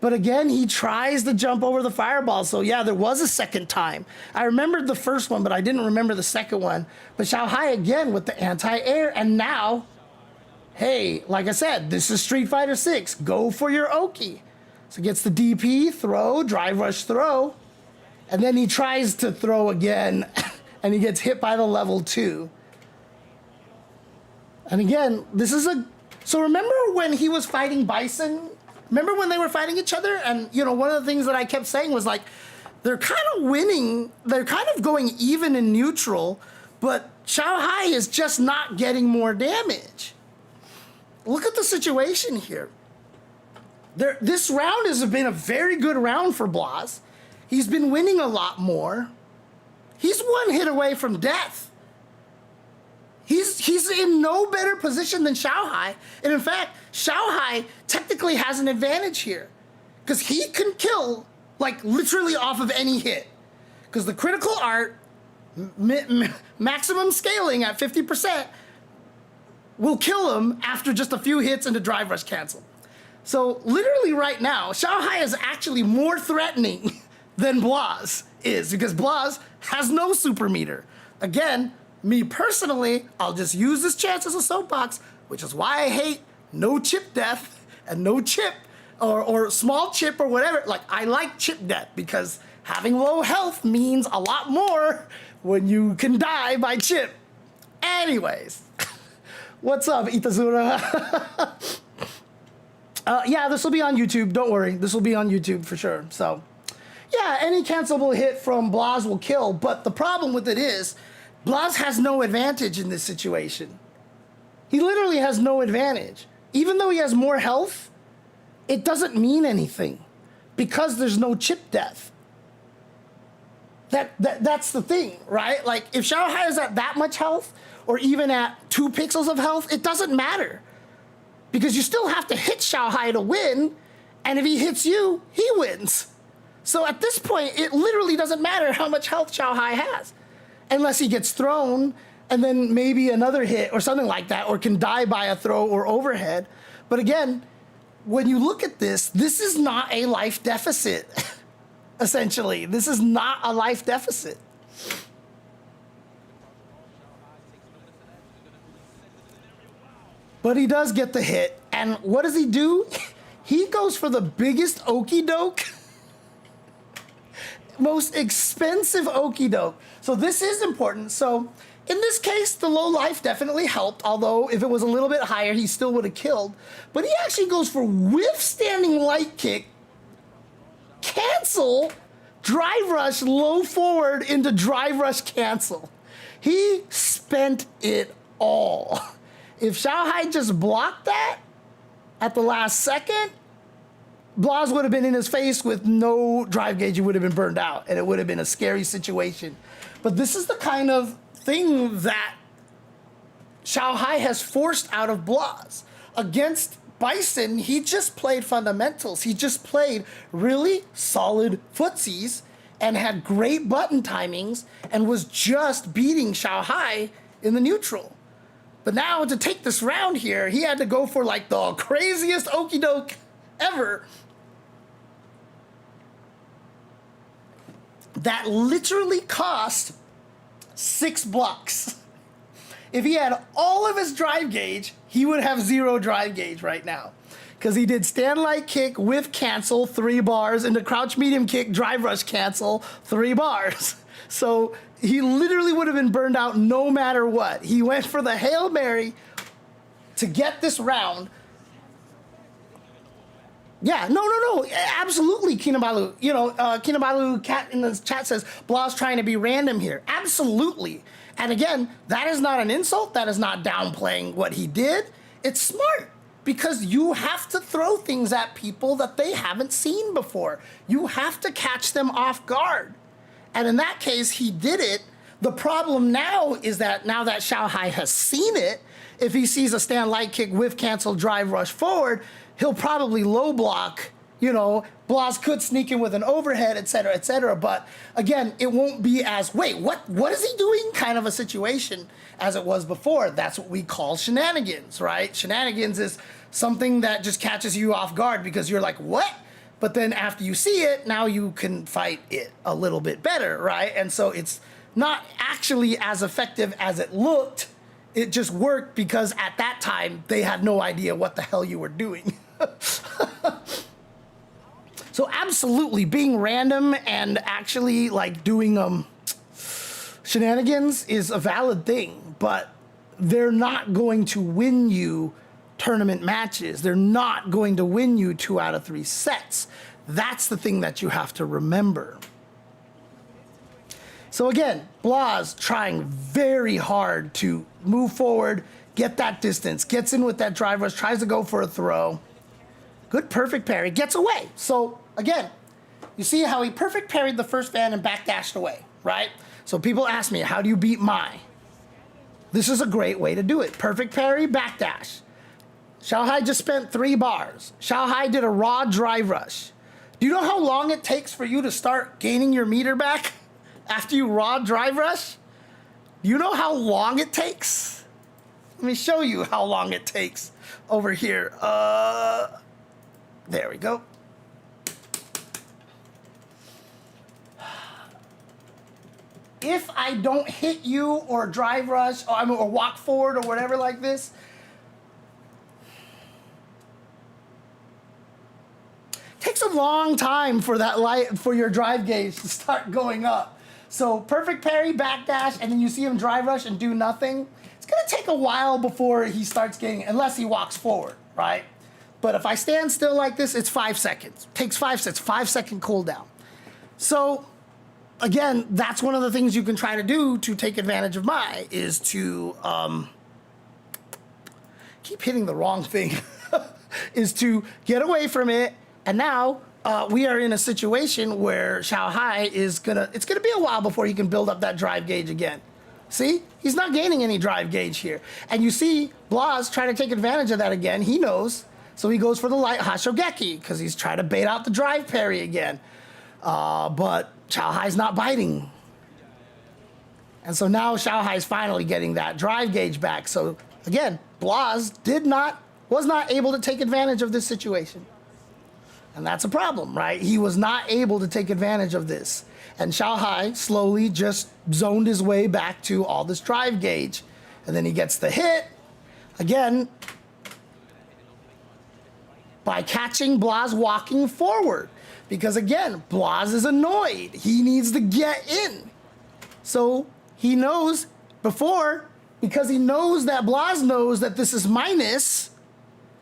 But again, he tries to jump over the fireball. So yeah, there was a second time. I remembered the first one, but I didn't remember the second one. But Xiao Hai again with the anti-air, and now, hey, like I said, this is Street Fighter 6. Go for your Oki. So gets the DP, throw, drive rush, throw. And then he tries to throw again, and he gets hit by the level 2. And again, this is a... So remember when he was fighting Bison? Remember when they were fighting each other? And, you know, one of the things that I kept saying was, like, they're kind of winning. They're kind of going even in neutral, but Xiao Hai is just not getting more damage. Look at the situation here. This round has been a very good round for Blas. He's been winning a lot more. He's one hit away from death. He's in no better position than Xiao Hai. And in fact, Xiao Hai technically has an advantage here, because he can kill, like, literally off of any hit. Because the critical art, maximum scaling at 50%, will kill him after just a few hits and a drive rush cancel. So literally right now, Xiao Hai is actually more threatening than Blas is, because Blas has no super meter. Again, me personally, I'll just use this chance as a soapbox, which is why I hate no chip death and no chip or small chip or whatever. Like, I like chip death because having low health means a lot more when you can die by chip. Anyways, what's up, Itazura? Yeah, this will be on YouTube. Don't worry. This will be on YouTube for sure. So, yeah, any cancelable hit from Blas will kill. But the problem with it is, Blas has no advantage in this situation. He literally has no advantage. Even though he has more health, it doesn't mean anything because there's no chip death. That's the thing, right? Like, if Xiao Hai is at that much health, or even at 2 pixels of health, it doesn't matter. Because you still have to hit Xiao Hai to win, and if he hits you, he wins. So at this point, it literally doesn't matter how much health Xiao Hai has. Unless he gets thrown, and then maybe another hit or something like that, or can die by a throw or overhead. But again, when you look at this, this is not a life deficit, essentially. This is not a life deficit. But he does get the hit, and what does he do? He goes for the biggest okie doke, most expensive okie doke. So this is important. So in this case, the low life definitely helped, although if it was a little bit higher, he still would have killed. But he actually goes for whiff standing light kick, cancel, drive rush, low forward into drive rush cancel. He spent it all. If Shanghai just blocked that at the last second, Blas would have been in his face with no drive gauge. He would have been burned out, and it would have been a scary situation. But this is the kind of thing that Shanghai has forced out of Blas. Against Bison, he just played fundamentals. He just played really solid footsies and had great button timings and was just beating Shanghai in the neutral. But now to take this round here, he had to go for like the craziest okie doke ever. That literally cost 6 blocks. If he had all of his drive gauge, he would have 0 drive gauge right now. Because he did stand light kick, whiff cancel, 3 bars, into crouch medium kick, drive rush cancel, 3 bars. So he literally would have been burned out no matter what. He went for the Hail Mary to get this round. Yeah, no, absolutely, Kinabalu. You know, Kinabalu Cat in the chat says, Blas trying to be random here. Absolutely. And again, that is not an insult. That is not downplaying what he did. It's smart because you have to throw things at people that they haven't seen before. You have to catch them off guard. And in that case, he did it. The problem now is that now that Shanghai has seen it, if he sees a stand light kick, whiff cancel, drive rush forward, he'll probably low block, you know, Blas could sneak in with an overhead, et cetera, but again, it won't be as, wait, what is he doing kind of a situation as it was before. That's what we call shenanigans, right? Shenanigans is something that just catches you off guard because you're like, what? But then after you see it, now you can fight it a little bit better, right? And so it's not actually as effective as it looked. It just worked because at that time, they had no idea what the hell you were doing. So absolutely, being random and actually like doing shenanigans is a valid thing, but they're not going to win you tournament matches. They're not going to win you 2 out of 3 sets. That's the thing that you have to remember. So again, Blas trying very hard to move forward, get that distance, gets in with that drive rush, tries to go for a throw. Good perfect parry, gets away. So again, you see how he perfect parried the first fan and backdashed away, right? So people ask me, how do you beat Mai? This is a great way to do it. Perfect parry, backdash. Shanghai just spent 3 bars. Shanghai did a raw drive rush. Do you know how long it takes for you to start gaining your meter back after you raw drive rush? Do you know how long it takes? Let me show you how long it takes over here. There we go. If I don't hit you or drive rush or walk forward or whatever like this, takes a long time for that light for your drive gauge to start going up. So perfect parry, backdash, and then you see him drive rush and do nothing. It's gonna take a while before he starts getting, unless he walks forward, right? But if I stand still like this, it's 5 seconds. Takes 5 seconds, 5-second cooldown. So again, that's one of the things you can try to do to take advantage of Mai is to keep hitting the wrong thing, is to get away from it. And now we are in a situation where Shanghai it's gonna be a while before he can build up that drive gauge again. See, he's not gaining any drive gauge here. And you see Blas trying to take advantage of that again. He knows, so he goes for the light Hashogeki because he's trying to bait out the drive parry again. But Shanghai's not biting. And so now Shanghai's finally getting that drive gauge back. So again, Blas was not able to take advantage of this situation. And that's a problem, right? He was not able to take advantage of this. And Shanghai slowly just zoned his way back to all this drive gauge. And then he gets the hit. Again, by catching Blas walking forward. Because again, Blas is annoyed. He needs to get in. So he knows before, because he knows that Blas knows that this is minus,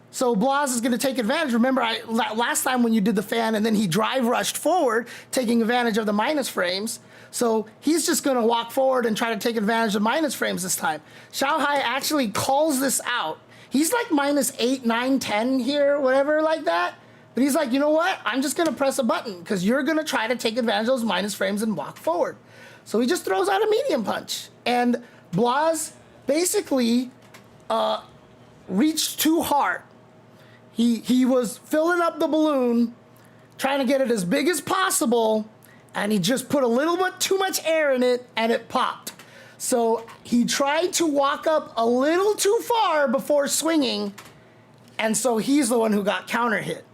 so Blas is going to take advantage. Remember, last time when you did the fan and then he drive rushed forward, taking advantage of the minus frames. So he's just going to walk forward and try to take advantage of minus frames this time. Xiaohai actually calls this out. He's like minus 8, 9, 10 here, whatever like that. But he's like, you know what? I'm just going to press a button because you're going to try to take advantage of those minus frames and walk forward. So he just throws out a medium punch. And Blas basically reached too hard. He was filling up the balloon, trying to get it as big as possible, and he just put a little bit too much air in it, and it popped. So he tried to walk up a little too far before swinging, and so he's the one who got counter hit.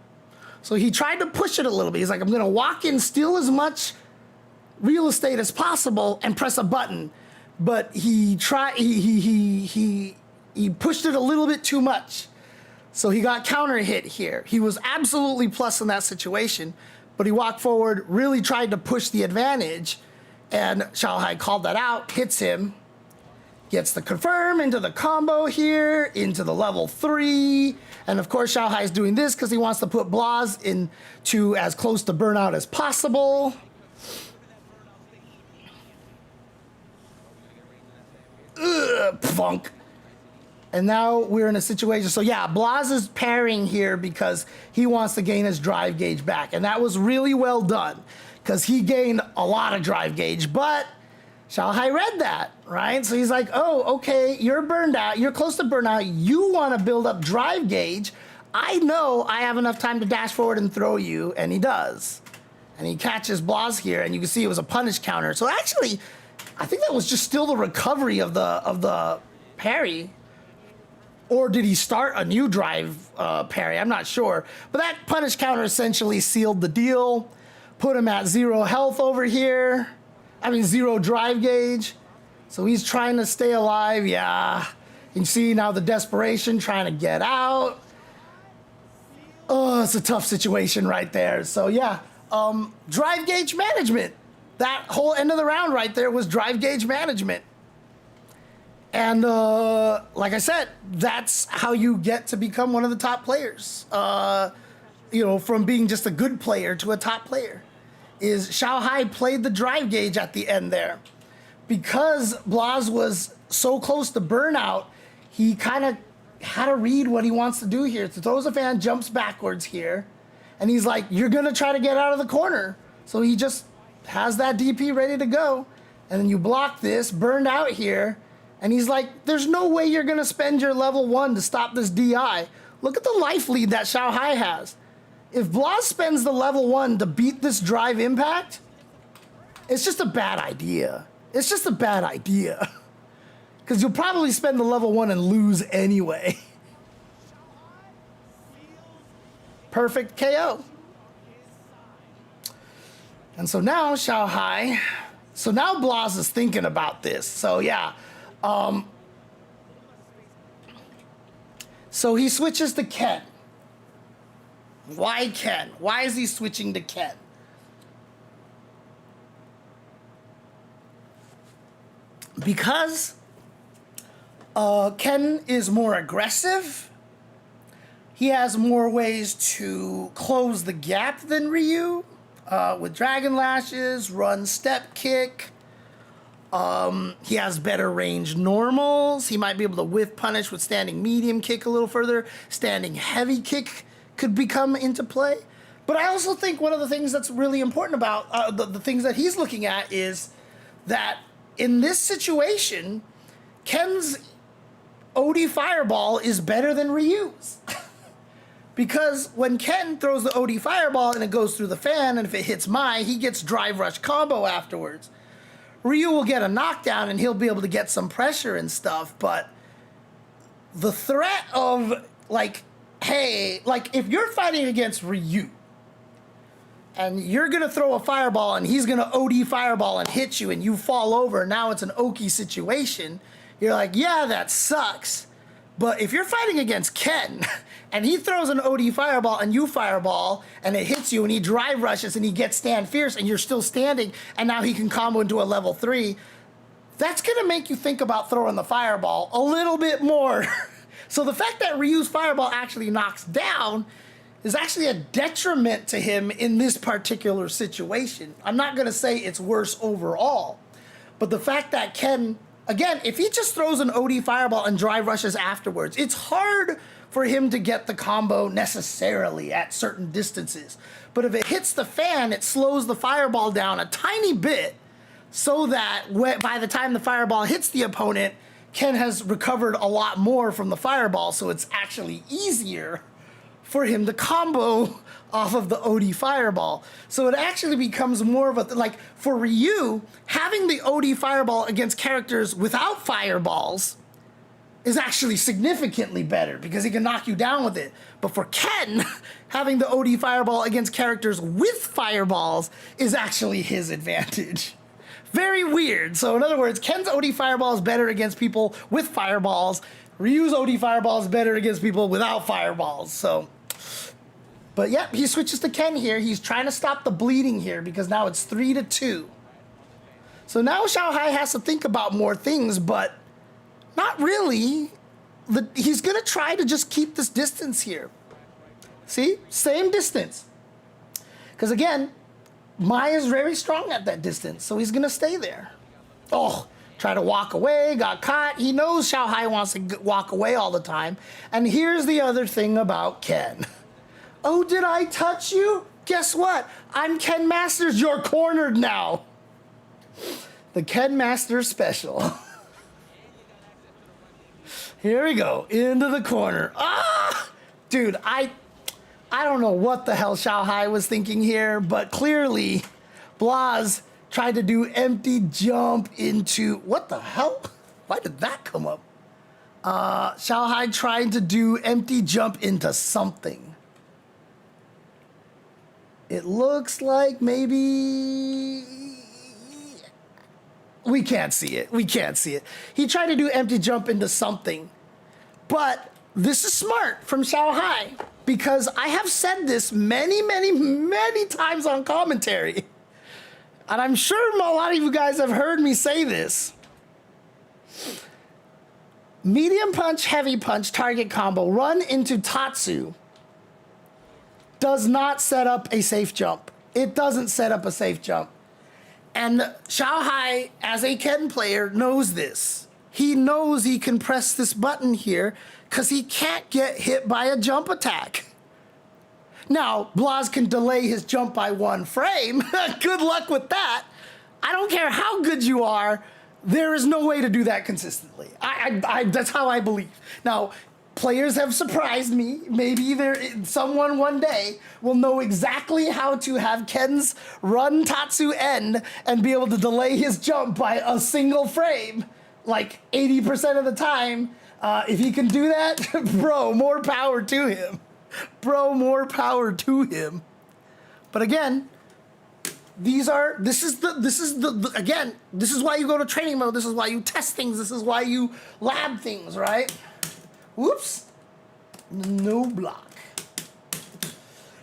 So he tried to push it a little bit. He's like, I'm gonna walk in, steal as much real estate as possible, and press a button. But he pushed it a little bit too much. So he got counter hit here. He was absolutely plus in that situation, but he walked forward, really tried to push the advantage, and Xiaohai called that out, hits him, gets the confirm into the combo here, into the level 3, and of course Xiaohai is doing this because he wants to put Blas into as close to burnout as possible. Funk. And now we're in a situation. So yeah, Blas is parrying here because he wants to gain his drive gauge back. And that was really well done because he gained a lot of drive gauge. But Xiaohai read that, right? So he's like, oh, okay, you're burned out. You're close to burnout. You want to build up drive gauge. I know I have enough time to dash forward and throw you. And he does. And he catches Blas here. And you can see it was a punish counter. So actually, I think that was just still the recovery of the parry. Or did he start a new drive parry? I'm not sure. But that punish counter essentially sealed the deal. Put him at 0 health over here. 0 drive gauge. So he's trying to stay alive. Yeah. You can see now the desperation trying to get out. Oh, it's a tough situation right there. So yeah, drive gauge management. That whole end of the round right there was drive gauge management. And like I said, that's how you get to become one of the top players. From being just a good player to a top player. Is Xiaohai played the drive gauge at the end there. Because Blas was so close to burnout, he kind of had to read what he wants to do here. So throws a fan, jumps backwards here. And he's like, you're going to try to get out of the corner. So he just has that DP ready to go. And then you block this, burned out here. And he's like, there's no way you're going to spend your level 1 to stop this DI. Look at the life lead that Xiaohai has. If Blas spends the level 1 to beat this drive impact, it's just a bad idea. It's just a bad idea. Because you'll probably spend the level 1 and lose anyway. Perfect KO. And so now Xiaohai, so now Blas is thinking about this. So yeah. So he switches to Ken. Why Ken? Why is he switching to Ken? Because Ken is more aggressive. He has more ways to close the gap than Ryu. With Dragon Lashes, run step kick. He has better range normals. He might be able to whiff punish with standing medium kick a little further. Standing heavy kick could become into play. But I also think one of the things that's really important about the things that he's looking at is that in this situation, Ken's OD Fireball is better than Ryu's. Because when Ken throws the OD Fireball and it goes through the fan, and if it hits Mai, he gets Drive Rush combo afterwards. Ryu will get a knockdown and he'll be able to get some pressure and stuff, but the threat of, like, hey, like, if you're fighting against Ryu and you're going to throw a fireball and he's going to OD Fireball and hit you and you fall over and now it's an Oki situation, you're like, yeah, that sucks. But if you're fighting against Ken and he throws an OD Fireball and you Fireball and it hits you and he Drive Rushes and he gets Stand Fierce and you're still standing and now he can combo into a level 3, that's going to make you think about throwing the fireball a little bit more. So the fact that Ryu's fireball actually knocks down is actually a detriment to him in this particular situation. I'm not going to say it's worse overall, but the fact that Ken, again, if he just throws an OD fireball and drive rushes afterwards, it's hard for him to get the combo necessarily at certain distances. But if it hits the fan, it slows the fireball down a tiny bit so that by the time the fireball hits the opponent, Ken has recovered a lot more from the fireball, so it's actually easier for him to combo off of the OD fireball. So it actually becomes more of a, like for Ryu, having the OD fireball against characters without fireballs is actually significantly better because he can knock you down with it. But for Ken, having the OD fireball against characters with fireballs is actually his advantage. Very weird. So in other words, Ken's OD fireball is better against people with fireballs. Ryu's OD fireball is better against people without fireballs. So, but yep, he switches to Ken here. He's trying to stop the bleeding here because now it's 3-2. So now Xiaohai has to think about more things, but not really. He's going to try to just keep this distance here. See? Same distance. Because again, Mai is very strong at that distance, so he's going to stay there. Oh, try to walk away, got caught. He knows Xiaohai wants to walk away all the time. And here's the other thing about Ken. Oh, did I touch you? Guess what? I'm Ken Masters. You're cornered now. The Ken Masters special. Here we go, into the corner. Ah! Dude, I don't know what the hell Xiaohai was thinking here, but clearly Blaz tried to do empty jump into, what the hell? Why did that come up? Xiaohai trying to do empty jump into something. It looks like maybe, we can't see it. We can't see it. He tried to do empty jump into something. But this is smart from Xiaohai because I have said this many, many, many times on commentary. And I'm sure a lot of you guys have heard me say this. Medium punch, heavy punch, target combo, run into Tatsu does not set up a safe jump. It doesn't set up a safe jump. And Xiaohai, as a Ken player, knows this. He knows he can press this button here because he can't get hit by a jump attack. Now, Blaz can delay his jump by 1 frame. Good luck with that. I don't care how good you are. There is no way to do that consistently. That's how I believe. Now, players have surprised me. Maybe someone one day will know exactly how to have Ken's run Tatsu end and be able to delay his jump by a single frame, like 80% of the time. If he can do that, bro, more power to him. Bro, more power to him. But again, this is why you go to training mode. This is why you test things. This is why you lab things, right? Whoops. No block.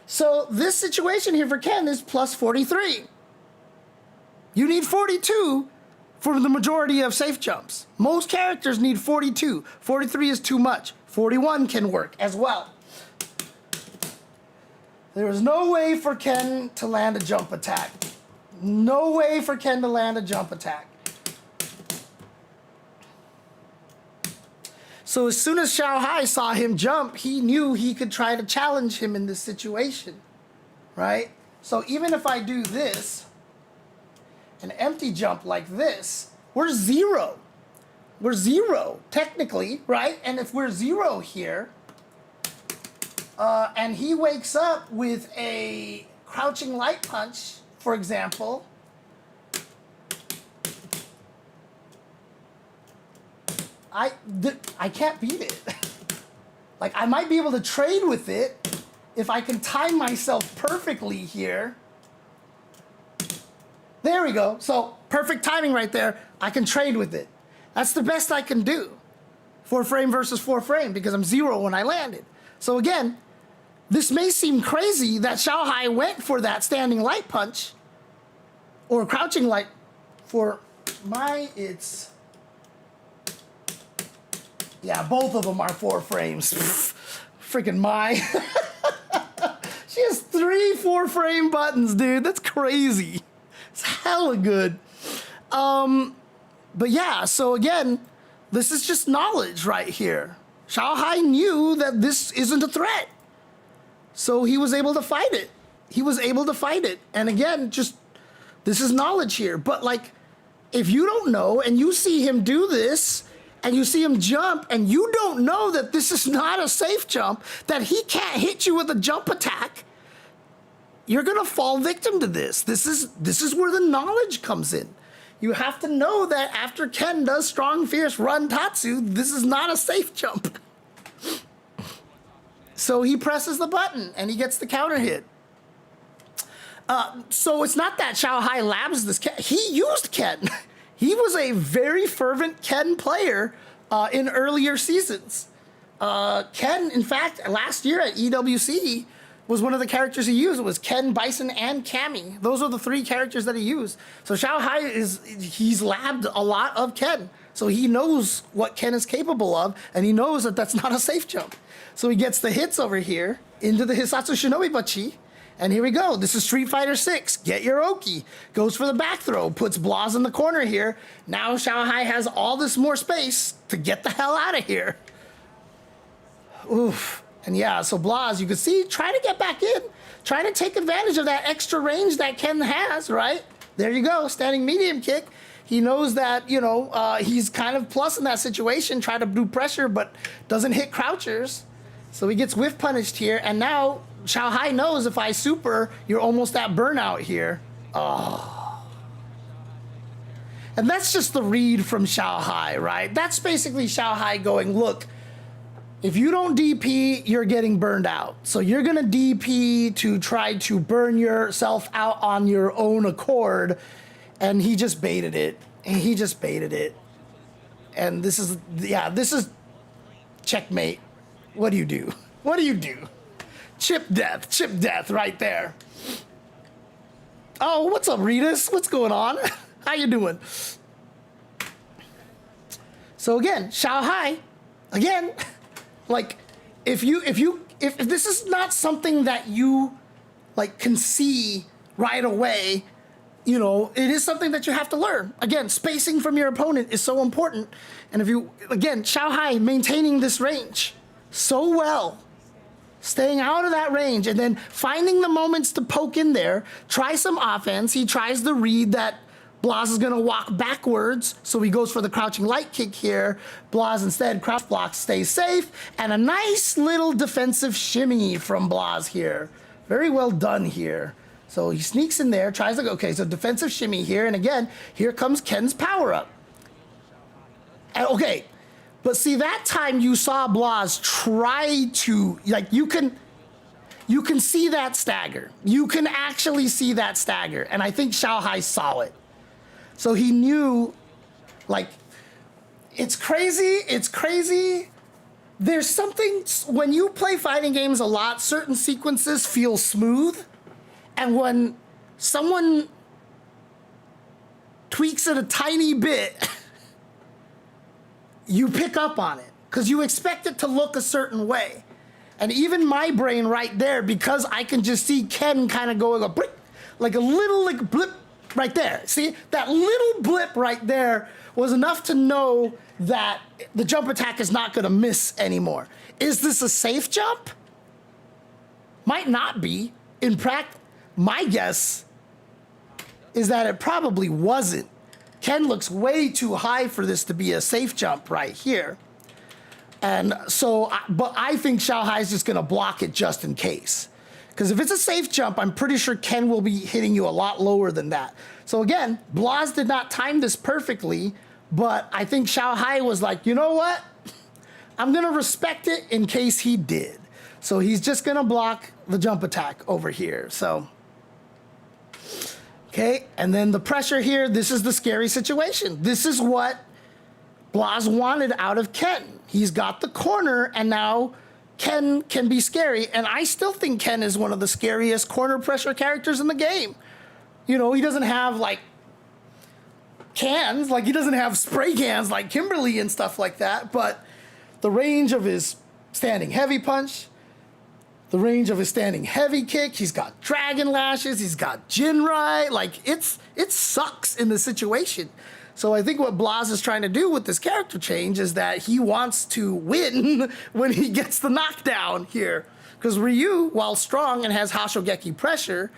So this situation here for Ken is plus 43. You need 42 for the majority of safe jumps. Most characters need 42. 43 is too much. 41 can work as well. There is no way for Ken to land a jump attack. No way for Ken to land a jump attack. So as soon as Xiaohai saw him jump, he knew he could try to challenge him in this situation, right? So even if I do this, an empty jump like this, we're 0. We're 0, technically, right? And if we're 0 here, and he wakes up with a crouching light punch, for example, I can't beat it. Like, I might be able to trade with it if I can time myself perfectly here. There we go. So, perfect timing right there. I can trade with it. That's the best I can do. 4 frame versus 4 frame because I'm 0 when I landed. So again, this may seem crazy that Xiaohai went for that standing light punch or crouching light for it's... Yeah, both of them are 4 frames. Freaking Mai. She has 3 4-frame buttons, dude. That's crazy. It's hella good. But yeah, so again, this is just knowledge right here. Xiao Hai knew that this isn't a threat. So he was able to fight it. He was able to fight it. And again, just, this is knowledge here. But like, if you don't know and you see him do this, and you see him jump, and you don't know that this is not a safe jump, that he can't hit you with a jump attack, you're gonna fall victim to this. This is where the knowledge comes in. You have to know that after Ken does strong, fierce, run Tatsu, this is not a safe jump. So he presses the button, and he gets the counter hit. So it's not that Xiao Hai labs this Ken. He used Ken. He was a very fervent Ken player in earlier seasons. Ken, in fact, last year at EWC was one of the characters he used. It was Ken, Bison, and Cammy. Those are the 3 characters that he used. So Xiao Hai he's labbed a lot of Ken. So he knows what Ken is capable of, and he knows that that's not a safe jump. So he gets the hits over here into the Hisatsu Shinobi Bachi. And here we go. This is Street Fighter 6. Get your Oki. Goes for the back throw. Puts Blas in the corner here. Now Xiao Hai has all this more space to get the hell out of here. Oof. And yeah, so Blas, you can see, try to get back in. Try to take advantage of that extra range that Ken has, right? There you go. Standing medium kick. He knows that, you know, he's kind of plus in that situation. Try to do pressure, but doesn't hit crouchers. So he gets whiff punished here. And now Xiao Hai knows if I super, you're almost at burnout here. Oh. And that's just the read from Xiao Hai, right? That's basically Xiao Hai going, look, if you don't DP, you're getting burned out. So you're going to DP to try to burn yourself out on your own accord. And he just baited it. And he just baited it. And this is, yeah, this is checkmate. What do you do? What do you do? Chip death right there. Oh, what's up, Ritas? What's going on? How you doing? So again, Xiao Hai, again, like if this is not something that you like can see right away, you know, it is something that you have to learn. Again, spacing from your opponent is so important. And if you, again, Xiao Hai maintaining this range so well, staying out of that range and then finding the moments to poke in there, try some offense. He tries to read that Blas is going to walk backwards, so he goes for the crouching light kick here. Blas instead crouch blocks, stays safe, and a nice little defensive shimmy from Blas here. Very well done here. So he sneaks in there, tries to go, okay, so defensive shimmy here, and again, here comes Ken's power-up. Okay, but see, that time you saw Blas try to, like, you can see that stagger. You can actually see that stagger, and I think Xiao Hai saw it. So he knew, like, it's crazy, it's crazy. There's something, when you play fighting games a lot, certain sequences feel smooth, and when someone tweaks it a tiny bit, you pick up on it, because you expect it to look a certain way. And even my brain right there, because I can just see Ken kind of going a blip, like a little like blip right there. See, that little blip right there was enough to know that the jump attack is not going to miss anymore. Is this a safe jump? Might not be. In practice, my guess is that it probably wasn't. Ken looks way too high for this to be a safe jump right here. And so, but I think Xiao Hai is just going to block it just in case. Because if it's a safe jump, I'm pretty sure Ken will be hitting you a lot lower than that. So again, Blas did not time this perfectly, but I think Xiao Hai was like, you know what? I'm going to respect it in case he did. So he's just going to block the jump attack over here. So, okay, and then the pressure here, this is the scary situation. This is what Blas wanted out of Ken. He's got the corner, and now Ken can be scary, and I still think Ken is one of the scariest corner pressure characters in the game. You know, he doesn't have, like, cans, like he doesn't have spray cans like Kimberly and stuff like that, but the range of his standing heavy punch, the range of his standing heavy kick, he's got dragon lashes, he's got Jinrai, like it sucks in the situation. So I think what Blas is trying to do with this character change is that he wants to win when he gets the knockdown here. Because Ryu, while strong and has Hashogeki pressure,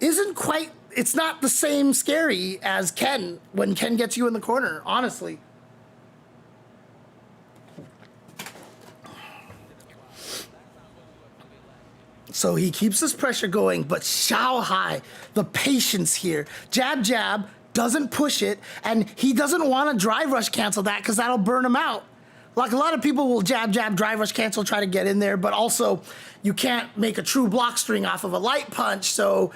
it's not the same scary as Ken when Ken gets you in the corner, honestly. So he keeps his pressure going, but Xiao Hai, the patience here, jab, jab, doesn't push it, and he doesn't want to drive rush cancel that because that'll burn him out. Like a lot of people will jab, jab, drive rush cancel, try to get in there, but also you can't make a true block string off of a light punch, so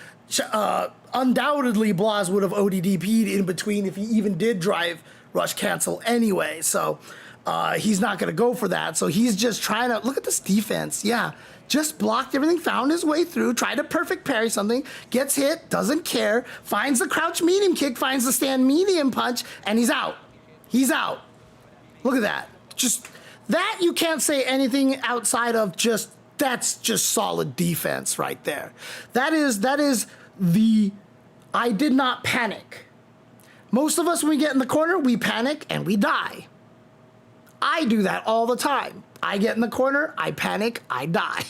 undoubtedly Blas would have ODDP'd in between if he even did drive rush cancel anyway, so he's not going to go for that. So he's just trying to, look at this defense, yeah. Just blocked everything, found his way through, tried to perfect parry something, gets hit, doesn't care, finds the crouch medium kick, finds the stand medium punch, and he's out. He's out. Look at that. Just, that you can't say anything outside of just, that's just solid defense right there. That is the, I did not panic. Most of us, when we get in the corner, we panic and we die. I do that all the time. I get in the corner, I panic, I die.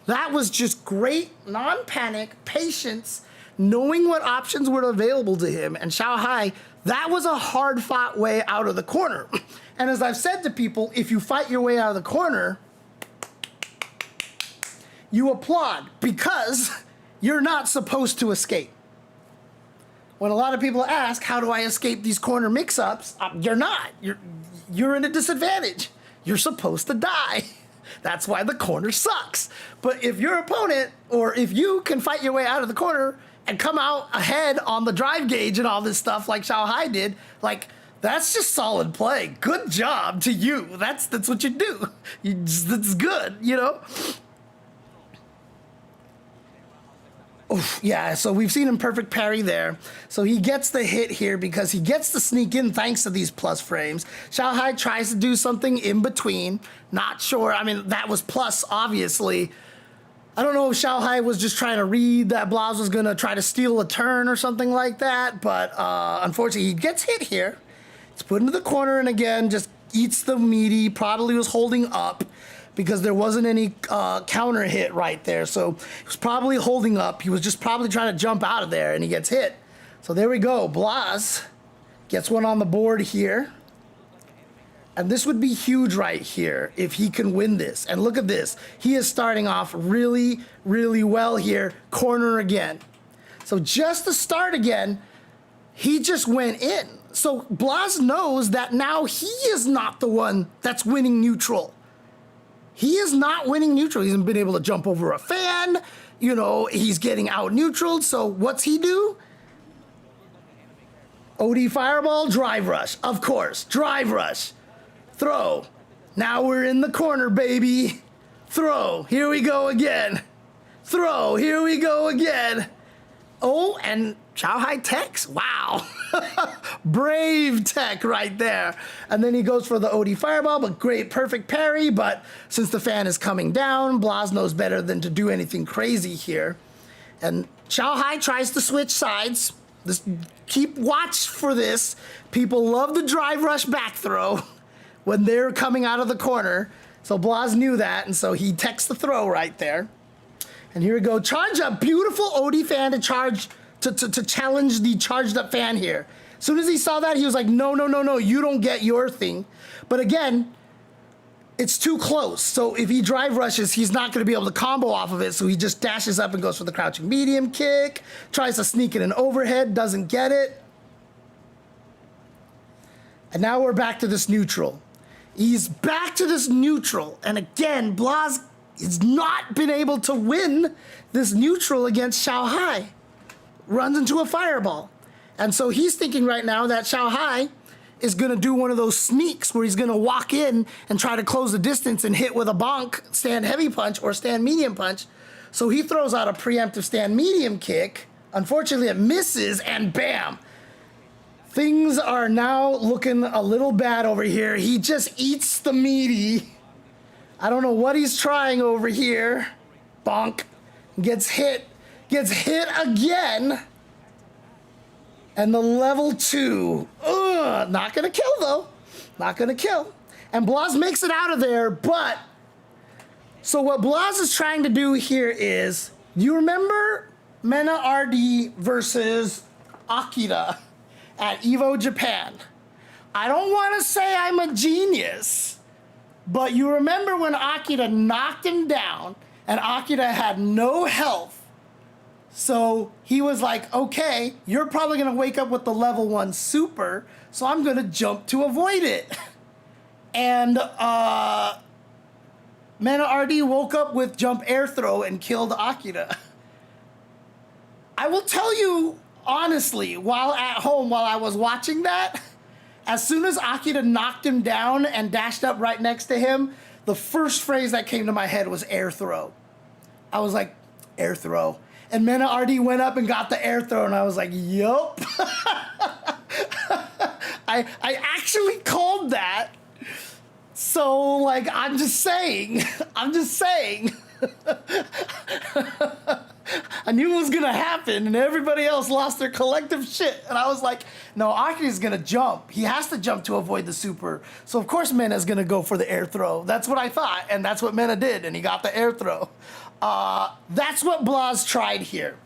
That was just great non-panic patience, knowing what options were available to him. And Xiao Hai, that was a hard-fought way out of the corner. And as I've said to people, if you fight your way out of the corner, you applaud because you're not supposed to escape. When a lot of people ask, how do I escape these corner mix-ups? You're not. You're in a disadvantage. You're supposed to die. That's why the corner sucks. But if your opponent, or if you can fight your way out of the corner and come out ahead on the drive gauge and all this stuff like Xiao Hai did, like, that's just solid play. Good job to you. That's what you do. That's good, you know? Oof, yeah, so we've seen him perfect parry there. So he gets the hit here because he gets to sneak in thanks to these plus frames. Xiao Hai tries to do something in between. Not sure. I mean, that was plus, obviously. I don't know if Xiao Hai was just trying to read that Blas was going to try to steal a turn or something like that. But unfortunately, he gets hit here. It's put into the corner and again, just eats the meaty. Probably was holding up because there wasn't any counter hit right there. So he was probably holding up. He was just probably trying to jump out of there, and he gets hit. So there we go. Blas gets one on the board here. And this would be huge right here if he can win this. And look at this. He is starting off really, really well here. Corner again. So just to start again, he just went in. So Blas knows that now he is not the one that's winning neutral. He is not winning neutral. He hasn't been able to jump over a fan. You know, he's getting out neutraled. So what's he do? OD Fireball, drive rush. Of course, drive rush. Throw. Now we're in the corner, baby. Throw. Here we go again. Throw. Here we go again. Oh, and Xiao Hai techs. Wow. Brave tech right there. And then he goes for the OD Fireball, but great, perfect parry. But since the fan is coming down, Blas knows better than to do anything crazy here. And Xiao Hai tries to switch sides. Keep watch for this. People love the drive rush back throw when they're coming out of the corner. So Blas knew that, and so he techs the throw right there. And here we go. Charge up. Beautiful OD fan to charge, to challenge the charged up fan here. As soon as he saw that, he was like, no, no, no, no, you don't get your thing. But again, it's too close. So if he drive rushes, he's not going to be able to combo off of it. So he just dashes up and goes for the crouching medium kick. Tries to sneak in an overhead, doesn't get it. And now we're back to this neutral. He's back to this neutral. And again, Blas has not been able to win this neutral against Xiao Hai. Runs into a fireball. And so he's thinking right now that Xiao Hai is going to do one of those sneaks where he's going to walk in and try to close the distance and hit with a bonk, stand heavy punch, or stand medium punch. So he throws out a preemptive stand medium kick. Unfortunately, it misses, and bam. Things are now looking a little bad over here. He just eats the meaty. I don't know what he's trying over here. Bonk. Gets hit again. And the level 2. Not gonna kill though. Not gonna kill. And Blaz makes it out of there, but so what Blaz is trying to do here is, you remember Mena RD versus Akira at Evo Japan? I don't want to say I'm a genius, but you remember when Akira knocked him down and Akira had no health. So he was like, okay, you're probably going to wake up with the level 1 super, so I'm going to jump to avoid it. And Mena RD woke up with jump air throw and killed Akira. I will tell you honestly, while at home, while I was watching that, as soon as Akira knocked him down and dashed up right next to him, the first phrase that came to my head was air throw. I was like, air throw. And Mena RD went up and got the air throw, and I was like, yup. I actually called that. So, like, I'm just saying. I knew it was gonna happen, and everybody else lost their collective shit. And I was like, no, Akira's gonna jump. He has to jump to avoid the super. So of course Mena's gonna go for the air throw. That's what I thought, and that's what Mena did, and he got the air throw. That's what Blaz tried here.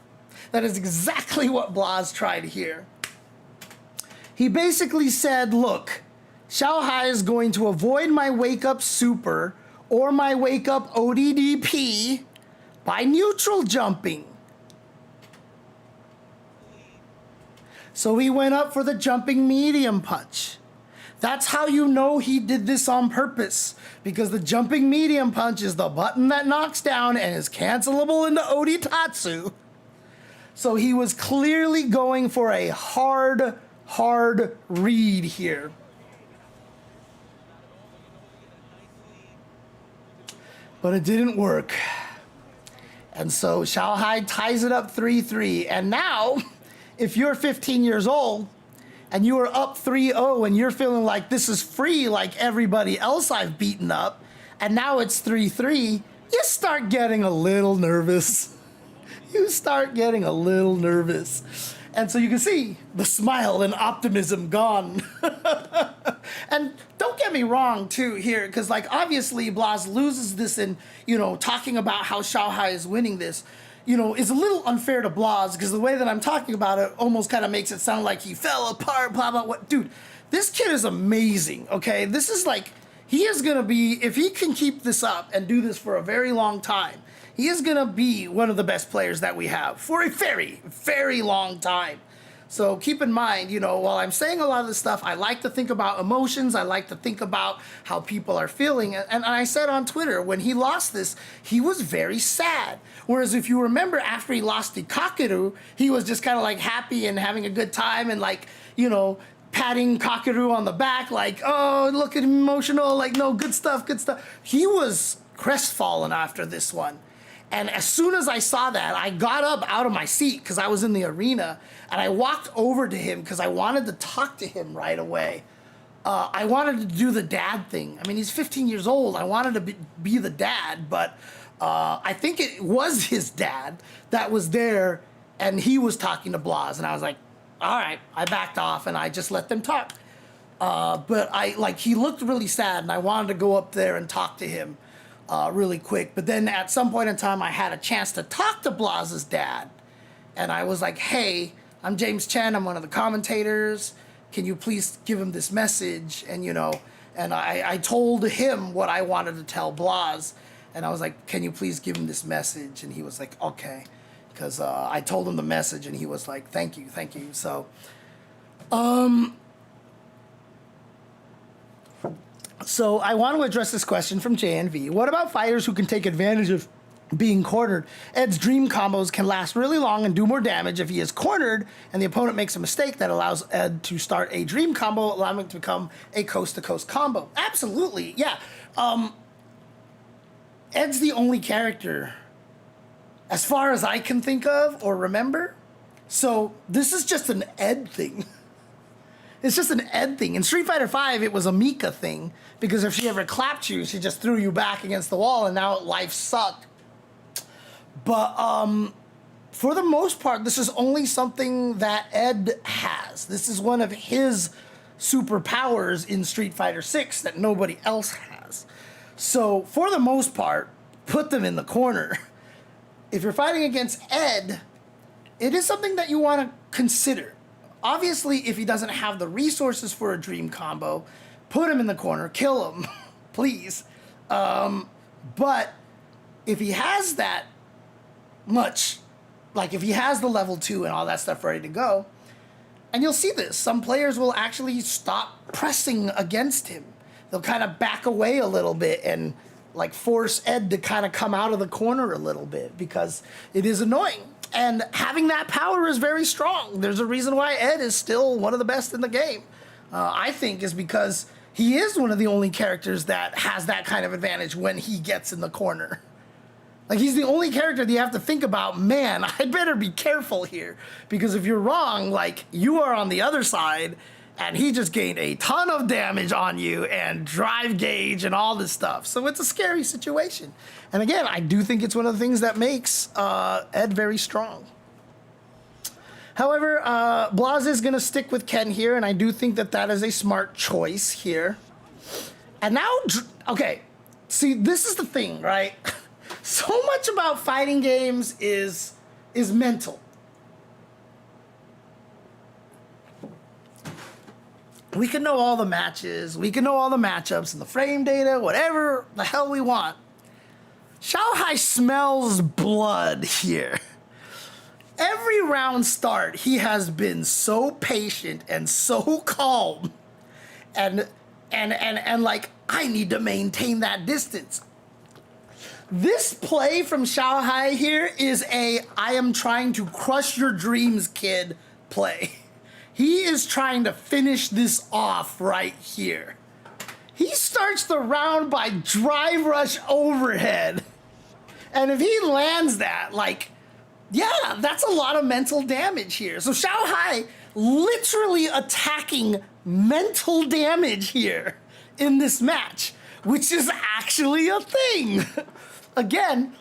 That is exactly what Blaz tried here. He basically said, look, Xiaohai is going to avoid my wake-up super or my wake-up ODDP by neutral jumping. So he went up for the jumping medium punch. That's how you know he did this on purpose, because the jumping medium punch is the button that knocks down and is cancelable into Oditatsu. So he was clearly going for a hard read here. But it didn't work. And so Xiaohai ties it up 3-3. And now, if you're 15 years old and you are up 3-0 and you're feeling like this is free like everybody else I've beaten up, and now it's 3-3, you start getting a little nervous. You start getting a little nervous. And so you can see the smile and optimism gone. And don't get me wrong, too, here, because, like, obviously Blaz loses this in, you know, talking about how Xiaohai is winning this, you know, is a little unfair to Blaz, because the way that I'm talking about it almost kind of makes it sound like he fell apart, blah, blah, what. Dude, this kid is amazing, okay? This is like, he is going to be, if he can keep this up and do this for a very long time, he is going to be one of the best players that we have for a very, very long time. So keep in mind, you know, while I'm saying a lot of this stuff, I like to think about emotions. I like to think about how people are feeling. And I said on Twitter, when he lost this, he was very sad. Whereas if you remember, after he lost to Kakeru, he was just kind of like happy and having a good time and, like, you know, patting Kakeru on the back, like, oh, look at him emotional, like, no, good stuff, good stuff. He was crestfallen after this one. And as soon as I saw that, I got up out of my seat because I was in the arena, and I walked over to him because I wanted to talk to him right away. I wanted to do the dad thing. I mean, he's 15 years old. I wanted to be the dad, but I think it was his dad that was there, and he was talking to Blaz, and I was like, all right. I backed off, and I just let them talk. But he looked really sad, and I wanted to go up there and talk to him really quick. But then at some point in time, I had a chance to talk to Blaz's dad. And I was like, hey, I'm James Chen. I'm one of the commentators. Can you please give him this message? And, you know, and I told him what I wanted to tell Blaz. And I was like, can you please give him this message? And he was like, okay. Because I told him the message, and he was like, thank you, thank you. So I want to address this question from JNV. What about fighters who can take advantage of being cornered? Ed's dream combos can last really long and do more damage if he is cornered and the opponent makes a mistake that allows Ed to start a dream combo, allowing it to become a coast-to-coast combo. Absolutely, yeah. Ed's the only character, as far as I can think of or remember. So this is just an Ed thing. It's just an Ed thing. In Street Fighter V, it was a Mika thing, because if she ever clapped you, she just threw you back against the wall, and now life sucked. But for the most part, this is only something that Ed has. This is one of his superpowers in Street Fighter 6 that nobody else has. So for the most part, put them in the corner. If you're fighting against Ed, it is something that you want to consider. Obviously, if he doesn't have the resources for a dream combo, put him in the corner, kill him, please. But if he has that much, like if he has the level 2 and all that stuff ready to go, and you'll see this, some players will actually stop pressing against him. They'll kind of back away a little bit and like force Ed to kind of come out of the corner a little bit, because it is annoying. And having that power is very strong. There's a reason why Ed is still one of the best in the game. I think is because he is one of the only characters that has that kind of advantage when he gets in the corner. Like, he's the only character that you have to think about, man, I'd better be careful here. Because if you're wrong, like, you are on the other side, and he just gained a ton of damage on you, and drive gauge, and all this stuff. So it's a scary situation. And again, I do think it's one of the things that makes Ed very strong. However, Blaz is going to stick with Ken here, and I do think that that is a smart choice here. And now, okay, see, this is the thing, right? So much about fighting games is mental. We can know all the matches, we can know all the matchups and the frame data, whatever the hell we want. Xiaohai smells blood here. Every round start, he has been so patient and so calm. And like, I need to maintain that distance. This play from Xiaohai here is a I am trying to crush your dreams, kid play. He is trying to finish this off right here. He starts the round by drive rush overhead. And if he lands that, like, yeah, that's a lot of mental damage here. So Xiaohai literally attacking mental damage here in this match, which is actually a thing. Again,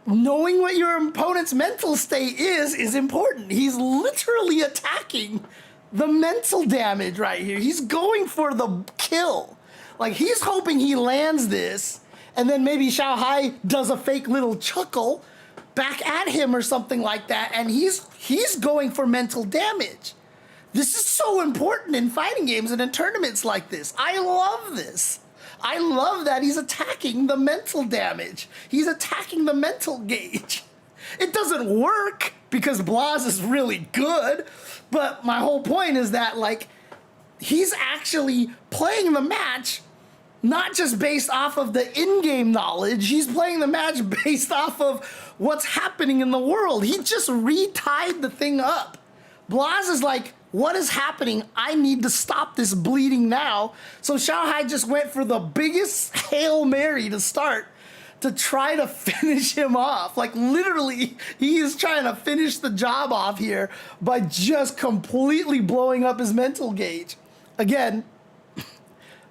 knowing what your opponent's mental state is important. He's literally attacking the mental damage right here. He's going for the kill. Like, he's hoping he lands this, and then maybe Xiaohai does a fake little chuckle back at him or something like that, and he's going for mental damage. This is so important in fighting games and in tournaments like this. I love this. I love that he's attacking the mental damage. He's attacking the mental gauge. It doesn't work because Blaz is really good, but my whole point is that, like, he's actually playing the match not just based off of the in-game knowledge, he's playing the match based off of what's happening in the world. He just retied the thing up. Blaz is like, what is happening? I need to stop this bleeding now. So Xiaohai just went for the biggest Hail Mary to start to try to finish him off. Like, literally, he is trying to finish the job off here by just completely blowing up his mental gauge. Again,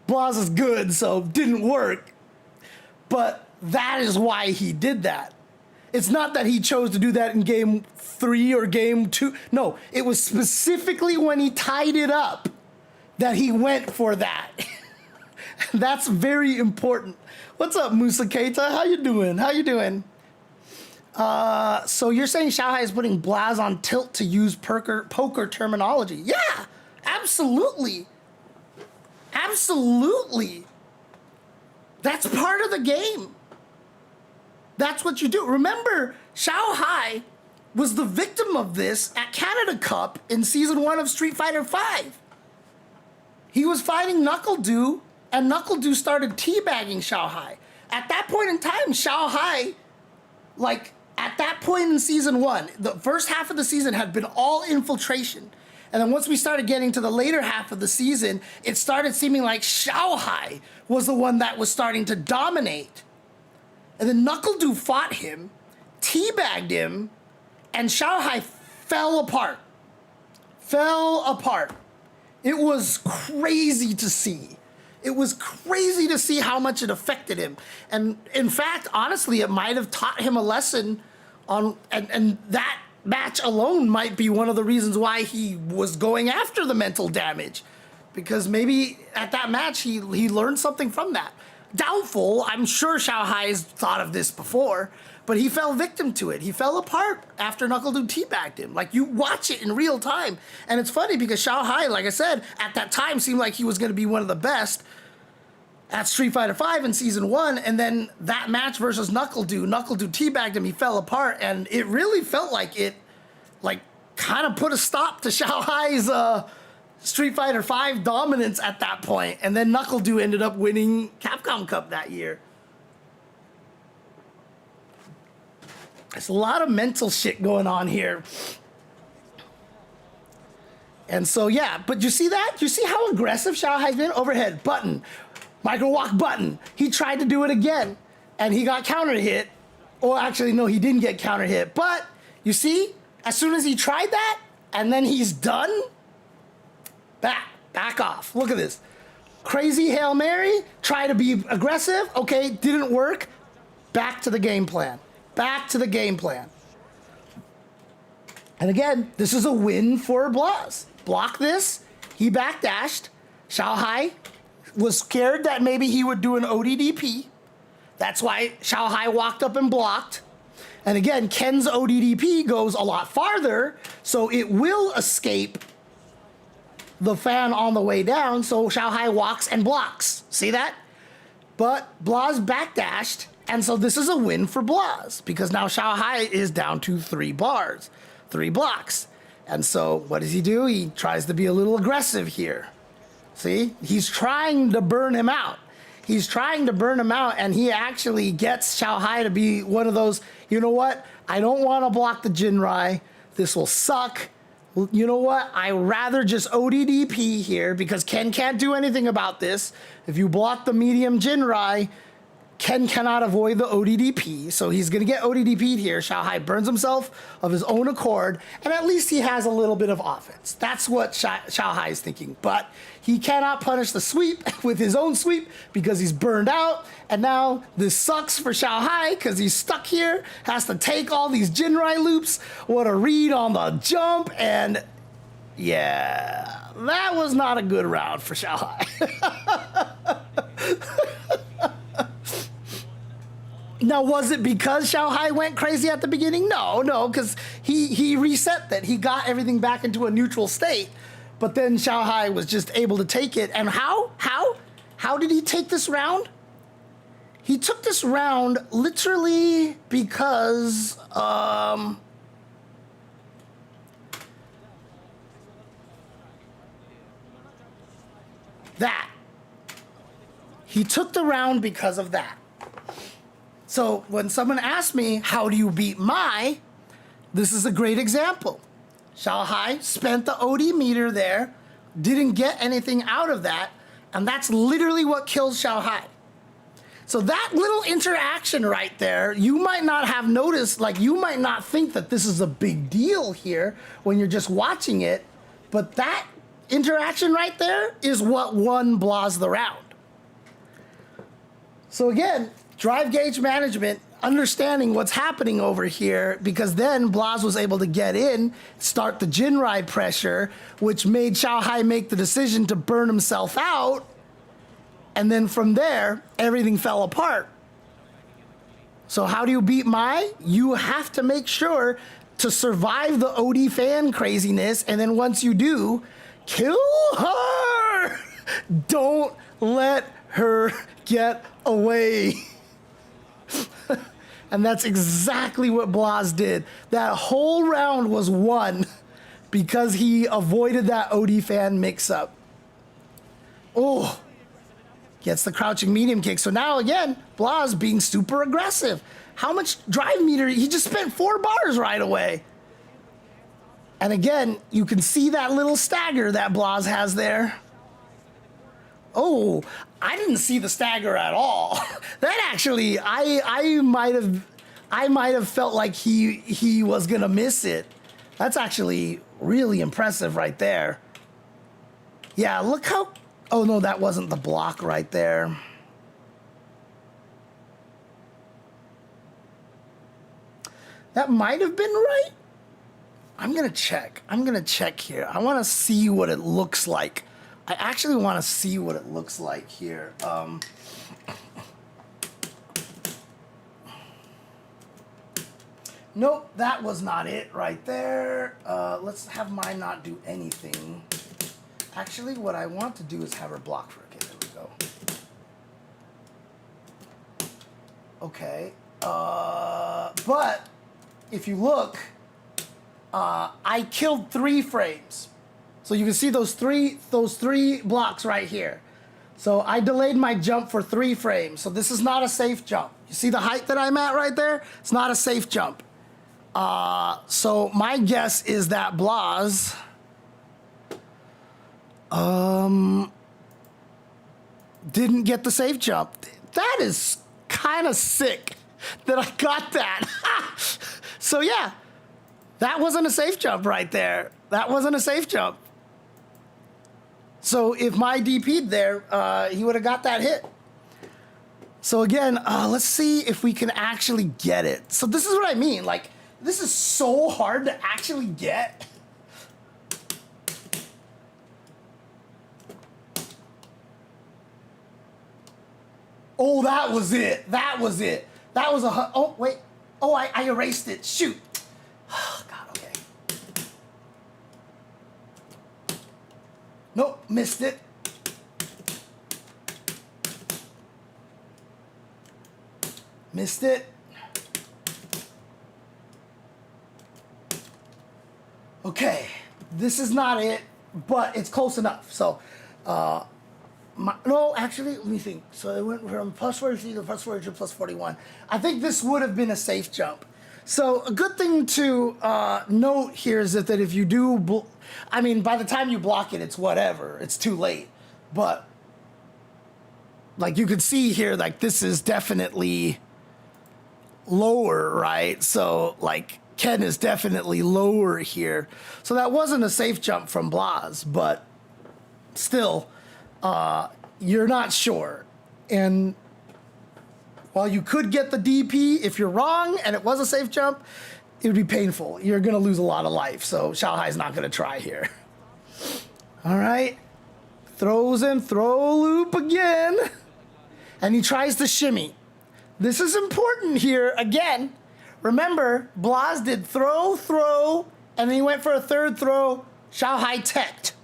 Blaz is good, so it didn't work. But that is why he did that. It's not that he chose to do that in game 3 or game 2. No, it was specifically when he tied it up that he went for that. That's very important. What's up, Musa Keita? How you doing? How you doing? So you're saying Xiaohai is putting Blaz on tilt to use poker terminology? Yeah, absolutely. Absolutely. That's part of the game. That's what you do. Remember, Xiaohai was the victim of this at Canada Cup in Season 1 of Street Fighter V. He was fighting NuckleDu, and NuckleDu started teabagging Xiaohai. At that point in time, Xiaohai, like, at that point in Season 1, the first half of the season had been all infiltration. And then once we started getting to the later half of the season, it started seeming like Xiaohai was the one that was starting to dominate. And then NuckleDu fought him, teabagged him, and Xiaohai fell apart. Fell apart. It was crazy to see. It was crazy to see how much it affected him. And in fact, honestly, it might have taught him a lesson on, and that match alone might be one of the reasons why he was going after the mental damage. Because maybe at that match, he learned something from that. Doubtful, I'm sure Xiaohai's thought of this before, but he fell victim to it. He fell apart after NuckleDude teabagged him. Like, you watch it in real time. And it's funny because Xiaohai, like I said, at that time seemed like he was going to be one of the best at Street Fighter V in Season 1. And then that match versus NuckleDude teabagged him, he fell apart. And it really felt like it, like, kind of put a stop to Xiaohai's Street Fighter V dominance at that point. And then NuckleDude ended up winning Capcom Cup that year. There's a lot of mental shit going on here. And so, yeah, but you see that? You see how aggressive Xiaohai's been? Overhead, button, micro walk button. He tried to do it again, and he got counter hit. Or actually, no, he didn't get counter hit. But you see, as soon as he tried that, and then he's done, back off. Look at this. Crazy Hail Mary, try to be aggressive. Okay, didn't work. Back to the game plan. Back to the game plan. And again, this is a win for Blaz. Block this. He backdashed. Xiaohai was scared that maybe he would do an ODDP. That's why Xiaohai walked up and blocked. And again, Ken's ODDP goes a lot farther, so it will escape the fan on the way down, so Xiaohai walks and blocks. See that? But Blaz backdashed. And so this is a win for Blaz because now Xiaohai is down to 3 bars, 3 blocks. And so what does he do? He tries to be a little aggressive here. See, he's trying to burn him out. He's trying to burn him out, and he actually gets Xiaohai to be one of those, you know what? I don't want to block the Jinrai. This will suck. You know what? I'd rather just ODDP here because Ken can't do anything about this. If you block the medium Jinrai, Ken cannot avoid the ODDP, so he's going to get ODDP'd here. Xiaohai burns himself of his own accord, and at least he has a little bit of offense. That's what Xiaohai is thinking. But he cannot punish the sweep with his own sweep because he's burned out, and now this sucks for Xiaohai because he's stuck here, has to take all these Jinrai loops, what a read on the jump, and yeah, that was not a good round for Xiaohai. Now, was it because Xiaohai went crazy at the beginning? No, because he reset that. He got everything back into a neutral state. But then Xiaohai was just able to take it. And how? How did he take this round? He took this round literally because that. He took the round because of that. So when someone asks me, how do you beat Mai? This is a great example. Xiaohai spent the OD meter there, didn't get anything out of that, and that's literally what kills Xiaohai. So that little interaction right there, you might not have noticed, like you might not think that this is a big deal here when you're just watching it, but that interaction right there is what won Blaz the round. So again, drive gauge management, understanding what's happening over here, because then Blaz was able to get in, start the Jinrai pressure, which made Xiaohai make the decision to burn himself out, and then from there, everything fell apart. So how do you beat Mai? You have to make sure to survive the OD fan craziness, and then once you do, kill her! Don't let her get away. And that's exactly what Blaz did. That whole round was won because he avoided that OD fan mix-up. Oh, gets the crouching medium kick. So now again, Blaz being super aggressive. How much drive meter? He just spent 4 bars right away. And again, you can see that little stagger that Blaz has there. Oh, I didn't see the stagger at all. That actually, I might have felt like he was gonna miss it. That's actually really impressive right there. Yeah, look how... Oh, no, that wasn't the block right there. That might have been right. I'm going to check. I'm going to check here. I want to see what it looks like. I actually want to see what it looks like here. Nope, that was not it right there. Let's have mine not do anything. Actually, what I want to do is have her block for... Okay, there we go. Okay. But if you look, I killed 3 frames. So you can see those three blocks right here. So I delayed my jump for 3 frames. So this is not a safe jump. You see the height that I'm at right there? It's not a safe jump. So my guess is that Blas didn't get the safe jump. That is kind of sick that I got that. So yeah, that wasn't a safe jump right there. That wasn't a safe jump. So if my DP'd there, he would have got that hit. So again, let's see if we can actually get it. So this is what I mean. Like, this is so hard to actually get. Oh, that was it. That was it. That was a... Oh, wait. Oh, I erased it. Shoot. Oh, God, okay. Nope, missed it. Missed it. Okay, this is not it, but it's close enough. So, no, actually, let me think. So it went from plus 43 to plus 42 plus 41. I think this would have been a safe jump. So a good thing to note here is that if you do, I mean, by the time you block it, it's whatever. It's too late. But, like, you can see here, like, this is definitely lower, right? So, like, Ken is definitely lower here. So that wasn't a safe jump from Blas, but still, you're not sure. And while you could get the DP, if you're wrong and it was a safe jump, it would be painful. You're going to lose a lot of life. So Xiaohai's not going to try here. All right. Throws in throw loop again. And he tries to shimmy. This is important here again. Remember, Blas did throw, and then he went for a third throw. Xiaohai teched.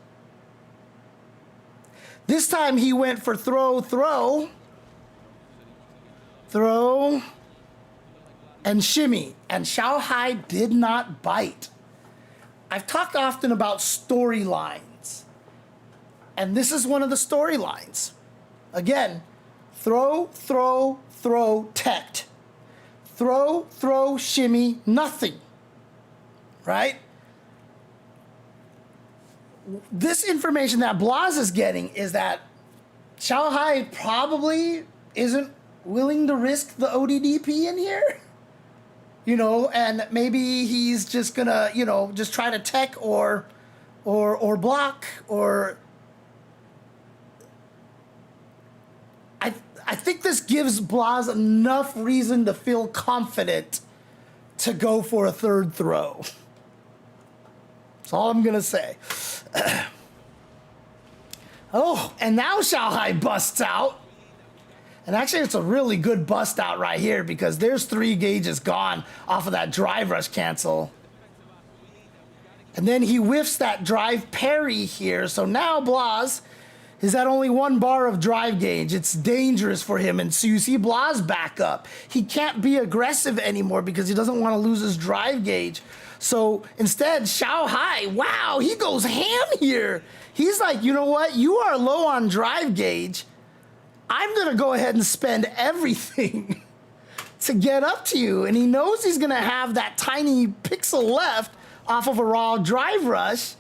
This time he went for throw, and shimmy. And Xiaohai did not bite. I've talked often about storylines. And this is one of the storylines. Again, throw, teched. Throw, shimmy, nothing. Right? This information that Blas is getting is that Xiaohai probably isn't willing to risk the ODDP in here. You know, and maybe he's just gonna, you know, just try to tech or block or... I think this gives Blas enough reason to feel confident to go for a third throw. That's all I'm gonna say. Oh, and now Xiaohai busts out. And actually, it's a really good bust out right here because there's 3 gauges gone off of that drive rush cancel. And then he whiffs that drive parry here. So now Blas is at only 1 bar of drive gauge. It's dangerous for him. And so you see Blas back up. He can't be aggressive anymore because he doesn't want to lose his drive gauge. So instead, Xiaohai, wow, he goes ham here. He's like, you know what? You are low on drive gauge. I'm going to go ahead and spend everything to get up to you. And he knows he's going to have that tiny pixel left off of a raw drive rush.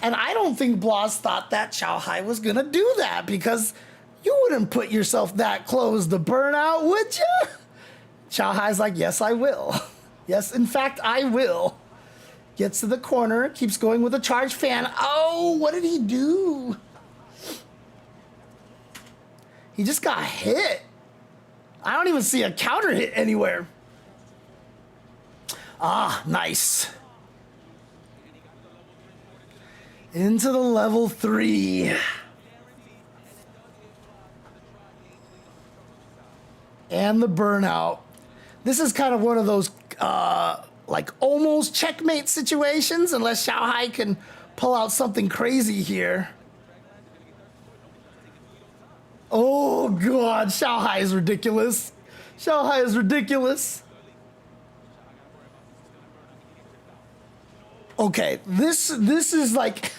And I don't think Blas thought that Xiaohai was going to do that because you wouldn't put yourself that close to burnout, would you? Xiaohai's like, yes, I will. Yes, in fact, I will. Gets to the corner, keeps going with a charge fan. Oh, what did he do? He just got hit. I don't even see a counter hit anywhere. Ah, nice. Into the level 3. And the burnout. This is kind of one of those like almost checkmate situations, unless Xiaohai can pull out something crazy here. Oh God, Xiaohai is ridiculous. Xiaohai is ridiculous. Okay, this is like,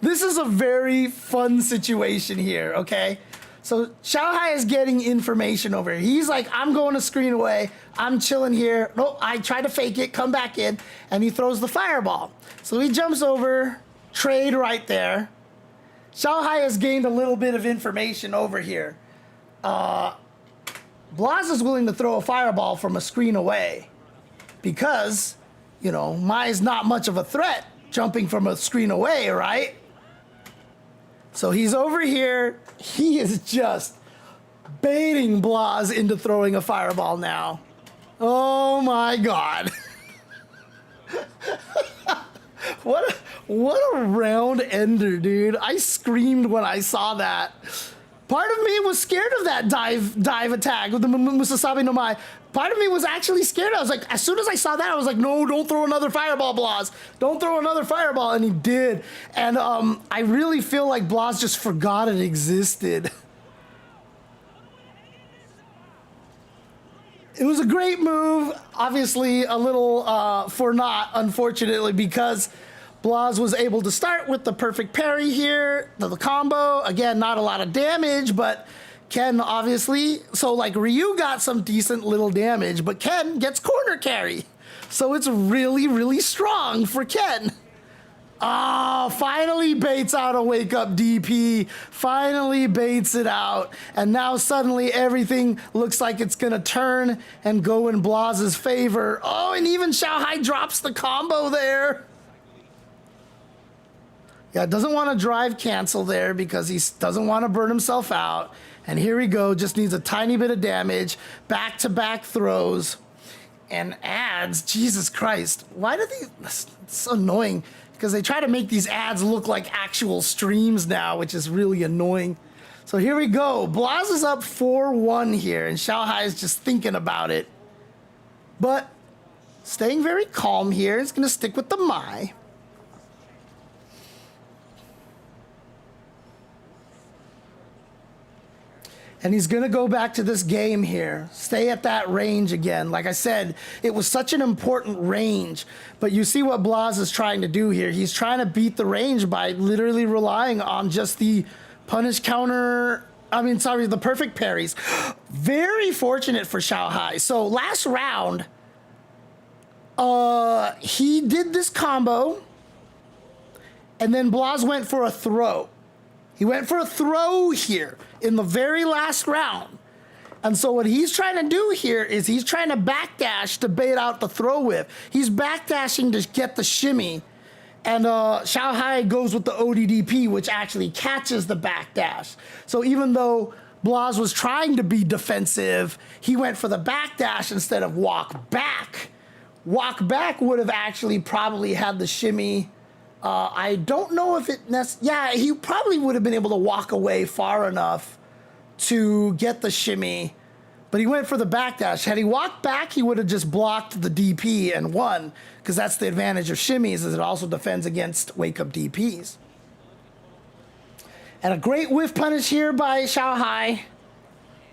this is a very fun situation here, okay? So Xiaohai is getting information over here. He's like, I'm going to screen away. I'm chilling here. Nope, I try to fake it, come back in, and he throws the fireball. So he jumps over, trade right there. Xiaohai has gained a little bit of information over here. Blaz is willing to throw a fireball from a screen away because, you know, Mai's not much of a threat jumping from a screen away, right? So he's over here. He is just baiting Blaz into throwing a fireball now. Oh my God. What a round ender, dude. I screamed when I saw that. Part of me was scared of that dive attack with the Musasabi no Mai. Part of me was actually scared. I was like, as soon as I saw that, I was like, no, don't throw another fireball, Blaz. Don't throw another fireball. And he did. And I really feel like Blaz just forgot it existed. It was a great move. Obviously, a little for naught, unfortunately, because Blaz was able to start with the perfect parry here, the combo. Again, not a lot of damage, but Ken obviously, so like Ryu got some decent little damage, but Ken gets corner carry. So it's really, really strong for Ken. Ah, finally baits out a wake up DP, finally baits it out. And now suddenly everything looks like it's gonna turn and go in Blaz's favor. Oh, and even Xiaohai drops the combo there. Yeah, doesn't want to drive cancel there because he doesn't want to burn himself out. And here we go, just needs a tiny bit of damage. Back-to-back throws and ads. Jesus Christ. Why do they... It's so annoying because they try to make these ads look like actual streams now, which is really annoying. So here we go. Blaz is up 4-1 here, and Xiaohai is just thinking about it. But staying very calm here. He's going to stick with the Mai. And he's going to go back to this game here. Stay at that range again. Like I said, it was such an important range. But you see what Blaz is trying to do here. He's trying to beat the range by literally relying on just the punish counter. The perfect parries. Very fortunate for Xiaohai. So last round, he did this combo. And then Blaz went for a throw. He went for a throw here in the very last round. And so what he's trying to do here is he's trying to backdash to bait out the throw whip. He's backdashing to get the shimmy. And Xiaohai goes with the ODDP, which actually catches the backdash. So even though Blaz was trying to be defensive, he went for the backdash instead of walk back. Walk back would have actually probably had the shimmy. I don't know if it yeah, he probably would have been able to walk away far enough to get the shimmy, but he went for the backdash. Had he walked back, he would have just blocked the DP and won, because that's the advantage of shimmies, is it also defends against wake-up DPs. And a great whiff punish here by Xiaohai,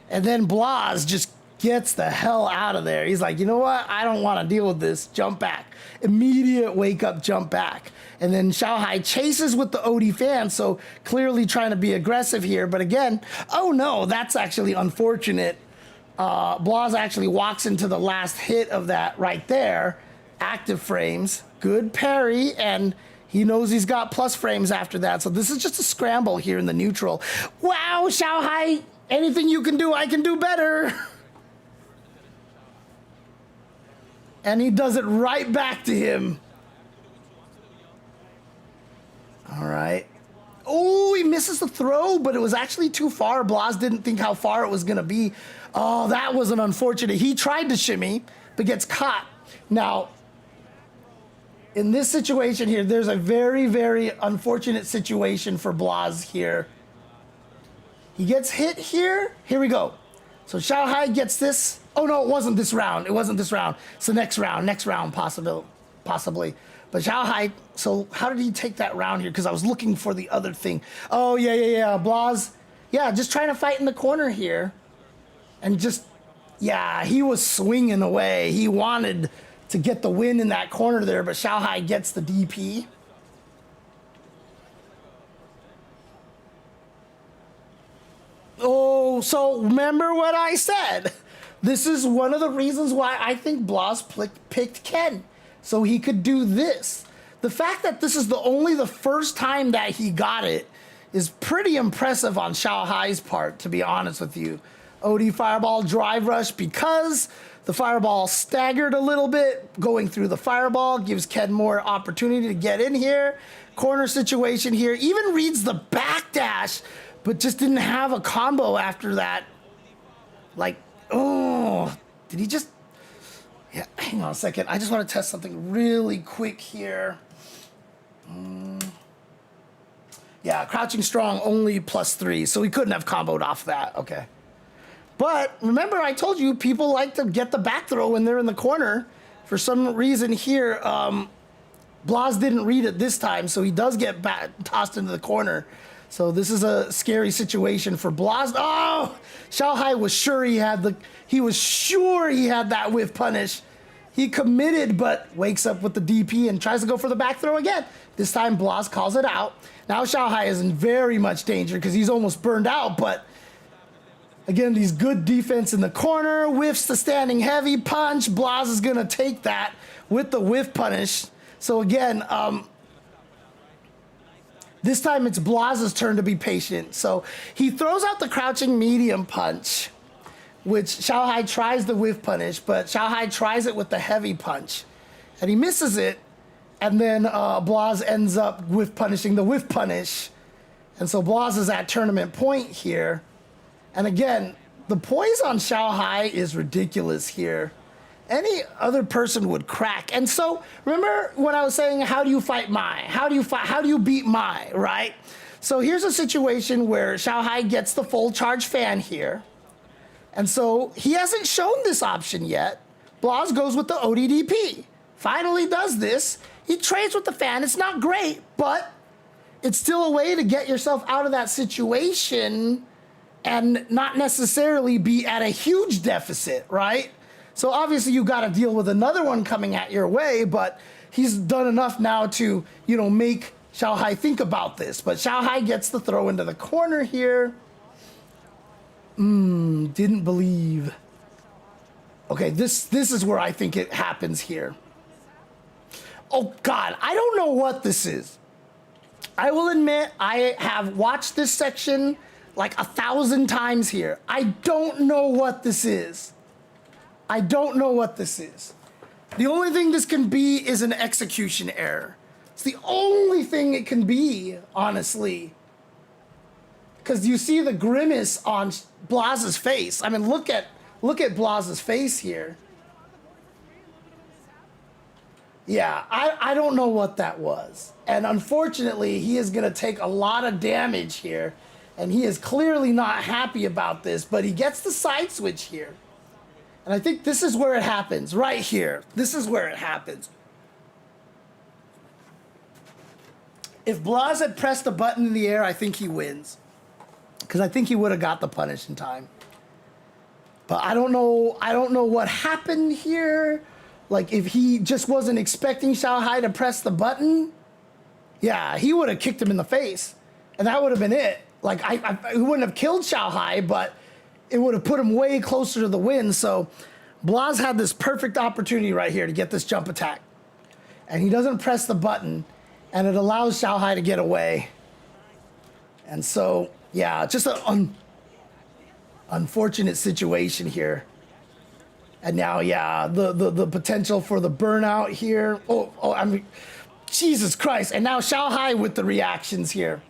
and then Blaz just gets the hell out of there. He's like, you know what? I don't want to deal with this. Jump back. Immediate wake-up jump back. And then Xiaohai chases with the OD fan, so clearly trying to be aggressive here. But again, oh no, that's actually unfortunate. Blaz actually walks into the last hit of that right there. Active frames. Good parry, and he knows he's got plus frames after that. So this is just a scramble here in the neutral. Wow, Xiaohai, anything you can do, I can do better. And he does it right back to him. All right. Oh, he misses. misses the throw, but it was actually too far. Blas didn't think how far it was going to be. Oh, that was an unfortunate. He tried to shimmy, but gets caught. Now, in this situation here, there's a very, very unfortunate situation for Blas here. He gets hit here. Here we go. So Xiaohai gets this. Oh, no, it wasn't this round. It wasn't this round. It's the next round, possibly. But Xiaohai, so how did he take that round here? Because I was looking for the other thing. Oh, yeah. Blas, yeah, just trying to fight in the corner here. And just, yeah, he was swinging away. He wanted to get the win in that corner there, but Xiaohai gets the DP. Oh, so remember what I said. This is one of the reasons why I think Blas picked Ken, so he could do this. The fact that this is only the first time that he got it is pretty impressive on Xiaohai's part, to be honest with you. OD Fireball Drive Rush, because the Fireball staggered a little bit. Going through the Fireball gives Ken more opportunity to get in here. Corner situation here. Even reads the backdash, but just didn't have a combo after that. Like, oh, did he just... Yeah, hang on a second. I just want to test something really quick here. Yeah, crouching strong only +3, so he couldn't have comboed off that. Okay. But remember, I told you people like to get the back throw when they're in the corner. For some reason here, Blas didn't read it this time, so he does get tossed into the corner. So this is a scary situation for Blas. Oh, Xiaohai was sure he had that whiff punish. He committed, but wakes up with the DP and tries to go for the back throw again. This time Blas calls it out. Now Xiaohai is in very much danger because he's almost burned out, but again, these good defense in the corner, whiffs the standing heavy punch. Blas is gonna take that with the whiff punish. So again, this time it's Blas's turn to be patient. So he throws out the crouching medium punch, which Xiaohai tries the whiff punish, but Xiaohai tries it with the heavy punch. And he misses it, and then Blas ends up whiff punishing the whiff punish. And so Blas is at tournament point here. And again, the poise on Xiaohai is ridiculous here. Any other person would crack. And so remember when I was saying, how do you fight Mai? How do you beat Mai, right? So here's a situation where Xiaohai gets the full charge fan here. And so he hasn't shown this option yet. Blas goes with the ODDP. Finally does this. He trades with the fan. It's not great, but it's still a way to get yourself out of that situation and not necessarily be at a huge deficit, right? So obviously you got to deal with another one coming at your way, but he's done enough now to, make Xiaohai think about this. But Xiaohai gets the throw into the corner here. Didn't believe. Okay, this is where I think it happens here. Oh God, I don't know what this is. I will admit I have watched this section like 1,000 times here. I don't know what this is. I don't know what this is. The only thing this can be is an execution error. It's the only thing it can be, honestly. Because you see the grimace on Blas's face. I mean, look at Blas's face here. Yeah, I don't know what that was. And unfortunately, he is going to take a lot of damage here. And he is clearly not happy about this, but he gets the side switch here. And I think this is where it happens, right here. This is where it happens. If Blas had pressed the button in the air, I think he wins. Because I think he would have got the punish in time. But I don't know what happened here. Like, if he just wasn't expecting Xiaohai to press the button, yeah, he would have kicked him in the face. And that would have been it. Like, he wouldn't have killed Xiaohai, but it would have put him way closer to the win. So Blas had this perfect opportunity right here to get this jump attack. And he doesn't press the button, and it allows Xiaohai to get away. And so, yeah, just an unfortunate situation here. And now, yeah, the potential for the burnout here. I mean, Jesus Christ. And now Xiaohai with the reactions here.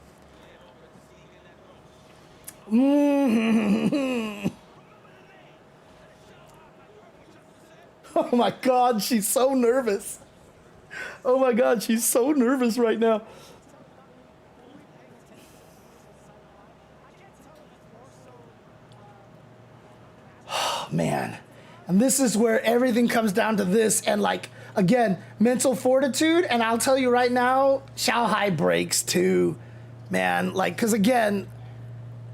Oh my God, she's so nervous. Oh my God, she's so nervous right now. Oh man. And this is where everything comes down to this. And like, again, mental fortitude. And I'll tell you right now, Shanghai breaks too, man. Like, because again,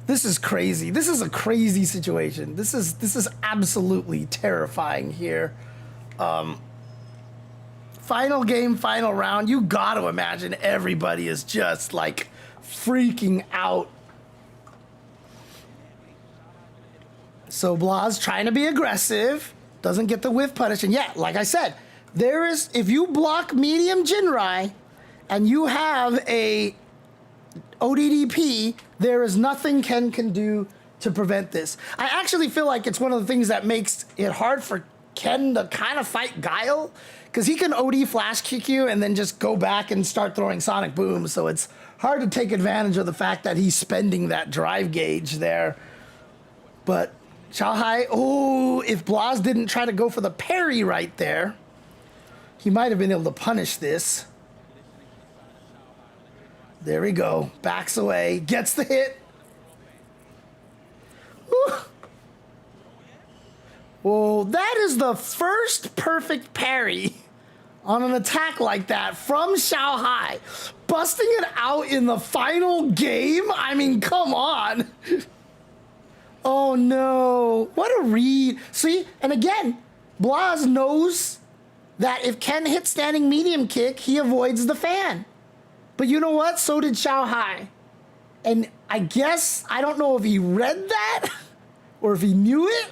this is crazy. This is a crazy situation. This is absolutely terrifying here. Final game, final round. You got to imagine everybody is just like freaking out. So Blah's trying to be aggressive, doesn't get the whiff punish. And yeah, like I said, there is, if you block medium Jinrai and you have a ODDP, there is nothing Ken can do to prevent this. I actually feel like it's one of the things that makes it hard for Ken to kind of fight Guile, because he can OD flash kick you and then just go back and start throwing sonic boom. So it's hard to take advantage of the fact that he's spending that drive gauge there. But Shanghai, oh, if Blas didn't try to go for the parry right there, he might have been able to punish this. There we go. Backs away, gets the hit. Woo. Well, that is the first perfect parry on an attack like that from Shanghai. Busting it out in the final game? I mean, come on. Oh no, what a read. See, and again, Blas knows that if Ken hits standing medium kick, he avoids the fan. But you know what? So did Shanghai. And I guess, I don't know if he read that or if he knew it,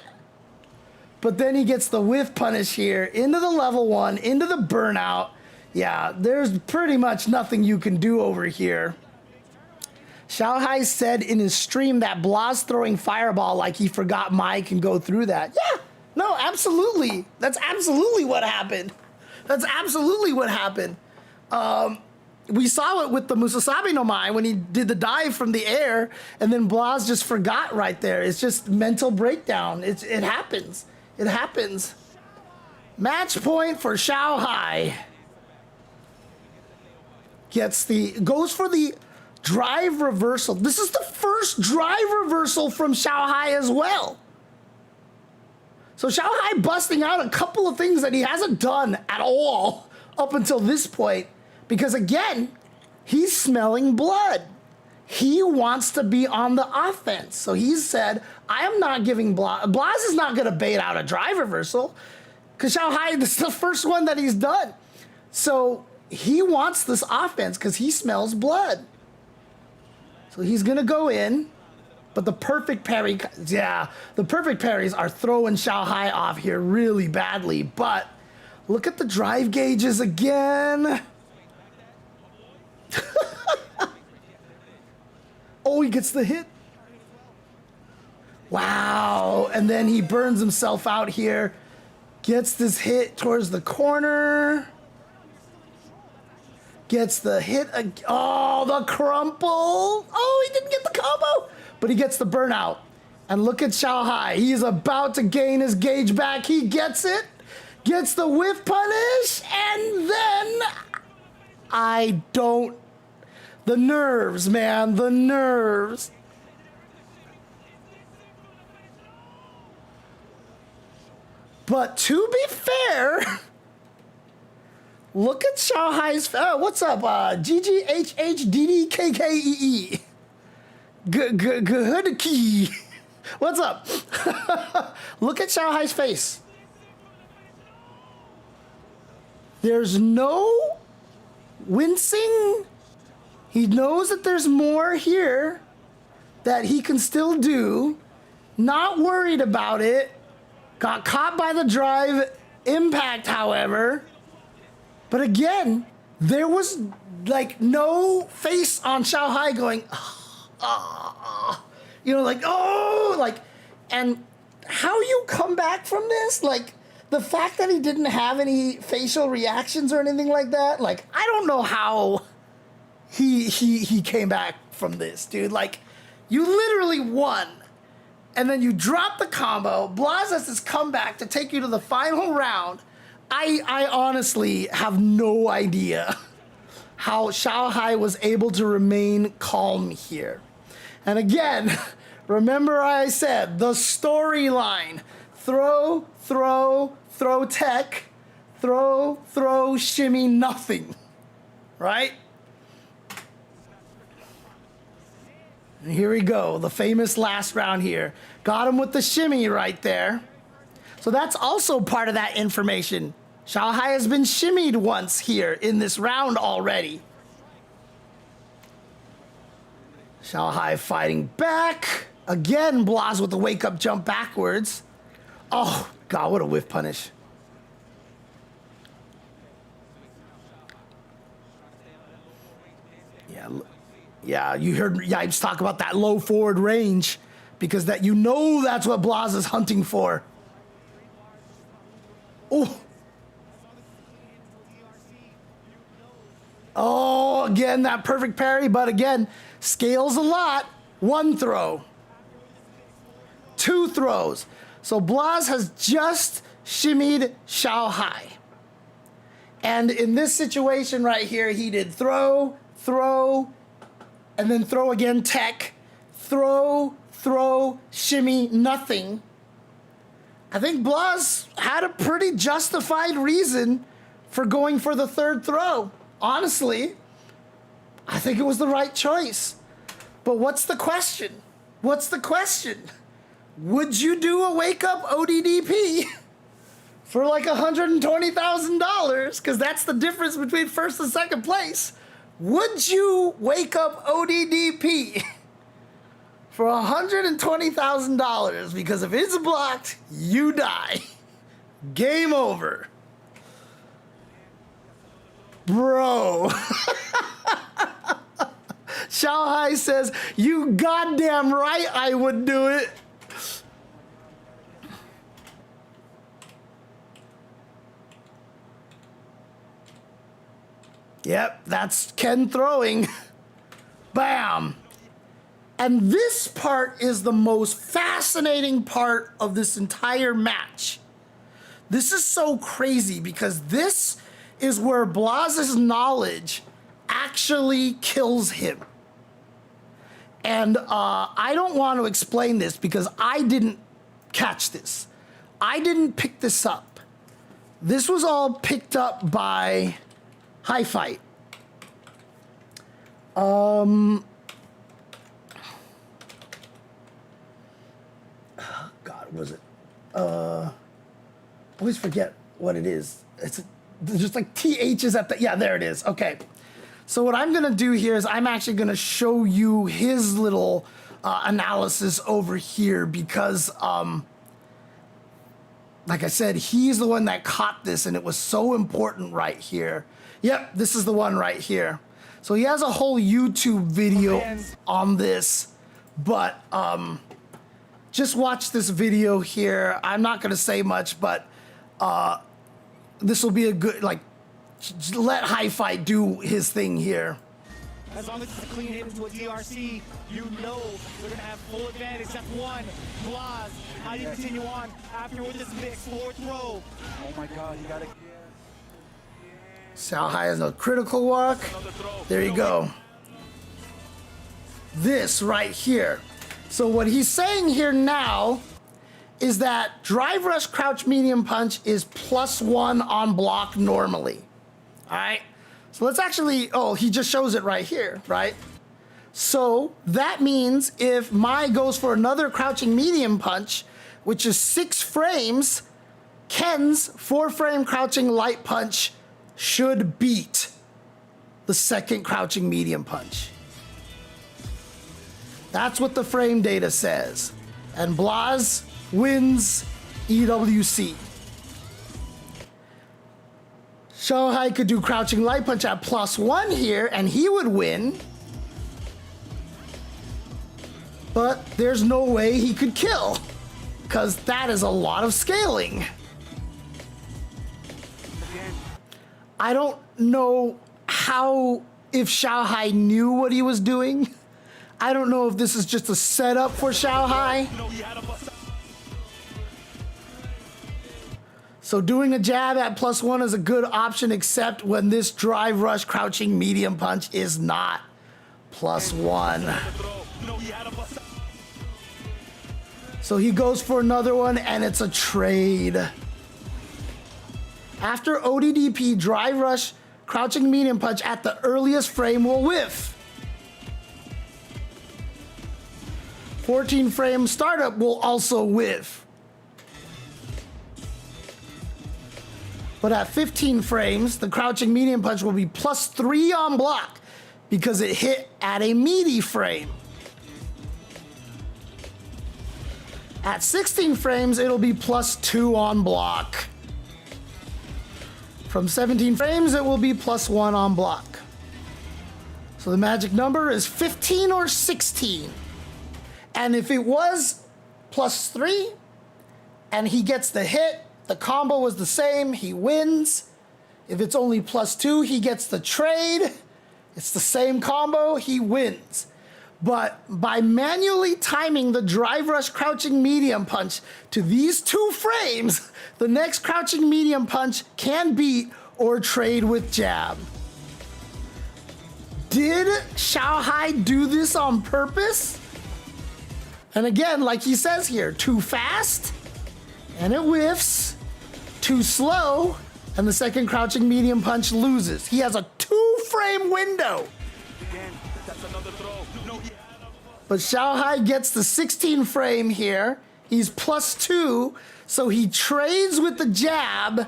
but then he gets the whiff punish here into the level 1, into the burnout. Yeah, there's pretty much nothing you can do over here. Shanghai said in his stream that Blas throwing fireball like he forgot Mai can go through that. Yeah, no, absolutely. That's absolutely what happened. That's absolutely what happened. We saw it with the Musasabi no Mai when he did the dive from the air, and then Blas just forgot right there. It's just mental breakdown. It happens. It happens. Match point for Shanghai. Goes for the drive reversal. This is the first drive reversal from Shanghai as well. So Shanghai busting out a couple of things that he hasn't done at all up until this point. Because again, he's smelling blood. He wants to be on the offense. So he said, I am not giving Blas. Blas is not going to bait out a drive reversal because Shanghai, this is the first one that he's done. So he wants this offense because he smells blood. So he's going to go in. But the perfect parry, yeah, the perfect parries are throwing Shanghai off here really badly. But look at the drive gauges again. Oh, he gets the hit. Wow. And then he burns himself out here. Gets this hit towards the corner. Gets the hit. Oh, the crumple. Oh, he didn't get the combo. But he gets the burnout. And look at Shanghai. He's about to gain his gauge back. He gets it. Gets the whiff punish. And then the nerves, man, the nerves. But to be fair, look at Shanghai's. What's up, GGHHDDKKEE? Good key. What's up? Look at Shanghai's face. There's no wincing. He knows that there's more here that he can still do. Not worried about it. Got caught by the drive impact, however. But again, there was like no face on Shanghai going, you know, like, oh, like, and how you come back from this, like, the fact that he didn't have any facial reactions or anything like that, like, I don't know how he came back from this, dude. Like, You literally won. And then you drop the combo. Blas has this comeback to take you to the final round. I honestly have no idea how Xiaohai was able to remain calm here. And again, remember I said the storyline. Throw, throw, throw tech. Throw, throw, shimmy, nothing. Right? And here we go, the famous last round here. Got him with the shimmy right there. So that's also part of that information. Xiaohai has been shimmied once here in this round already. Xiaohai fighting back. Again, Blas with the wake-up jump backwards. Oh, God, what a whiff punish. Yeah, you heard Yipes talk about that low forward range because that that's what Blas is hunting for. Oh. Oh, again, that perfect parry, but again, scales a lot. One throw. Two throws. So Blas has just shimmied Xiaohai. And in this situation right here, he did throw, throw, and then throw again, tech, throw, throw, shimmy, nothing. I think Blas had a pretty justified reason for going for the third throw. Honestly, I think it was the right choice. But what's the question? What's the question? Would you do a wake-up ODDP for like $120,000? Because that's the difference between first and second place. Would you wake up ODDP for $120,000? Because if it's blocked, you die. Game over. Bro. Xiaohai says, you goddamn right I would do it. Yep, that's Ken throwing. Bam. And this part is the most fascinating part of this entire match. This is so crazy because this is where Blas's knowledge actually kills him. And I don't want to explain this because I didn't catch this. I didn't pick this up. This was all picked up by High Fight. God, was it? I always forget what it is. It's just like THs at the, yeah, there it is. Okay. So what I'm gonna do here is I'm actually gonna show you his little analysis over here because, like I said, he's the one that caught this and it was so important right here. Yep, this is the one right here. So he has a whole YouTube video on this, but just watch this video here. I'm not gonna say much, but this will be a good, like, let High Fight do his thing here. As long as it's a clean hit into a DRC, you know they're gonna have full advantage. That's one. Blas, how do you continue on after with this mix forward throw? Oh my God, you gotta. Xiaohai has no critical walk. There you go. This right here. So what he's saying here now is that drive rush crouch medium punch is +1 on block normally. All right. So let's actually, oh, he just shows it right here, right? So that means if Mai goes for another crouching medium punch, which is 6 frames, Ken's 4-frame crouching light punch should beat the second crouching medium punch. That's what the frame data says. And Blas wins EWC. Xiaohai could do crouching light punch at +1 here and he would win. But there's no way he could kill because that is a lot of scaling. I don't know how, if Xiaohai knew what he was doing. I don't know if this is just a setup for Shanghai. So doing a jab at +1 is a good option, except when this drive rush crouching medium punch is not +1. So he goes for another one, and it's a trade. After ODDP, drive rush crouching medium punch at the earliest frame will whiff. 14 frame startup will also whiff. But at 15 frames, the crouching medium punch will be +3 on block because it hit at a meaty frame. At 16 frames, it'll be +2 on block. From 17 frames, it will be +1 on block. So the magic number is 15 or 16. And if it was +3 and he gets the hit, the combo was the same, he wins. If it's only +2, he gets the trade. It's the same combo, he wins. But by manually timing the drive rush crouching medium punch to these 2 frames, the next crouching medium punch can beat or trade with jab. Did Shanghai do this on purpose? And again, like he says here, too fast, and it whiffs. Too slow, and the second crouching medium punch loses. He has a 2-frame window. But Shanghai gets the 16 frame here. He's +2, so he trades with the jab.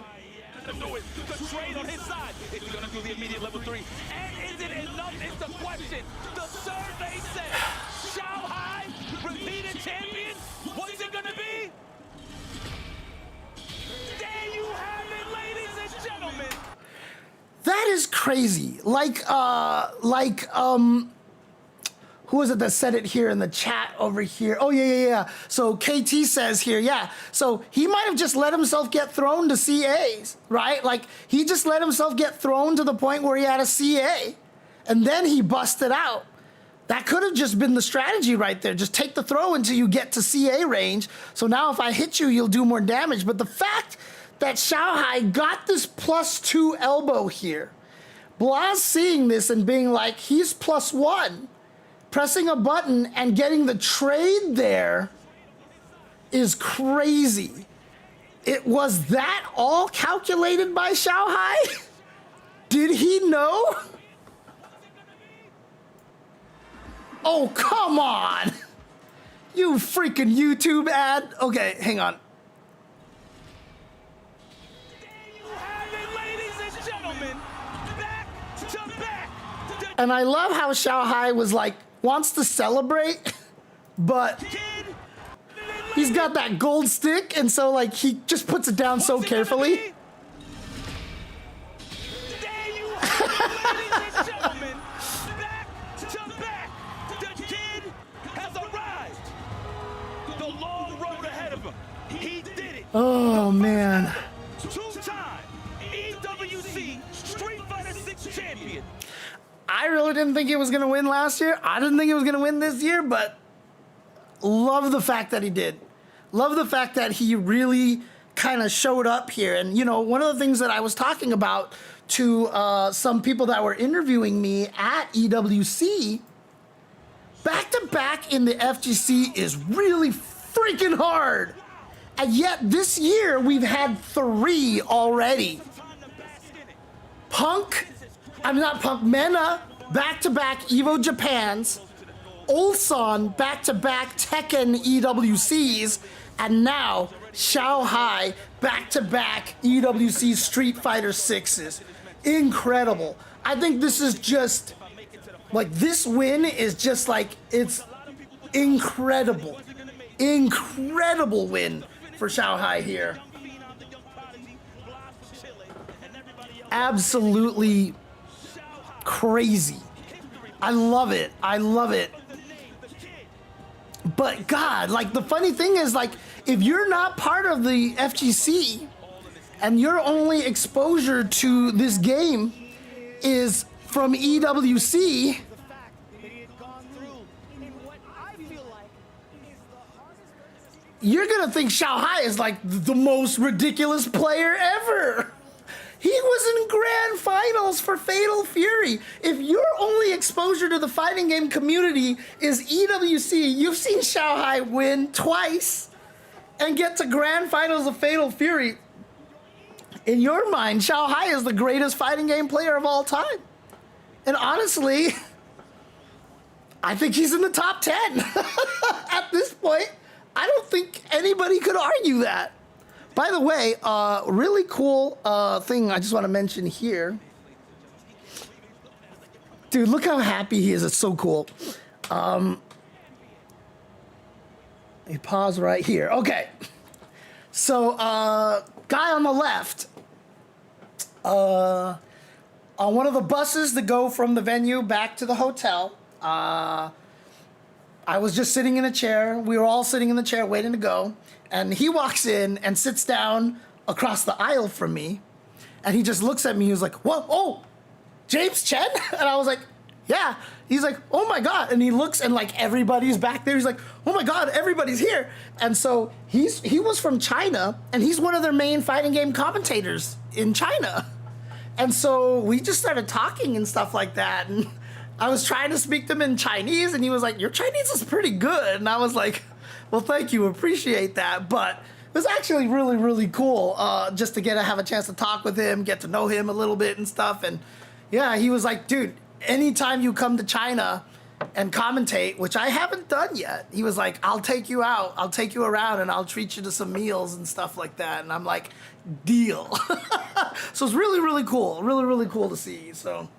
That is crazy. Who was it that said it here in the chat over here? Oh, yeah. So KT says here, yeah. So he might have just let himself get thrown to CAs, right? Like, he just let himself get thrown to the point where he had a CA, and then he busted out. That could have just been the strategy right there. Just take the throw until you get to CA range. So now if I hit you, you'll do more damage. But the fact that Shanghai got this +2 elbow here, Blas seeing this and being like, he's +1, pressing a button and getting the trade there is crazy. It was that all calculated by Shanghai? Did he know? Oh, come on. You freaking YouTube ad. Okay, hang on. And I love how Shanghai was like, wants to celebrate, but he's got that gold stick, and so like he just puts it down so carefully. There you have it, ladies and gentlemen. Back to back. The kid has arrived. The long road ahead of him. He did it. Oh man. Two-time EWC Street Fighter 6 champion. I really didn't think he was going to win last year. I didn't think he was going to win this year, but love the fact that he did. Love the fact that he really kind of showed up here. And, you know, one of the things that I was talking about to some people that were interviewing me at EWC, back-to-back in the FGC is really freaking hard. And yet this year we've had 3 already. Mena, back-to-back Evo Japans, Ulsan, back-to-back Tekken EWCs, and now Shanghai, back-to-back EWC Street Fighter 6s. Incredible. I think this is just, like, this win is just like, it's incredible. Incredible win for Shanghai here. Absolutely crazy. I love it. I love it. But God, like, the funny thing is, like, if you're not part of the FGC and your only exposure to this game is from EWC, you're gonna think Shanghai is like the most ridiculous player ever. He was in grand finals for Fatal Fury. If your only exposure to the fighting game community is EWC, you've seen Shanghai win twice and get to grand finals of Fatal Fury. In your mind, Shanghai is the greatest fighting game player of all time. And honestly, I think he's in the top 10 at this point. I don't think anybody could argue that. By the way, really cool thing I just want to mention here. Dude, look how happy he is. It's so cool. He paused right here. Okay. So, guy on the left, on one of the buses that go from the venue back to the hotel, I was just sitting in a chair. We were all sitting in the chair waiting to go. And he walks in and sits down across the aisle from me. And he just looks at me. He was like, whoa, oh, James Chen? And I was like, yeah. He's like, oh my God. And he looks and like everybody's back there. He's like, oh my God, everybody's here. And so he was from China and he's one of their main fighting game commentators in China. And so we just started talking and stuff like that. And I was trying to speak to him in Chinese and he was like, your Chinese is pretty good. And I was like, well, thank you, appreciate that. But it was actually really, really cool just to have a chance to talk with him, get to know him a little bit and stuff. And yeah, he was like, dude, anytime you come to China and commentate, which I haven't done yet, he was like, I'll take you out, I'll take you around and I'll treat you to some meals and stuff like that. And I'm like, deal. So it's really, really cool. Really, really cool to see. So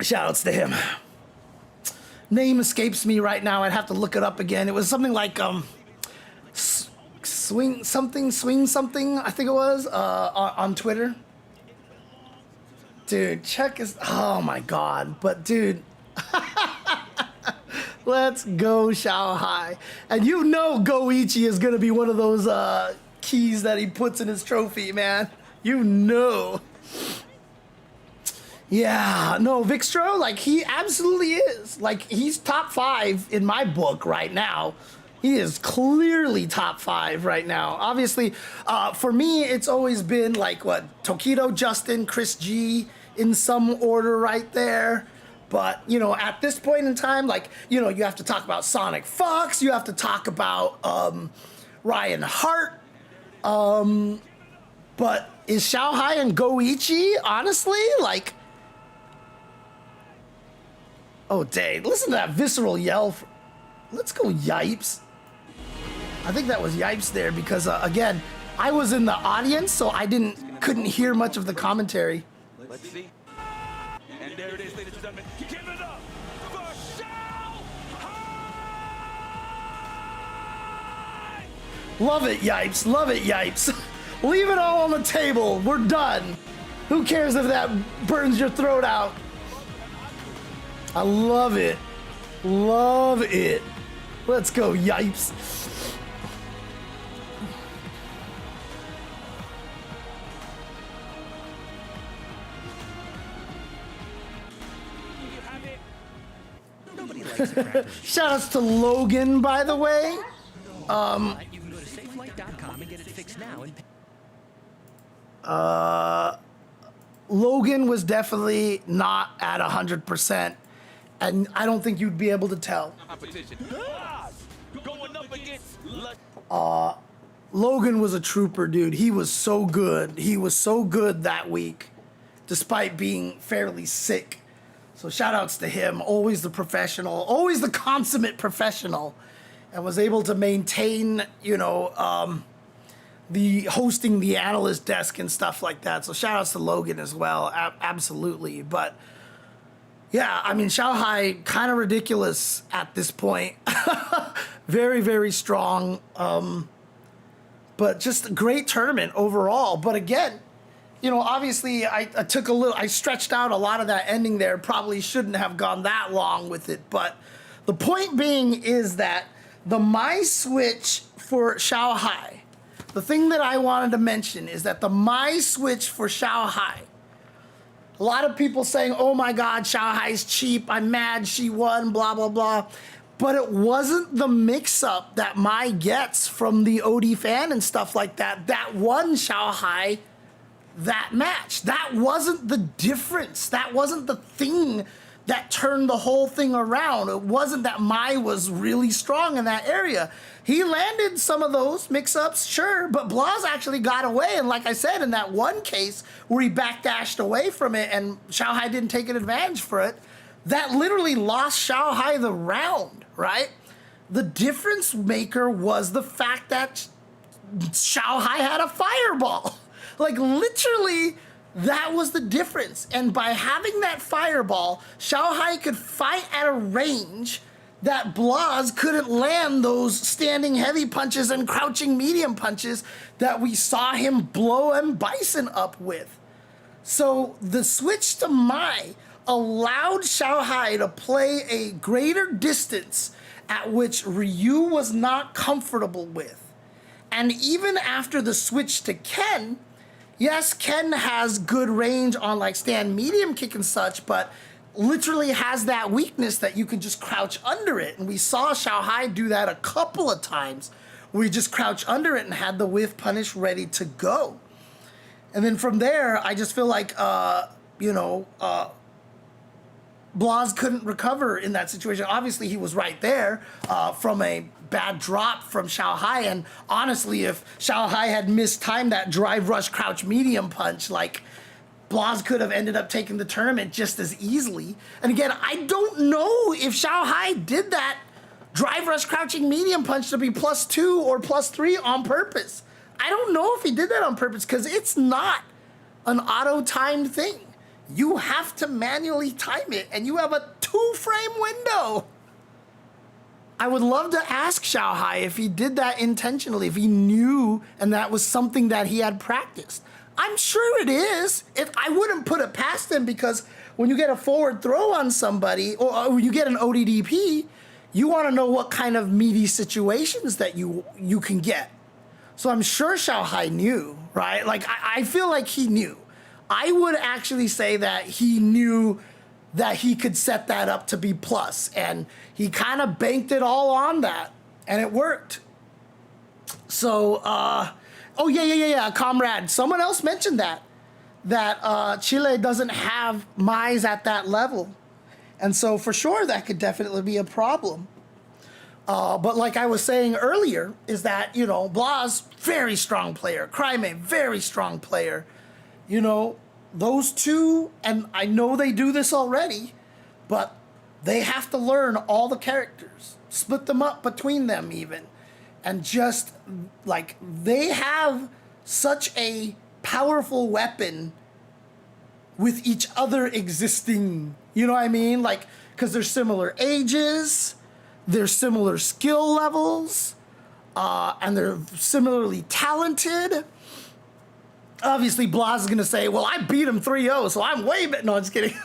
shout outs to him. Name escapes me right now. I'd have to look it up again. It was something like swing something, I think it was, on Twitter. Dude, check his, oh my God. But dude, let's go Shanghai. And you know Goichi is gonna be one of those keys that he puts in his trophy, man. You know. Yeah, no, Vikstro, like, he absolutely is. Like, he's top 5 in my book right now. He is clearly top 5 right now. Obviously, for me, it's always been, like, Tokido, Justin, Chris G in some order right there. But, you know, at this point in time, like, you know, you have to talk about Sonic Fox. You have to talk about Ryan Hart. But is Shanghai and Goichi, honestly, like... Oh, dang. Listen to that visceral yell. Let's go, Yipes. I think that was Yipes there because, again, I was in the audience, so I couldn't hear much of the commentary. Let's see. And there it is, ladies and gentlemen. Give it up for Shanghai! Love it, Yipes. Love it, Yipes. Leave it all on the table. We're done. Who cares if that burns your throat out? I love it. Love it. Let's go, Yipes. Shout outs to Logan, by the way. You can go to safelight.com and get it fixed now. Logan was definitely not at 100%. And I don't think you'd be able to tell. Logan was a trooper, dude. He was so good. He was so good that week, despite being fairly sick. So shout outs to him. Always the professional, always the consummate professional, and was able to maintain, you know, the hosting the analyst desk and stuff like that. So shout outs to Logan as well. Absolutely. But yeah, I mean, Shanghai, kind of ridiculous at this point. Very, very strong. But just a great tournament overall. But again, you know, obviously I stretched out a lot of that ending there. Probably shouldn't have gone that long with it. But the point being is that the My Switch for Shanghai, the thing that I wanted to mention is that the My Switch for Shanghai, a lot of people saying, oh my God, Shanghai's cheap. I'm mad she won, blah, blah, blah. but it wasn't the mix-up that Mai gets from the OD fan and stuff like that that won Shanghai that match. That wasn't the difference. That wasn't the thing that turned the whole thing around. It wasn't that Mai was really strong in that area. He landed some of those mix-ups, sure, but Blas actually got away. And like I said, in that one case where he backdashed away from it and Shanghai didn't take an advantage for it, that literally lost Shanghai the round, right? The difference maker was the fact that Shanghai had a fireball. Like, literally, that was the difference. And by having that fireball, Shanghai could fight at a range that Blas couldn't land those standing heavy punches and crouching medium punches that we saw him blow M. Bison up with. So the switch to Mai allowed Shanghai to play a greater distance at which Ryu was not comfortable with. And even after the switch to Ken, yes, Ken has good range on like stand medium kick and such, but literally has that weakness that you can just crouch under it. And we saw Shanghai do that a couple of times where he just crouched under it and had the whiff punish ready to go. And then from there, I just feel like, Blas couldn't recover in that situation. Obviously, he was right there from a bad drop from Shanghai. And honestly, if Shanghai had mistimed that drive rush crouch medium punch, like Blas could have ended up taking the tournament just as easily. And again, I don't know if Shanghai did that drive rush crouching medium punch to be +2 or +3 on purpose. I don't know if he did that on purpose because it's not an auto-timed thing. You have to manually time it, and you have a 2-frame window. I would love to ask Shanghai if he did that intentionally, if he knew and that was something that he had practiced. I'm sure it is. I wouldn't put it past him because when you get a forward throw on somebody or when you get an ODDP, you want to know what kind of meaty situations that you can get. So I'm sure Shanghai knew, right? Like, I feel like he knew. I would actually say that he knew that he could set that up to be plus, and he kind of banked it all on that, and it worked. So, oh yeah, comrade. Someone else mentioned that Chile doesn't have Mai's at that level, and so for sure that could definitely be a problem. But like I was saying earlier, is that, Blas, very strong player. Cryme, very strong player. Those two, and I know they do this already, but they have to learn all the characters, split them up between them even, and just, like, they have such a powerful weapon with each other existing, you know what I mean? Like, because they're similar ages, they're similar skill levels, and they're similarly talented. Obviously, Blas is going to say, well, I beat him 3-0, so I'm way better. No, I'm just kidding.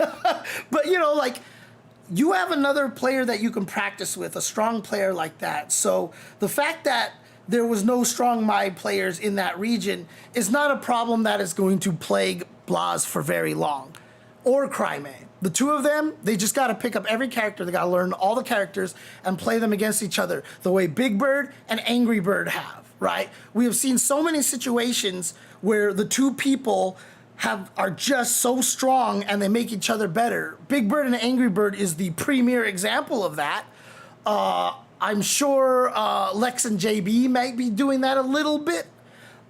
But, like, you have another player that you can practice with, a strong player like that. So the fact that there was no strong Mai players in that region is not a problem that is going to plague Blas for very long. Or Cryme. The two of them, they just got to pick up every character. They got to learn all the characters and play them against each other the way Big Bird and Angry Bird have, right? We have seen so many situations where the two people are just so strong and they make each other better. Big Bird and Angry Bird is the premier example of that. I'm sure Lex and JB might be doing that a little bit.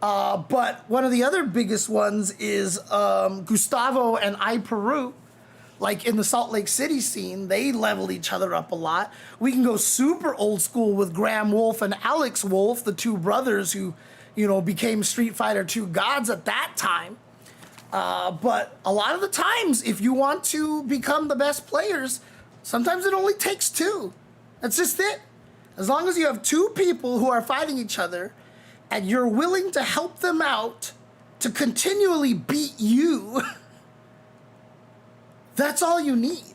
But one of the other biggest ones is Gustavo and I Peru. Like in the Salt Lake City scene, they leveled each other up a lot. We can go super old school with Graham Wolf and Alex Wolf, the two brothers who, became Street Fighter 2 gods at that time. But a lot of the times, if you want to become the best players, sometimes it only takes two. That's just it. As long as you have two people who are fighting each other and you're willing to help them out to continually beat you, that's all you need,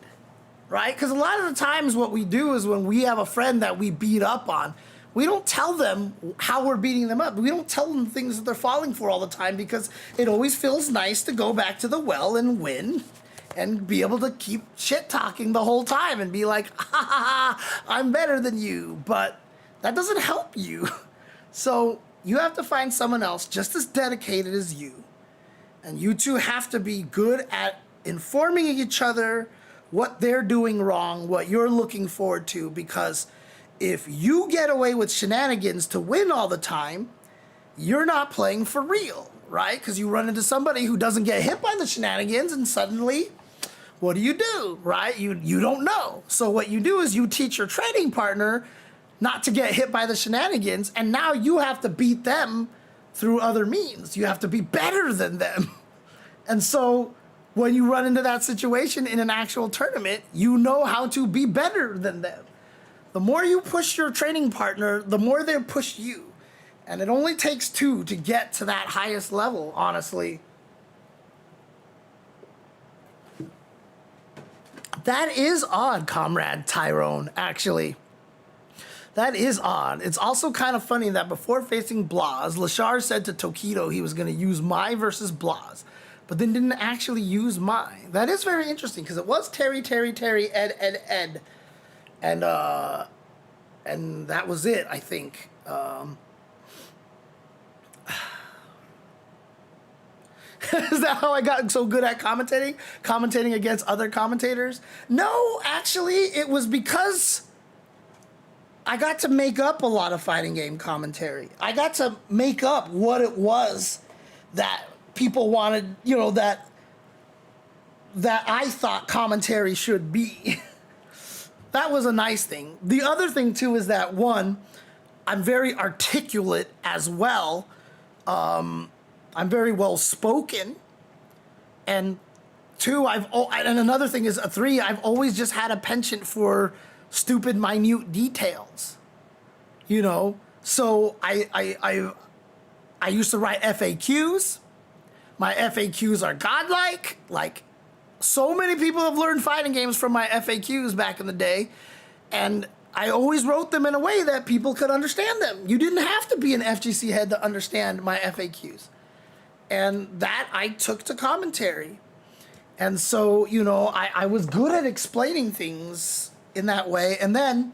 right? Because a lot of the times what we do is when we have a friend that we beat up on, we don't tell them how we're beating them up. We don't tell them things that they're falling for all the time because it always feels nice to go back to the well and win and be able to keep shit talking the whole time and be like, ha ha ha, I'm better than you. But that doesn't help you. So you have to find someone else just as dedicated as you. And you two have to be good at informing each other what they're doing wrong, what you're looking forward to, because if you get away with shenanigans to win all the time, you're not playing for real, right? Because you run into somebody who doesn't get hit by the shenanigans and suddenly, what do, right? You don't know. So what you do is you teach your training partner not to get hit by the shenanigans, and now you have to beat them through other means. You have to be better than them. And so when you run into that situation in an actual tournament, you know how to be better than them. The more you push your training partner, the more they push you. And it only takes two to get to that highest level, honestly. That is odd, Comrade Tyrone, actually. That is odd. It's also kind of funny that before facing Blaz, Lashar said to Tokido he was going to use Mai versus Blaz, but then didn't actually use Mai. That is very interesting, because it was Terry, Ed. And that was it, I think. Is that how I got so good at commentating? Commentating against other commentators? No, actually, it was because I got to make up a lot of fighting game commentary. I got to make up what it was that people wanted, you know, that I thought commentary should be. That was a nice thing. The other thing, too, is that, one, I'm very articulate as well. I'm very well spoken. And two, and another thing is, three, I've always just had a penchant for stupid, minute details. You know? So I used to write FAQs. My FAQs are godlike. Like, so many people have learned fighting games from my FAQs back in the day, and I always wrote them in a way that people could understand them. You didn't have to be an FGC head to understand my FAQs. And that I took to commentary. And so, you know, I was good at explaining things in that way. And then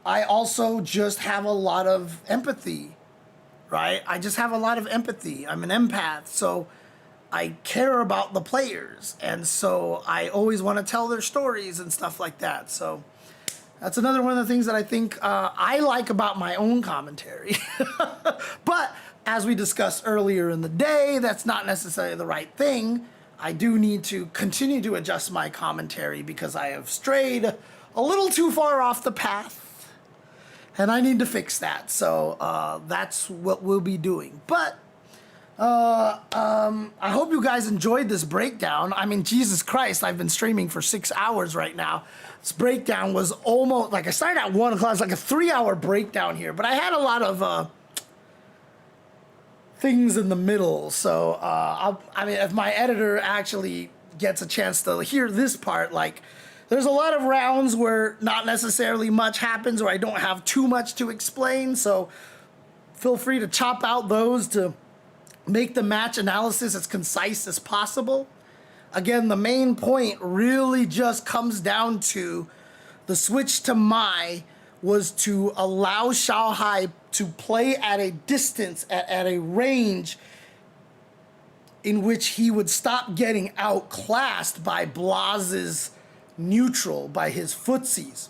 I also just have a lot of empathy, right? I just have a lot of empathy. I'm an empath, so I care about the players, and so I always want to tell their stories and stuff like that. So that's another one of the things that I think I like about my own commentary. But as we discussed earlier in the day, that's not necessarily the right thing. I do need to continue to adjust my commentary because I have strayed a little too far off the path, and I need to fix that. So that's what we'll be doing. But I hope you guys enjoyed this breakdown. I mean, Jesus Christ, I've been streaming for 6 hours right now. This breakdown was almost, like, I started at 1 o'clock. It's like a 3-hour breakdown here, but I had a lot of things in the middle. So, I mean, if my editor actually gets a chance to hear this part, like, there's a lot of rounds where not necessarily much happens, or I don't have too much to explain. So feel free to chop out those to make the match analysis as concise as possible. Again, the main point really just comes down to the switch to Mai was to allow Xiaohai to play at a distance, at a range in which he would stop getting outclassed by Blaz's neutral, by his footsies.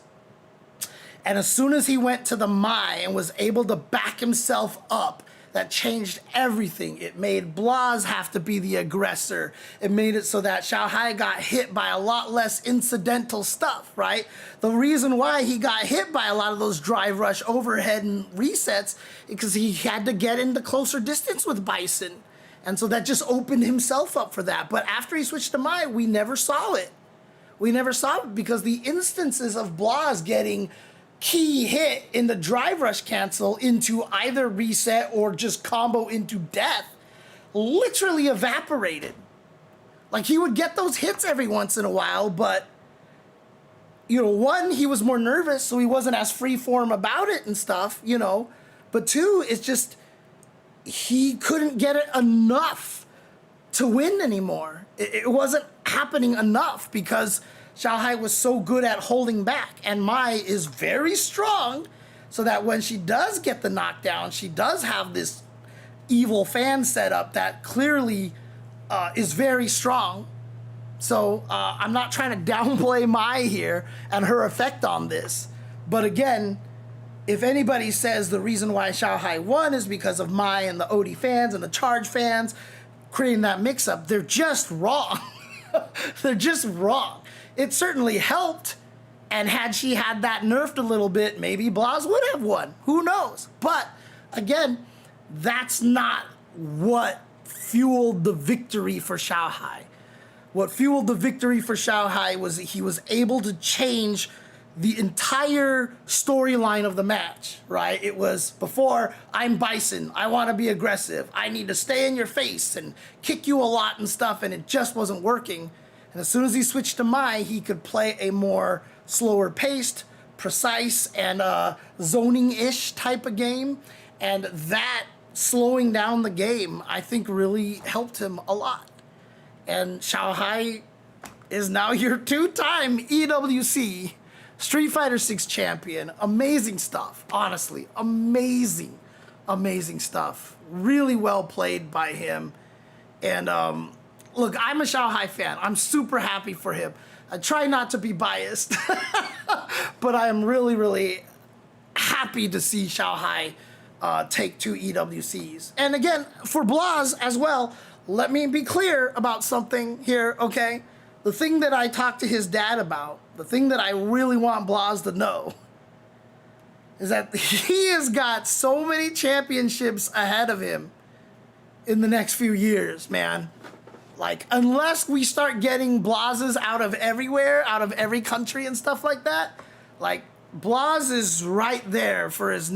And as soon as he went to the Mai and was able to back himself up, that changed everything. It made Blaz have to be the aggressor. It made it so that Xiaohai got hit by a lot less incidental stuff, right? The reason why he got hit by a lot of those drive rush overhead and resets is because he had to get into closer distance with Bison. And so that just opened himself up for that. But after he switched to Mai, we never saw it. We never saw it because the instances of Blaz getting key hit in the drive rush cancel into either reset or just combo into death literally evaporated. Like, he would get those hits every once in a while, but, you know, one, he was more nervous, so he wasn't as freeform about it and stuff, you know. But two, it's just, he couldn't get it enough to win anymore. It wasn't happening enough because Xiaohai was so good at holding back, and Mai is very strong, so that when she does get the knockdown, she does have this evil fan setup that clearly is very strong. So I'm not trying to downplay Mai here and her effect on this. But again, if anybody says the reason why Xiaohai won is because of Mai and the OD fans and the Charge fans creating that mix-up, they're just wrong. They're just wrong. It certainly helped, and had she had that nerfed a little bit, maybe Blas would have won. Who knows? But again, that's not what fueled the victory for Xiaohai. What fueled the victory for Xiaohai was that he was able to change the entire storyline of the match, right? It was before, I'm Bison, I want to be aggressive, I need to stay in your face and kick you a lot and stuff, and it just wasn't working. And as soon as he switched to Mai, he could play a more slower paced, precise, and zoning-ish type of game. And that slowing down the game, I think, really helped him a lot. And Xiaohai is now your two-time EWC Street Fighter 6 champion. Amazing stuff, honestly. Amazing, amazing stuff. Really well played by him. And look, I'm a Xiaohai fan. I'm super happy for him. I try not to be biased, but I am really, really happy to see Xiaohai take 2 EWCs. And again, for Blas as well, let me be clear about something here, okay? The thing that I talked to his dad about, the thing that I really want Blas to know, is that he has got so many championships ahead of him in the next few years, man. Like, unless we start getting Blases out of everywhere, out of every country and stuff like that, like, Blas is right there for his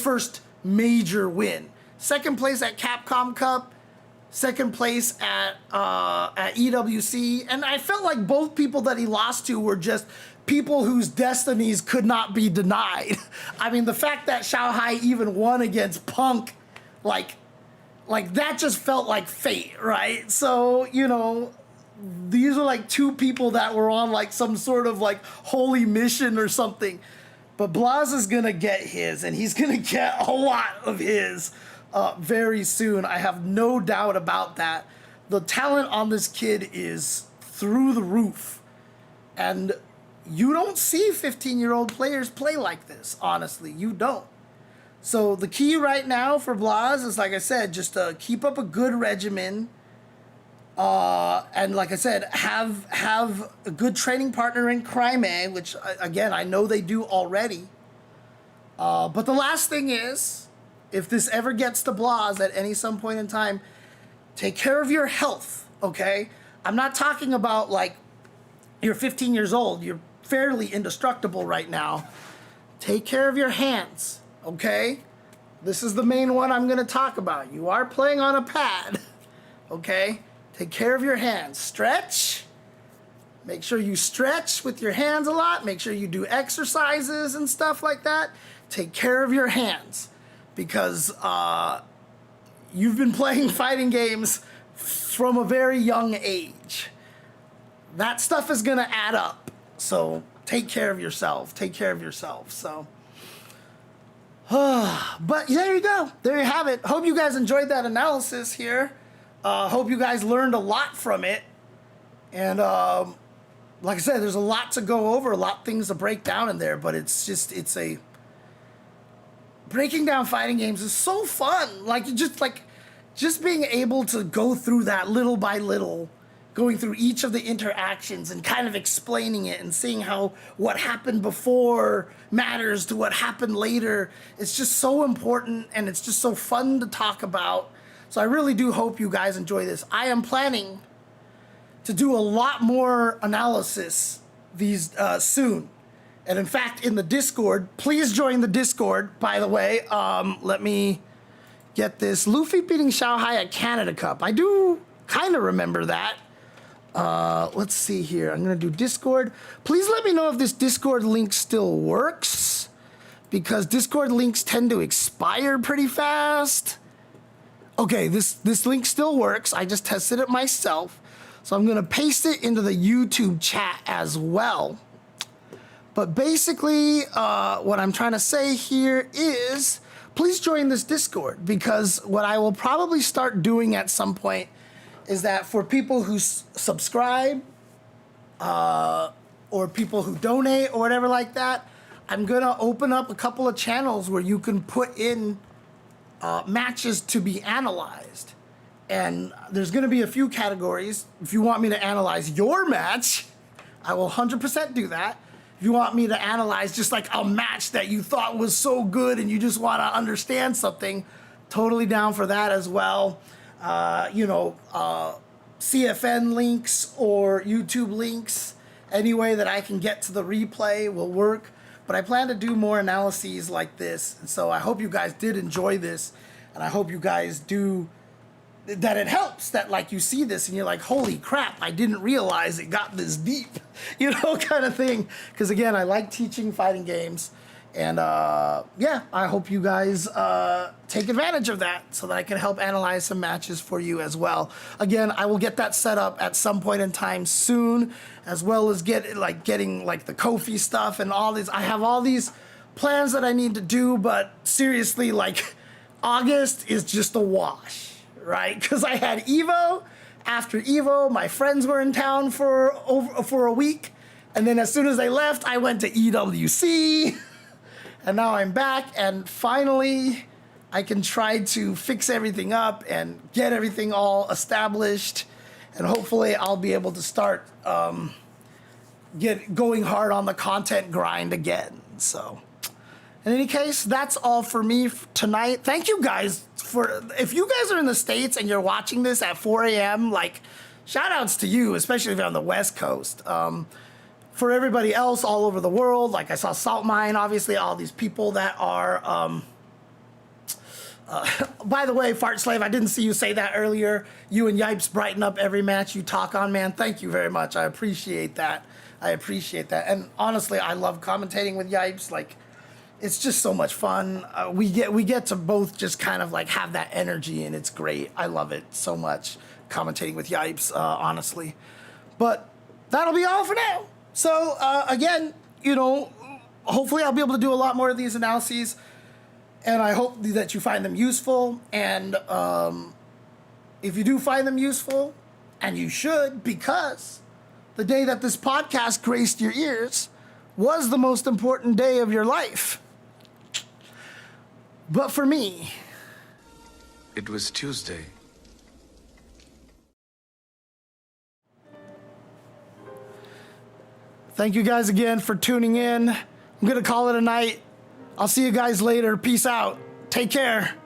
first major win. Second place at Capcom Cup, second place at EWC, and I felt like both people that he lost to were just people whose destinies could not be denied. I mean, the fact that Xiaohai even won against Punk, like that just felt like fate, right? So, you know, these are like 2 people that were on like some sort of like holy mission or something. But Blas is gonna get his, and he's gonna get a lot of his very soon. I have no doubt about that. The talent on this kid is through the roof. And you don't see 15-year-old players play like this, honestly. You don't. So the key right now for Blas is, like I said, just to keep up a good regimen. And like I said, have a good training partner in Crime, which, again, I know they do already. But the last thing is, if this ever gets to Blas at some point in time, take care of your health, okay? I'm not talking about, like, you're 15 years old. You're fairly indestructible right now. Take care of your hands, okay? This is the main one I'm going to talk about. You are playing on a pad, okay? Take care of your hands. Stretch. Make sure you stretch with your hands a lot. Make sure you do exercises and stuff like that. Take care of your hands, because you've been playing fighting games from a very young age. That stuff is going to add up. So take care of yourself. Take care of yourself. So, but there you go. There you have it. Hope you guys enjoyed that analysis here. Hope you guys learned a lot from it. And like I said, there's a lot to go over, a lot of things to break down in there. But breaking down fighting games is so fun. Like, just being able to go through that little by little, going through each of the interactions and kind of explaining it and seeing how what happened before matters to what happened later. It's just so important, and it's just so fun to talk about. So I really do hope you guys enjoy this. I am planning to do a lot more analysis these soon. And in fact, in the Discord, please join the Discord, by the way. Let me get this. Luffy beating Xiaohai at Canada Cup. I do kind of remember that. Let's see here. I'm going to do Discord. Please let me know if this Discord link still works, because Discord links tend to expire pretty fast. Okay, this link still works. I just tested it myself. So I'm gonna paste it into the YouTube chat as well. But basically, what I'm trying to say here is, please join this Discord, because what I will probably start doing at some point is that for people who subscribe, or people who donate or whatever like that, I'm gonna open up a couple of channels where you can put in matches to be analyzed. And there's gonna be a few categories. If you want me to analyze your match, I will 100% do that. If you want me to analyze just like a match that you thought was so good and you just wanna understand something, totally down for that as well. CFN links or YouTube links, any way that I can get to the replay will work. But I plan to do more analyses like this. And so I hope you guys did enjoy this. And I hope you guys that it helps, that like you see this and you're like, holy crap, I didn't realize it got this deep, kind of thing. Because again, I like teaching fighting games. And yeah, I hope you guys take advantage of that so that I can help analyze some matches for you as well. Again, I will get that set up at some point in time soon, as well as getting the Kofi stuff and all these. I have all these plans that I need to do, but seriously, like August is just a wash, right? Because I had Evo. After Evo, my friends were in town for a week, and then as soon as they left, I went to EWC. And now I'm back, and finally I can try to fix everything up and get everything all established, and hopefully I'll be able to start going hard on the content grind again. So in any case, that's all for me tonight. Thank you guys if you guys are in the States and you're watching this at 4 a.m., like, shout outs to you, especially if you're on the West Coast. For everybody else all over the world, like I saw Salt Mine, obviously all these people that are, by the way, Fart Slave, I didn't see you say that earlier. You and Yipes brighten up every match you talk on, man. Thank you very much. I appreciate that. And honestly, I love commentating with Yipes. Like, it's just so much fun. We get to both just kind of like have that energy, and it's great. I love it so much, commentating with Yipes, honestly. But that'll be all for now. So, again, hopefully I'll be able to do a lot more of these analyses, and I hope that you find them useful. And if you do find them useful, and you should, because the day that this podcast graced your ears was the most important day of your life. But for me, It was Tuesday. thank you guys again for tuning in. I'm going to call it a night. I'll see you guys later. Peace out. Take care.